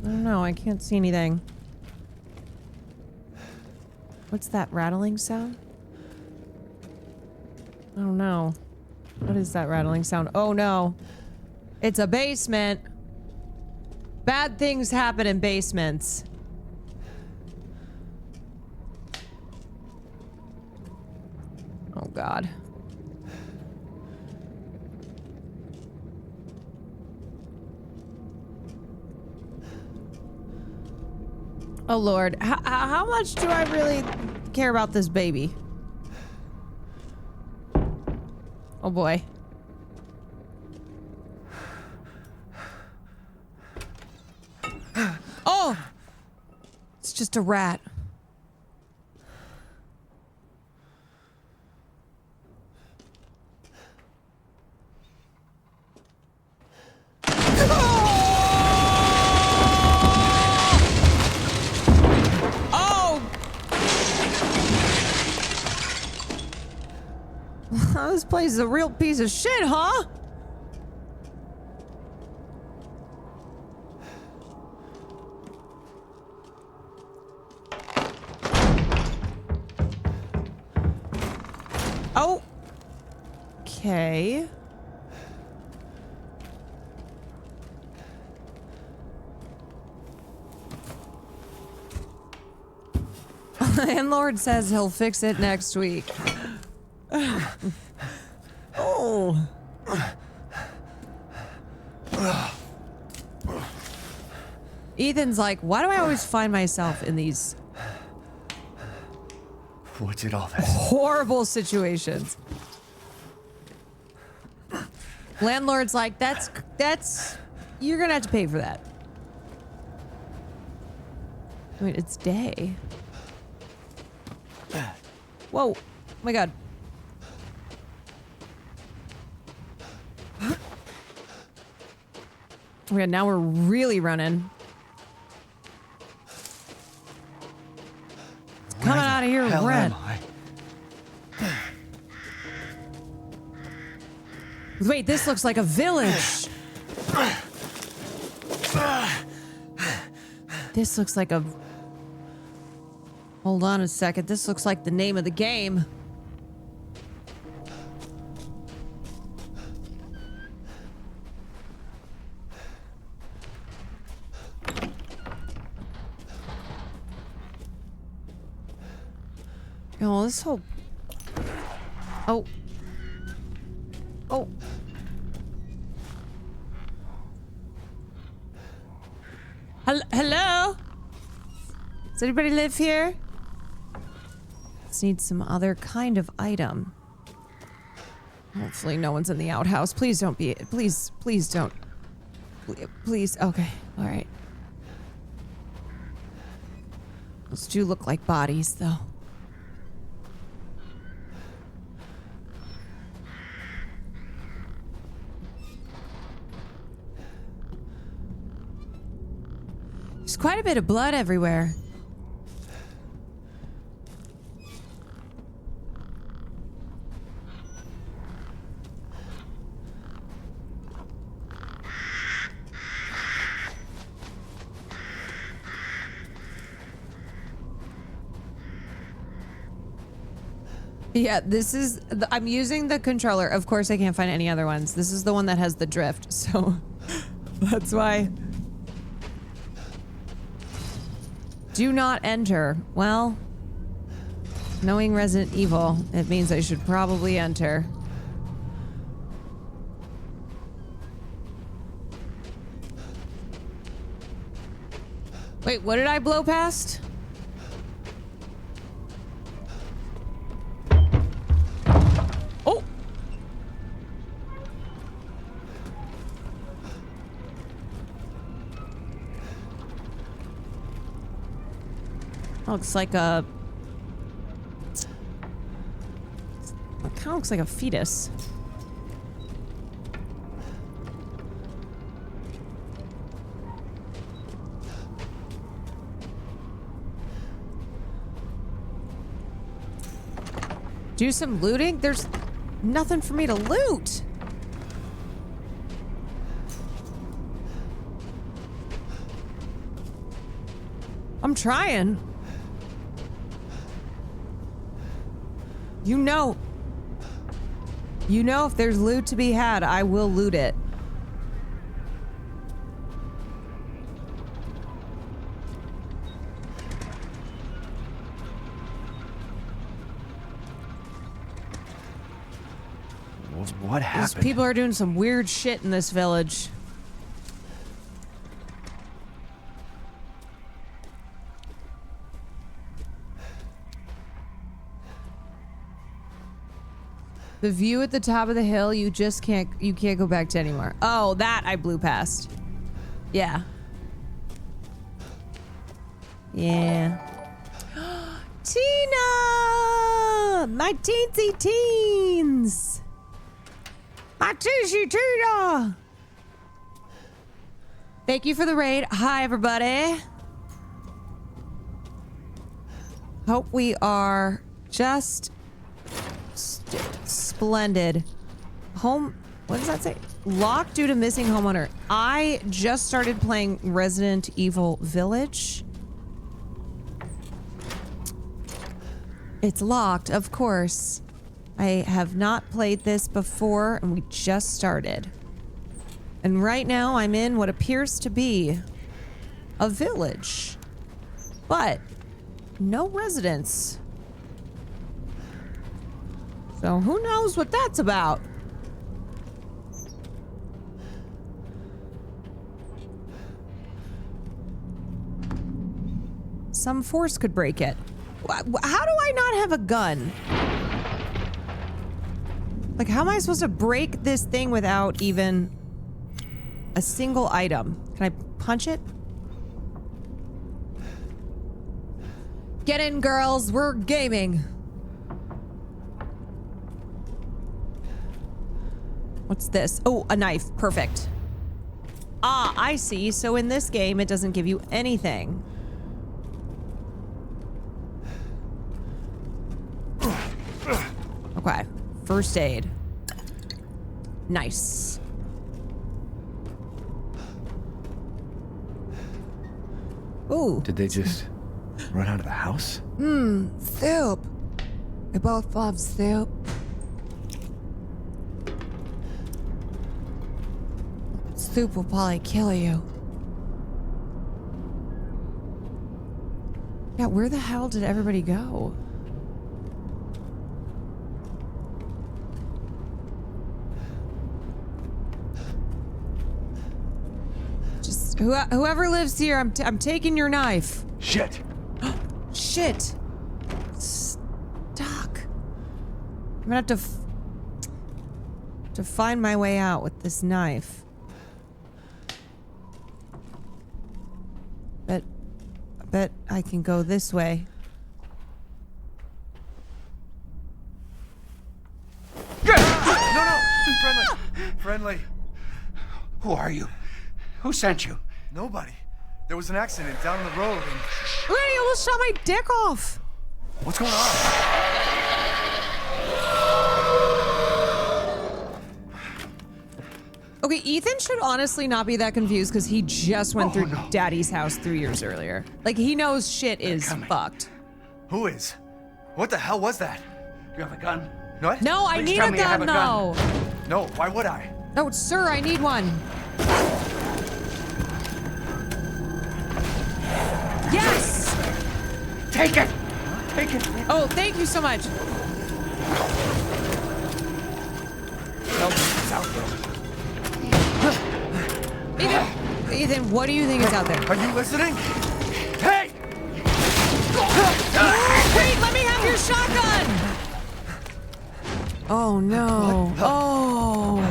C: I don't know, I can't see anything. What's that rattling sound? I don't know. What is that rattling sound? Oh no. It's a basement. Bad things happen in basements. Oh god. Oh lord. How much do I really care about this baby? Oh boy. Oh! It's just a rat. This place is a real piece of shit, huh? Oh. Okay. Landlord says he'll fix it next week. Oh. Ethan's like, why do I always find myself in these
E: What's it all this?
C: horrible situations? Landlord's like, that's you're gonna have to pay for that. I mean, it's day. Whoa. Oh my god. Okay, now we're really running. It's coming out of here red. Wait, this looks like a village. This looks like a... Hold on a second. This looks like the name of the game. Oh, this whole... Oh. Oh. Hello? Does anybody live here? Let's need some other kind of item. Hopefully no one's in the outhouse. Please don't be... Please don't. Please. Okay. All right. Those do look like bodies, though. There's quite a bit of blood everywhere. Yeah, this is... I'm using the controller. Of course, I can't find any other ones. This is the one that has the drift, so... That's why... Do not enter. Well... Knowing Resident Evil, it means I should probably enter. Wait, what did I blow past? Oh! Looks like a... It kind of looks like a fetus. Do some looting? There's nothing for me to loot. I'm trying. You know if there's loot to be had, I will loot it.
E: What happened?
C: These people are doing some weird shit in this village. The view at the top of the hill, you can't go back to anymore. Oh, that I blew past. Yeah. Yeah. Tina! My teensy teens! My teensy Tina! Thank you for the raid. Hi, everybody. Hope we are just splendid. Home, what does that say? Locked due to missing homeowner. I just started playing Resident Evil Village. It's locked, of course. I have not played this before, and we just started. And right now I'm in what appears to be a village, but no residents. So who knows what that's about? Some force could break it. How do I not have a gun? Like, how am I supposed to break this thing without even a single item? Can I punch it? Get in, girls. We're gaming. What's this? Oh, a knife. Perfect. Ah, I see. So in this game, it doesn't give you anything. Okay. First aid. Nice. Ooh.
E: Did they just run out of the house?
C: Soup. We both love soup. Soup will probably kill you. Yeah, where the hell did everybody go? Just whoever lives here, I'm taking your knife.
E: Shit.
C: Shit. Stuck. I'm gonna have to find my way out with this knife. I bet I can go this way.
W: No, friendly. Friendly.
G: Who are you? Who sent you?
W: Nobody. There was an accident down the road and...
C: Randy almost shot my dick off.
W: What's going on?
C: Okay, Ethan should honestly not be that confused because he just went through Daddy's house 3 years earlier. Like, he knows shit is fucked.
W: Who is? What the hell was that?
G: You have a gun?
W: What?
C: No, I
G: Please
C: need
G: tell
C: a
G: me you have
C: gun,
G: a gun.
C: no.
W: No, why would I?
C: No, sir, I need one. Yes!
G: Take it! Take it!
C: Oh, thank you so much. Ethan, what do you think is out there?
W: Are you listening? Hey!
C: Wait, let me have your shotgun! Oh no. Oh.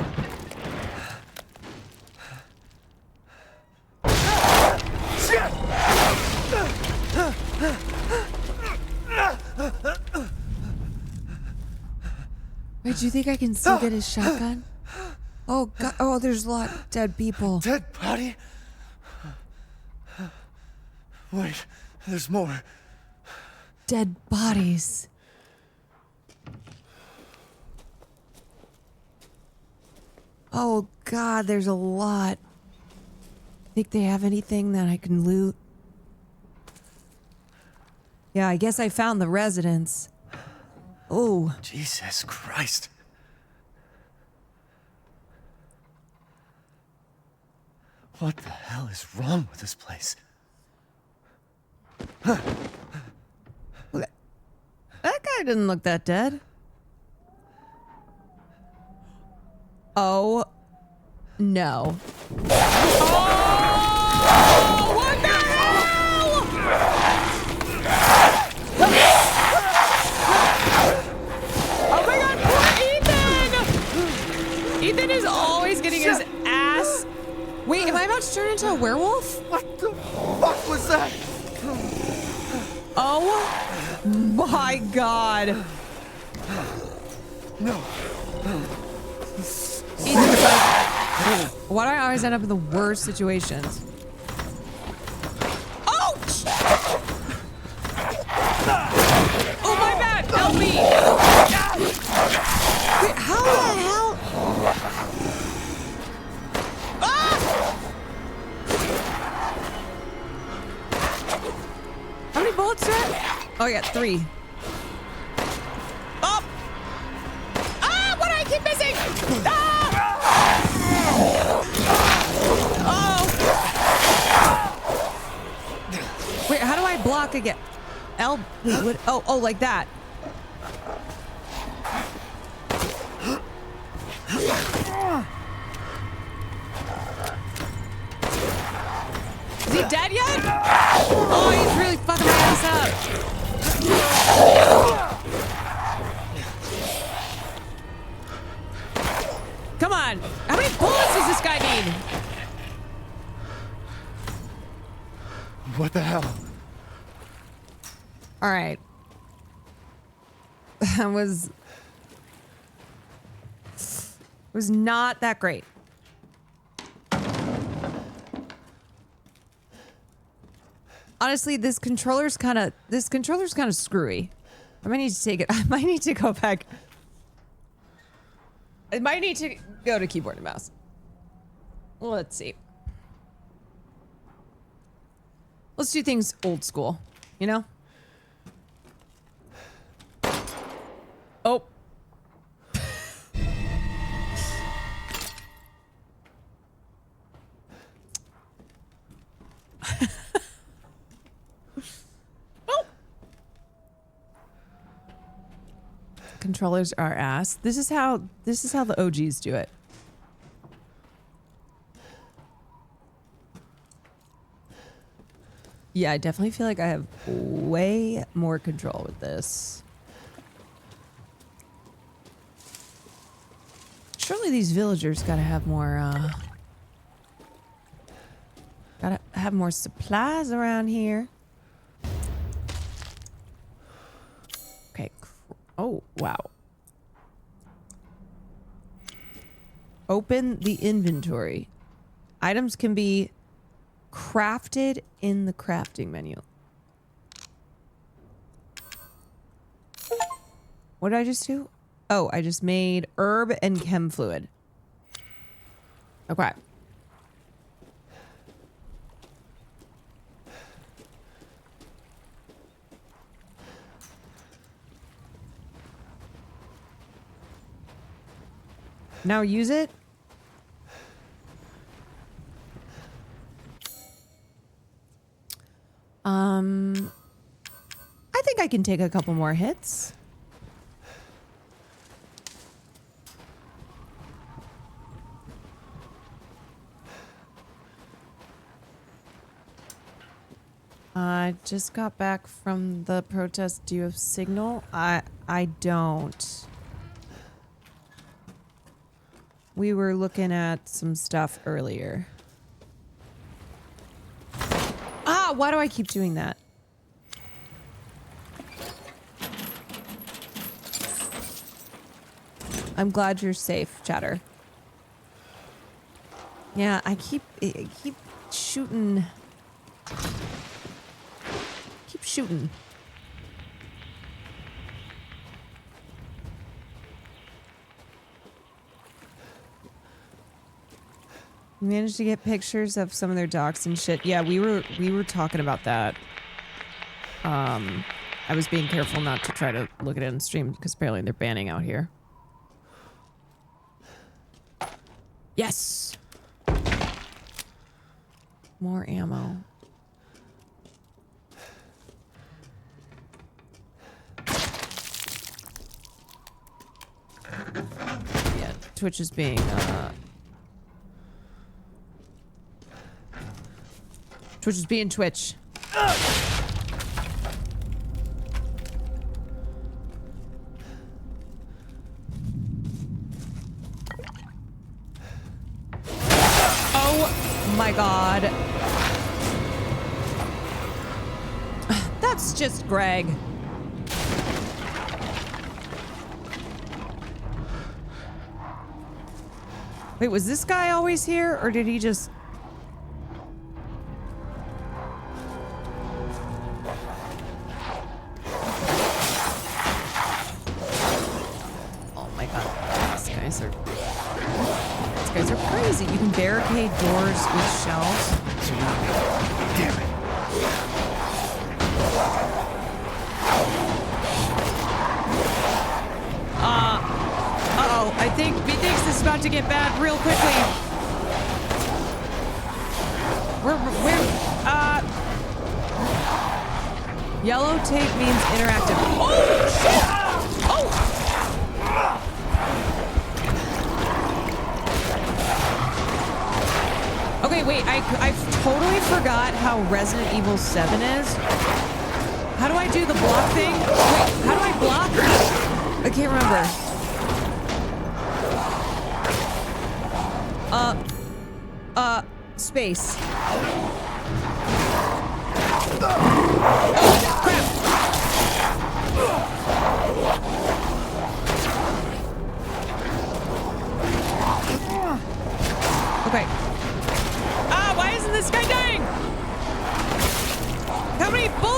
C: Wait, do you think I can still get his shotgun? Oh god, oh, there's a lot of dead people.
W: Dead body? Wait, there's more.
C: Dead bodies. Oh god, there's a lot. Think they have anything that I can loot? Yeah, I guess I found the residence. Oh.
W: Jesus Christ. What the hell is wrong with this place?
C: That guy didn't look that dead. Oh. No. Oh! What the hell? Oh my god, poor Ethan! Ethan is always getting his ass. Wait, am I about to turn into a werewolf?
W: What the fuck was that?
C: Oh my god.
W: No.
C: Ethan's like, why do I always end up in the worst situations? Ouch! Oh my bad, help me! Wait, how the hell? Ah! How many bullets are there? Oh, I got 3. Oh! Ah! What do I keep missing? Ah! Oh! Wait, how do I block again? L. Oh, like that. Is he dead yet? Oh, he's really fucking my ass up. Come on. How many bullets does this guy need?
W: What the hell?
C: All right. That was not that great. Honestly, this controller's kind of screwy. I might need to take it. I might need to go back. I might need to go to keyboard and mouse. Let's see. Let's do things old school, you know? Oh. Oh. Controllers are ass. This is how the OGs do it. Yeah, I definitely feel like I have way more control with this. Surely these villagers gotta have more supplies around here. Okay. Oh, wow. Open the inventory. Items can be crafted in the crafting menu. What did I just do? Oh, I just made herb and chem fluid. Okay. Now use it. I think I can take a couple more hits. I just got back from the protest. Do you have signal? I don't. We were looking at some stuff earlier. Ah, why do I keep doing that? I'm glad you're safe, chatter. Yeah, I keep shooting. Keep shooting. We managed to get pictures of some of their docs and shit. Yeah, we were talking about that. I was being careful not to try to look at it on stream because apparently they're banning out here. Yes. More ammo. Yeah, Twitch is being Twitch is being Twitch. Oh my god. That's just Greg. Wait, was this guy always here or did he just... These guys are crazy. You can barricade doors with shells.
E: Damn it. Uh-oh. I think methinks this is about to get bad real quickly. Yellow tape means interactive. Oh, shit! Oh! Okay, wait, I totally forgot how Resident Evil 7 is. How do I do the block thing? Wait, how do I block? I can't remember. Space. Oh, crap! Okay. Ah, why isn't this guy dying?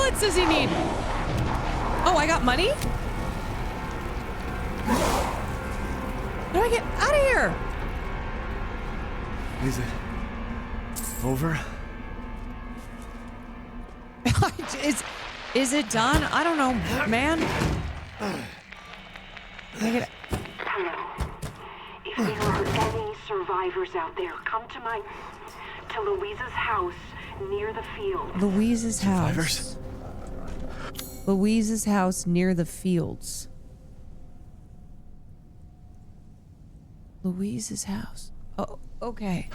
C: bullets does he need? Oh, I got money? How do I get out of here?
E: Is it over?
C: Is it done? I don't know, man.
K: Hello. If there are any survivors out there, come to Louisa's house near the field.
C: Louisa's house.
E: Survivors?
C: Louisa's house near the fields. Louisa's house. Oh, okay.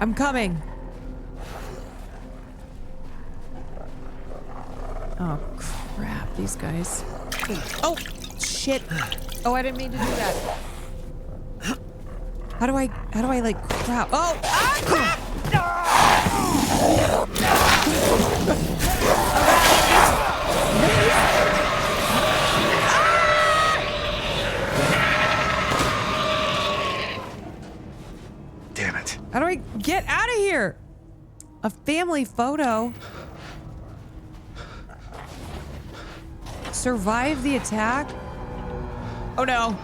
C: I'm coming. Oh, crap, these guys. Oh, shit. Oh, I didn't mean to do that. How do I like crap? Oh, crap!
E: Damn it.
C: How do I get out of here? A family photo. Survive the attack? Oh no.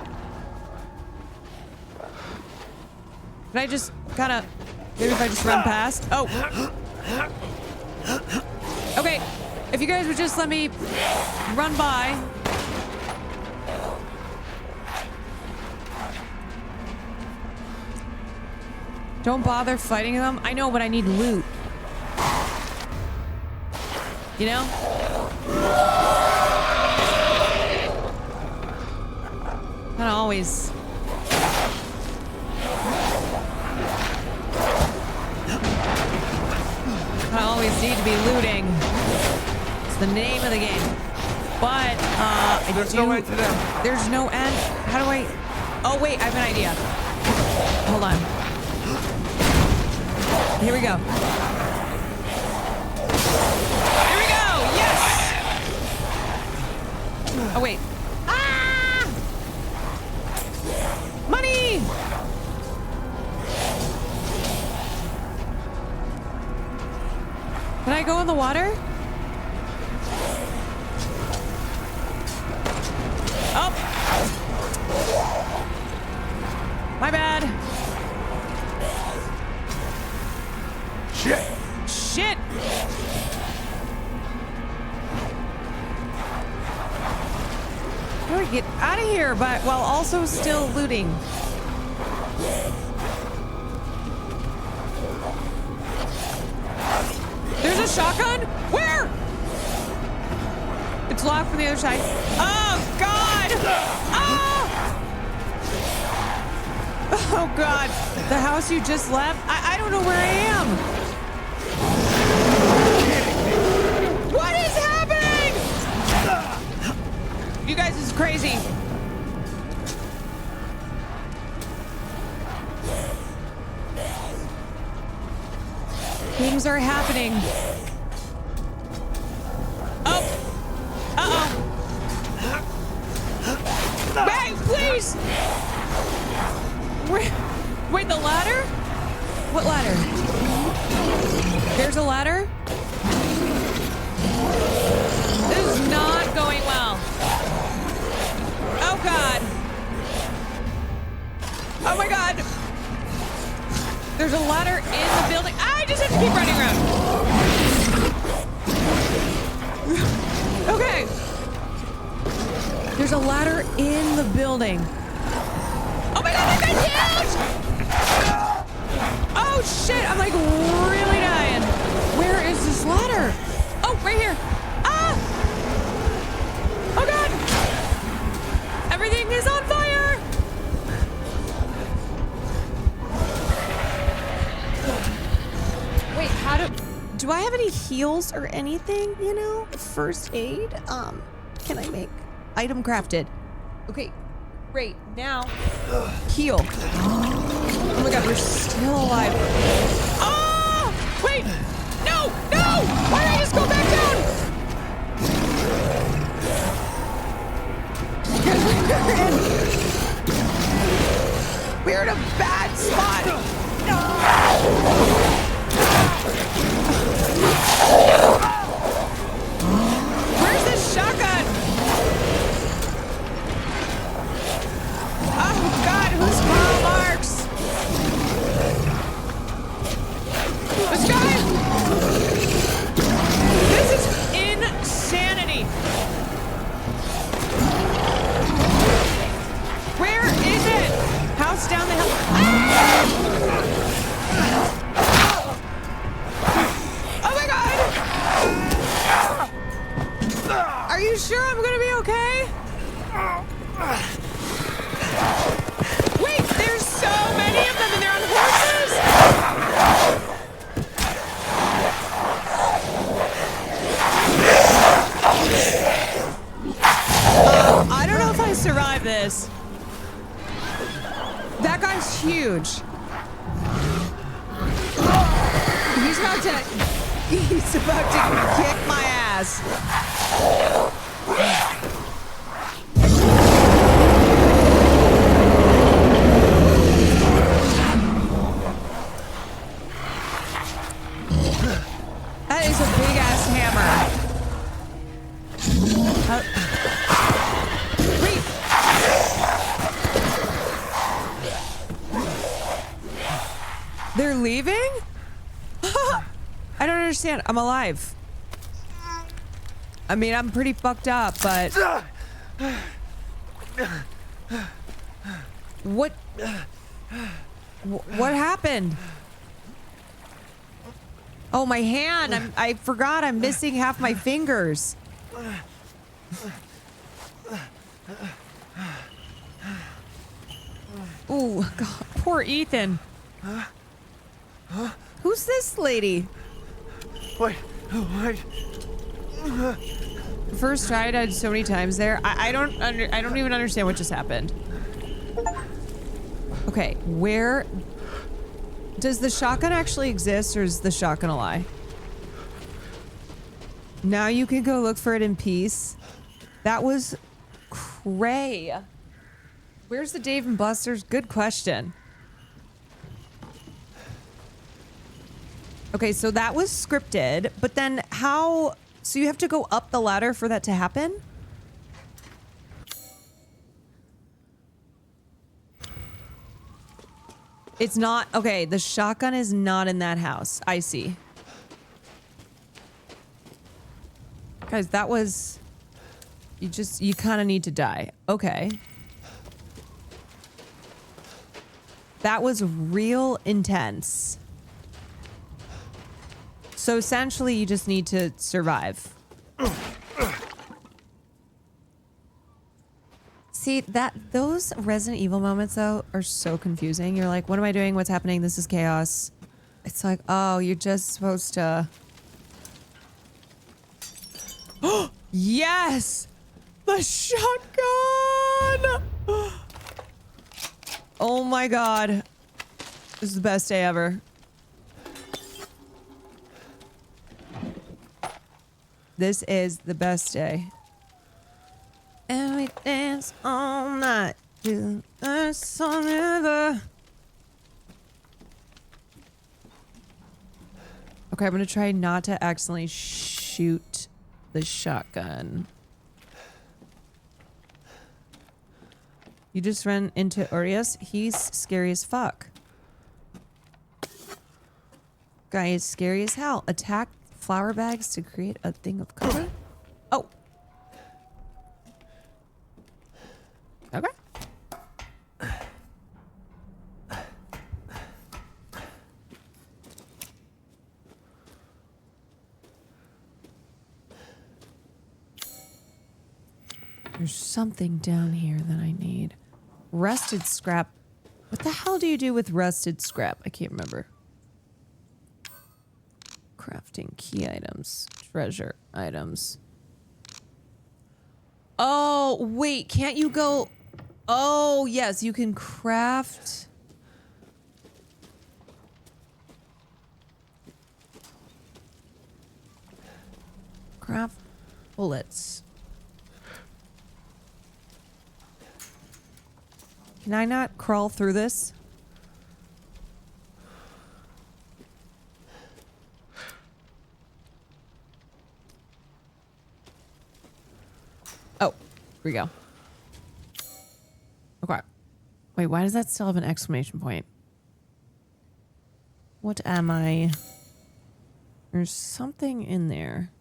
C: Can I just kind of, maybe if I just run past? Oh. Okay. If you guys would just let me run by. Don't bother fighting them. I know, but I need loot. You know? Not always. I always need to be looting. It's the name of the game. But,
E: There's no end to them.
C: There's no end. How do I... Oh, wait, I have an idea. Hold on. Here we go. Here we go! Yes! Oh, wait. Ah! Money! Can I go in the water? Oh! My bad.
E: Shit!
C: Shit! How do I get out of here, but while also still looting? There's a shotgun? Where? It's locked from the other side. Oh, God! Oh! Oh, God. The house you just left? I don't know where I am. What is happening? You guys, this is crazy. Things are happening. Oh. Uh-oh. Hey, please! Wait, the ladder? What ladder? There's a ladder? This is not going well. Oh, God. Oh, my God. There's a ladder in the building. I just have to keep running around. Okay. There's a ladder in the building. Oh my God, that guy's huge! Oh shit, I'm like really dying. Where is this ladder? Oh, right here. Ah! Oh God! Everything is on fire! Wait, how do I have any heals or anything, you know? First aid? Can I make item crafted? Okay, great. Now, heal. Oh my God, we're still alive. Oh! Wait! No! No! Why did I just go back down? We're in a bad spot. No! this. That guy's huge. He's about to kick my ass. That is a big ass hammer. Wait. They're leaving? I don't understand. I'm alive. I mean, I'm pretty fucked up, but what happened? Oh, my hand. I forgot I'm missing half my fingers. Oh, God. Poor Ethan. Who's this lady?
E: Wait.
C: First try, I died so many times there. I don't even understand what just happened. Okay, where does the shotgun actually exist, or is the shotgun a lie? Now you can go look for it in peace. That was cray. Where's the Dave and Buster's? Good question. Okay, so that was scripted, but then how? So you have to go up the ladder for that to happen? It's not, okay, the shotgun is not in that house. I see. Guys, that was, you kind of need to die. Okay. That was real intense. So essentially, you just need to survive. See, those Resident Evil moments, though, are so confusing. You're like, what am I doing? What's happening? This is chaos. It's like, oh, you're just supposed to... Yes! The shotgun! Oh my god. This is the best day ever. This is the best day. And we dance all night to the sun river. Okay, I'm gonna try not to accidentally shoot the shotgun. You just ran into Urias. He's scary as fuck. Guy is scary as hell. Attack flower bags to create a thing of color. Oh. Okay. There's something down here that I need. Rusted scrap. What the hell do you do with rusted scrap? I can't remember. Crafting key items. Treasure items. Oh, wait. Can't you go... Oh, yes. You can craft... Craft bullets. Can I not crawl through this? Oh, here we go. Okay. Wait, why does that still have an exclamation point? What am I? There's something in there.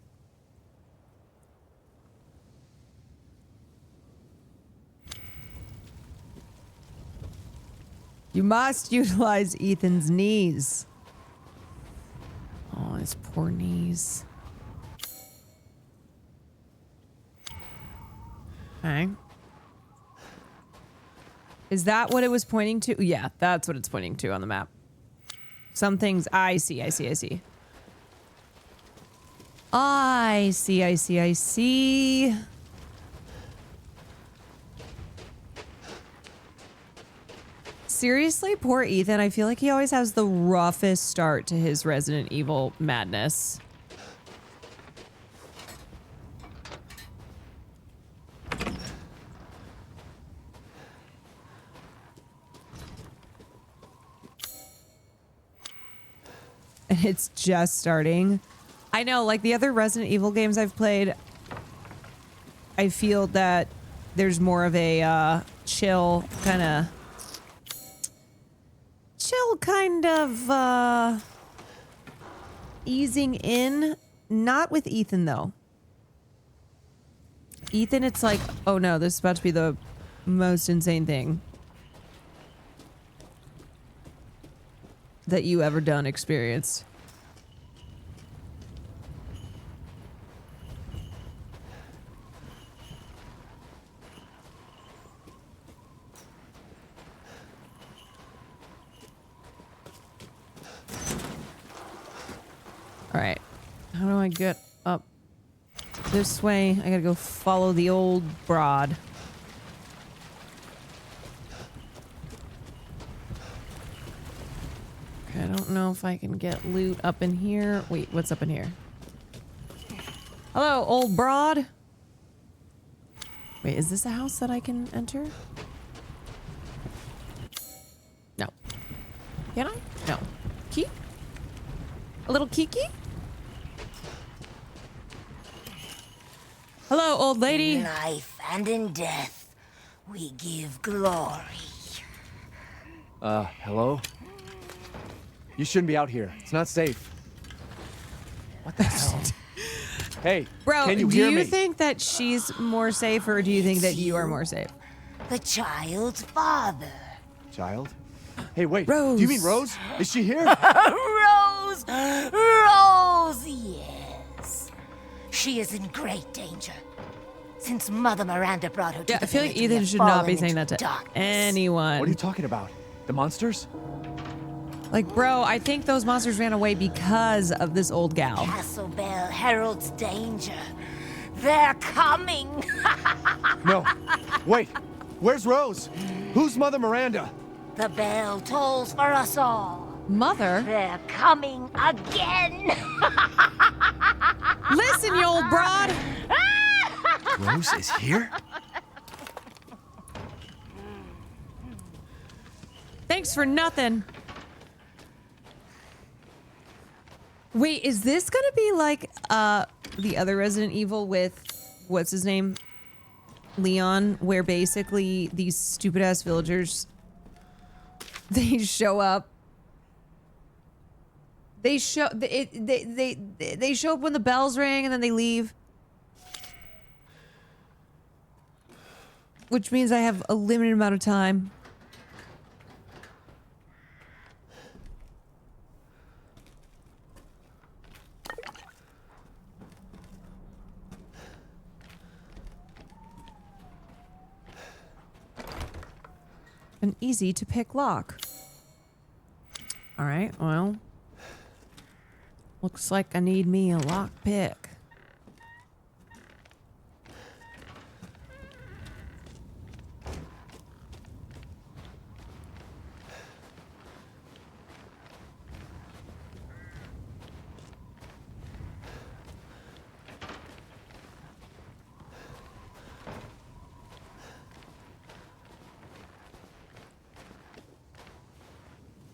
C: You must utilize Ethan's knees. Oh, his poor knees. Okay. Is that what it was pointing to? Yeah, that's what it's pointing to on the map. Some things I see. I see. Seriously, poor Ethan. I feel like he always has the roughest start to his Resident Evil madness. And it's just starting. I know, like the other Resident Evil games I've played, I feel that there's more of a chill kind of easing in. Not with Ethan though. Ethan, it's like, oh no, this is about to be the most insane thing that you ever done experienced. All right, how do I get up this way? I gotta go follow the old broad. Okay, I don't know if I can get loot up in here. Wait, what's up in here? Hello, old broad. Wait, is this a house that I can enter? No. Can I? No. Key? A little kiki? Hello, old lady.
I: In life and in death, we give glory.
E: Hello? You shouldn't be out here. It's not safe. What the hell? Hey,
C: Bro,
E: can you
C: do
E: hear
C: you
E: me?
C: think that she's more safe or do you think that you are more safe?
I: The child's father.
E: Child? Hey, wait.
C: Rose.
E: Do you mean Rose? Is she here?
I: Rose! Rose, yes. She is in great danger. Since Mother Miranda brought her to
C: Yeah,
I: the
C: I feel like
I: village, we
C: Ethan
I: have
C: should not be
I: fallen
C: saying
I: into
C: that to
I: darkness.
C: anyone.
E: What are you talking about? The monsters?
C: Like, bro, I think those monsters ran away because of this old gal.
I: Castle Bell heralds danger. They're coming.
E: No. Wait. Where's Rose? Who's Mother Miranda?
I: The bell tolls for us all.
C: Mother?
I: They're coming again.
C: Listen, you old broad.
E: Rose is here?
C: Thanks for nothing. Wait, is this gonna be like the other Resident Evil with what's his name? Leon, where basically these stupid ass villagers they show up. They show they show up when the bells ring and then they leave. Which means I have a limited amount of time. An easy to pick lock. All right, well, looks like I need me a lock pick.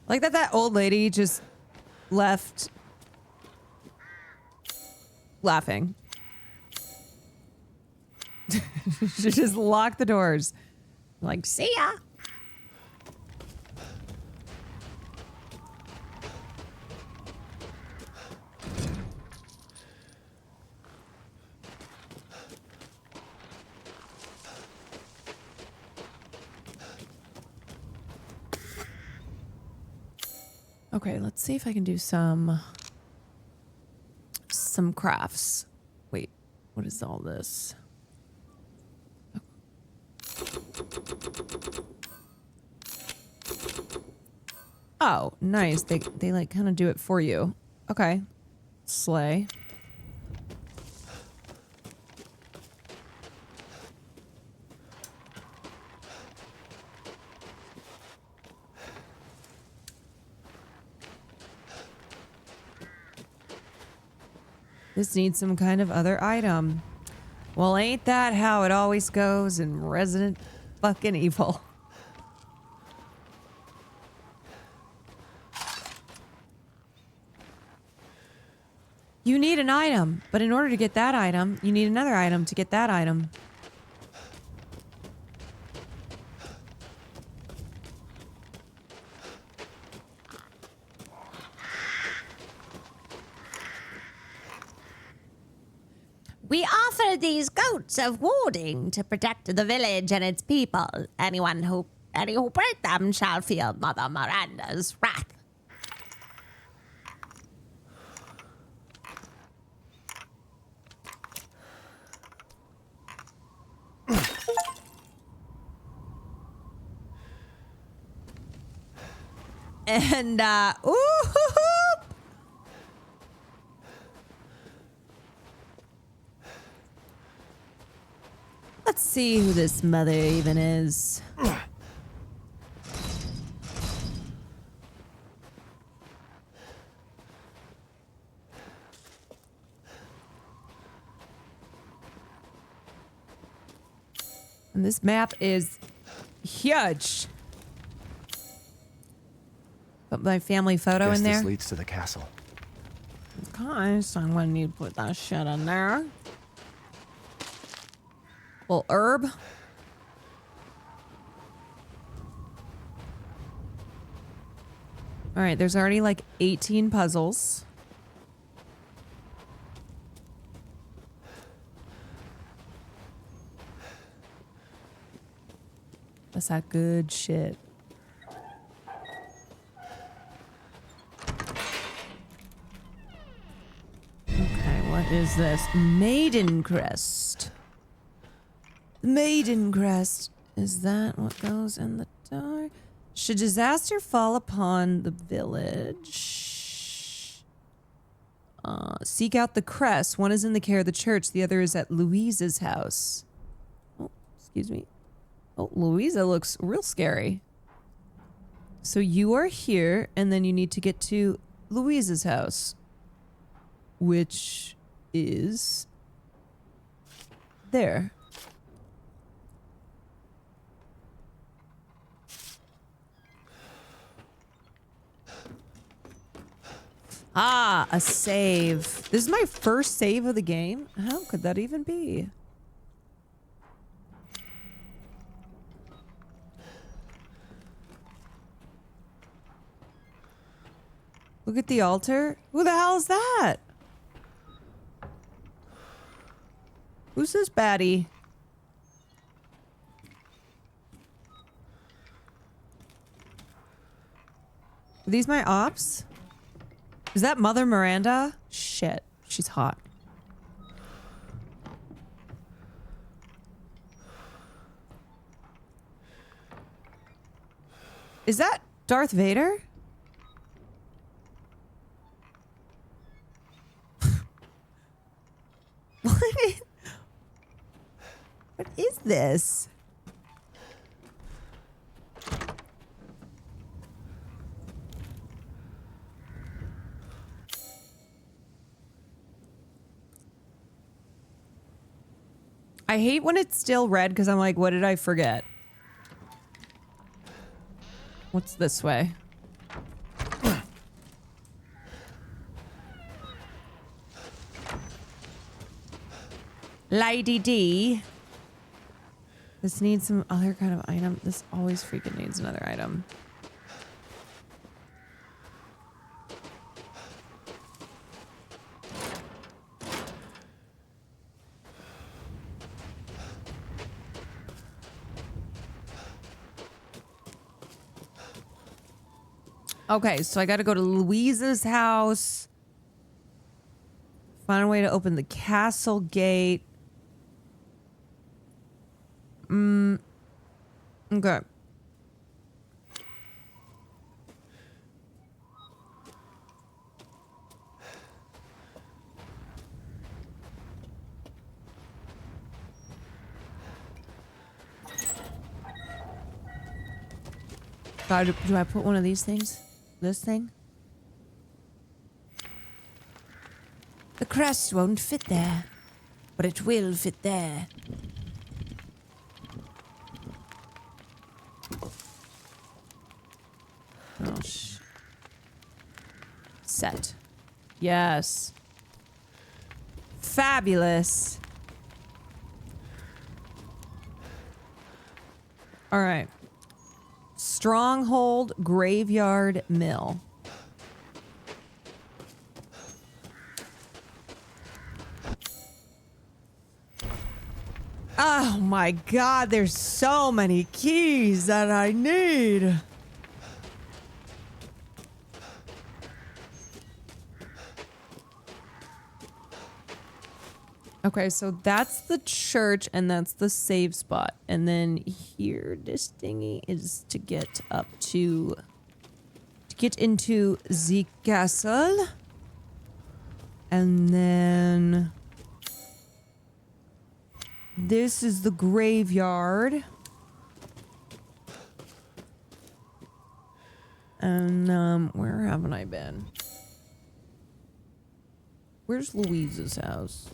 C: Like that old lady just left laughing. She just locked the doors. Like, see ya. Okay, let's see if I can do some crafts. Wait, what is all this? Oh, nice. They like kind of do it for you. Okay. Slay. This needs some kind of other item. Well, ain't that how it always goes in Resident fucking Evil? You need an item, but in order to get that item, you need another item to get that item.
H: We offer these coats of warding to protect the village and its people. Any who break them shall feel Mother Miranda's wrath.
C: And, ooh, let's see who this mother even is. And this map is huge. Put my family photo
E: Guess
C: in there.
E: this leads to the castle.
C: Okay, so I'm gonna need to put that shit in there. Well, herb. All right, there's already like 18 puzzles. That's that good shit. What is this? Maiden Crest. Maiden Crest. Is that what goes in the door? Should disaster fall upon the village, seek out the crest. One is in the care of the church. The other is at Louisa's house. Oh, excuse me. Oh, Louisa looks real scary. So you are here, and then you need to get to Louisa's house, which is there. Ah, a save. This is my first save of the game. How could that even be? Look at the altar. Who the hell is that? Who's this baddie? Are these my ops? Is that Mother Miranda? Shit, she's hot. Is that Darth Vader? What is this? I hate when it's still red because I'm like, what did I forget? What's this way? Lady D. This needs some other kind of item. This always freaking needs another item. Okay, so I gotta go to Louisa's house. Find a way to open the castle gate. Okay. God, do I put one of these things? This thing? The crest won't fit there, but it will fit there. Oh, set. Yes. Fabulous. All right. Stronghold Graveyard Mill. Oh my god, there's so many keys that I need. Okay, so that's the church and that's the save spot. And then here, this thingy is to get up to get into the castle. And then this is the graveyard. And where haven't I been? Where's Louise's house?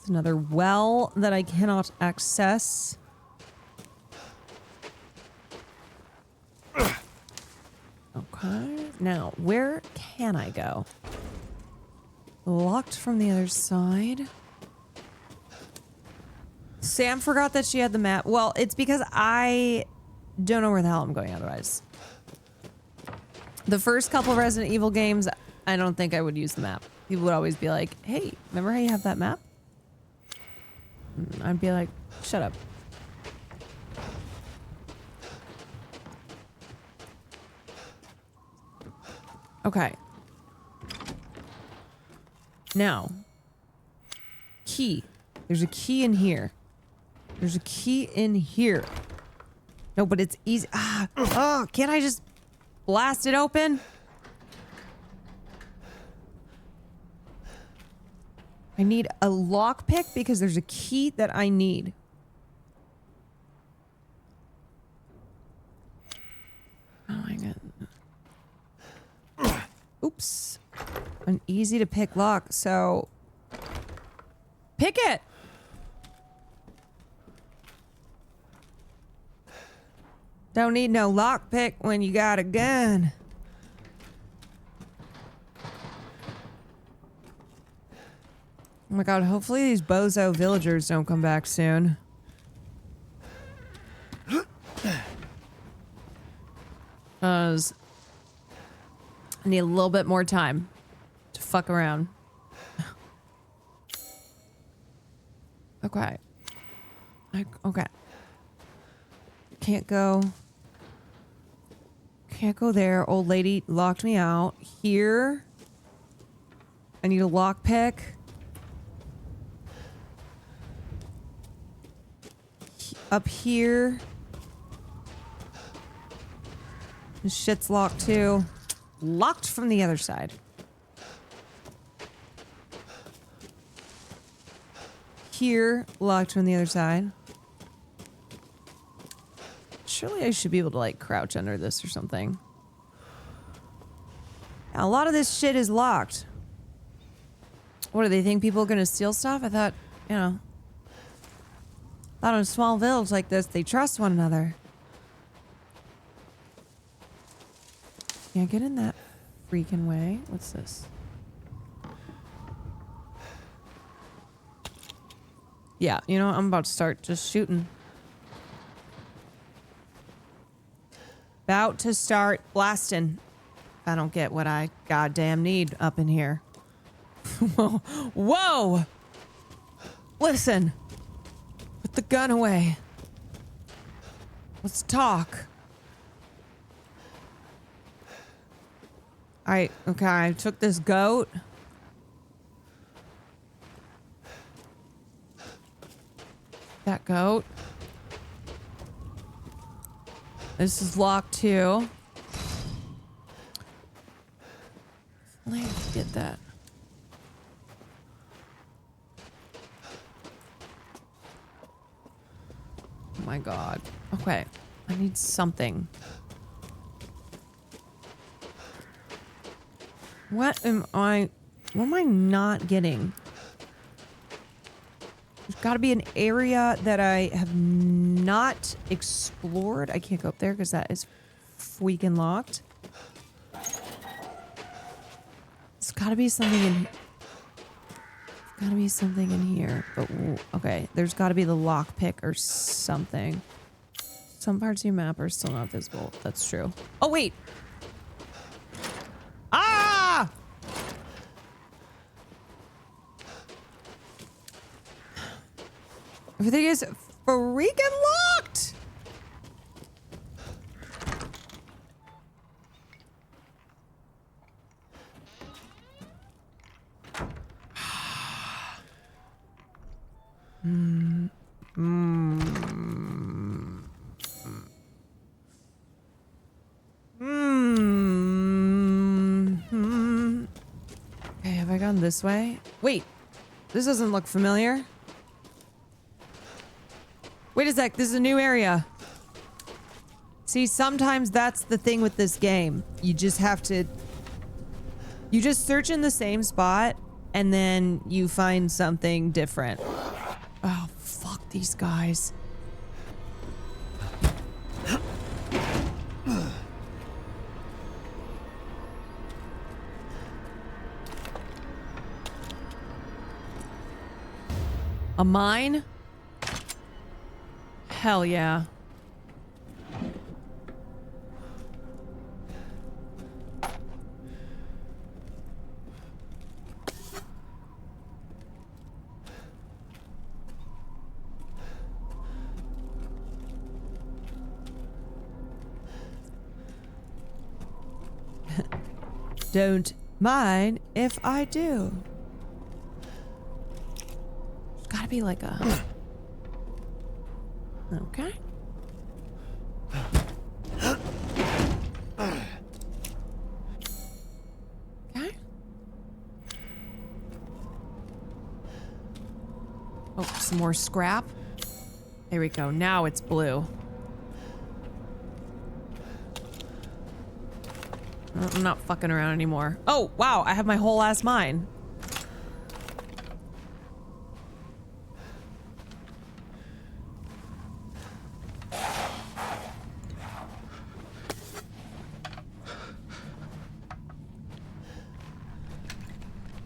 C: Another well that I cannot access. Okay. Now, where can I go? Locked from the other side. Sam forgot that she had the map. Well, it's because I don't know where the hell I'm going otherwise. The first couple Resident Evil games, I don't think I would use the map. People would always be like, hey, remember how you have that map? I'd be like, shut up. Okay. Now. Key. There's a key in here. There's a key in here. No, but it's easy. Oh, can't I just blast it open? I need a lockpick because there's a key that I need. Oh my god. Oops. An easy to pick lock, so pick it. Don't need no lockpick when you got a gun. Oh my god, hopefully these bozo villagers don't come back soon. I need a little bit more time to fuck around. Okay. Okay. Can't go. Can't go there. Old lady locked me out. Here. I need a lockpick. Up here. This shit's locked too. Locked from the other side. Here, locked from the other side. Surely I should be able to like crouch under this or something. Now, a lot of this shit is locked. What do they think people are gonna steal stuff? I thought, you know. Thought in a small village like this, they trust one another. Can't get in that freaking way. What's this? Yeah, you know, I'm about to start just shooting. About to start blasting. I don't get what I goddamn need up in here. Whoa. Whoa! Listen. Put the gun away. Let's talk. Okay, I took this goat. That goat. This is locked too. Let's get that. my god. Okay. I need something. What am I not getting? There's got to be an area that I have not explored. I can't go up there because that is freaking locked. There's got to be something in. Got to be something in here. But okay, there's got to be the lockpick or something. Some parts of your map are still not visible. That's true. Oh wait. Ah! Everything is freaking locked. Okay, have I gone this way? Wait, this doesn't look familiar. Wait a sec, this is a new area. See, sometimes that's the thing with this game. You just have to... You just search in the same spot, and then you find something different. Oh, fuck these guys. A mine? Hell yeah. Don't mind if I do. There's gotta be like a... Okay. Okay. Oh, some more scrap. There we go. Now it's blue. I'm not fucking around anymore. Oh, wow. I have my whole ass mine.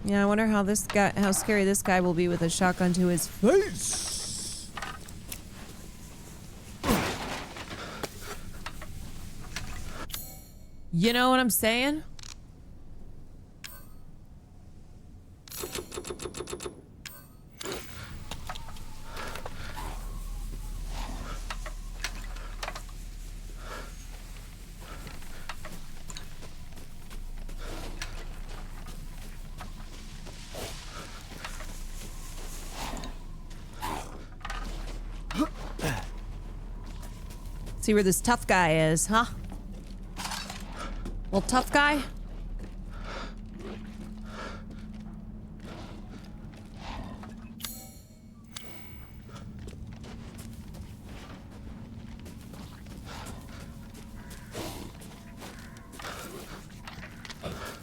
C: Yeah, I wonder how scary this guy will be with a shotgun to his face. You know what I'm saying? See where this tough guy is, huh? Well, tough guy?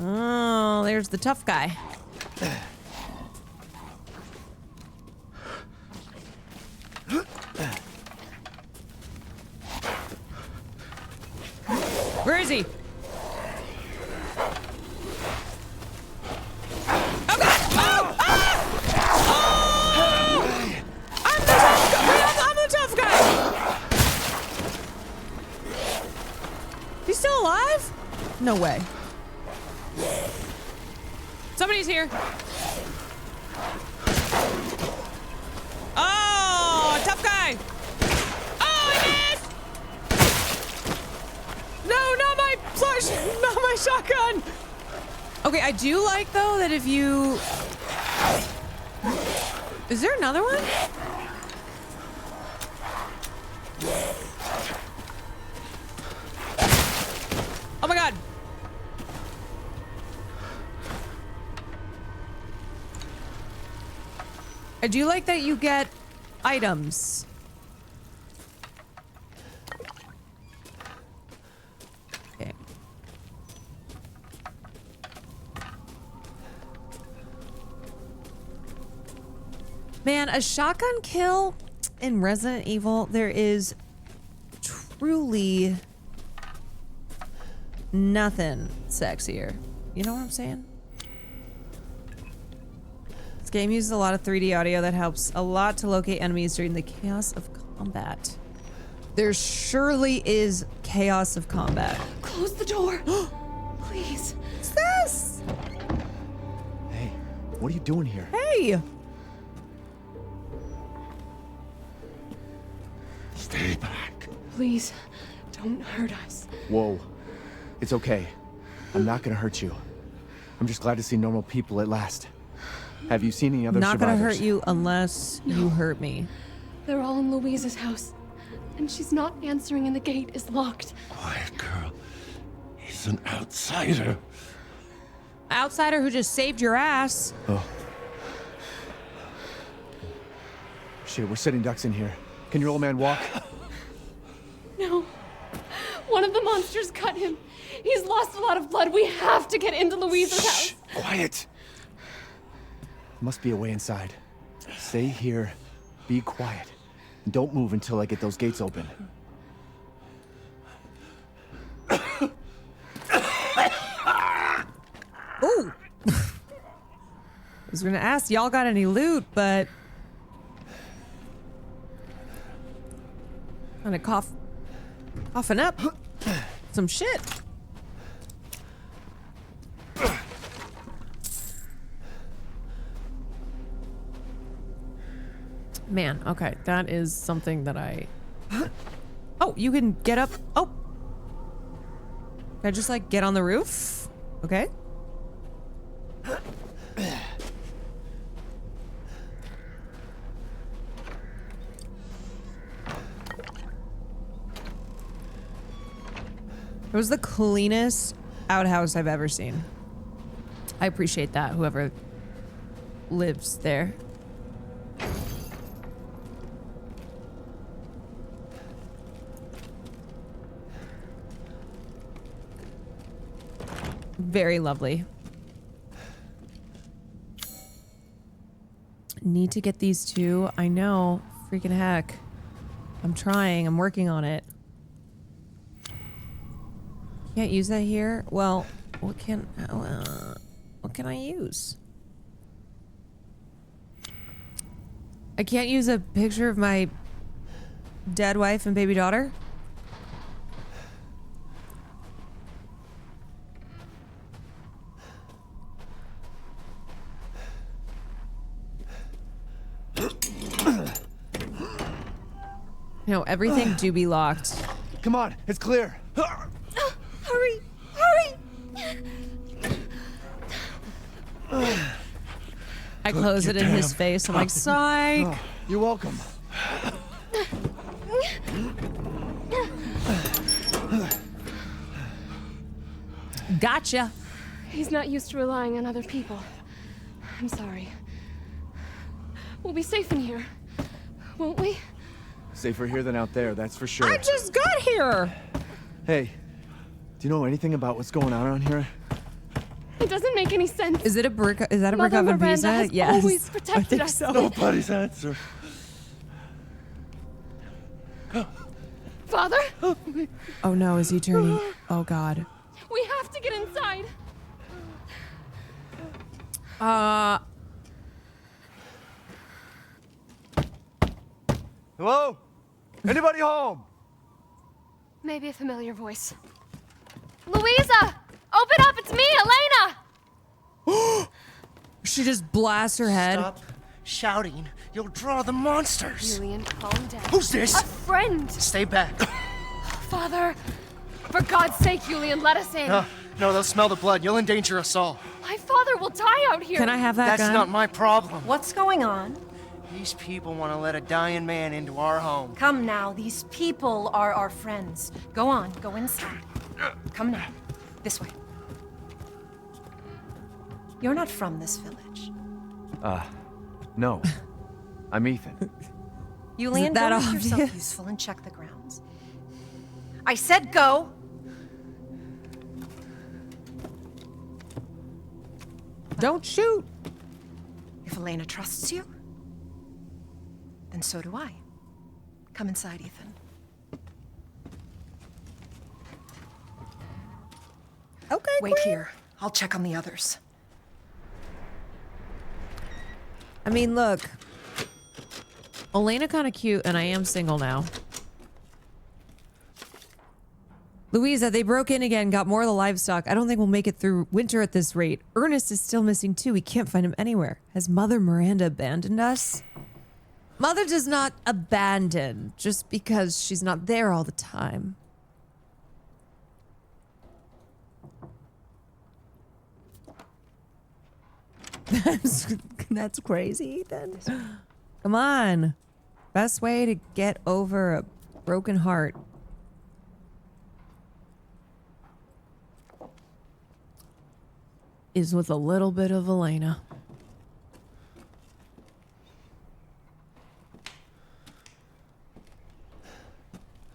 C: Oh, there's the tough guy. Where is he? Oh god! Oh! Ah! Oh! I'm the tough guy! I'm the tough guy! He's still alive? No way. Somebody's here. Oh, tough guy! Oh, I missed! No, not my flush! Not my shotgun! Okay, I do like, though, that if you... Is there another one? Oh my god! I do like that you get items. Man, a shotgun kill in Resident Evil, there is truly nothing sexier. You know what I'm saying? This game uses a lot of 3D audio that helps a lot to locate enemies during the chaos of combat. There surely is chaos of combat.
O: Close the door. Please.
C: What's this?
E: Hey, what are you doing here?
C: Hey!
E: Stay back.
O: Please, don't hurt us.
E: Whoa. It's okay. I'm not gonna hurt you. I'm just glad to see normal people at last. Have you seen any other
C: Not
E: survivors?
C: gonna hurt you unless you hurt me.
O: They're all in Louisa's house. And she's not answering and the gate is locked.
Q: Quiet girl. He's an outsider.
C: Outsider who just saved your ass.
E: Oh. Shit, we're sitting ducks in here. Can your old man walk?
O: No. One of the monsters cut him. He's lost a lot of blood. We have to get into Louisa's house.
E: Quiet. Must be a way inside. Stay here. Be quiet. And don't move until I get those gates open.
C: Ooh. I was gonna ask y'all got any loot, but kind of coughing up some shit. Man, okay, that is something that I... Oh, you can get up. Oh. Can I just like get on the roof? Okay. It was the cleanest outhouse I've ever seen. I appreciate that, whoever lives there. Very lovely. Need to get these two. I know. Freaking heck. I'm trying. I'm working on it. Can't use that here? Well, what can I use? I can't use a picture of my dead wife and baby daughter? No, everything do be locked.
E: Come on, it's clear.
O: Hurry! Hurry!
C: I close it in his face. I'm like, psych!
E: Oh, you're welcome.
C: Gotcha.
O: He's not used to relying on other people. I'm sorry. We'll be safe in here, won't we?
E: Safer here than out there, that's for sure.
C: I just got here!
E: Hey, do you know anything about what's going on around here?
O: It doesn't make any sense.
C: Is it a brick? Is that a brick
O: Mother
C: oven
O: Miranda
C: pizza?
O: has
C: Yes.
O: always protected us.
C: So.
Q: Nobody's answer.
O: Father?
C: Oh no, is he turning? Oh god.
O: We have to get inside.
E: Hello? Anybody home?
O: Maybe a familiar voice. Louisa! Open up! It's me, Elena!
C: She just blasts her head.
A: Stop shouting. You'll draw the monsters.
O: Julian, calm down.
A: Who's this?
O: A friend!
A: Stay back.
O: Father! For God's sake, Julian, let us in.
A: No, they'll smell the blood. You'll endanger us all.
O: My father will die out here.
C: Can I have that
A: That's
C: gun?
A: not my problem.
T: What's going on?
A: These people want to let a dying man into our home.
T: Come now, these people are our friends. Go on, go inside. Come now, this way. You're not from this village.
E: No. I'm Ethan.
T: Julian,
C: that
T: go make
C: obvious?
T: yourself useful and check the grounds. I said go!
C: Don't shoot!
T: If Elena trusts you, Then so do I. Come inside, Ethan.
H: Okay,
T: Wait here. I'll check on the others.
C: I mean, look. Elena kind of cute, and I am single now. Louisa, they broke in again, got more of the livestock. I don't think we'll make it through winter at this rate. Ernest is still missing too. We can't find him anywhere. Has Mother Miranda abandoned us? Mother does not abandon just because she's not there all the time. That's crazy, Ethan. Come on. Best way to get over a broken heart. Is with a little bit of Elena.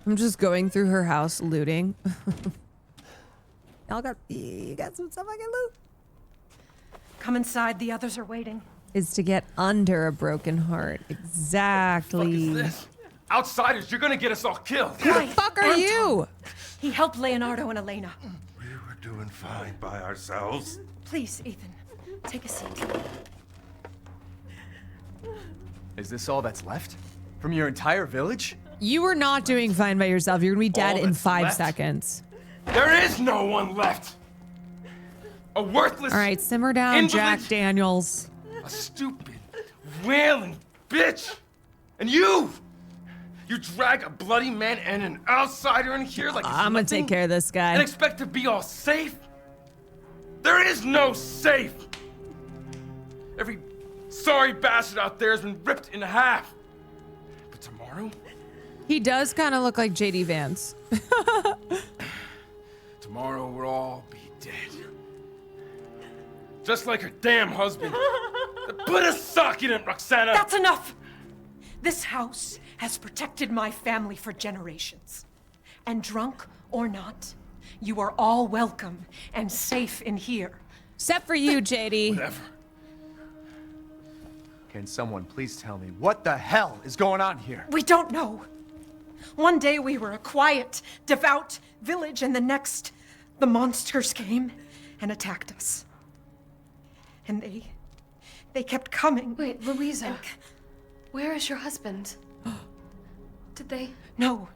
C: I'm just going through her house looting. You got some stuff I can loot?
T: Come inside, the others are waiting.
C: Is to get under a broken heart. Exactly.
M: What the fuck is this? Outsiders, you're gonna get us all killed.
C: Who the fuck are you?
T: He helped Leonardo and Elena.
Q: We were doing fine by ourselves.
T: Please, Ethan, take a seat.
E: Is this all that's left? From your entire village?
C: You were not doing fine by yourself. You're gonna be dead in 5
M: left?
C: seconds.
M: There is no one left. A worthless.
C: All right, simmer down,
M: invalid,
C: Jack Daniels.
M: A stupid, wailing bitch. And you drag a bloody man and an outsider in here like it's
C: I'm gonna
M: nothing
C: take care of this guy.
M: and expect to be all safe? There is no safe. Every sorry bastard out there has been ripped in half. But tomorrow?
C: He does kind of look like JD Vance.
M: Tomorrow we'll all be dead. Just like her damn husband. Put a sock in it, Roxana!
T: That's enough! This house has protected my family for generations. And drunk or not, you are all welcome and safe in here.
C: Except for you, JD.
M: Whatever.
E: Can someone please tell me what the hell is going on here?
T: We don't know. One day we were a quiet, devout village, and the next, the monsters came and attacked us. And they kept coming.
O: Wait, Louisa. Where is your husband? Did they?
T: No.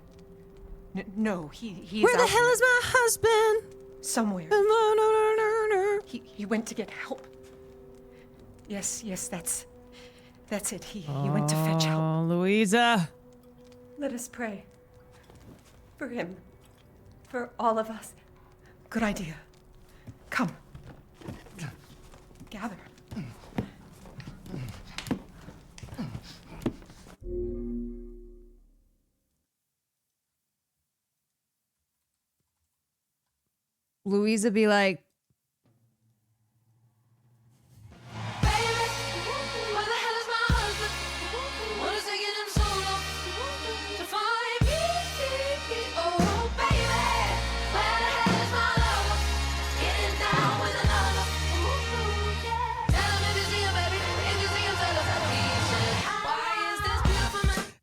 T: No, he's
C: Where the
T: out
C: hell
T: there.
C: is my husband?
T: Somewhere. He went to get help. Yes, that's it. He went to fetch help.
C: Oh, Louisa.
T: Let us pray. For him. For all of us. Good idea. Come. Gather.
C: Louisa be like,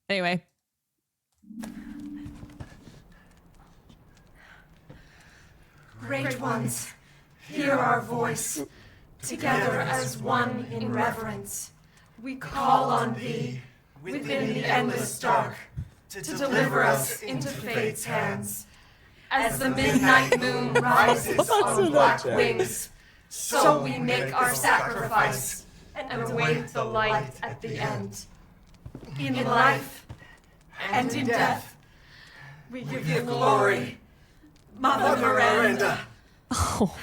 C: anyway.
T: Great ones, hear our voice. Together as one in reverence, we call on thee within the endless dark to deliver us into fate's hands. As the midnight moon rises on black wings, so we make our sacrifice and await the light at the end. In life and in death, we give you glory, Mother Miranda.
C: Oh.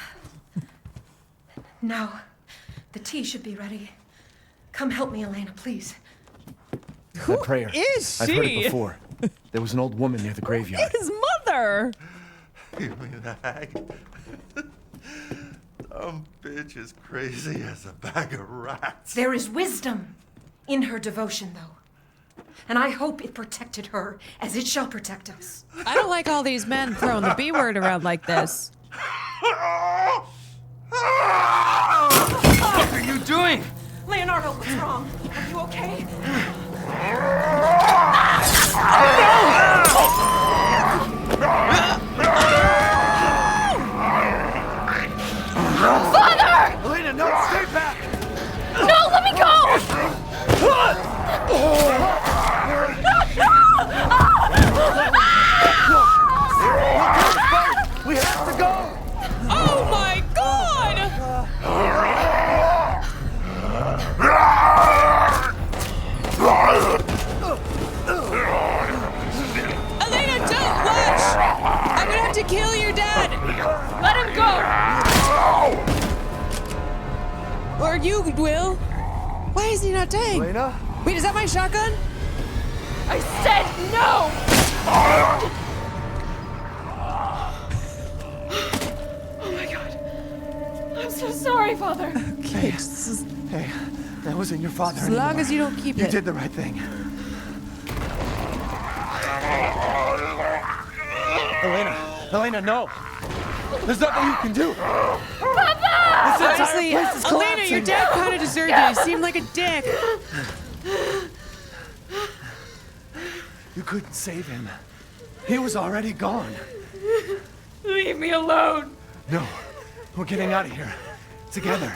T: Now, the tea should be ready. Come help me, Elena, please.
E: That prayer.
C: is
E: I've heard
C: she?
E: it before. There was an old woman near the graveyard.
C: His mother.
Q: You mean the hag? Dumb bitch is crazy as a bag of rats.
T: There is wisdom in her devotion, though. And I hope it protected her as it shall protect us.
C: I don't like all these men throwing the B word around like this.
M: What are you doing?
T: Leonardo, what's wrong? Are you okay?
O: Father!
G: Elena, no, stay back!
O: No, let me go!
G: We have to go!
C: Oh my god! Elena, don't watch! I'm gonna have to kill your dad!
O: Let him go!
C: Or you will. Why is he not dying?
W: Elena?
C: Wait, is that my shotgun?
O: I said no! Oh my god. I'm so sorry, Father.
C: Okay,
E: Hey, that wasn't your father
C: as
E: anymore.
C: long as you don't keep
E: You
C: it.
E: did the right thing. Elena, no! There's nothing you can do!
O: Papa!
E: This entire
C: Honestly,
E: place is
C: Elena,
E: collapsing.
C: your dad kind of deserved it. He seemed like a dick.
E: You couldn't save him. He was already gone.
O: Leave me alone.
E: No, we're getting out of here. Together.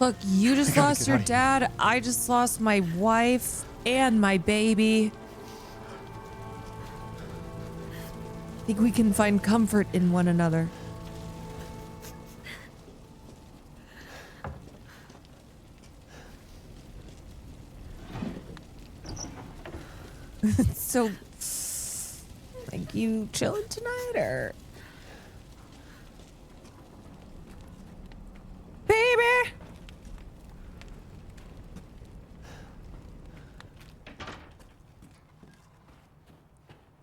C: Look, you just
E: gotta
C: lost
E: get
C: your
E: out of here.
C: dad. I just lost my wife and my baby. I think we can find comfort in one another. So, like, you chilling tonight, or? Baby!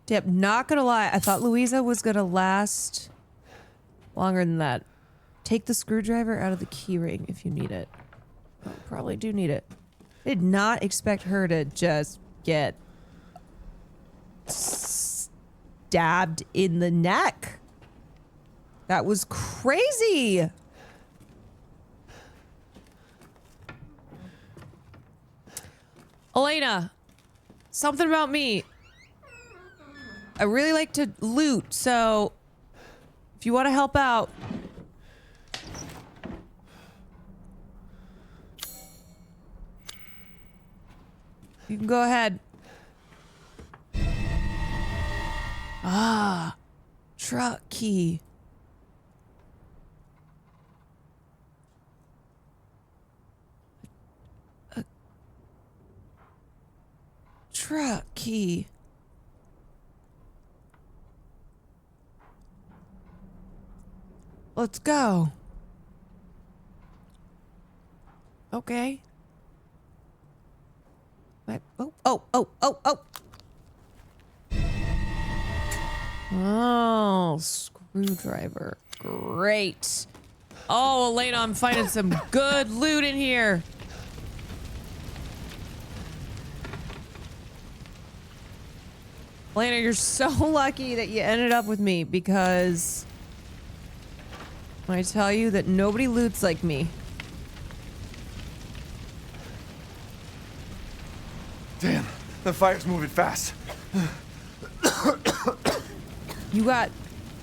C: Yep, not gonna lie. I thought Louisa was gonna last longer than that. Take the screwdriver out of the keyring if you need it. Oh, probably do need it. I did not expect her to just get stabbed in the neck. That was crazy. Elena, something about me. I really like to loot, so if you want to help out. You can go ahead. Ah, truck key. A truck key. Let's go. Okay. Oh, screwdriver. Great. Oh, Elena, I'm finding some good loot in here. Elena, you're so lucky that you ended up with me, because I tell you that nobody loots like me.
E: Damn, the fire's moving fast.
C: You got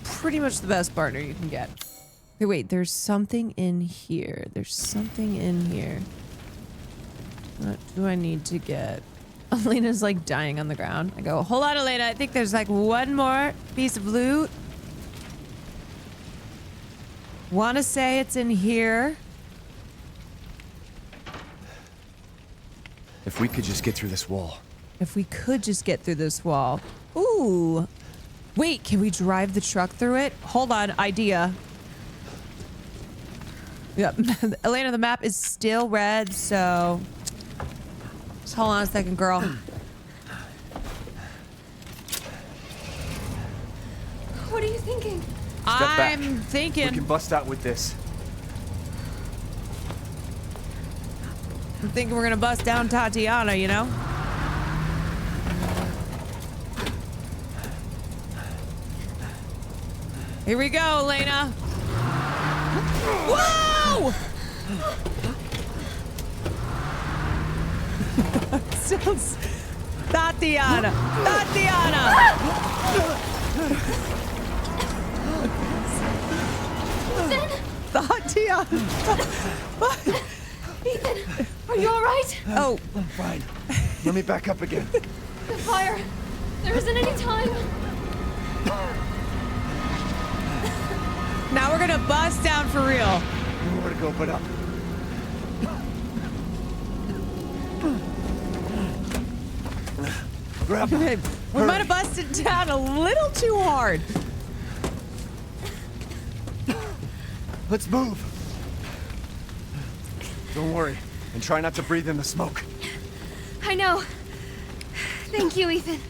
C: pretty much the best partner you can get. Okay, wait, there's something in here. There's something in here. What do I need to get? Elena's like dying on the ground. I go, hold on, Elena. I think there's like one more piece of loot. Want to say it's in here.
E: If we could just get through this wall.
C: If we could just get through this wall. Ooh. Wait, can we drive the truck through it? Hold on, idea. Yep. Elena, the map is still red, so just hold on a second, girl.
O: What are you thinking?
C: I'm thinking.
E: We can bust out with this.
C: I'm thinking we're gonna bust down Tatiana, you know? Here we go, Elena. Whoa! No! Tatiana! Tatiana! Tatiana!
O: Ethan, are you all right?
C: Oh.
E: I'm fine. Let me back up again.
O: The fire. There isn't any time.
C: Now we're gonna bust down for real.
E: Nowhere to go but up. Grab him.
C: Okay, we might have busted down a little too hard.
E: Let's move. Don't worry, and try not to breathe in the smoke.
O: I know. Thank you, Ethan.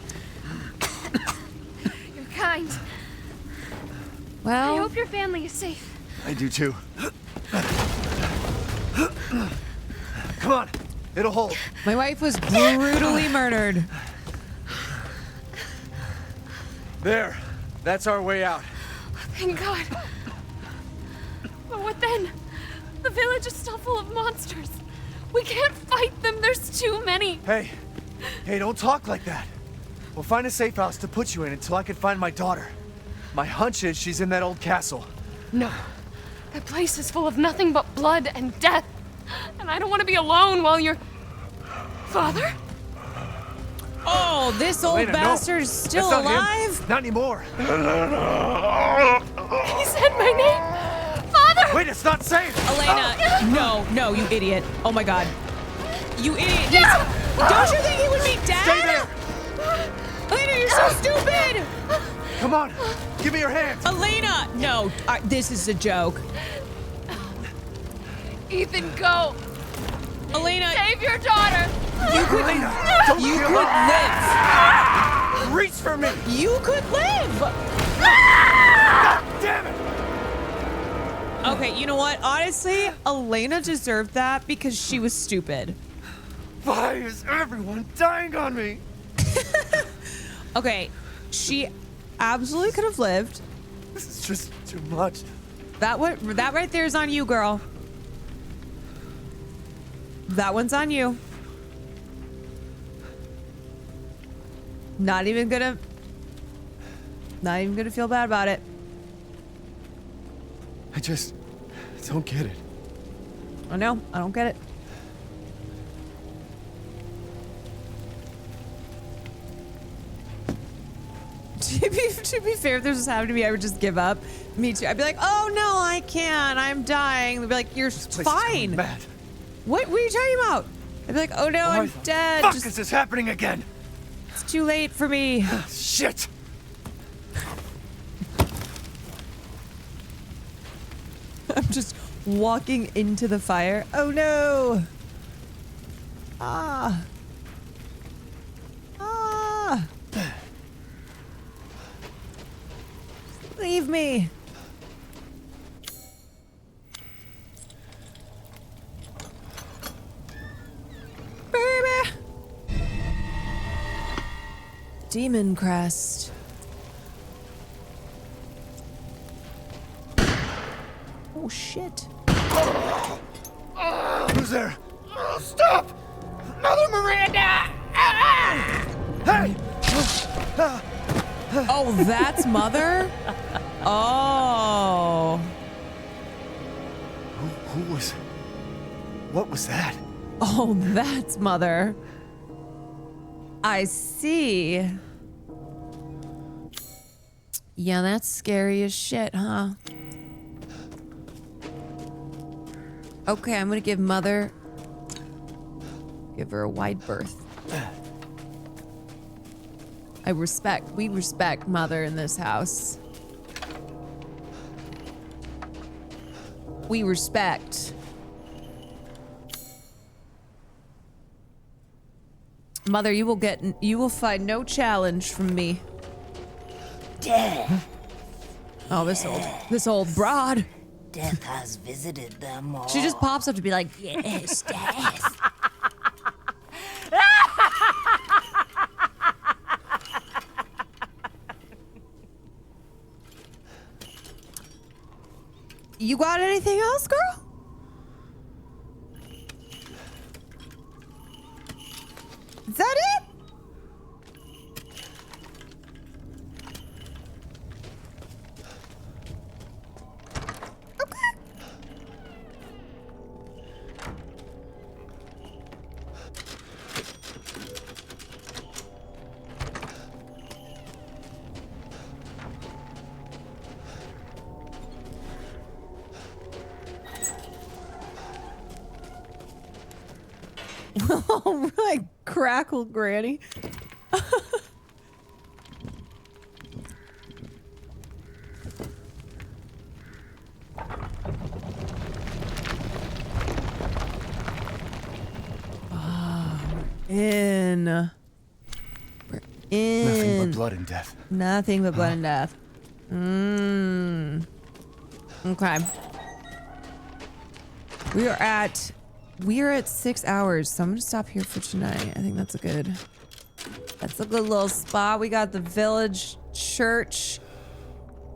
O: You're kind.
C: Well,
O: I hope your family is safe.
E: I do too. Come on, it'll hold.
C: My wife was brutally murdered.
E: There, that's our way out.
O: Thank God. But what then? The village is still full of monsters. We can't fight them. There's too many.
E: Hey, don't talk like that. We'll find a safe house to put you in until I can find my daughter. My hunch is she's in that old castle.
O: No. That place is full of nothing but blood and death. And I don't want to be alone while you're... Father?
C: Oh, this old
E: Elena,
C: bastard is still
E: that's not
C: alive?
E: him. Not anymore.
O: He said my name. Father!
E: Wait, it's not safe.
C: Elena, no, you idiot. Oh my God. You idiot. Don't you think he would be Dad?
E: Stay there.
C: Elena, you're so stupid.
E: Come on, give me your hand.
C: Elena, no, this is a joke.
O: Ethan, go.
C: Elena.
O: Save your daughter.
C: You could,
E: Elena,
C: you could live.
E: Reach for me.
C: You could live.
E: God damn it.
C: Okay, you know what? Honestly, Elena deserved that because she was stupid.
E: Why is everyone dying on me?
C: Okay, she absolutely could have lived.
E: This is just too much.
C: That right there is on you, girl. That one's on you. Not even gonna feel bad about it.
E: I just don't get it.
C: I know, I don't get it. To be fair, if this was happening to me, I would just give up. Me too. I'd be like, oh no, I can't. I'm dying. They'd be like, you're fine. What are you talking about? I'd be like, oh no, I'm dead.
E: Fuck, is this happening again?
C: It's too late for me.
E: Shit.
C: I'm just walking into the fire. Oh no. Ah. Leave me. Baby. Demon crest. Oh shit.
E: Who's there?
G: Stop! Mother Miranda!
E: Hey!
C: Oh, that's Mother? Oh.
E: Who was... What was that?
C: Oh, that's Mother. I see. Yeah, that's scary as shit, huh? Okay, I'm gonna give Mother... Give her a wide berth. We respect Mother in this house. We respect. Mother, you will find no challenge from me.
I: Death.
C: Oh, this old broad.
I: Death has visited them all.
C: She just pops up to be like, yes, death. You got anything else, girl? Oh, like crackle granny. In. We're in.
E: Nothing but blood and death.
C: Nothing but blood and death. Okay. We are at 6 hours, so I'm gonna stop here for tonight. I think that's a good little spot. We got the village church,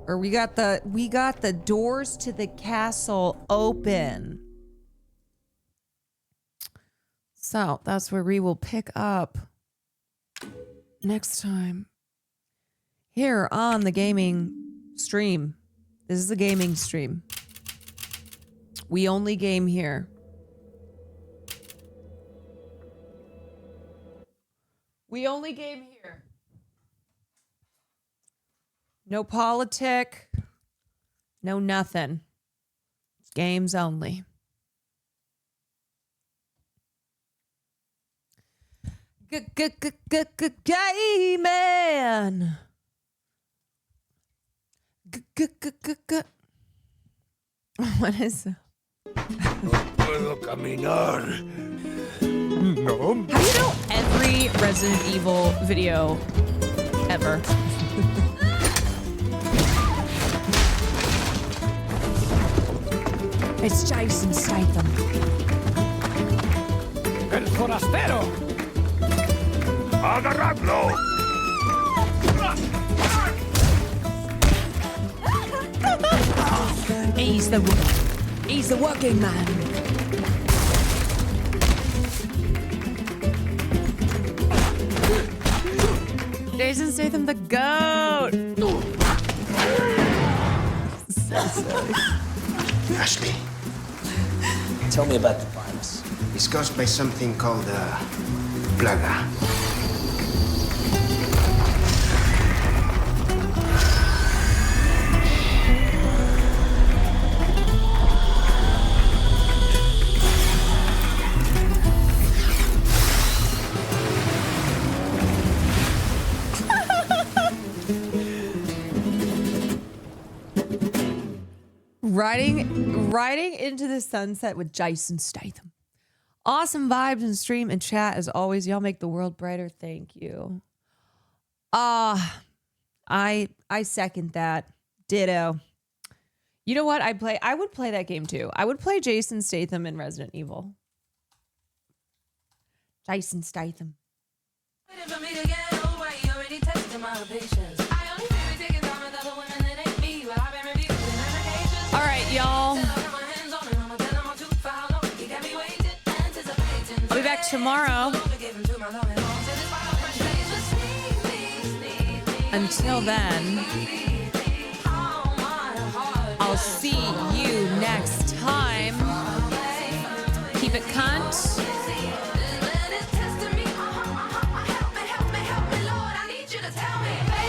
C: or we got the doors to the castle open. So that's where we will pick up next time here on the gaming stream. This is a gaming stream. We only game here. We only game here. No politic. No nothing. It's games only. Gaming. What is that?
B: Puedo caminar. No.
C: How do you know every Resident Evil video ever? It's Jason Statham.
B: El forastero. Agarradlo.
C: He's the working man. Jason Statham, the goat. So silly.
L: Ashley, tell me about the virus. It's caused by something called plaga.
C: Riding into the sunset with Jason Statham. Awesome vibes in stream and chat as always. Y'all make the world brighter. Thank you. I second that. Ditto. You know what? I would play that game too. I would play Jason Statham in Resident Evil. Jason Statham. All right, y'all. I'll be back tomorrow. Until then, I'll see you next time. Keep it cunt.
T: Help me, Lord, I need you to tell me.